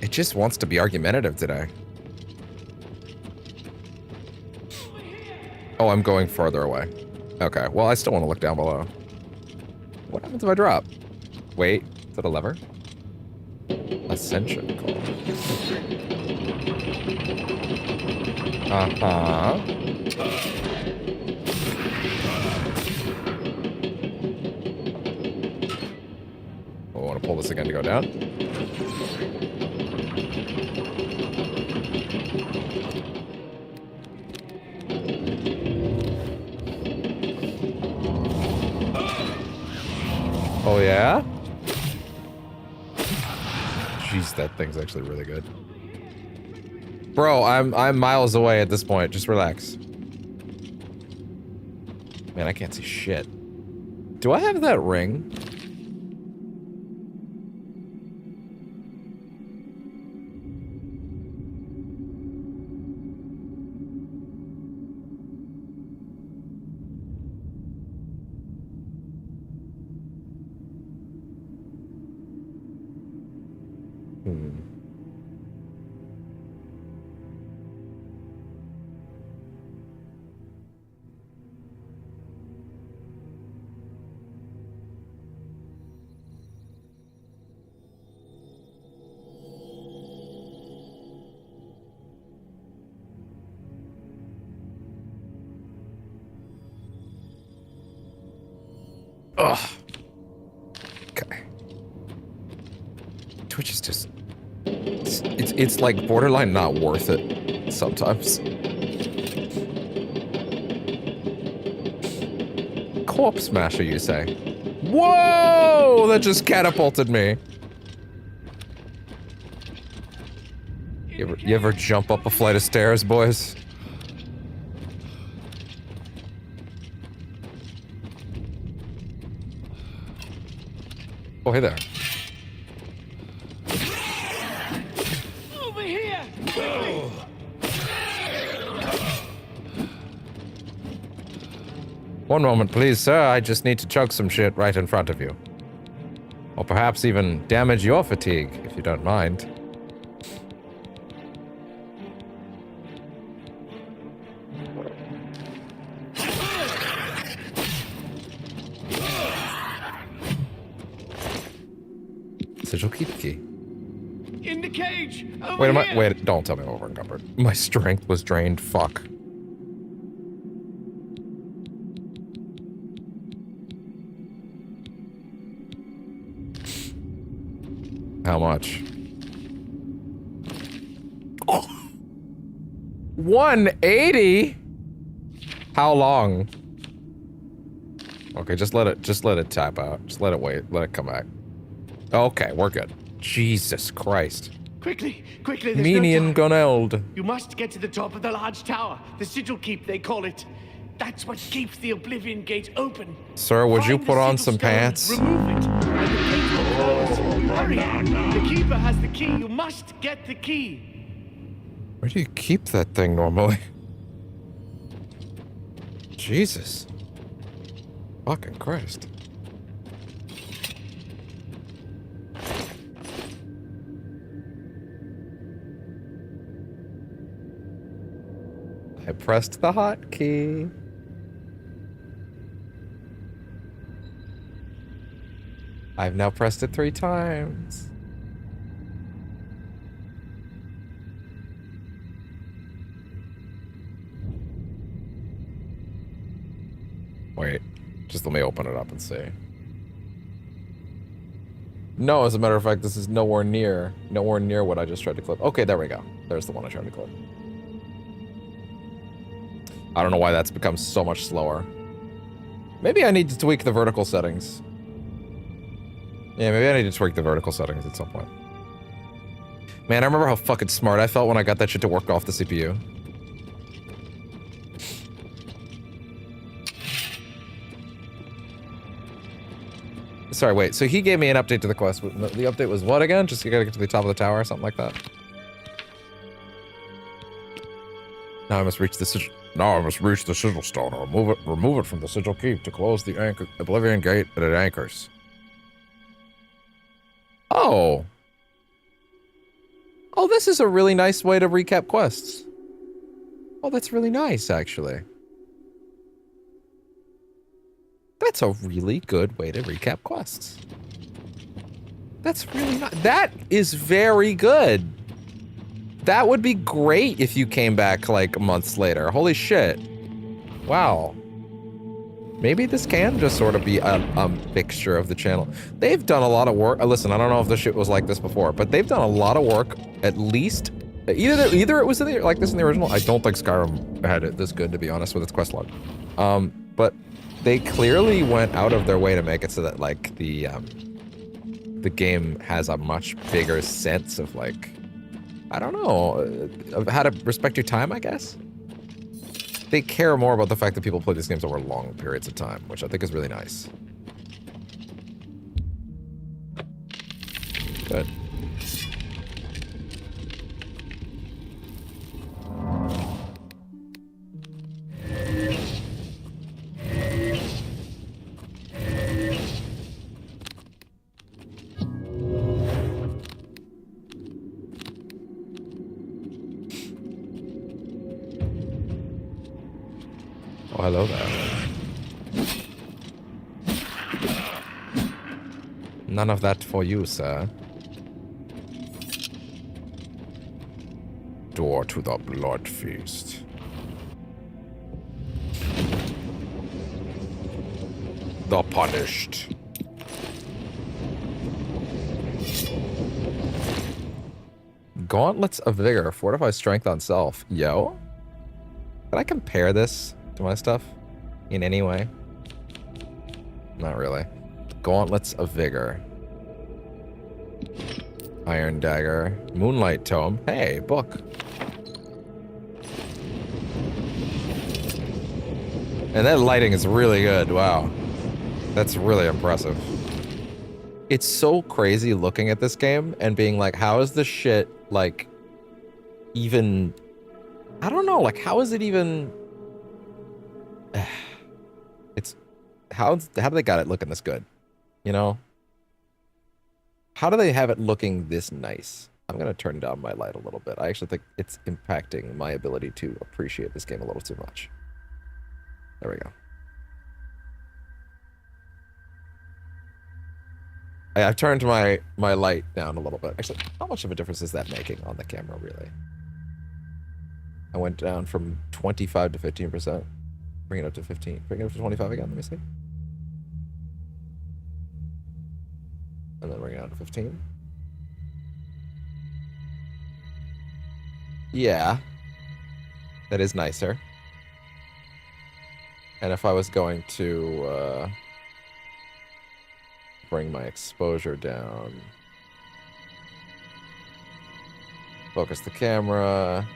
It just wants to be argumentative today. Oh, I'm going farther away. Okay, well, I still want to look down below. What happens if I drop? Wait, is that a lever? Ascension call. Uh-huh. I want to pull this again to go down. Oh yeah? Jeez, that thing's actually really good. Bro, I'm miles away at this point. Just relax. Man, I can't see shit. Do I have that ring? Ugh. Okay. Twitch is just... It's like borderline not worth it sometimes. Co-op smasher, you say? Whoa! That just catapulted me. You ever jump up a flight of stairs, boys? Oh, hey there. Over here! One moment, please, sir. I just need to chug some shit right in front of you. Or perhaps even damage your fatigue, if you don't mind. Sigil keep key. In the cage! Over Wait, here. wait, don't tell me I'm over encumbered. My strength was drained. Fuck. How much? Oh. 180? How long? Okay, just let it tap out. Just let it wait. Let it come back. Okay, we're good. Jesus Christ. Quickly, quickly, there's Minion no time. Goneld. You must get to the top of the large tower. The sigil keep, they call it. That's what keeps the Oblivion gate open. Sir, would you Find put the on sigil some stone, pants? Remove it, and the gate will close. Hurry! The keeper has the key. You must get the key. Where do you keep that thing normally? Jesus. Fucking Christ. I pressed the hotkey. I've now pressed it 3 times. Wait, just let me open it up and see. No, as a matter of fact, this is nowhere near what I just tried to clip. Okay, there we go. There's the one I tried to clip. I don't know why that's become so much slower. Maybe I need to tweak the vertical settings. Yeah, maybe I need to tweak the vertical settings at some point. Man, I remember how fucking smart I felt when I got that shit to work off the CPU. Sorry, wait, so he gave me an update to the quest. The update was what again? Just you gotta get to the top of the tower or something like that? Now I must reach the sigil. Now I must reach the sigil stone or remove it from the sigil keep to close the Oblivion gate that it anchors. Oh. Oh, this is a really nice way to recap quests. Oh, that's really nice, actually. That's a really good way to recap quests. That's really nice. That is very good. That would be great if you came back like months later. Holy shit. Wow. Maybe this can just sort of be a fixture of the channel. They've done a lot of work. Listen, I don't know if this shit was like this before, but they've done a lot of work, at least. Either it was like this in the original. I don't think Skyrim had it this good, to be honest, with its quest log. But they clearly went out of their way to make it so that like the game has a much bigger sense of like, I don't know, of how to respect your time, I guess. They care more about the fact that people play these games over long periods of time, which I think is really nice. Good. Oh, hello there. None of that for you, sir. Door to the blood feast. The punished. Gauntlets of Vigor. Fortify strength on self. Yo? Can I compare this to my stuff in any way? Not really. Gauntlets of Vigor. Iron Dagger. Moonlight Tome. Hey, book. And that lighting is really good. Wow. That's really impressive. It's so crazy looking at this game and being like, how is this shit, like, even... I don't know, like, how is it even... It's... How do they got it looking this good? You know? How do they have it looking this nice? I'm gonna turn down my light a little bit. I actually think it's impacting my ability to appreciate this game a little too much. There we go. I've turned my light down a little bit. Actually, how much of a difference is that making on the camera, really? I went down from 25 to 15%. Bring it up to 15. Bring it up to 25 again, let me see. And then bring it down to 15. Yeah. That is nicer. And if I was going to bring my exposure down, focus the camera,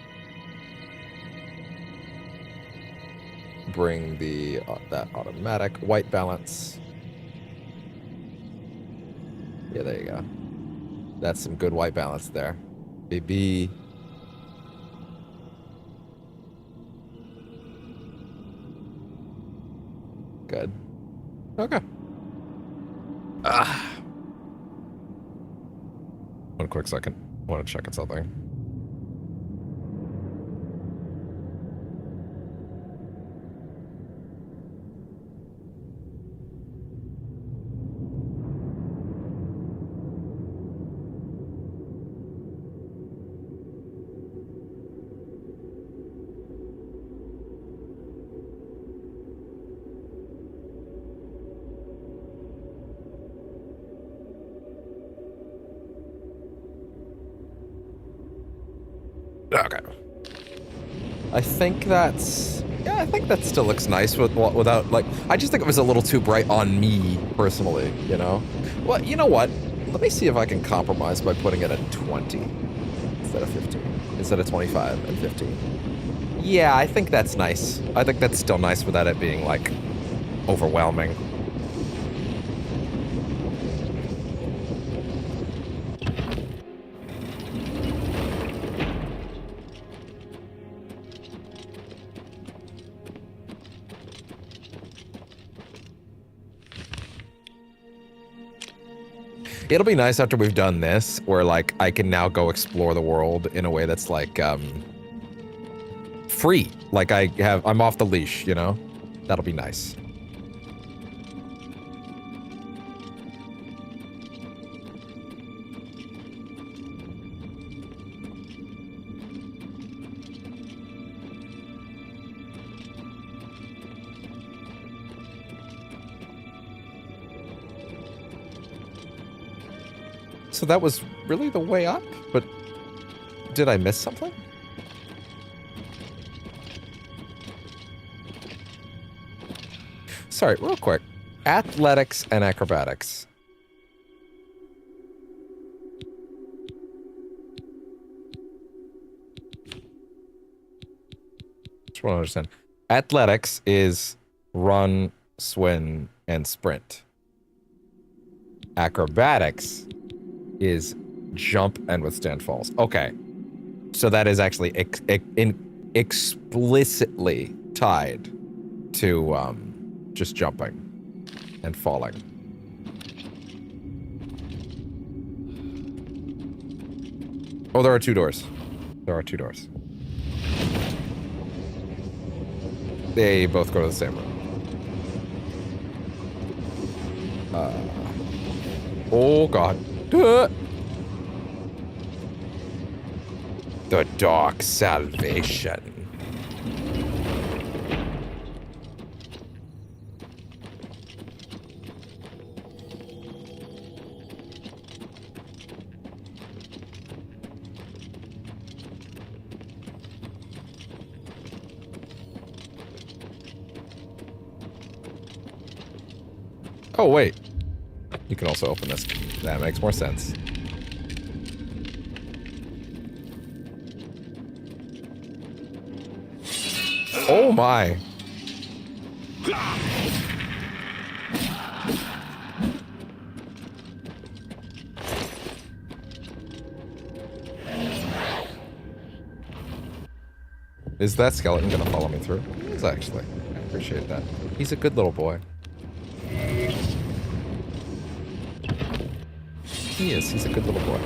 bring the that automatic white balance. Yeah, there you go. That's some good white balance there, baby. Good. Okay. One quick second. I want to check on something. Okay. I think that's... Yeah, I think that still looks nice without, like... I just think it was a little too bright on me, personally, you know? Well, you know what? Let me see if I can compromise by putting it at 20 instead of 15. Instead of 25 and 15. Yeah, I think that's nice. I think that's still nice without it being, like, overwhelming. It'll be nice after we've done this, where, like, I can now go explore the world in a way that's, like, free. Like, I'm off the leash, you know? That'll be nice. So that was really the way up? But did I miss something? Sorry, real quick. Athletics and acrobatics. Just want to understand. Athletics is run, swim, and sprint. Acrobatics is jump and withstand falls. Okay. So that is actually explicitly tied to just jumping and falling. Oh, there are two doors. There are two doors. They both go to the same room. Oh, God. The Dark Salvation. Oh, wait. You can also open this. That makes more sense. Oh my. Is that skeleton gonna follow me through? He is, actually. I appreciate that. He's a good little boy. He is. He's a good little boy.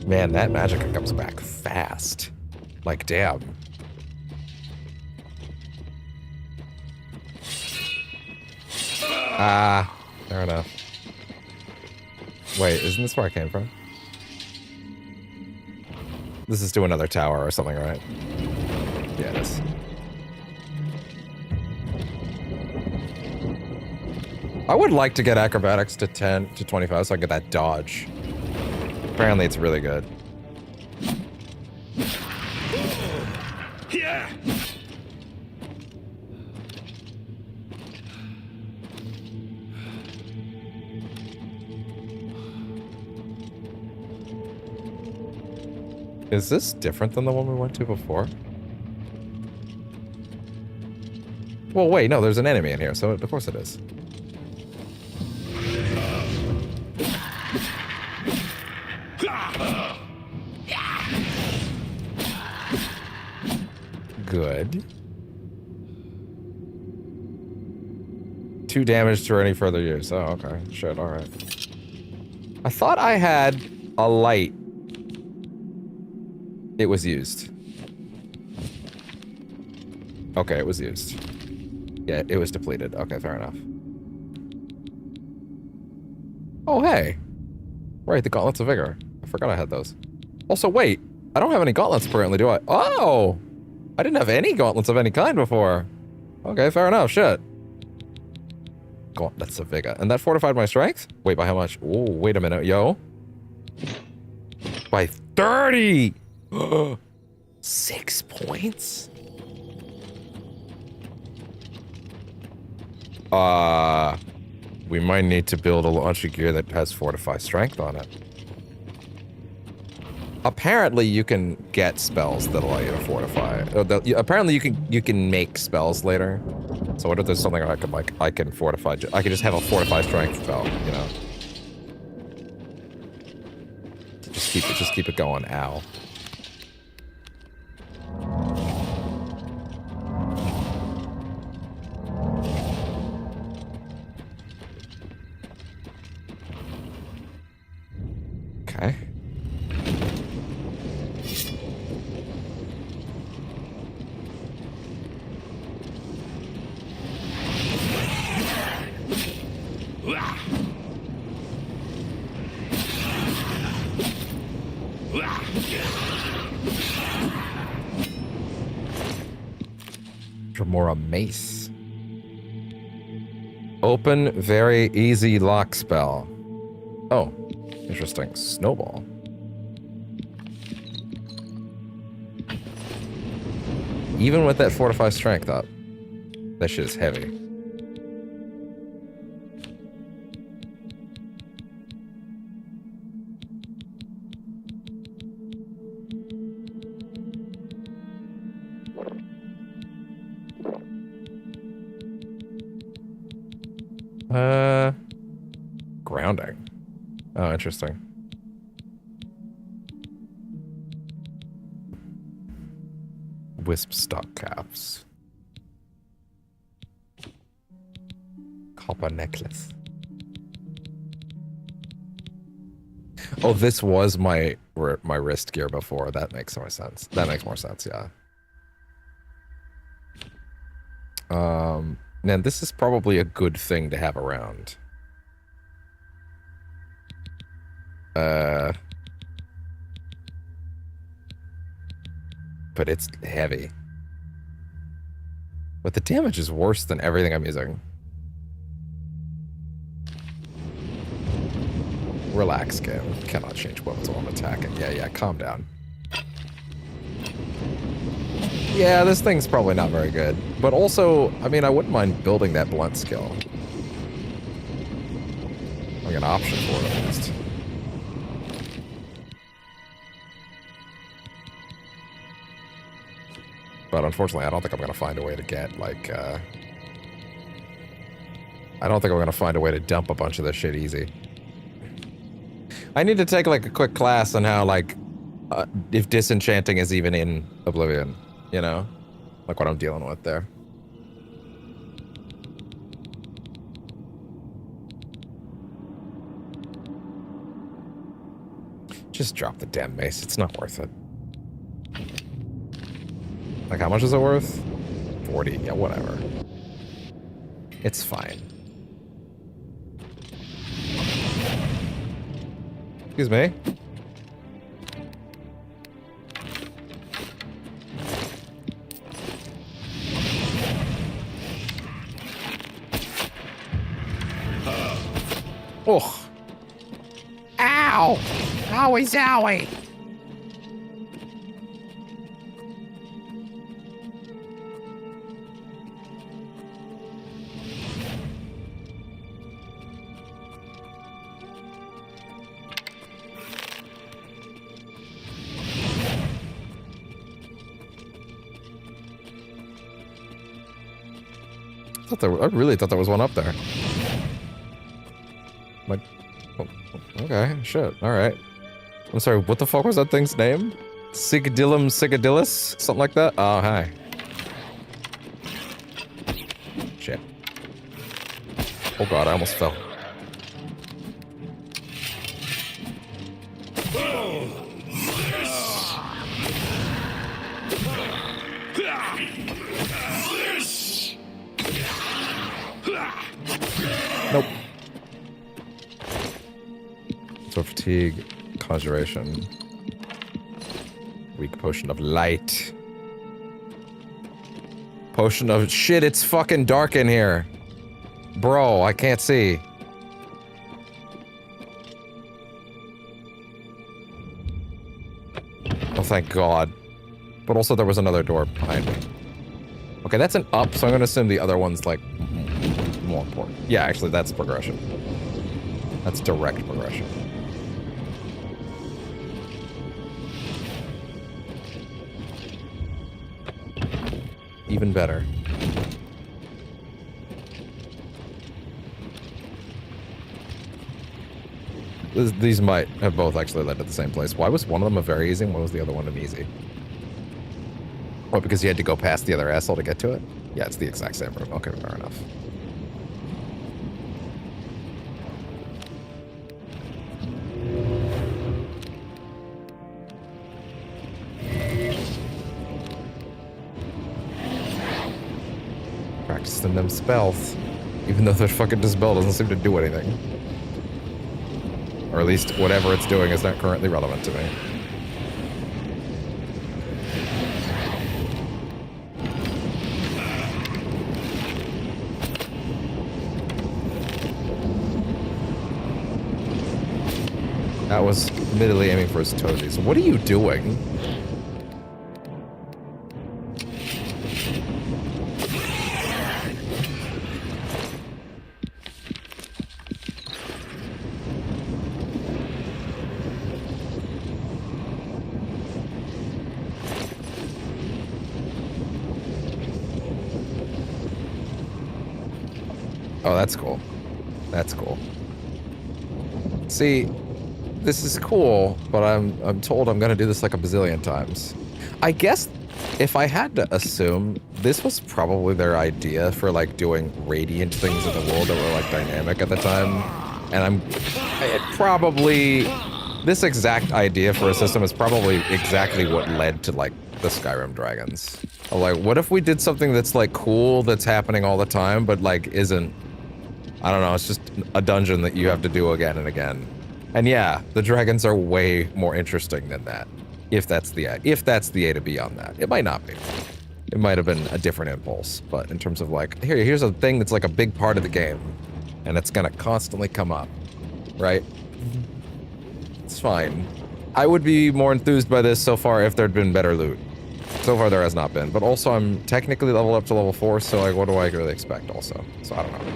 Man, that magic comes back fast. Like, damn. Ah, fair enough. Wait, isn't this where I came from? This is to another tower or something, right? Yeah, it is. I would like to get acrobatics to 10 to 25 so I can get that dodge. Apparently it's really good. Yeah. Is this different than the one we went to before? Well, wait, no, there's an enemy in here, so of course it is. Good. 2 damage to any further use. Oh, okay. Shit, alright. I thought I had a light. It was used. Okay, it was used. Yeah, it was depleted. Okay, fair enough. Oh, hey. Right, the Gauntlets of Vigor. I forgot I had those. Also, wait. I don't have any gauntlets apparently, do I? Oh! I didn't have any gauntlets of any kind before. Okay, fair enough. Shit. Gauntlets of Vigor. And that fortified my strength? Wait, by how much? Oh, wait a minute, yo. By 30! 6 points? We might need to build a launcher gear that has fortified strength on it. Apparently, you can get spells that allow you to fortify. Apparently, you can make spells later. So what if there's something I can fortify? I can just have a fortified strength spell, you know. Just keep it going. Ow. Okay. Dremora Mace. Open very easy lock spell. Oh, interesting. Snowball. Even with that fortified strength up, that shit is heavy. Grounding. Oh, interesting. Wisp stock caps. Copper necklace. Oh, this was my wrist gear before. That makes more sense. That makes more sense, yeah. Man, this is probably a good thing to have around. But it's heavy. But the damage is worse than everything I'm using. Relax, game. Cannot change weapons while I'm attacking. Yeah, calm down. Yeah, this thing's probably not very good. But also, I mean, I wouldn't mind building that blunt skill. Like an option for it, at least. But unfortunately, I don't think I'm going to find a way to get, like, I don't think I'm going to find a way to dump a bunch of this shit easy. I need to take, like, a quick class on how, like, if disenchanting is even in Oblivion, you know? Like what I'm dealing with there. Just drop the damn mace. It's not worth it. Like, how much is it worth? 40. Yeah, whatever. It's fine. Excuse me. Oh. Ow! Owie zowie! I really thought there was one up there. Like, oh, okay, shit, alright. I'm sorry, what the fuck was that thing's name? Sigadillum Sigadillus? Something like that? Oh, hi. Shit. Oh god, I almost fell. Nope. So fatigue, conjuration, weak potion of light, potion of shit. It's fucking dark in here, bro. I can't see. Oh, thank God. But also there was another door behind me. Okay, that's an up, so I'm gonna assume the other one's like more important. Yeah, actually, that's progression. That's direct progression. Even better. These might have both actually led to the same place. Why was one of them a very easy and why was the other one an easy? Oh, because you had to go past the other asshole to get to it? Yeah, it's the exact same room. Okay, fair enough. Practicing them spells. Even though their fucking dispel doesn't seem to do anything. Or at least whatever it's doing is not currently relevant to me. That was admittedly aiming for his toesies. What are you doing? Oh, that's cool. That's cool. See, this is cool, but I'm told I'm gonna do this like a bazillion times. I guess if I had to assume, this was probably their idea for like doing radiant things in the world that were like dynamic at the time. And this exact idea for a system is probably exactly what led to like the Skyrim dragons. Like, what if we did something that's like cool, that's happening all the time, but like isn't, I don't know, it's just a dungeon that you have to do again and again. And yeah, the dragons are way more interesting than that. If that's the A to B on that. It might not be. It might have been a different impulse, but in terms of like, here's a thing that's like a big part of the game, and it's gonna constantly come up, right? It's fine. I would be more enthused by this so far if there'd been better loot. So far there has not been, but also I'm technically leveled up to level 4, so like what do I really expect also? So I don't know.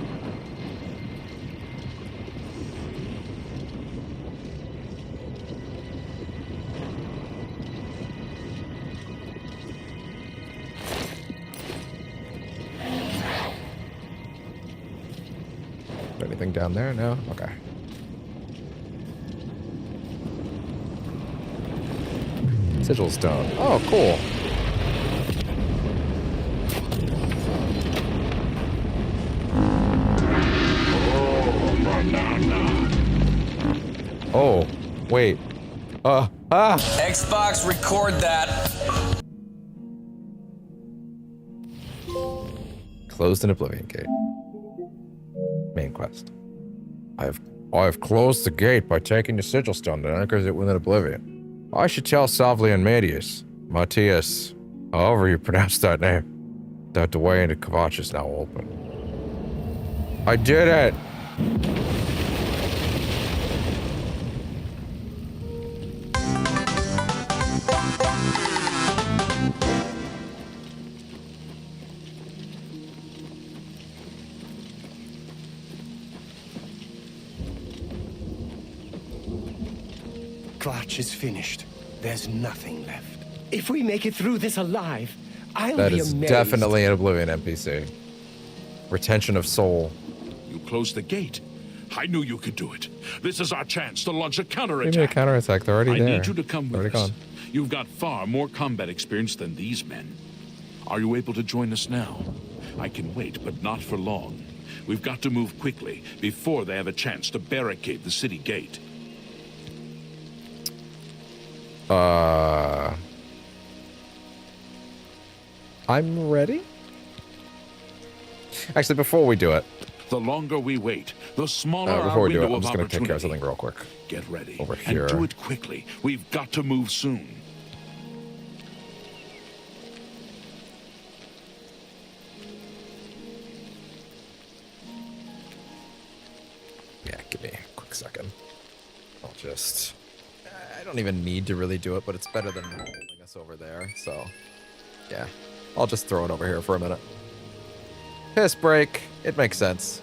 Anything down there? No? Okay. Sigil stone. Oh, cool. Oh, wait. Xbox, record that. Closed an Oblivion gate. Main quest. I have I have closed the gate by taking the sigil stone that anchors it within Oblivion. I should tell Savli and Matthias, however you pronounce that name, that the way into Kvatch is now open. I did it! Kvatch is finished. There's nothing left. If we make it through this alive, I'll That be is amazed. definitely an Oblivion NPC. Retention of soul. You closed the gate. I knew you could do it. This is our chance to launch a Maybe a counterattack. counterattack. They're already I there. need you to come with Already us. gone. You've got far more combat experience than these men. Are you able to join us now? I can wait, but not for long. We've got to move quickly before they have a chance to barricade the city gate. I'm ready? Actually, before we do it, The longer we wait, the smaller our before we do window it, I'm of just going to take care of opportunity. something real quick. Get ready. Over here. And do it quickly. We've got to move soon. Yeah, give me a quick second. I'll just... I don't even need to really do it, but it's better than holding us over there, so... Yeah. I'll just throw it over here for a minute. Piss break. It makes sense.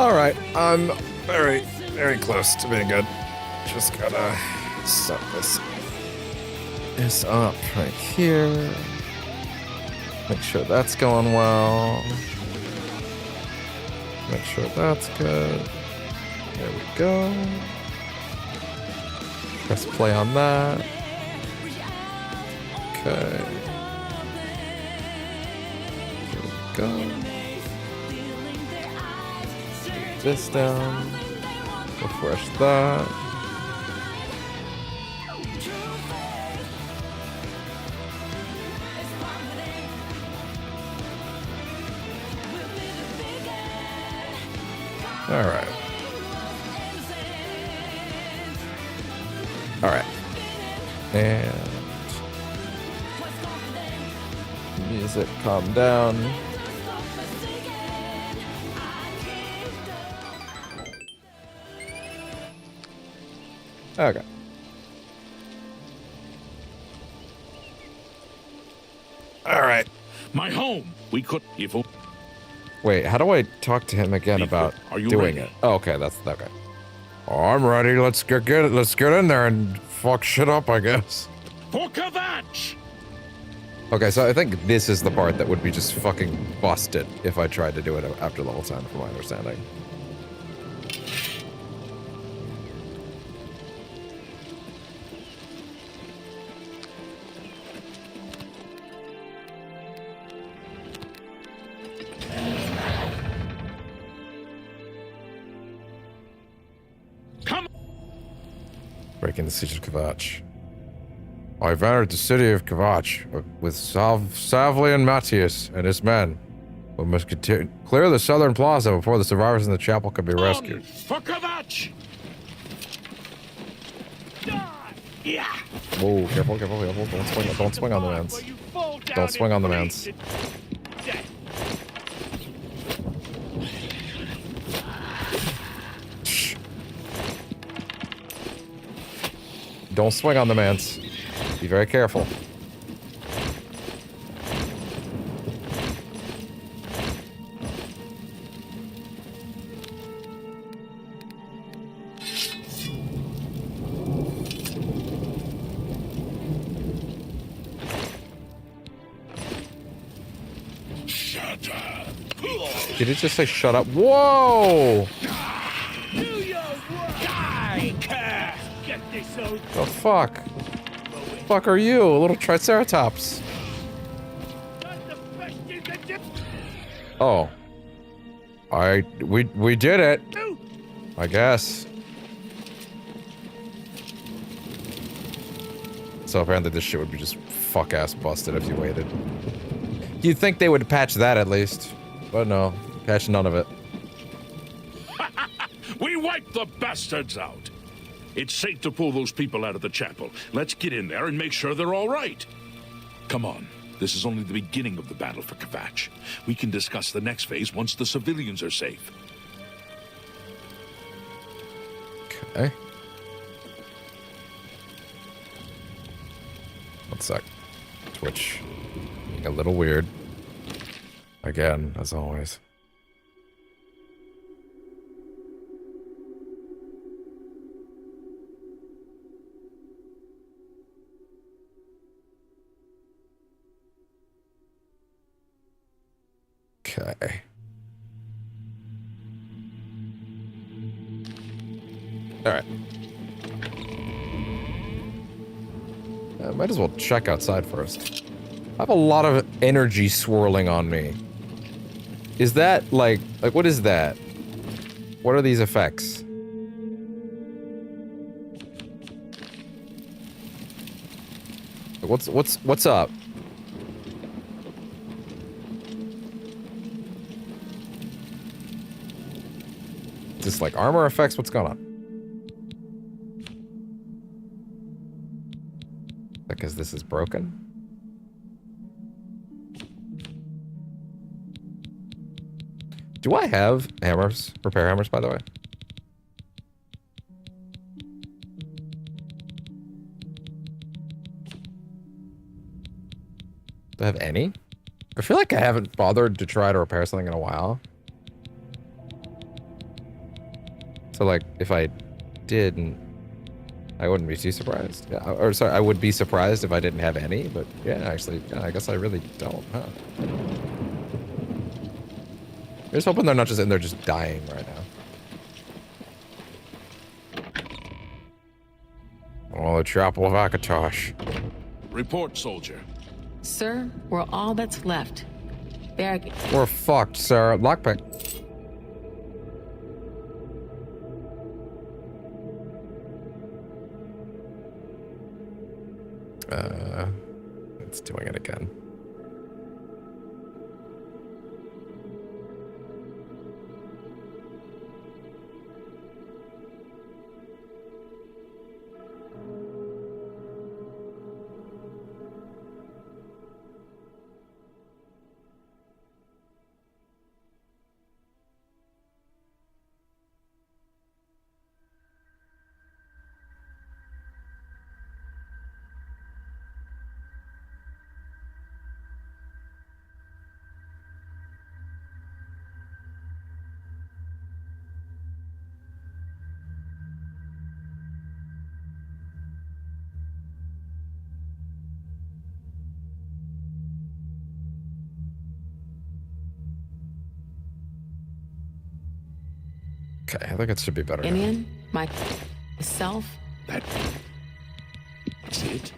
Alright, I'm very, very close to being good. Just gotta set this up right here. Make sure that's going well. Make sure that's good. There we go. Press play on that. Okay. Here we go. Move this down. Refresh that. All right. All right. And music, calm down. Okay. All right. My home. We could evil. Wait, how do I talk to him again about doing it? Oh, okay, that's okay. Oh, I'm ready. Let's get in there and fuck shit up, I guess. For Kvatch! Okay, so I think this is the part that would be just fucking busted if I tried to do it after level 10, from my understanding. Breaking the siege of Kvatch. I've entered the city of Kvatch with Savlian Matthias and his men. We must clear the southern plaza before the survivors in the chapel can be rescued. For Kvatch! Yeah. Whoa, careful. Don't swing on the mans. Don't swing on the mans. Don't swing on the mans. Be very careful. Shut up. Did it just say shut up? Whoa! The fuck? Fuck are you? A little triceratops. Oh. We did it. I guess. So apparently this shit would be just fuck ass busted if you waited. You'd think they would patch that at least. But no. Patch none of it. We wiped the bastards out. It's safe to pull those people out of the chapel. Let's get in there and make sure they're all right. Come on. This is only the beginning of the battle for Kvatch. We can discuss the next phase once the civilians are safe. Okay. One sec. Twitch. A little weird. Again, as always. Okay. All right. Might as well check outside first. I have a lot of energy swirling on me. Is that like what is that? What are these effects? What's up? Is this like armor effects? What's going on? Because this is broken? Do I have hammers? Repair hammers, by the way? Do I have any? I feel like I haven't bothered to try to repair something in a while. So, like, if I didn't, I wouldn't be too surprised. Yeah, or sorry, I would be surprised if I didn't have any, but yeah, actually, yeah, I guess I really don't, huh? I'm just hoping they're not just in there just dying right now. Oh, the chapel of Akatosh. Report, soldier. Sir, we're all that's left. We're fucked, sir. Lockpick. It's doing it again. Okay, I think it should be better. Indian, myself. That's it?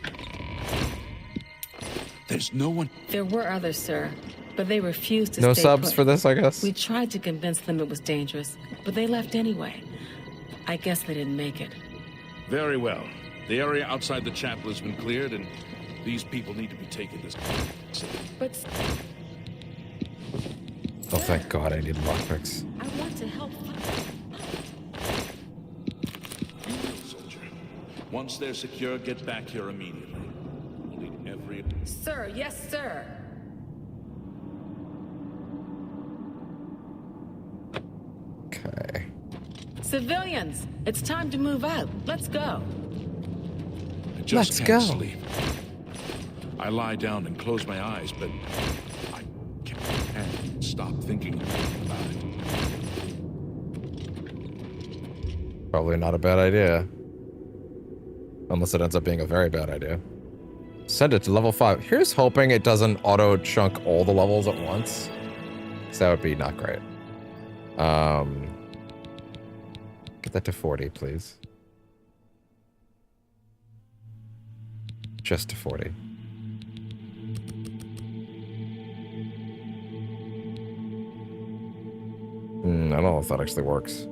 There's no one. There were others, sir, but they refused to No stay subs put. for this, I guess. We tried to convince them it was dangerous, but they left anyway. I guess they didn't make it. Very well. The area outside the chapel has been cleared, and these people need to be taken to... But... Oh, thank God, I need lockpicks. I want to help. Soldier. Once they're secure, get back here immediately. We'll need every... Sir, yes, sir. Okay. Civilians, it's time to move out. Let's go. I just can't sleep. I lie down and close my eyes, but I can't stop thinking about it. Probably not a bad idea. Unless it ends up being a very bad idea. Send it to level 5. Here's hoping it doesn't auto-chunk all the levels at once. Because that would be not great. Get that to 40, please. Just to 40. I don't know if that actually works.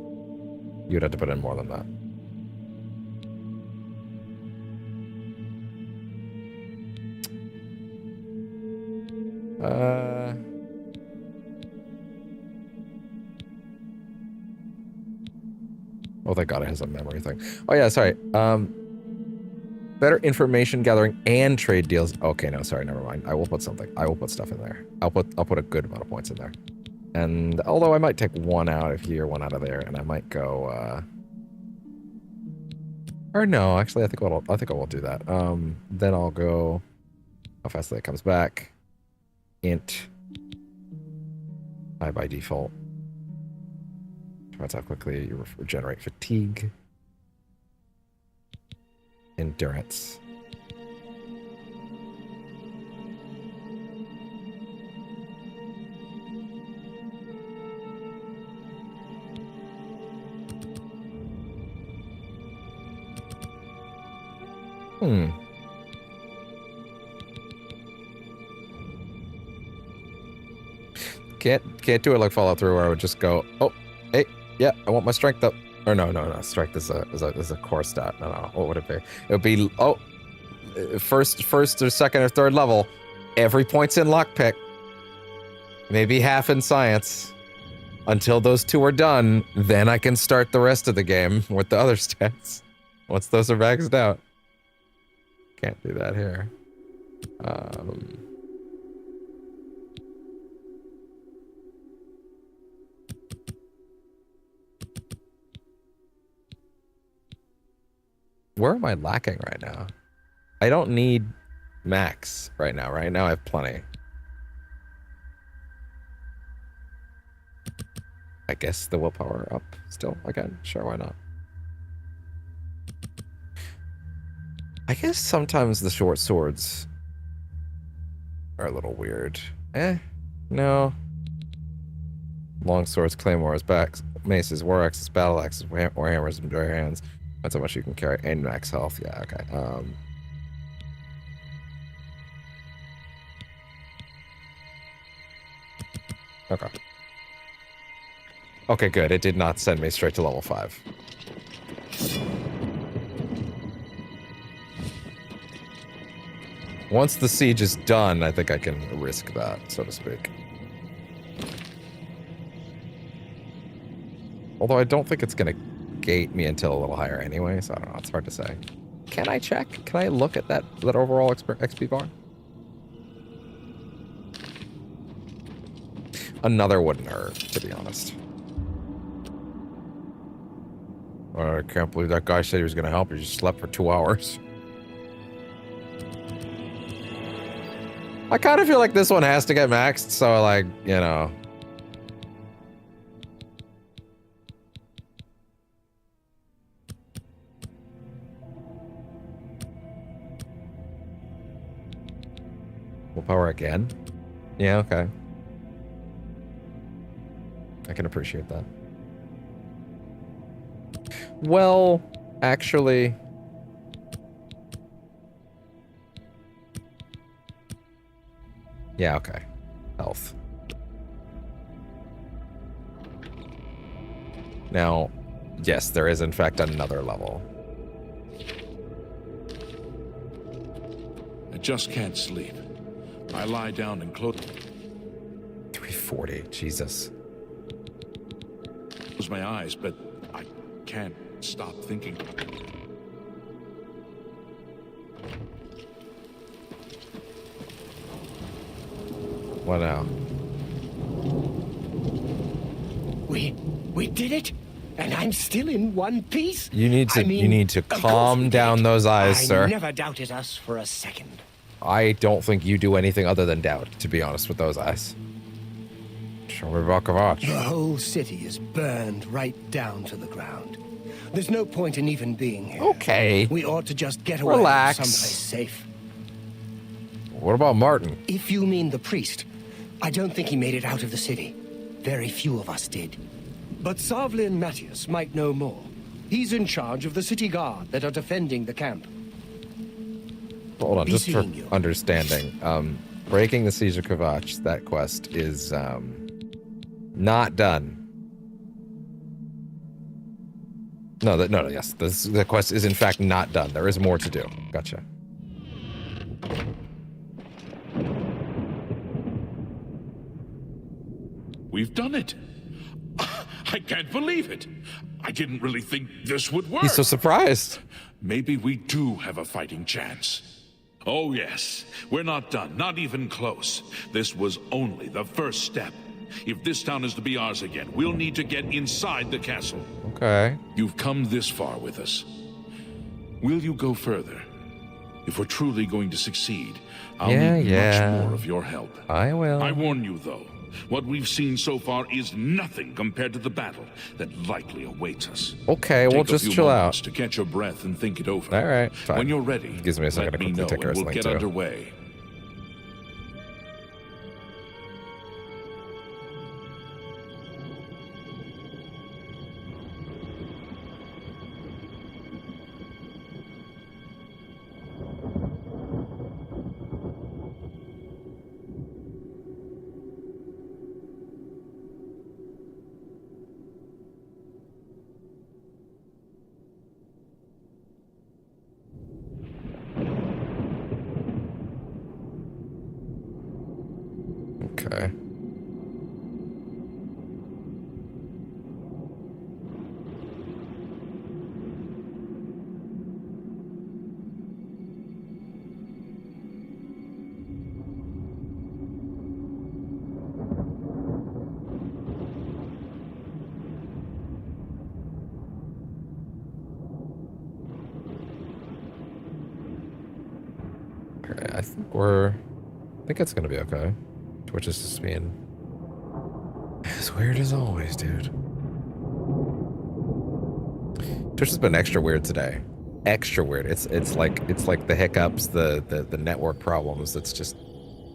You'd have to put in more than that. Oh, thank God it has a memory thing. Oh yeah, sorry. Better information gathering and trade deals. Okay, no, sorry, never mind. I will put something. I will put stuff in there. I'll put a good amount of points in there. And although I might take one out of here, one out of there, and I might go. Or no, actually, I think I will do that. Then I'll go. How fast that comes back. Int. High by default. That's how quickly you regenerate fatigue. Endurance. Can't do it like Fallout 3 where I would just go, oh, hey, yeah, I want my strength up. Or no, strength is a core stat. No, what would it be? It would be, oh, first or second or third level, every point's in lockpick. Maybe half in science. Until those two are done, then I can start the rest of the game with the other stats. Once those are maxed out. Can't do that here. Where am I lacking right now? I don't need max right now. Right now I have plenty. I guess the willpower up still again. Sure, why not? I guess sometimes the short swords are a little weird. No. Long swords, claymores, backs, maces, war axes, battle axes, war hammers, and bare hands. That's how much you can carry. And max health. Yeah, okay. Okay. Okay, good. It did not send me straight to level 5. Once the siege is done, I think I can risk that, so to speak. Although I don't think it's going to gate me until a little higher anyway, so I don't know. It's hard to say. Can I check? Can I look at that overall XP bar? Another wouldn't hurt, to be honest. I can't believe that guy said he was going to help. He just slept for 2 hours. I kind of feel like this one has to get maxed, so like, you know. Willpower again? Yeah, okay. I can appreciate that. Well, actually... Yeah, okay. Health. Now, yes, there is in fact another level. I just can't sleep. I lie down and close 340, Jesus. Close my eyes, but I can't stop thinking. What now? We did it, and I'm still in one piece. You need to calm down those eyes, sir. I never doubted us for a second. I don't think you do anything other than doubt, to be honest, with those eyes. Show me about Kvatch. The whole city is burned right down to the ground. There's no point in even being here. Okay. We ought to just get away Relax. someplace safe. What about Martin? If you mean the priest, I don't think he made it out of the city. Very few of us did. But Savlin Matthias might know more. He's in charge of the city guard that are defending the camp. Hold on, just for understanding. Breaking the Siege of Kvatch, that quest is not done. No, yes. The quest is in fact not done. There is more to do. Gotcha. We've done it. I can't believe it. I didn't really think this would work. He's so surprised. Maybe we do have a fighting chance. Oh yes, we're not done, not even close. This was only the first step. If this town is to be ours again, we'll need to get inside the castle. Okay. You've come this far with us. Will you go further? If we're truly going to succeed, I'll need much more of your help. I will. I warn you, though. What we've seen so far is nothing compared to the battle that likely awaits us. Okay, we'll just chill out. To catch your breath and think it over. All right, fine. When you're ready, gives me a second to quickly take a we'll get too. underway. Okay. Okay, I think it's gonna be okay. Twitch is just being as weird as always, dude. Twitch has been extra weird today. Extra weird. It's like the hiccups, the network problems. It's just,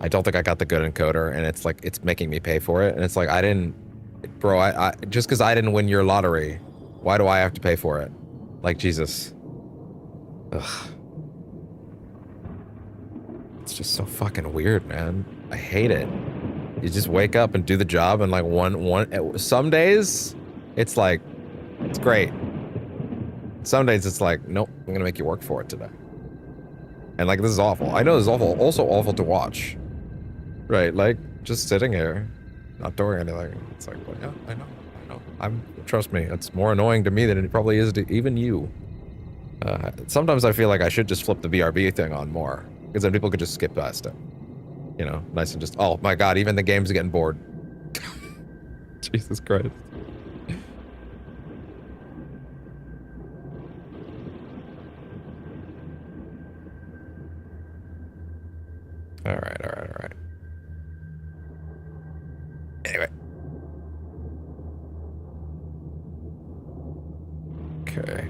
I don't think I got the good encoder, and it's like it's making me pay for it. And it's like I didn't, bro. I just because I didn't win your lottery, why do I have to pay for it? Like Jesus. Ugh. It's just so fucking weird, man. I hate it. You just wake up and do the job, and like some days it's like it's great. Some days it's like, nope, I'm gonna make you work for it today. And like, this is awful. I know this is awful, also awful to watch. Right, like, just sitting here, not doing anything. It's like, well, yeah, I know. Trust me, it's more annoying to me than it probably is to even you. Sometimes I feel like I should just flip the BRB thing on more, because then people could just skip past it. You know, nice and just, oh my god, even the game's getting bored. Jesus Christ. All right. Anyway. Okay.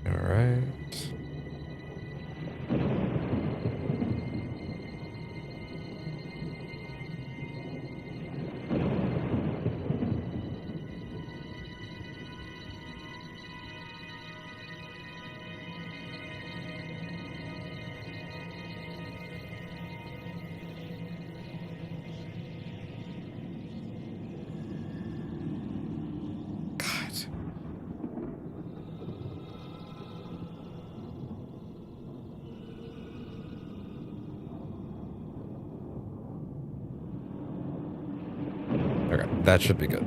All right. That should be good.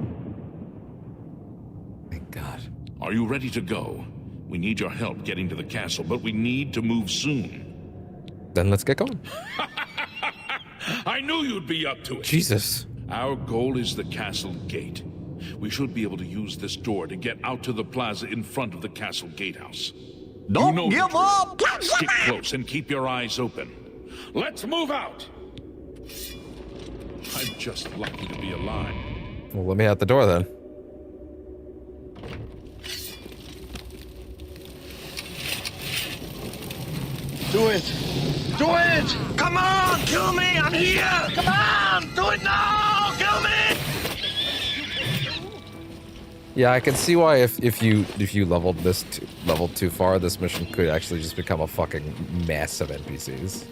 Thank God. Are you ready to go? We need your help getting to the castle, but we need to move soon. Then let's get going. I knew you'd be up to it. Jesus. Our goal is the castle gate. We should be able to use this door to get out to the plaza in front of the castle gatehouse. Don't give up! Stick close and keep your eyes open. Let's move out! I'm just lucky to be alive. Well, let me out the door then. Do it! Do it! Come on! Kill me! I'm here! Come on! Do it now! Kill me! Yeah, I can see why if you leveled this level too far, this mission could actually just become a fucking mess of NPCs.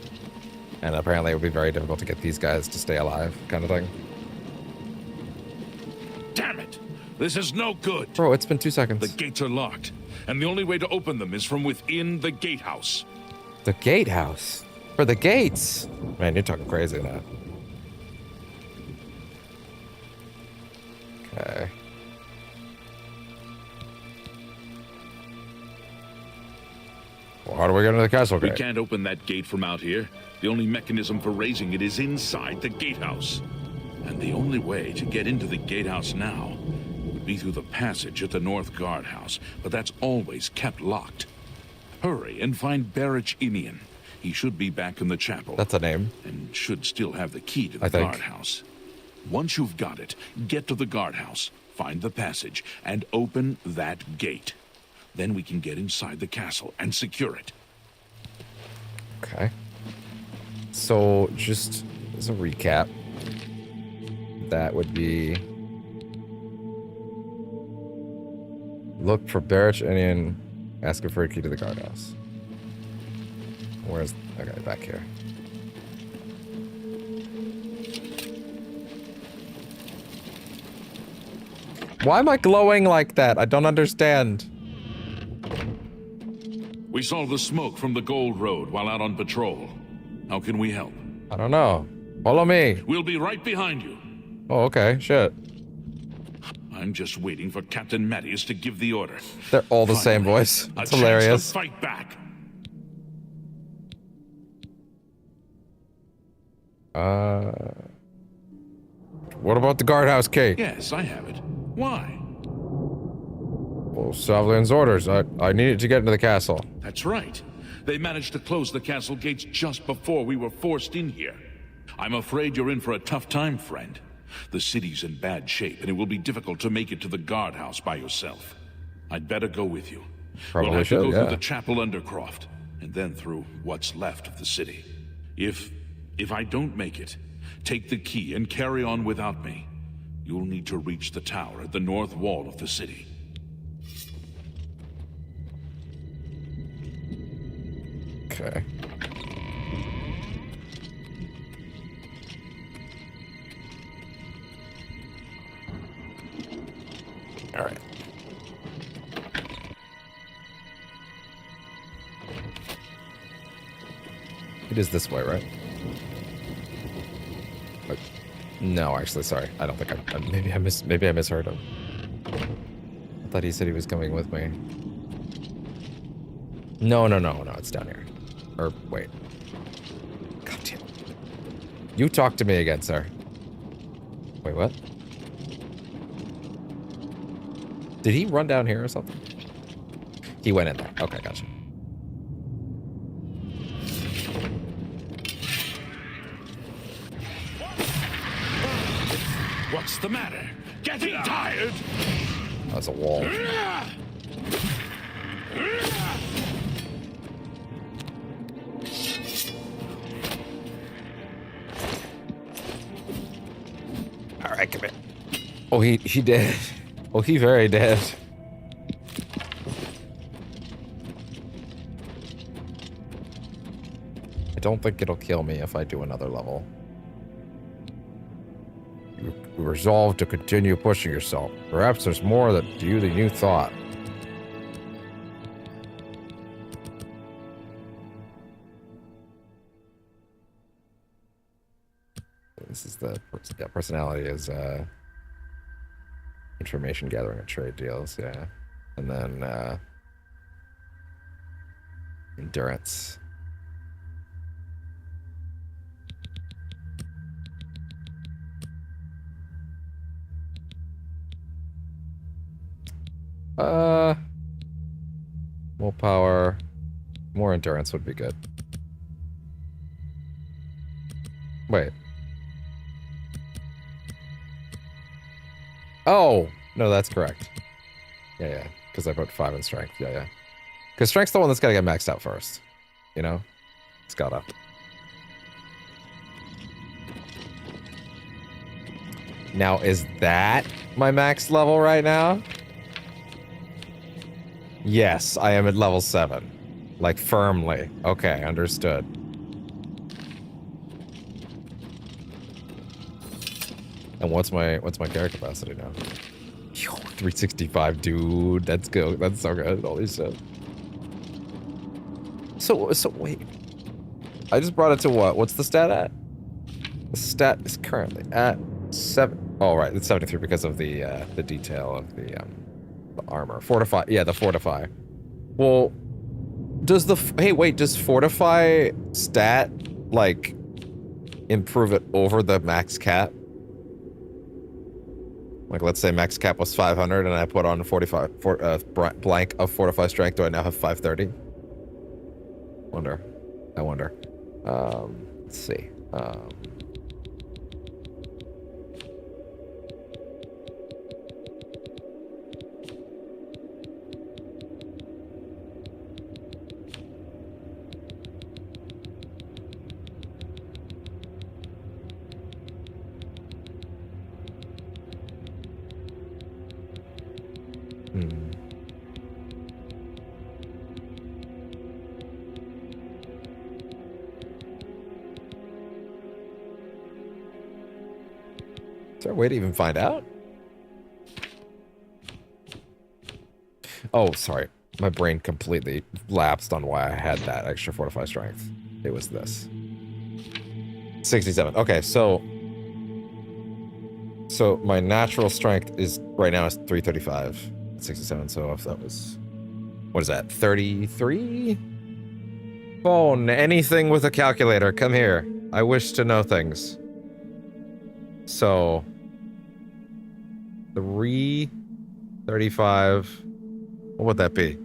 And apparently it would be very difficult to get these guys to stay alive, kind of thing. Damn it! This is no good. Bro, it's been 2 seconds. The gates are locked, and the only way to open them is from within the gatehouse. The gatehouse? For the gates? Man, you're talking crazy now. Okay. Well, how do we get into the castle gate? We can't open that gate from out here. The only mechanism for raising it is inside the gatehouse. And the only way to get into the gatehouse now would be through the passage at the North Guardhouse, but that's always kept locked. Hurry and find Barrich Inian. He should be back in the chapel. That's a name. And should still have the key to the guardhouse. Once you've got it, get to the guardhouse, find the passage, and open that gate. Then we can get inside the castle and secure it. Okay. So, just as a recap, that would be... Look for Barrich Inian, ask him for a key to the guardhouse. Where's... Okay, back here. Why am I glowing like that? I don't understand. We saw the smoke from the Gold Road while out on patrol. How can we help? I don't know. Follow me. We'll be right behind you. Oh, okay. Shit. I'm just waiting for Captain Mattias to give the order. They're all the same voice. It's hilarious. Chance to fight back. What about the guardhouse key? Yes, I have it. Why? Well, Savlian's orders. I needed to get into the castle. That's right. They managed to close the castle gates just before we were forced in here. I'm afraid you're in for a tough time, friend. The city's in bad shape, and it will be difficult to make it to the guardhouse by yourself. I'd better go with you. Probably we'll have to go should, through the chapel undercroft, and then through what's left of the city. If I don't make it, take the key and carry on without me. You'll need to reach the tower at the north wall of the city. Okay. All right. It is this way, right? But, no, actually, sorry. I don't think maybe I misheard him. I thought he said he was coming with me. No, it's down here. Or, wait. God damn it. You talk to me again, sir. Wait, what? Did he run down here or something? He went in there. Okay, gotcha. What's the matter? Getting tired? That's a wall. Alright, come here. Oh, he did. Oh, he very dead. I don't think it'll kill me if I do another level. You resolve to continue pushing yourself. Perhaps there's more to you than you thought. This is the personality is information gathering and trade deals, yeah. And then endurance. More power, more endurance would be good. Wait. Oh, no, that's correct. Yeah, because I put 5 in strength. Yeah. Because strength's the one that's got to get maxed out first. You know? It's gotta. Now, is that my max level right now? Yes, I am at level 7. Like, firmly. Okay, understood. And what's my carry capacity now? Yo, 365, dude. That's good. That's so good. Holy shit. So wait. I just brought it to what? What's the stat at? The stat is currently at 7. Oh, right. It's 73 because of the detail of the armor. Fortify. Yeah, the fortify. Well, does does fortify stat, like, improve it over the max cap? Like, let's say max cap was 500 and I put on 45 blank of fortify strength. Do I now have 530? I wonder. Let's see. Is there a way to even find out? Oh, sorry. My brain completely lapsed on why I had that extra fortify strength. It was this. 67. Okay, so my natural strength is right now is 335. 67, so if that was, what is that, 33? Phone, anything with a calculator, come here. I wish to know things. So 335, what would that be?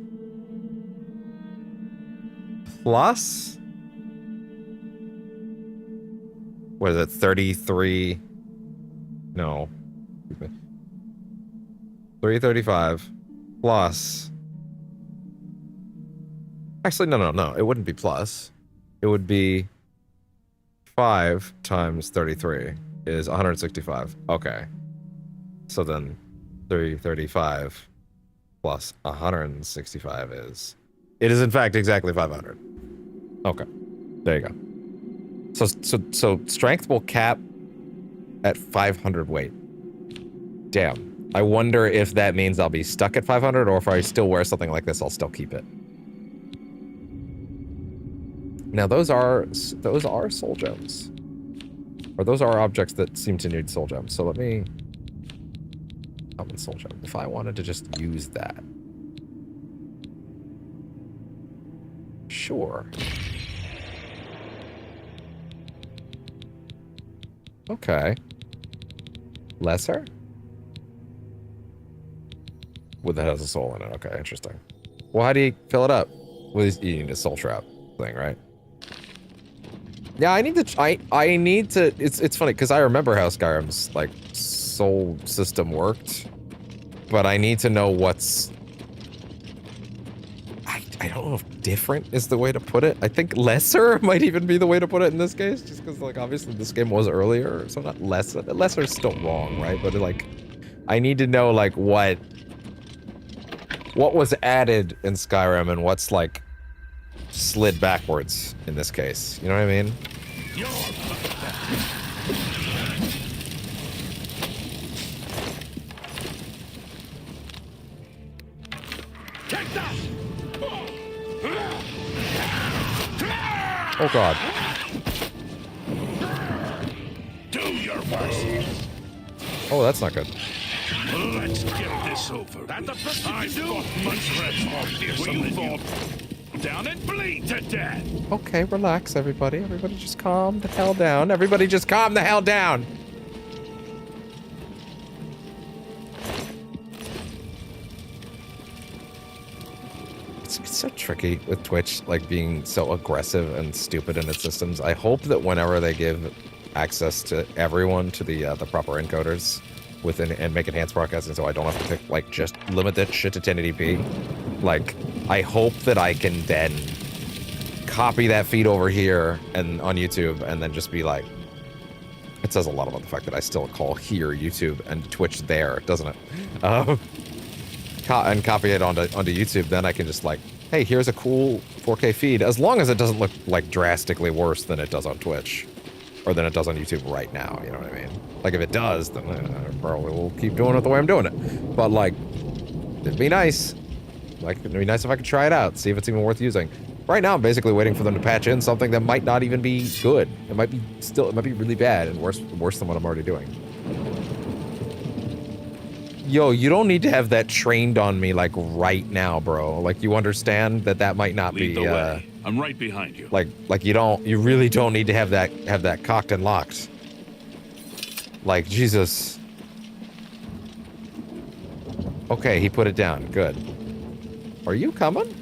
Plus what is it, 33? No. 335 plus. Actually, no. It wouldn't be plus. It would be 5 times 33 is 165. Okay. So then 335 plus 165 is... It is in fact exactly 500. Okay. There you go. So strength will cap at 500 weight. Damn. I wonder if that means I'll be stuck at 500, or if I still wear something like this, I'll still keep it. Now those are soul gems. Or those are objects that seem to need soul gems. So let me... Common soul gem. If I wanted to just use that. Sure. Okay. Lesser? Well, that has a soul in it. Okay, interesting. Well, how do you fill it up? Well, you need a soul trap thing, right? Yeah, I need to, it's funny, because I remember how Skyrim's, like, soul system worked, but I need to know what's... I don't know if different is the way to put it. I think lesser might even be the way to put it in this case, just because, like, obviously this game was earlier, so not lesser. Lesser is still wrong, right? But, like, I need to know, like, what was added in Skyrim and what's, like, slid backwards in this case. You know what I mean? Oh god. Do your worst. Oh, that's not good. Let's get this over. That's the first thing you do. You fall down and bleed to death. Okay, relax, everybody. Everybody just calm the hell down. Everybody just calm the hell down. It's so tricky with Twitch, like, being so aggressive and stupid in its systems. I hope that whenever they give access to everyone to the proper encoders within and make enhanced broadcasting, so I don't have to pick, like, just limit that shit to 1080p. Like, I hope that I can then copy that feed over here and on YouTube and then just be like, it says a lot about the fact that I still call here YouTube and Twitch there, doesn't it? And copy it onto YouTube, then I can just, like, hey, here's a cool 4K feed, as long as it doesn't look, like, drastically worse than it does on Twitch. Or than it does on YouTube right now, you know what I mean? Like, if it does, then I probably will keep doing it the way I'm doing it. But, like, it'd be nice. Like, it'd be nice if I could try it out, see if it's even worth using. Right now, I'm basically waiting for them to patch in something that might not even be good. It might be really bad and worse than what I'm already doing. Yo, you don't need to have that trained on me, like, right now, bro. Like, you understand that might not Lead be, the way. I'm right behind you. Like you really don't need to have that cocked and locked. Like, Jesus. Okay, he put it down. Good. Are you coming?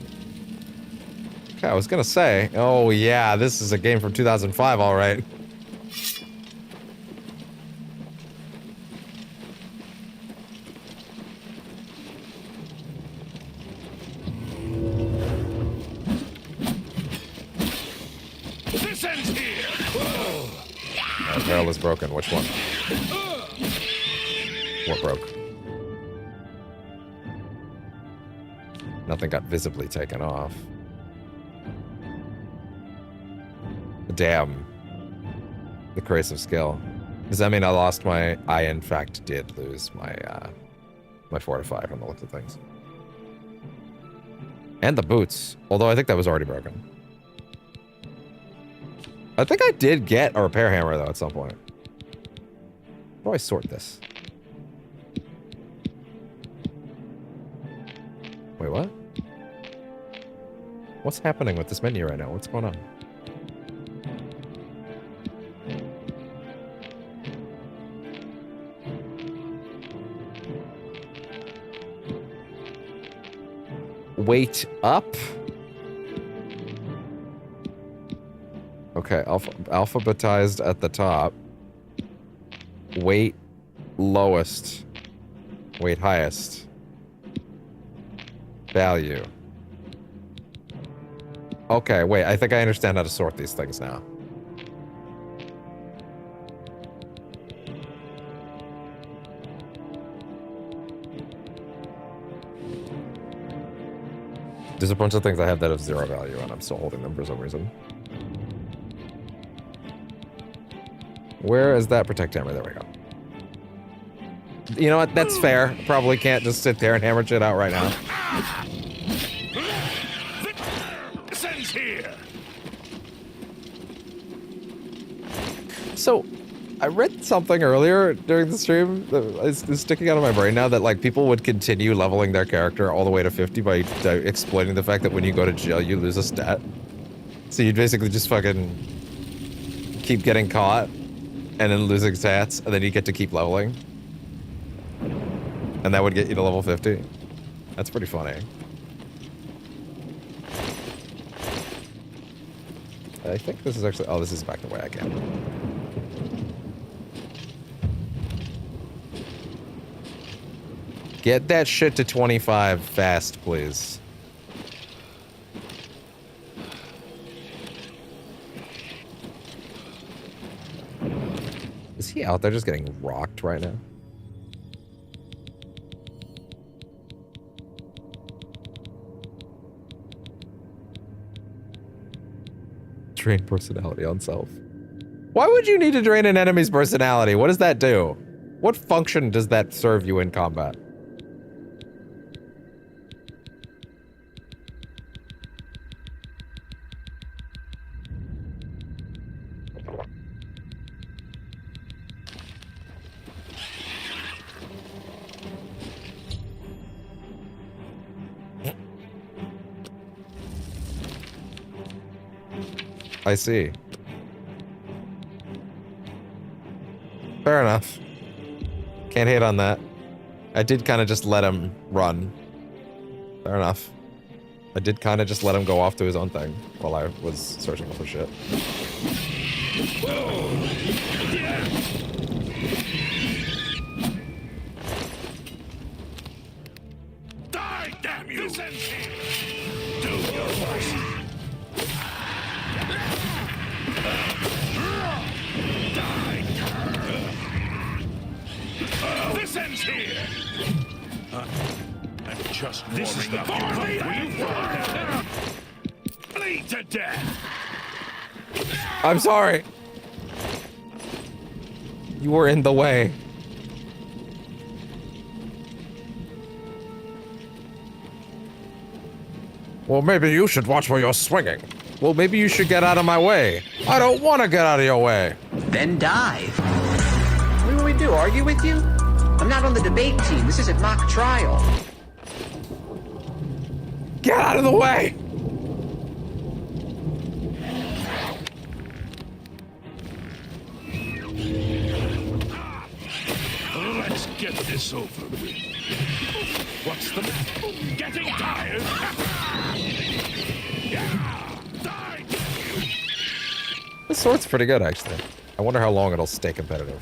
Okay, I was gonna say, oh yeah, this is a game from 2005, all right. Barrel is broken. Which one? What broke? Nothing got visibly taken off. Damn. The grace of skill. Does that mean I lost my... I, in fact, did lose my, my fortify from the looks of things. And the boots. Although I think that was already broken. I think I did get a repair hammer, though, at some point. How do I sort this? Wait, what? What's happening with this menu right now? What's going on? Weight up? Okay, alphabetized at the top. Weight lowest. Weight highest. Value. Okay, wait, I think I understand how to sort these things now. There's a bunch of things I have that have 0 value, and I'm still holding them for some reason. Where is that protect hammer? There we go. You know what? That's fair. Probably can't just sit there and hammer shit out right now. Sends here. So, I read something earlier during the stream that is sticking out of my brain now that like people would continue leveling their character all the way to 50 by exploiting the fact that when you go to jail you lose a stat. So you'd basically just fucking keep getting caught and then losing stats and then you get to keep leveling. And that would get you to level 50. That's pretty funny. I think this is actually... Oh, this is back the way I can. Get that shit to 25 fast, please. Is he out there just getting rocked right now? Drain personality on self. Why would you need to drain an enemy's personality? What does that do? What function does that serve you in combat? I see. Fair enough. Can't hate on that. I did kind of just let him run. Fair enough. I did kind of just let him go off to his own thing while I was searching for shit. Die, damn you! This ends here. Do your worst. This ends here. I'm just warming up. Bleed to death. I'm sorry. You were in the way. Well, maybe you should watch where you're swinging. Well, maybe you should get out of my way. I don't want to get out of your way. Then dive. What will we do, argue with you? I'm not on the debate team. This isn't mock trial. Get out of the way! Let's get this over with. What's the matter? Getting tired? Die! This sword's pretty good, actually. I wonder how long it'll stay competitive.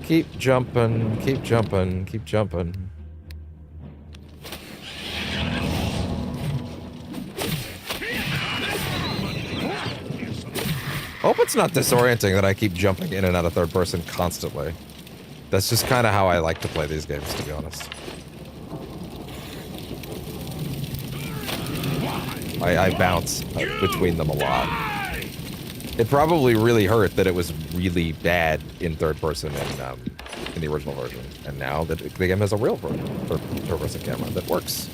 Keep jumping, keep jumping, keep jumping. Hope it's not disorienting that I keep jumping in and out of third person constantly. That's just kind of how I like to play these games, to be honest. I bounce between them a lot. It probably really hurt that it was really bad in third person in the original version. And now that the game has a real third person camera that works.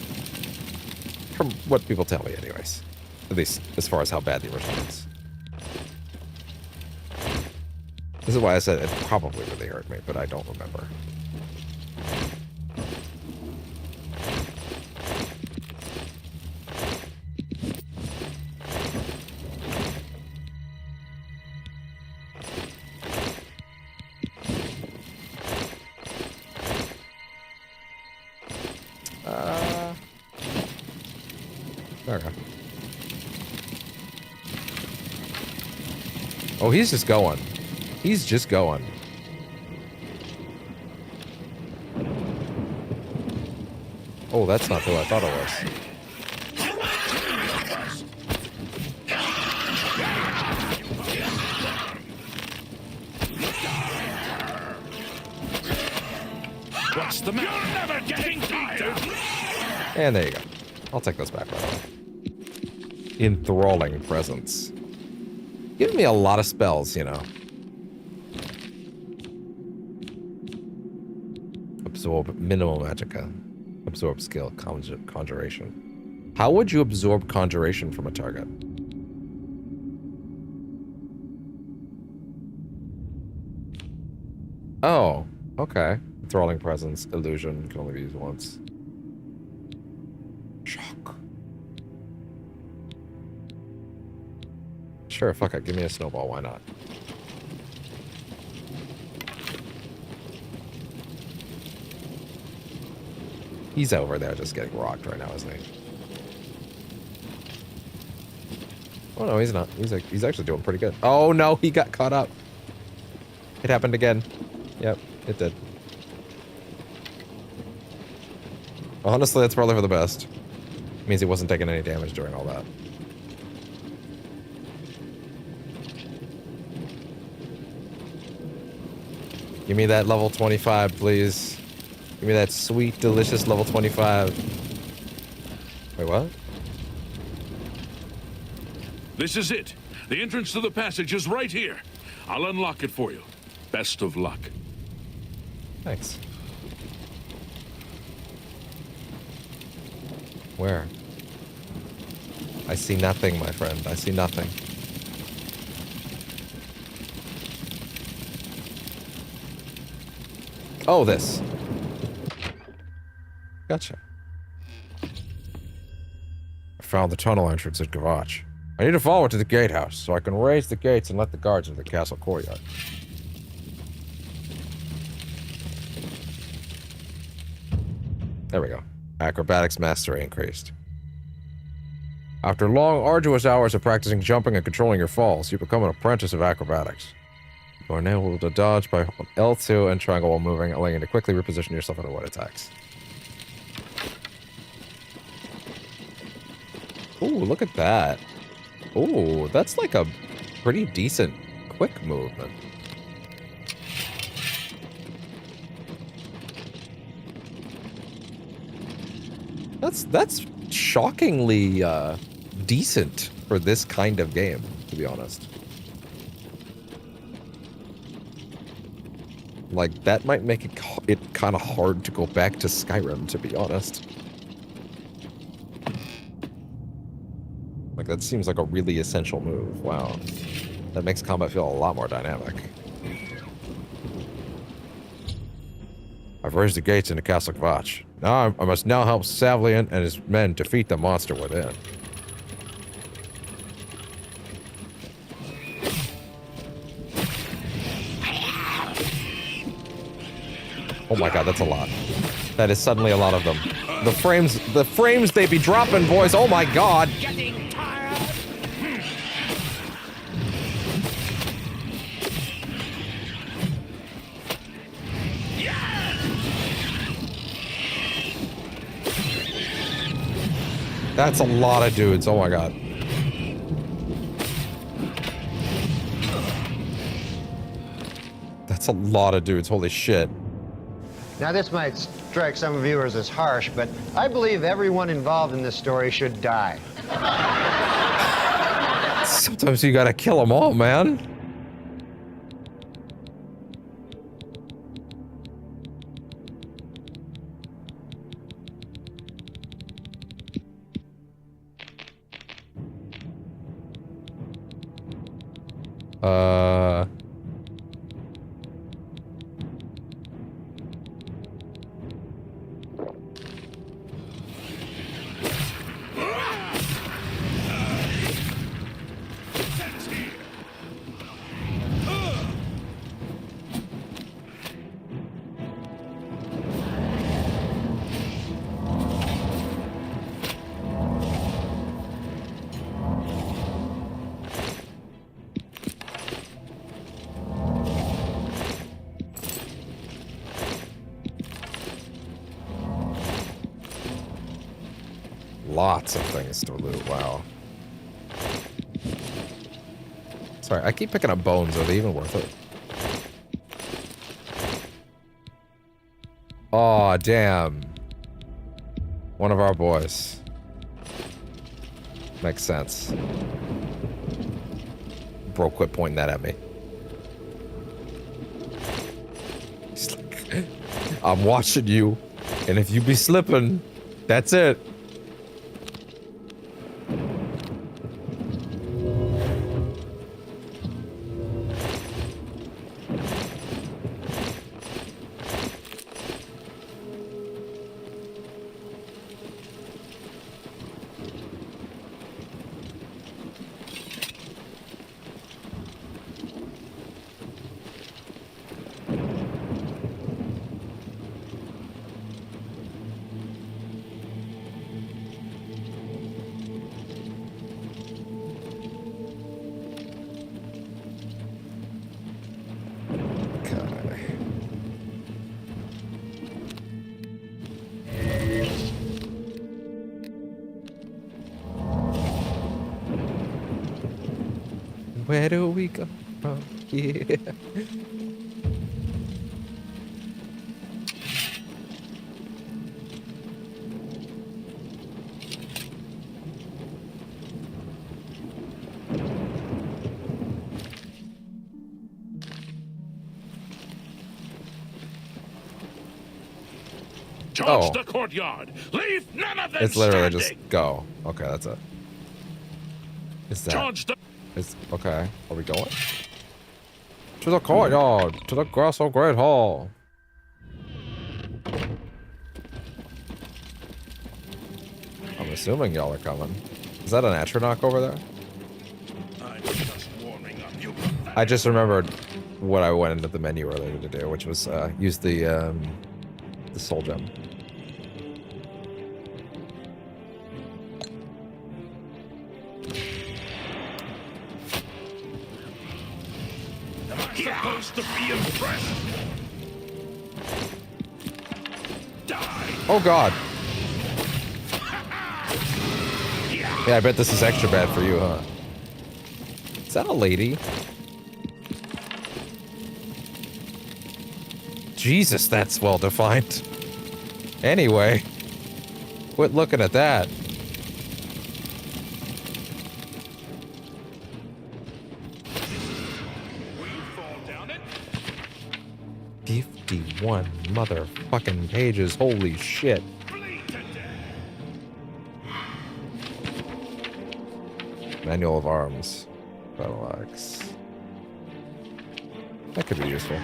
From what people tell me anyways. At least as far as how bad the original is. This is why I said it probably really hurt me, but I don't remember. There we go. Oh, he's just going. He's just going. Oh, that's not who I thought it was. What's the matter? You're never getting tired. And there you go. I'll take those back right away. Enthralling presence. Giving me a lot of spells, you know. Absorb minimal magicka. Absorb skill, conjuration. How would you absorb conjuration from a target? Oh, okay. Enthralling presence, illusion, can only be used once. Shock. Sure, fuck it. Give me a snowball, why not? He's over there just getting rocked right now, isn't he? Oh no, he's not. He's actually doing pretty good. Oh no, he got caught up. It happened again. Yep, it did. Honestly, that's probably for the best. It means he wasn't taking any damage during all that. Give me that level 25, please. Give me that sweet, delicious level 25. Wait, what? This is it. The entrance to the passage is right here. I'll unlock it for you. Best of luck. Thanks. Where? I see nothing, my friend. I see nothing. Oh, this. Gotcha. I found the tunnel entrance at Kvatch. I need to follow it to the gatehouse so I can raise the gates and let the guards into the castle courtyard. There we go. Acrobatics mastery increased. After long, arduous hours of practicing jumping and controlling your falls, you become an apprentice of acrobatics. You are now able to dodge by L2 and triangle while moving, allowing you to quickly reposition yourself into what attacks. Ooh, look at that. Ooh, that's like a pretty decent quick movement. That's shockingly decent for this kind of game, to be honest. Like, that might make it kind of hard to go back to Skyrim, to be honest. Like, that seems like a really essential move. Wow. That makes combat feel a lot more dynamic. I've raised the gates into Castle Kvatch. Now I must now help Savlian and his men defeat the monster within. Oh my god, that's a lot. That is suddenly a lot of them. The frames they be dropping, boys. Oh my god. Getting tired. That's a lot of dudes. Oh my god. That's a lot of dudes. Holy shit. Now, this might strike some viewers as harsh, but I believe everyone involved in this story should die. Sometimes you gotta kill them all, man. Lots of things to loot, wow. Sorry, I keep picking up bones. Are they even worth it? Aw, damn. One of our boys. Makes sense. Bro, quit pointing that at me. He's like, I'm watching you, and if you be slipping, that's it. Where do we go from here? Charge the courtyard. Leave none of them It's literally standing. just go. Okay, that's it. Is that? Charge the. Is okay. Are we going? To the courtyard. To the Grasso Great Hall. I'm assuming y'all are coming. Is that an Atronach over there? I'm just warming up. You. I just remembered what I went into the menu earlier to do, which was use the soul gem. Am I supposed to be impressed? Die. Oh god. Yeah, I bet this is extra bad for you, huh? Is that a lady? Jesus, that's well defined. Anyway, quit looking at that. We fall down it. 51 motherfucking pages, holy shit. Manual of Arms. Battle Axe. That could be useful.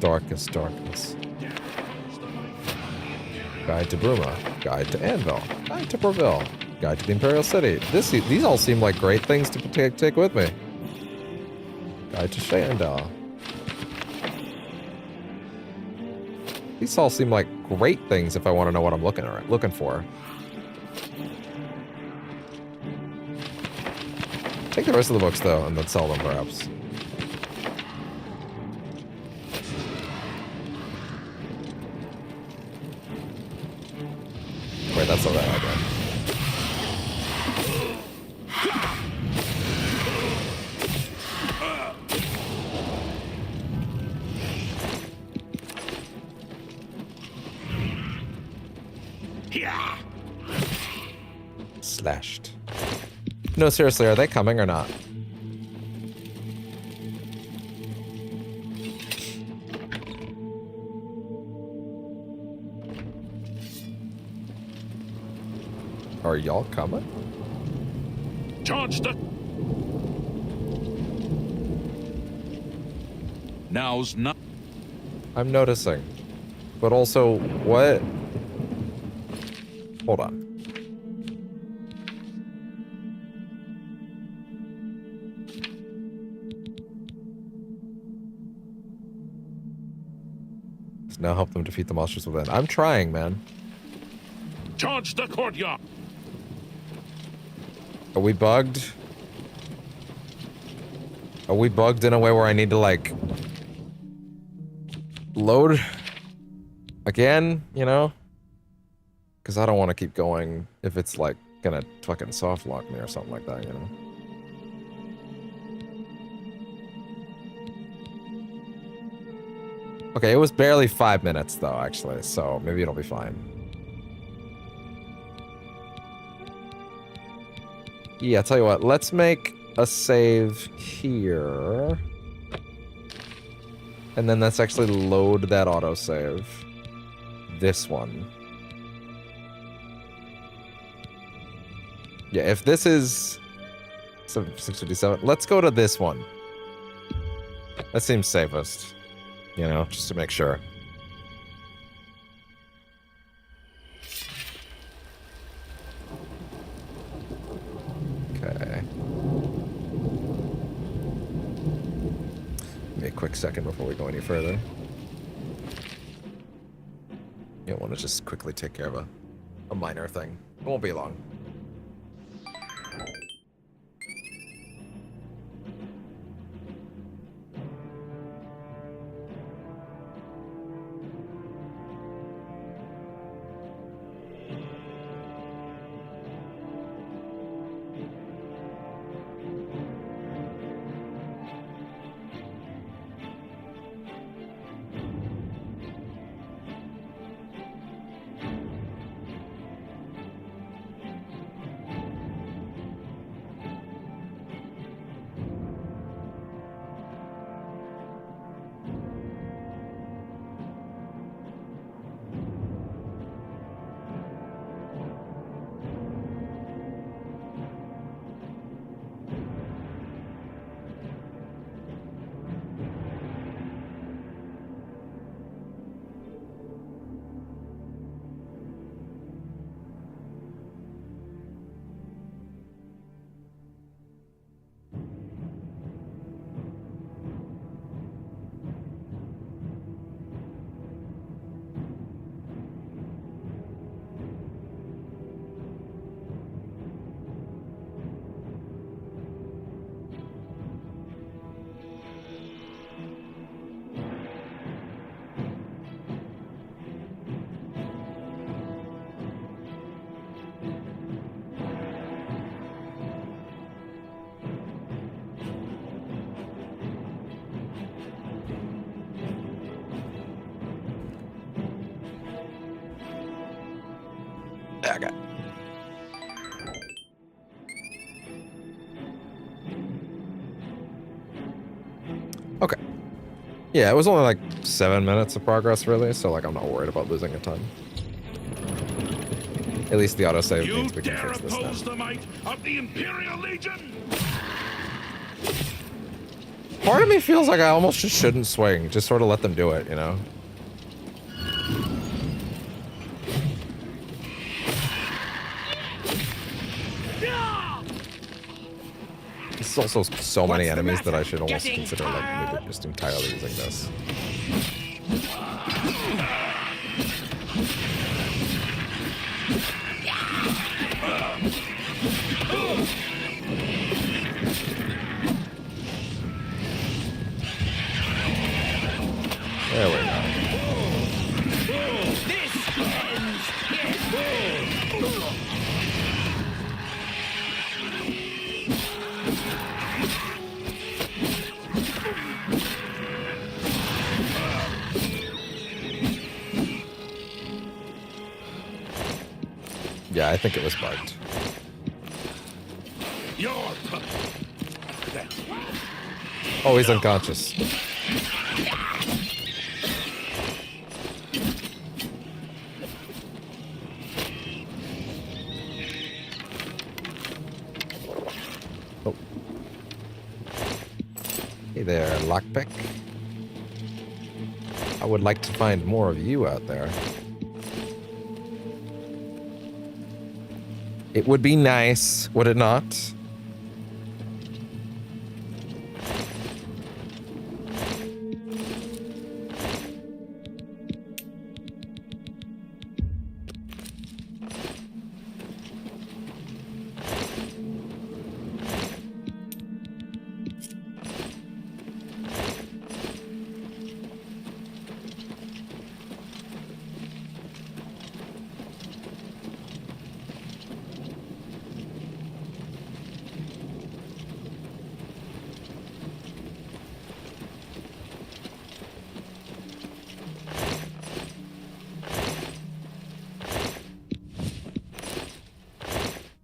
Darkest Darkness. Guide to Bruma. Guide to Anvil. Guide to Breville. Guide to the Imperial City. These all seem like great things to take with me. Guide to Shandal. These all seem like great things if I want to know what I'm looking for. Take the rest of the books though, and then sell them perhaps. Wait, that's not that idea. Slashed. No, seriously, are they coming or not? Are y'all coming? Charge the. Now's not. I'm noticing. But also, what? Hold on. Let's now help them defeat the monsters within. I'm trying, man. Charge the courtyard. Are we bugged? Are we bugged in a way where I need to, like, load again, you know? Because I don't want to keep going if it's like gonna fucking soft lock me or something like that, you know? Okay, it was barely 5 minutes though, actually, so maybe it'll be fine. Yeah, I'll tell you what, let's make a save here. And then let's actually load that autosave. This one. Yeah, if this is 657, let's go to this one. That seems safest. You know, just to make sure. Okay. Give me a quick second before we go any further. You want to just quickly take care of a minor thing. It won't be long. Okay. Yeah, it was only like 7 minutes of progress, really, so like I'm not worried about losing a ton. At least the autosave means we can fix this now. The might of the Imperial Legion. Part of me feels like I almost just shouldn't swing, just sort of let them do it, you know? There's also so many enemies that I should almost consider like maybe just entirely using this. There we go. Yeah, I think it was bugged. Oh, he's unconscious. Oh. Hey there, lockpick. I would like to find more of you out there. It would be nice, would it not?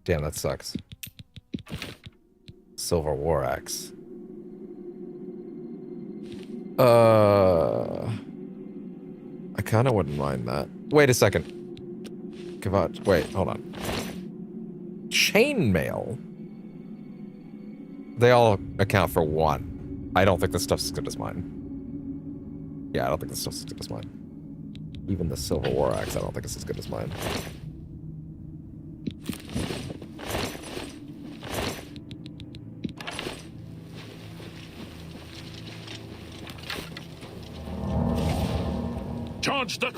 Damn, that sucks. Silver War Axe. I kind of wouldn't mind that. Wait a second. Kvatch. Wait, hold on. Chainmail. They all account for 1. I don't think this stuff's as good as mine. Yeah, I don't think this stuff's as good as mine. Even the Silver War Axe, I don't think it's as good as mine. Charge the...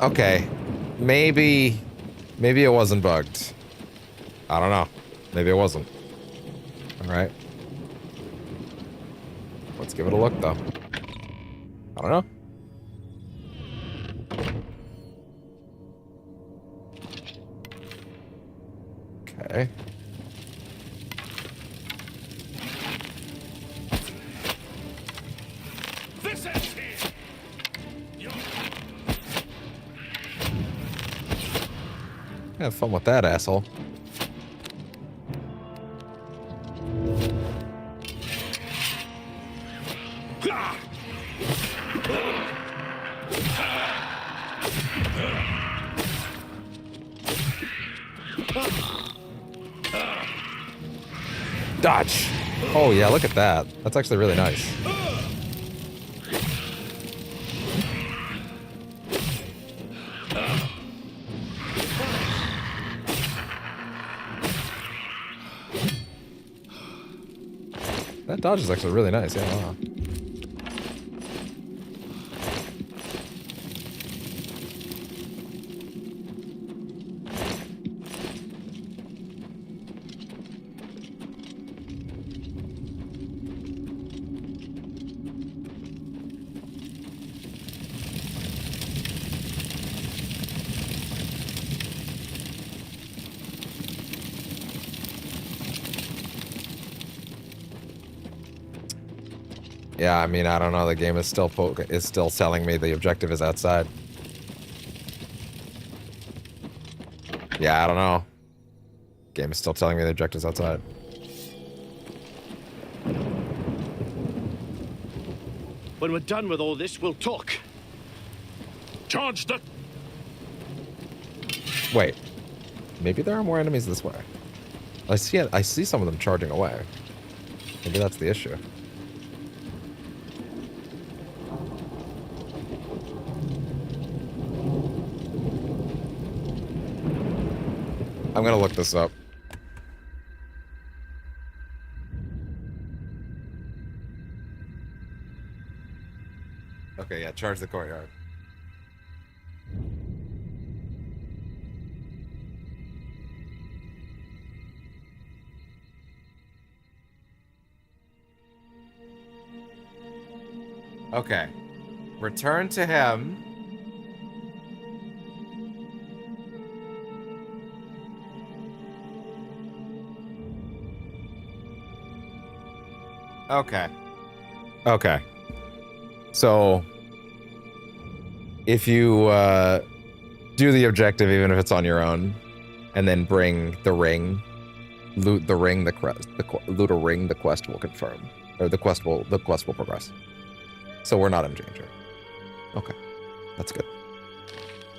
Okay. Maybe it wasn't bugged. I don't know. Maybe it wasn't. Alright. Let's give it a look, though. I don't know. Okay. This ends here. Have fun with that, asshole. Dodge. Oh yeah, look at that. That's actually really nice. That dodge is actually really nice, yeah. Wow. Yeah, I mean, I don't know. The game is still telling me the objective is outside. Yeah, I don't know. Game is still telling me the objective is outside. When we're done with all this, we'll talk. Charge the... Wait. Maybe there are more enemies this way. I see some of them charging away. Maybe that's the issue. I'm gonna look this up. Okay, yeah, charge the courtyard. Okay. Return to him. Okay. Okay. So, if you do the objective, even if it's on your own, and then bring the ring, loot the ring, loot a ring, the quest will confirm, or the quest will progress. So we're not in danger. Okay, that's good.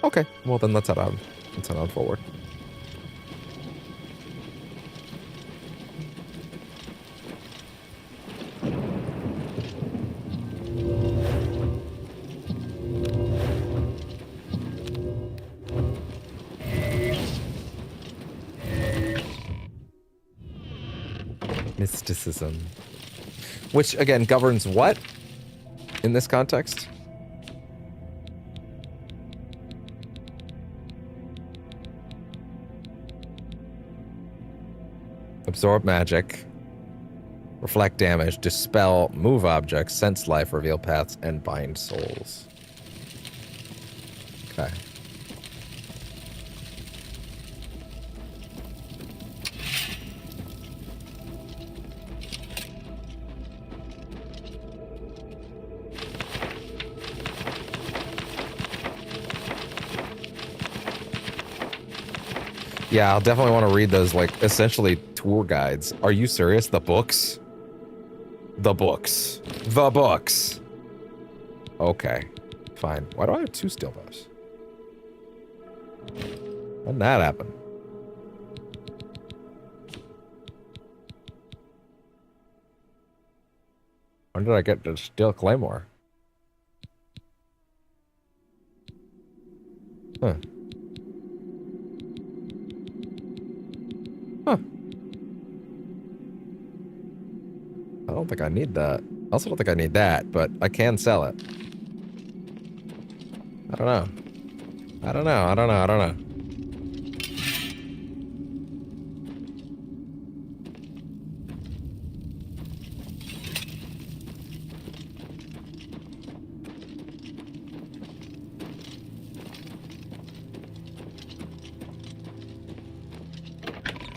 Okay, well then let's head on. Let's head on forward. Mysticism. Which, again, governs what in this context? Absorb magic, reflect damage, dispel, move objects, sense life, reveal paths, and bind souls. Okay. Yeah, I'll definitely want to read those, like, essentially tour guides. Are you serious? The books? The books. The books. Okay. Fine. Why do I have 2 steel bows? When did that happen? When did I get the steel claymore? Huh. Huh. I don't think I need that. I also don't think I need that, but I can sell it. I don't know. I don't know. I don't know. I don't know.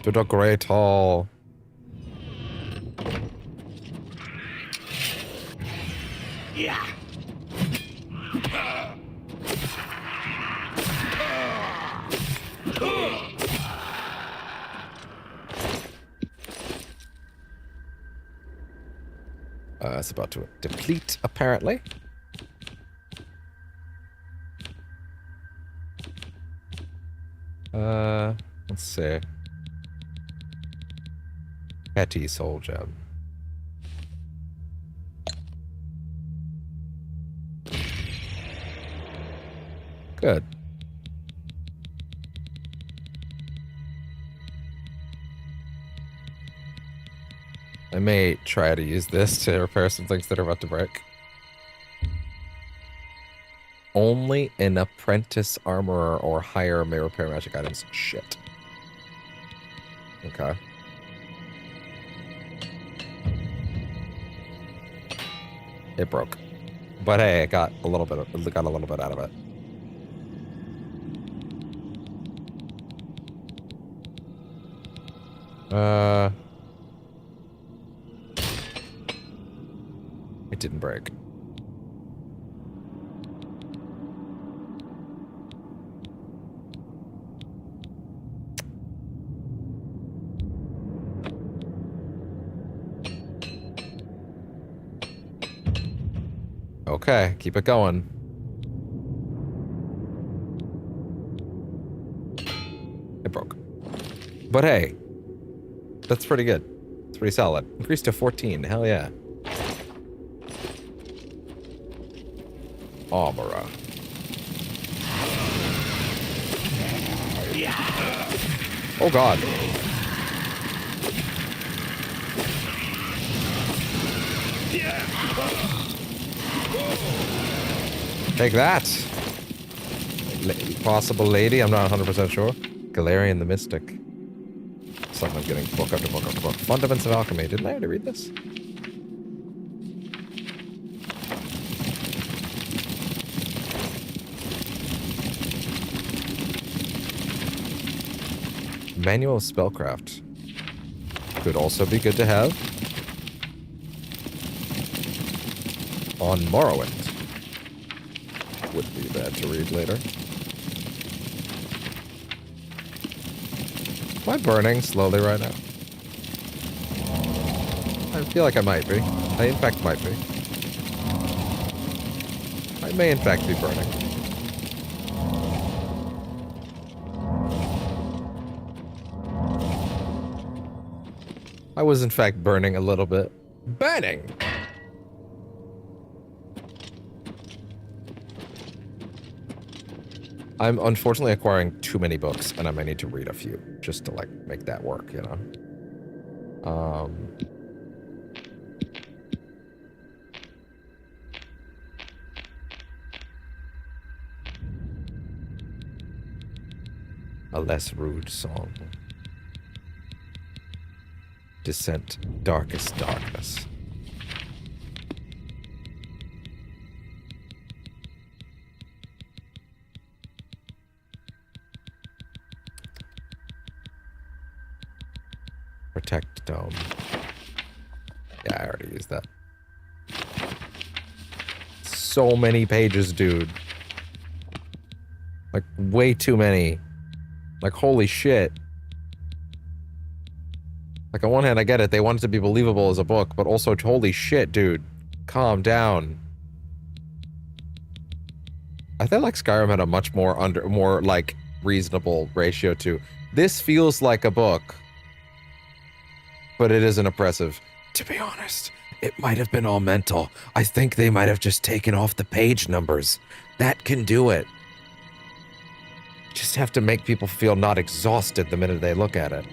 To the Great Hall. Yeah. It's about to deplete, apparently. Let's see. Petty soul gem. Good. I may try to use this to repair some things that are about to break. Only an apprentice armorer or higher may repair magic items. Shit. Okay. It broke. But hey, I got a little bit out of it. It didn't break. Okay, keep it going. It broke. But hey, that's pretty good. It's pretty solid. Increased to 14. Hell yeah. Armorer. Oh god. Take that. Possible lady, I'm not 100% sure. Galarian the Mystic. Someone's getting book after book after book. Fundaments of Alchemy. Didn't I already read this? Manual of Spellcraft. Could also be good to have. On Morrowind. Wouldn't be bad to read later. Am I burning slowly right now? I feel like I might be. I in fact might be. I may in fact be burning. I was in fact burning a little bit. Burning! I'm unfortunately acquiring too many books, and I might need to read a few just to, like, make that work, you know? A less rude song. Descent, darkest darkness. Protect dome. Yeah, I already used that. So many pages, dude. Like, way too many. Like, holy shit. Like, on one hand, I get it. They want it to be believable as a book, but also, holy shit, dude. Calm down. I feel like Skyrim had a much more, like, reasonable ratio to... This feels like a book, but it isn't oppressive. To be honest, it might have been all mental. I think they might have just taken off the page numbers. That can do it. Just have to make people feel not exhausted the minute they look at it.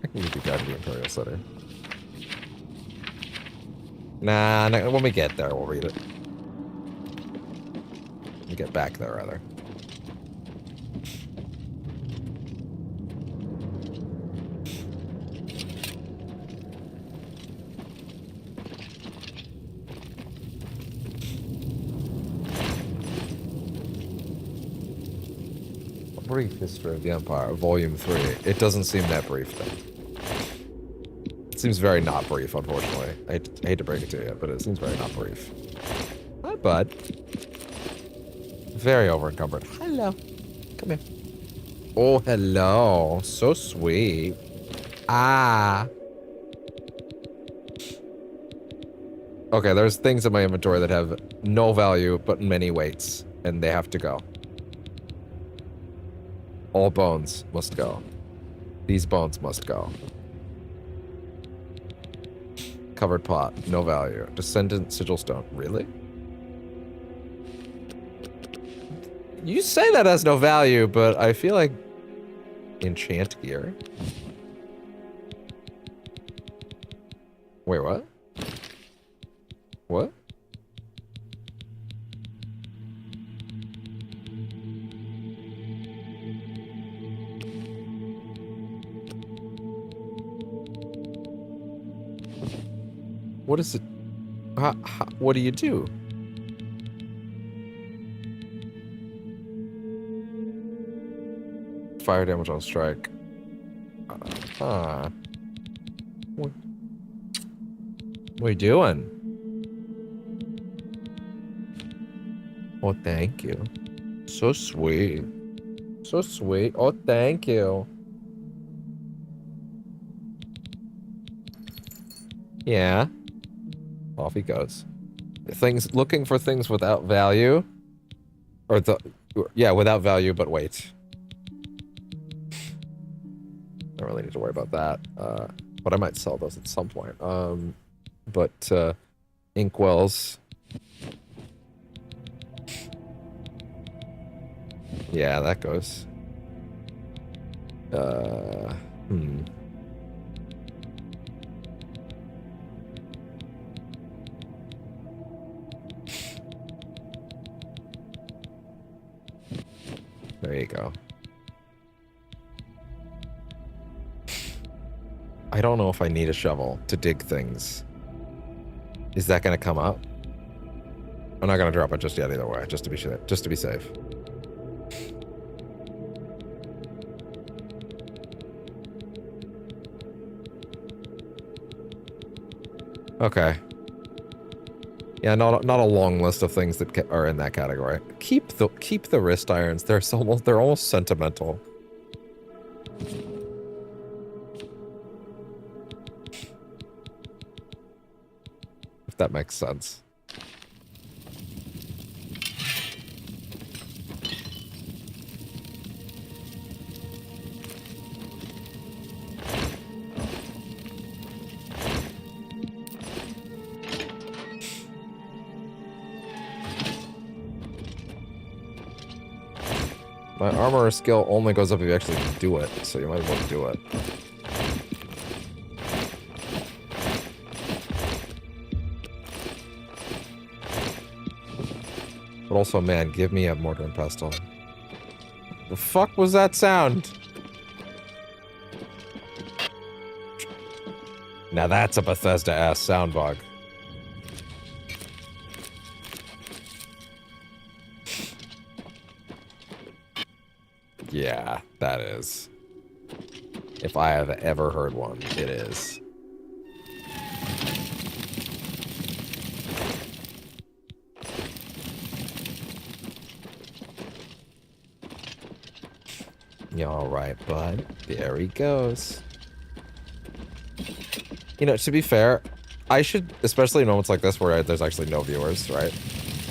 I can give you guide to the Imperial City. Nah, when we get there, we'll read it. When we get back there, rather. A brief history of the Empire, Volume 3. It doesn't seem that brief, though. It seems very not brief, unfortunately. I hate to break it to you, but it seems very not brief. Hi, bud. Very over-encumbered. Hello. Come here. Oh, hello. So sweet. Ah. Okay, there's things in my inventory that have no value, but many weights, and they have to go. All bones must go. These bones must go. Covered pot, no value. Descendant sigil stone, really? You say that has no value, but I feel like enchant gear. Wait, what? What? What is it? What do you do? Fire damage on strike. What are you doing? Oh, thank you. So sweet. So sweet. Oh, thank you. Yeah. Off he goes. Looking for things without value. Yeah, without value, but wait. Don't really need to worry about that. But I might sell those at some point. Inkwells. Yeah, that goes. There you go. I don't know if I need a shovel to dig things. Is that going to come up? I'm not going to drop it just yet either way, just to be safe. Okay. Yeah, not a long list of things that are in that category. Keep the wrist irons. They're almost sentimental. If that makes sense. My armor skill only goes up if you actually do it, so you might as well do it. But also, man, give me a mortar and pestle. The fuck was that sound? Now that's a Bethesda-ass sound bug. Yeah, that is. If I have ever heard one, it is. Yeah, all right, bud. There he goes. You know, to be fair, I should, especially in moments like this where there's actually no viewers, right?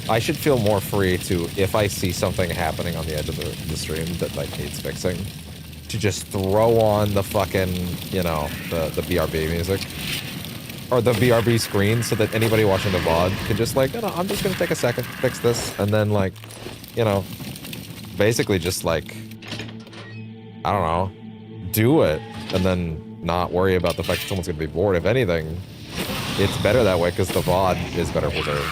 I should feel more free to, if I see something happening on the edge of the stream that like needs fixing, to just throw on the fucking, you know, the BRB music. Or the BRB screen so that anybody watching the VOD can just like, you know, I'm just gonna take a second to fix this, and then like, you know, basically just like, I don't know, do it, and then not worry about the fact that someone's gonna be bored. If anything, it's better that way because the VOD is better preserved.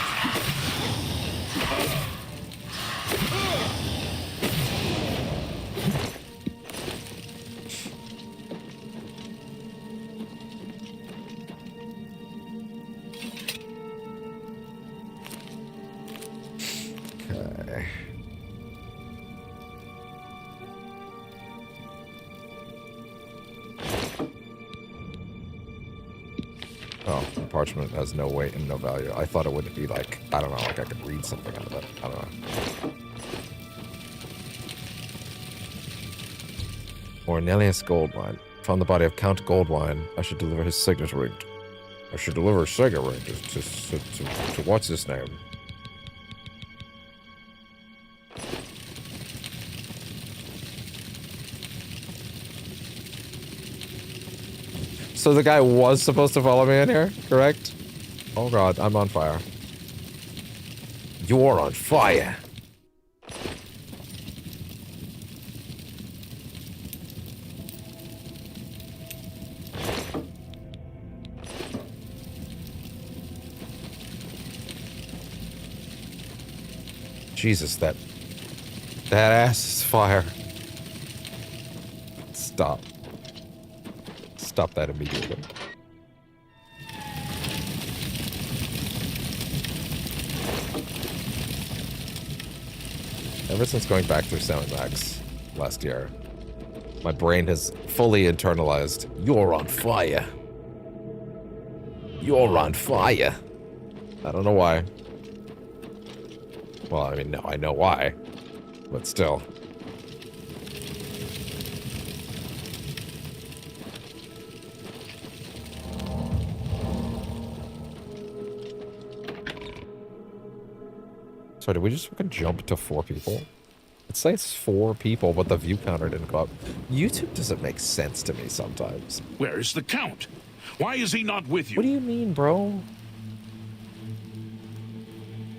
Okay. Oh, the parchment has no weight and no value. I thought it would be like, I don't know, like I could read something out of it. I don't know. Ornelius Goldwine. Found the body of Count Goldwine. I should deliver his signet ring. I should deliver a signet ring to what's his name? So the guy was supposed to follow me in here, correct? Oh god, I'm on fire. You're on fire. Jesus, that ass is fire. Stop. Stop that immediately. Ever since going back through Sound Max last year, my brain has fully internalized, you're on fire. You're on fire. I don't know why. Well, I mean, no, I know why, but still. So did we just fucking jump to 4 people? It says 4 people, but the view counter didn't go up. YouTube doesn't make sense to me sometimes. Where is the Count? Why is he not with you? What do you mean, bro?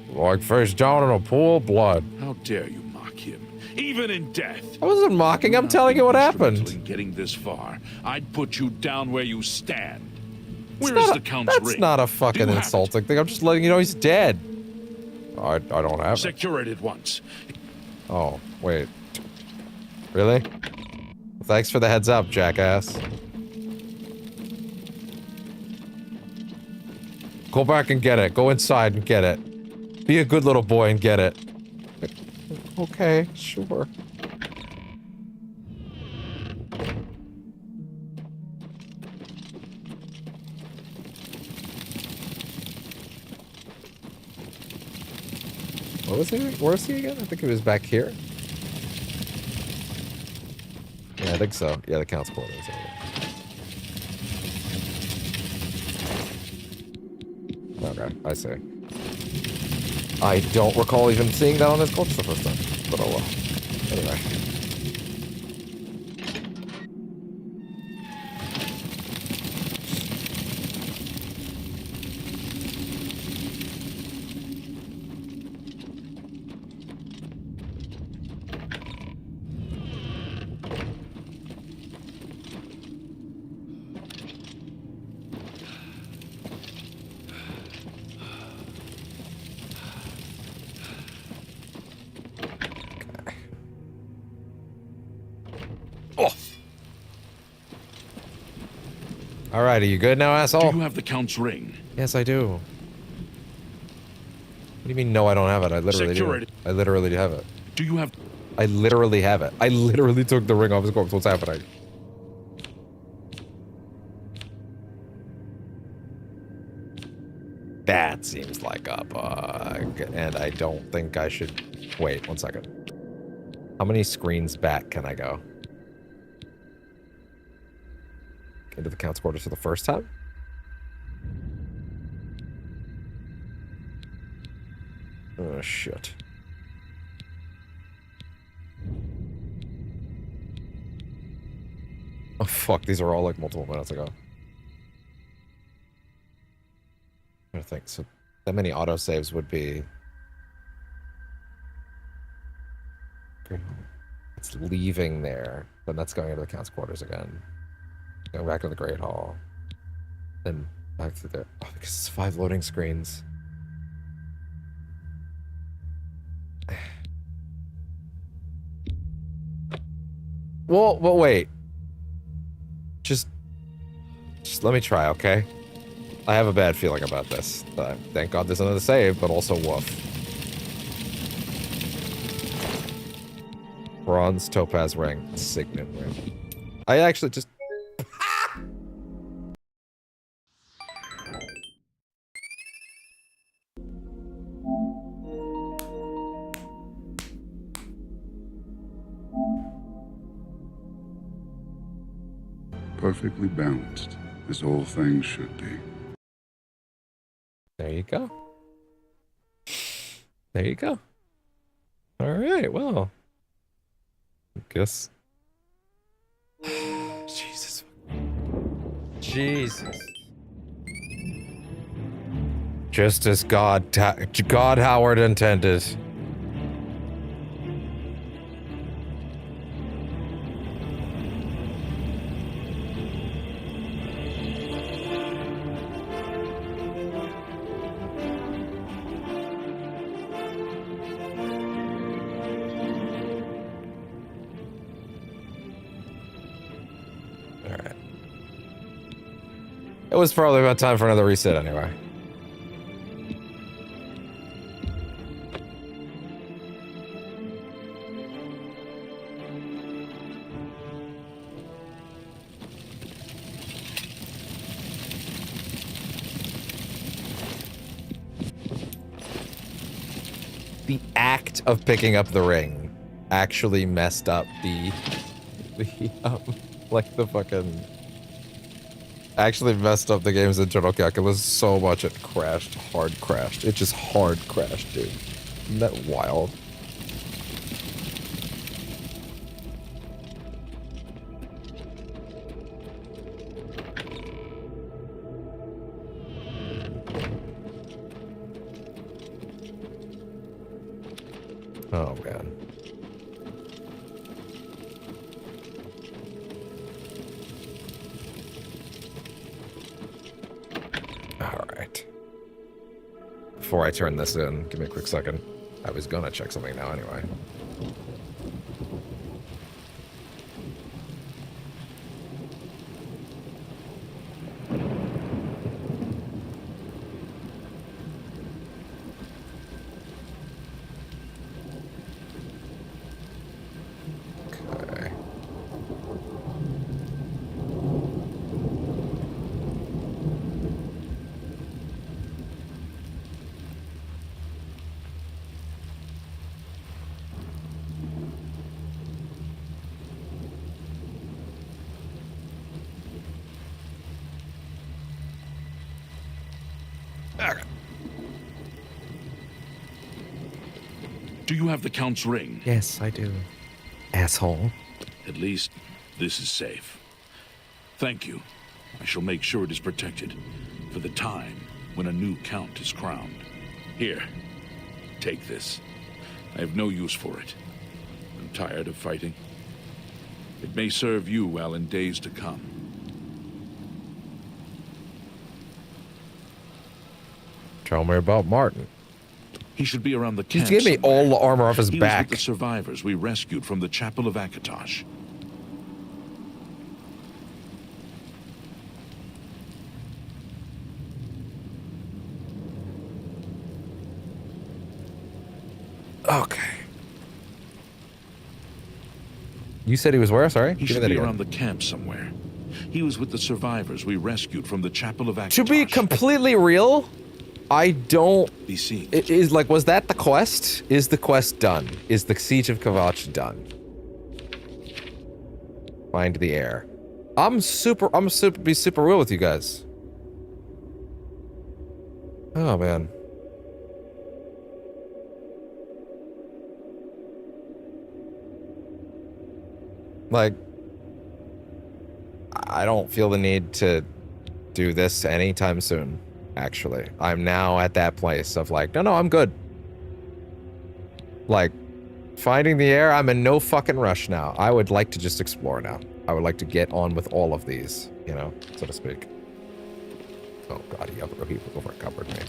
Like face down in a pool of blood. How dare you mock him? Even in death. I wasn't mocking, I'm telling you what happened. In getting this far, I'd put you down where you stand. Where is the Count's ring? That's not a fucking insulting thing. I'm just letting you know he's dead. I don't have it. Secure it at once. Oh, wait. Really? Thanks for the heads up, jackass. Go back and get it. Go inside and get it. Be a good little boy and get it. Okay, sure. Where was he again? I think he was back here. Yeah, I think so. Yeah, the Count's quarters. Okay, I see. I don't recall even seeing that on his corpse the first time, but oh well. Anyway. Alright, are you good now, asshole? Do you have the Count's ring? Yes, I do. What do you mean, no, I don't have it? I literally do. I literally have it. Do you have... I literally have it. I literally took the ring off his corpse. What's happening? That seems like a bug, and I don't think I should... Wait, 1 second. How many screens back can I go? Into the count's quarters for the first time? Oh, shit. Oh, fuck, these are all like multiple minutes ago. I think so. That many autosaves would be... It's leaving there, then that's going into the count's quarters again. Going back to the Great Hall. Then back to the... Oh, because it's 5 loading screens. Well, but wait. Just let me try, okay? I have a bad feeling about this. Thank God there's another save, but also woof. Bronze topaz ring, signet ring. I actually just... Perfectly balanced, as all things should be. There you go. There you go. All right, well. I guess. Jesus. Jesus. Just as God Howard intended. It was probably about time for another reset anyway. The act of picking up the ring actually messed up the like the fucking... Actually messed up the game's internal calculus so much it crashed. Hard crashed. It just hard crashed, dude. Isn't that wild? Oh, man. Alright. Before I turn this in, give me a quick second. I was gonna check something now anyway. Okay. Do you have the Count's ring? Yes, I do. Asshole. At least, this is safe. Thank you. I shall make sure it is protected for the time when a new Count is crowned. Here, take this. I have no use for it. I'm tired of fighting. It may serve you well in days to come. Tell me about Martin. He should be around the camp. He gave me all the armor off his back. He was with the survivors we rescued from the Chapel of Kvatch. Okay. You said he was where? Sorry? He should be around the camp somewhere. He was with the survivors we rescued from the Chapel of Kvatch. To be completely real, I don't... Besieged. It is like, was that the quest? Is the quest done? Is the Siege of Kvatch done? Find the heir. I'm super be super real with you guys. Oh, man. Like, I don't feel the need to do this anytime soon, actually. I'm now at that place of like, no, I'm good. Like, finding the heir, I'm in no fucking rush now. I would like to just explore now. I would like to get on with all of these, you know, so to speak. Oh god, he overcovered me.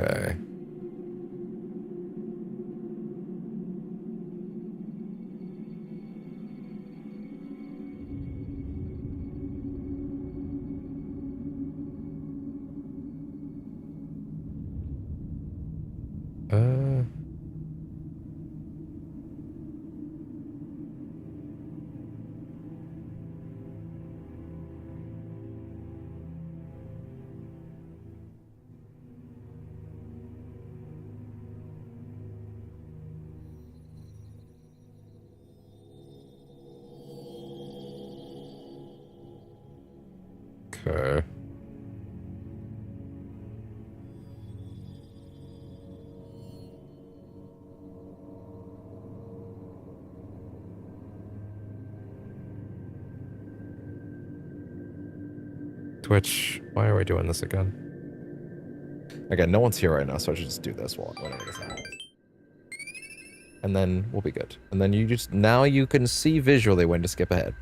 Okay. Okay. Twitch, why are we doing this again? Again, no one's here right now, so I should just do this whenever this happens. And then we'll be good. And then now you can see visually when to skip ahead.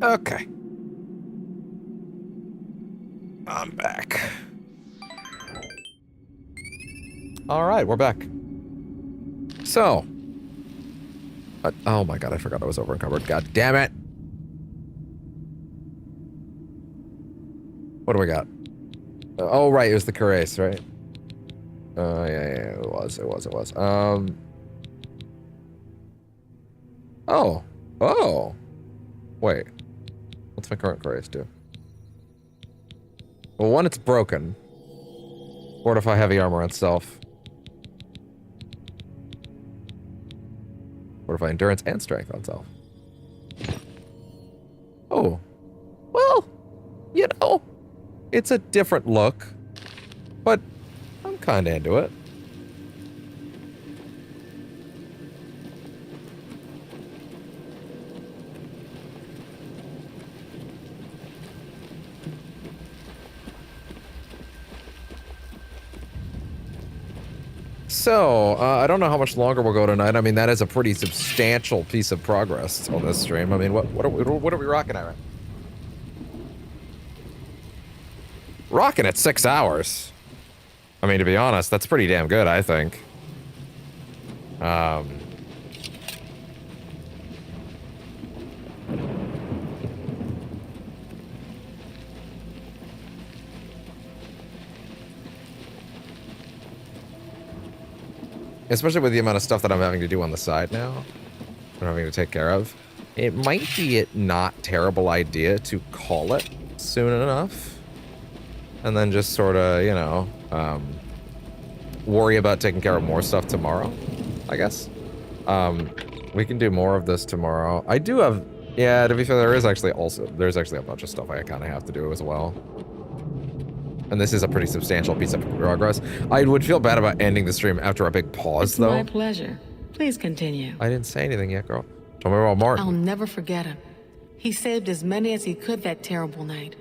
Okay. I'm back. All right, we're back. So. Oh my god, I forgot I was over encumbered. God damn it. What do we got? Oh, right, it was the Cuirass, right? Yeah, it was. Oh. Wait. What's my current Cuirass do? Well, one, it's broken. Fortify heavy armor on self. Fortify endurance and strength on self. Oh. Well, you know, it's a different look, but I'm kind of into it. So, I don't know how much longer we'll go tonight. I mean, that is a pretty substantial piece of progress on this stream. I mean, what are we rocking at? Rocking at 6 hours. I mean, to be honest, that's pretty damn good, I think. Especially with the amount of stuff that I'm having to do on the side now. I'm having to take care of. It might be a not terrible idea to call it soon enough. And then just sort of, you know, worry about taking care of more stuff tomorrow, I guess. We can do more of this tomorrow. I do have, yeah, to be fair, there's actually a bunch of stuff I kind of have to do as well. And this is a pretty substantial piece of progress. I would feel bad about ending the stream after a big pause, though. My pleasure. Please continue. I didn't say anything yet, girl. Tell me about Martin. I'll never forget him. He saved as many as he could that terrible night.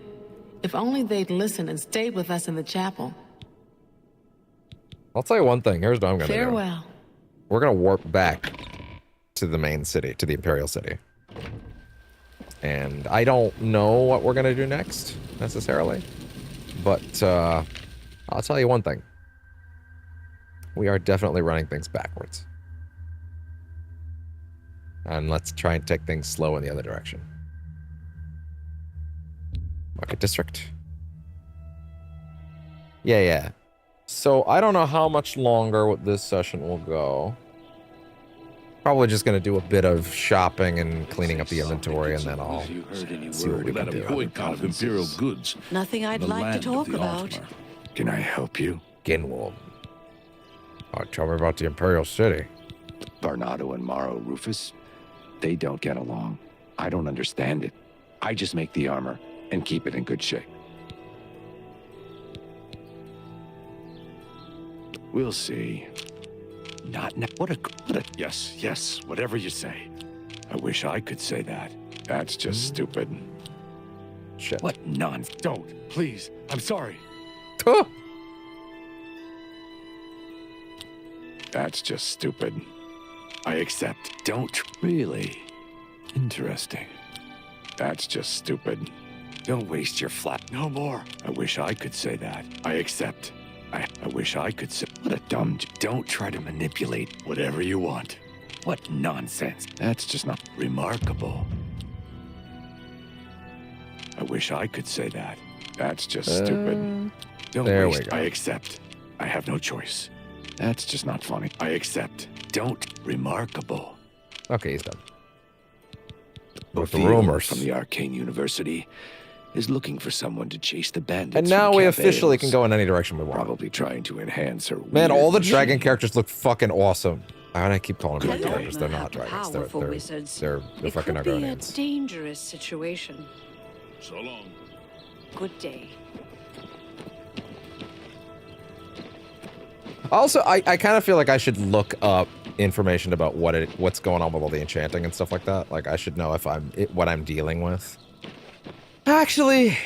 If only they'd listened and stayed with us in the chapel. I'll tell you one thing. Here's what I'm going to do. Farewell. We're going to warp back to the main city, to the Imperial City. And I don't know what we're going to do next, necessarily. But I'll tell you one thing. We are definitely running things backwards. And let's try and take things slow in the other direction. Market District. Yeah. So I don't know how much longer this session will go. Probably just going to do a bit of shopping and cleaning up the inventory, and then I'll see what we can do. A boycott of Imperial goods. Nothing I'd like to talk about. Can I help you? Ginwald. Tell me about the Imperial City. Barnado and Morrow Rufus, they don't get along. I don't understand it. I just make the armor and keep it in good shape. We'll see. What a yes, whatever you say. I wish I could say that. That's just stupid. Shit. What nonsense. Don't, please. I'm sorry. That's just stupid. I accept. Don't. Really? Interesting. That's just stupid. Don't waste your flat. No more. I wish I could say that. I accept. I wish I could say. What a dumb. Don't try to manipulate whatever you want. What nonsense. That's just not remarkable. I wish I could say that. That's just stupid. Don't there waste. We go. I accept. I have no choice. That's just not funny. I accept. Don't. Remarkable. Okay, he's done. With the Oblivion rumors. From the Arcane University is looking for someone to chase the bandits. And now from we Camp officially Ailes. can go in any direction we want. Probably trying to enhance her. Man, weird all the machine. dragon characters look fucking awesome. And I keep calling them I don't characters. They're know not how dragons. powerful They're wizards. they're It fucking could be a Argonians. dangerous situation. So long. Good day. Also, I kind of feel like I should look up information about what's going on with all the enchanting and stuff like that. Like, I should know if what I'm dealing with. Actually,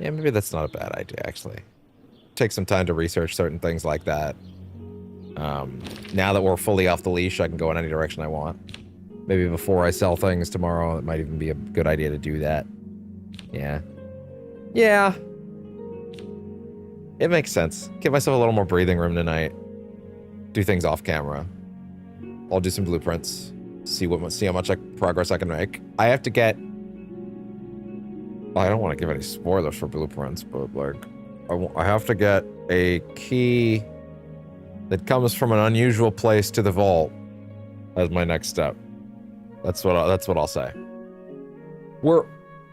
yeah, maybe that's not a bad idea, actually. Take some time to research certain things like that. Now that we're fully off the leash, I can go in any direction I want. Maybe before I sell things tomorrow, it might even be a good idea to do that. Yeah. Yeah. It makes sense. Give myself a little more breathing room tonight. Do things off camera. I'll do some blueprints. See how much progress I can make. I have to get... I don't want to give any spoilers for blueprints, but like... I have to get a key that comes from an unusual place to the vault as my next step. That's what I'll say.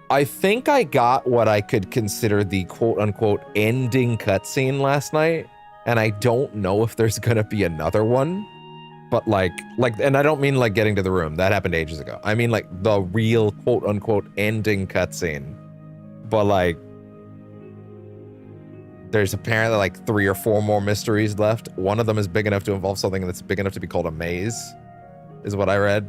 I think I got what I could consider the quote-unquote ending cutscene last night, and I don't know if there's gonna be another one. But like, and I don't mean like getting to the room. That happened ages ago. I mean like the real quote-unquote ending cutscene. But like, there's apparently like 3 or 4 more mysteries left. One of them is big enough to involve something that's big enough to be called a maze, is what I read.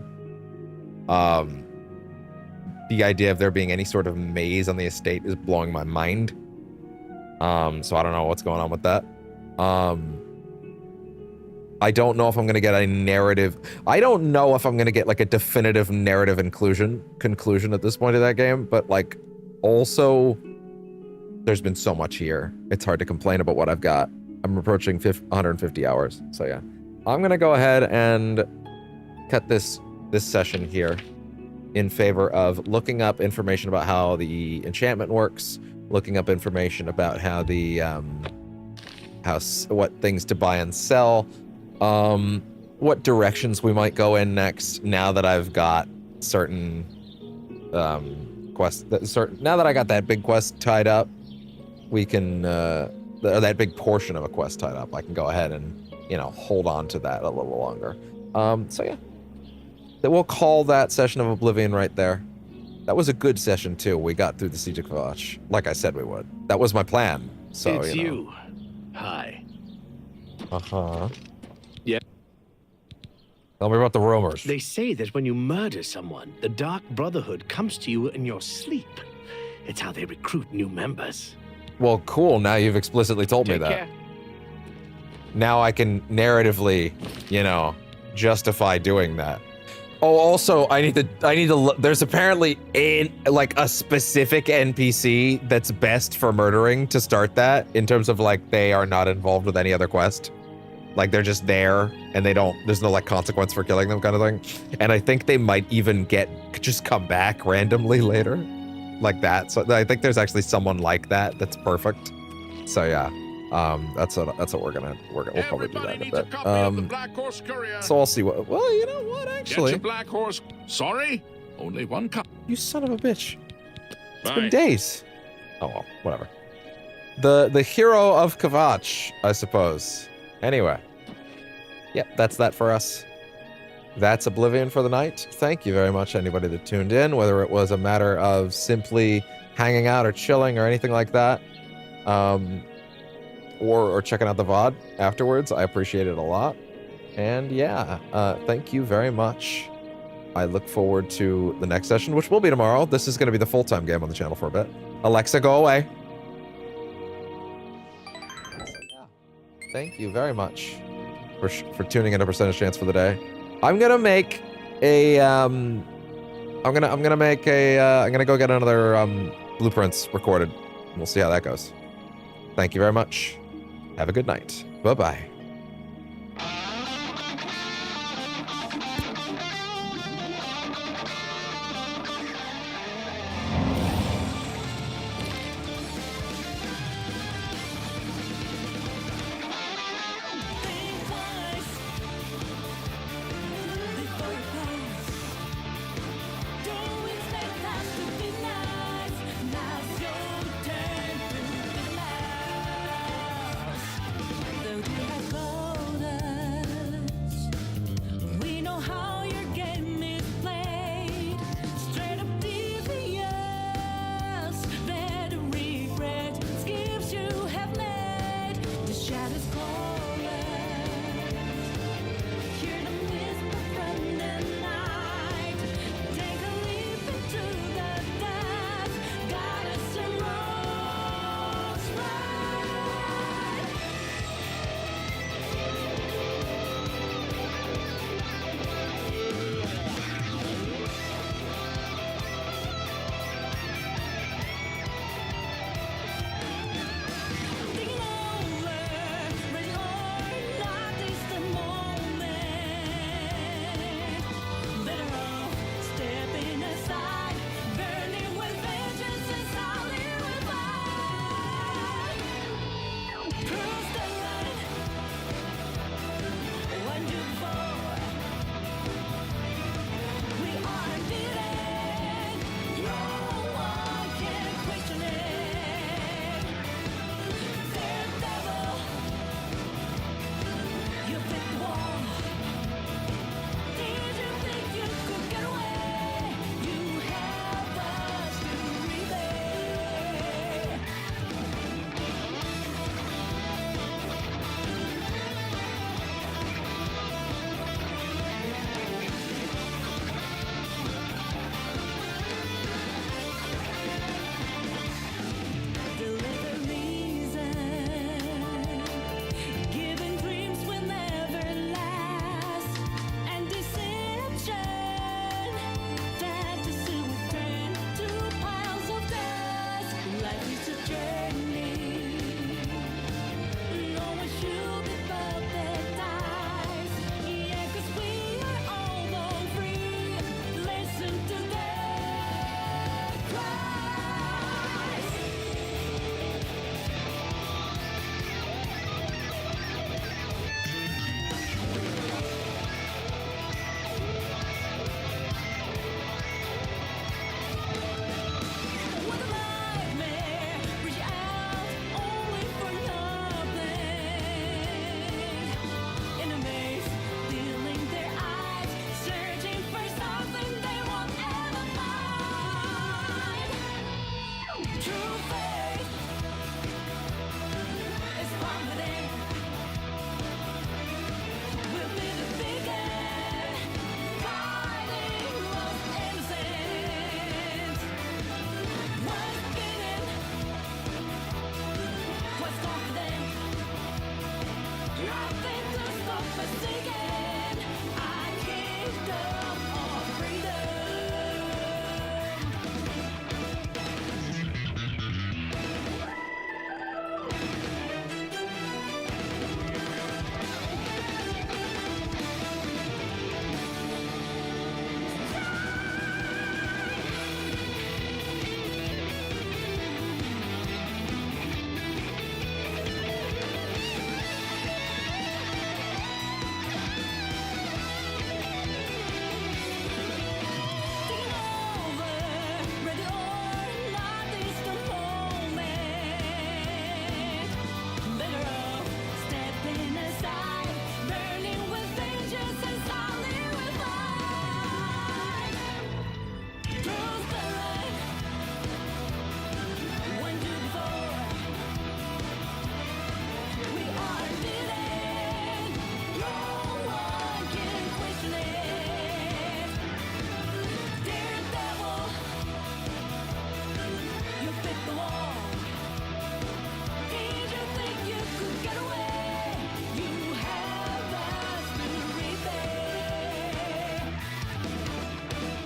The idea of there being any sort of maze on the estate is blowing my mind. So I don't know what's going on with that. I don't know if I'm going to get a narrative. I don't know if I'm going to get like a definitive narrative conclusion at this point of that game, but like also there's been so much here. It's hard to complain about what I've got. I'm approaching 150 hours. So yeah, I'm going to go ahead and cut this session here in favor of looking up information about how the enchantment works, looking up information about how the what things to buy and sell, what directions we might go in next now that I've got certain quests. Now that I got that big quest tied up, we can that big portion of a quest tied up, I can go ahead and hold on to that a little longer. So yeah. We'll call that session of Oblivion right there. That was a good session too. We got through the Siege of Kvatch, like I said we would. That was my plan. So it's you. Hi. Uh-huh. Yeah. Tell me about the rumors. They say that when you murder someone, the Dark Brotherhood comes to you in your sleep. It's how they recruit new members. Well, cool. Now you've explicitly told me that. Care. Now I can narratively, justify doing that. Oh, also, I need to look. There's apparently a specific NPC that's best for murdering to start that, in terms of like they are not involved with any other quest. Like they're just there and there's no like consequence for killing them kind of thing. And I think they might even just come back randomly later. Like that. So I think there's actually someone like that that's perfect. So yeah. That's what we'll probably do that in a bit. So I'll see what. Well, you know what? Actually, get your black horse. Sorry, only one cup. You son of a bitch! It's been days. Oh well, whatever. The hero of Kvatch, I suppose. Anyway, yeah, that's that for us. That's Oblivion for the night. Thank you very much, anybody that tuned in, whether it was a matter of simply hanging out or chilling or anything like that. Or checking out the VOD afterwards. I appreciate it a lot. And yeah, thank you very much. I look forward to the next session, which will be tomorrow. This is going to be the full-time game on the channel for a bit. Alexa, go away. Thank you very much for tuning in to Percentage Chance for the day. I'm gonna make a I'm gonna go get another blueprints recorded. We'll see how that goes. Thank you very much. Have a good night. Bye-bye.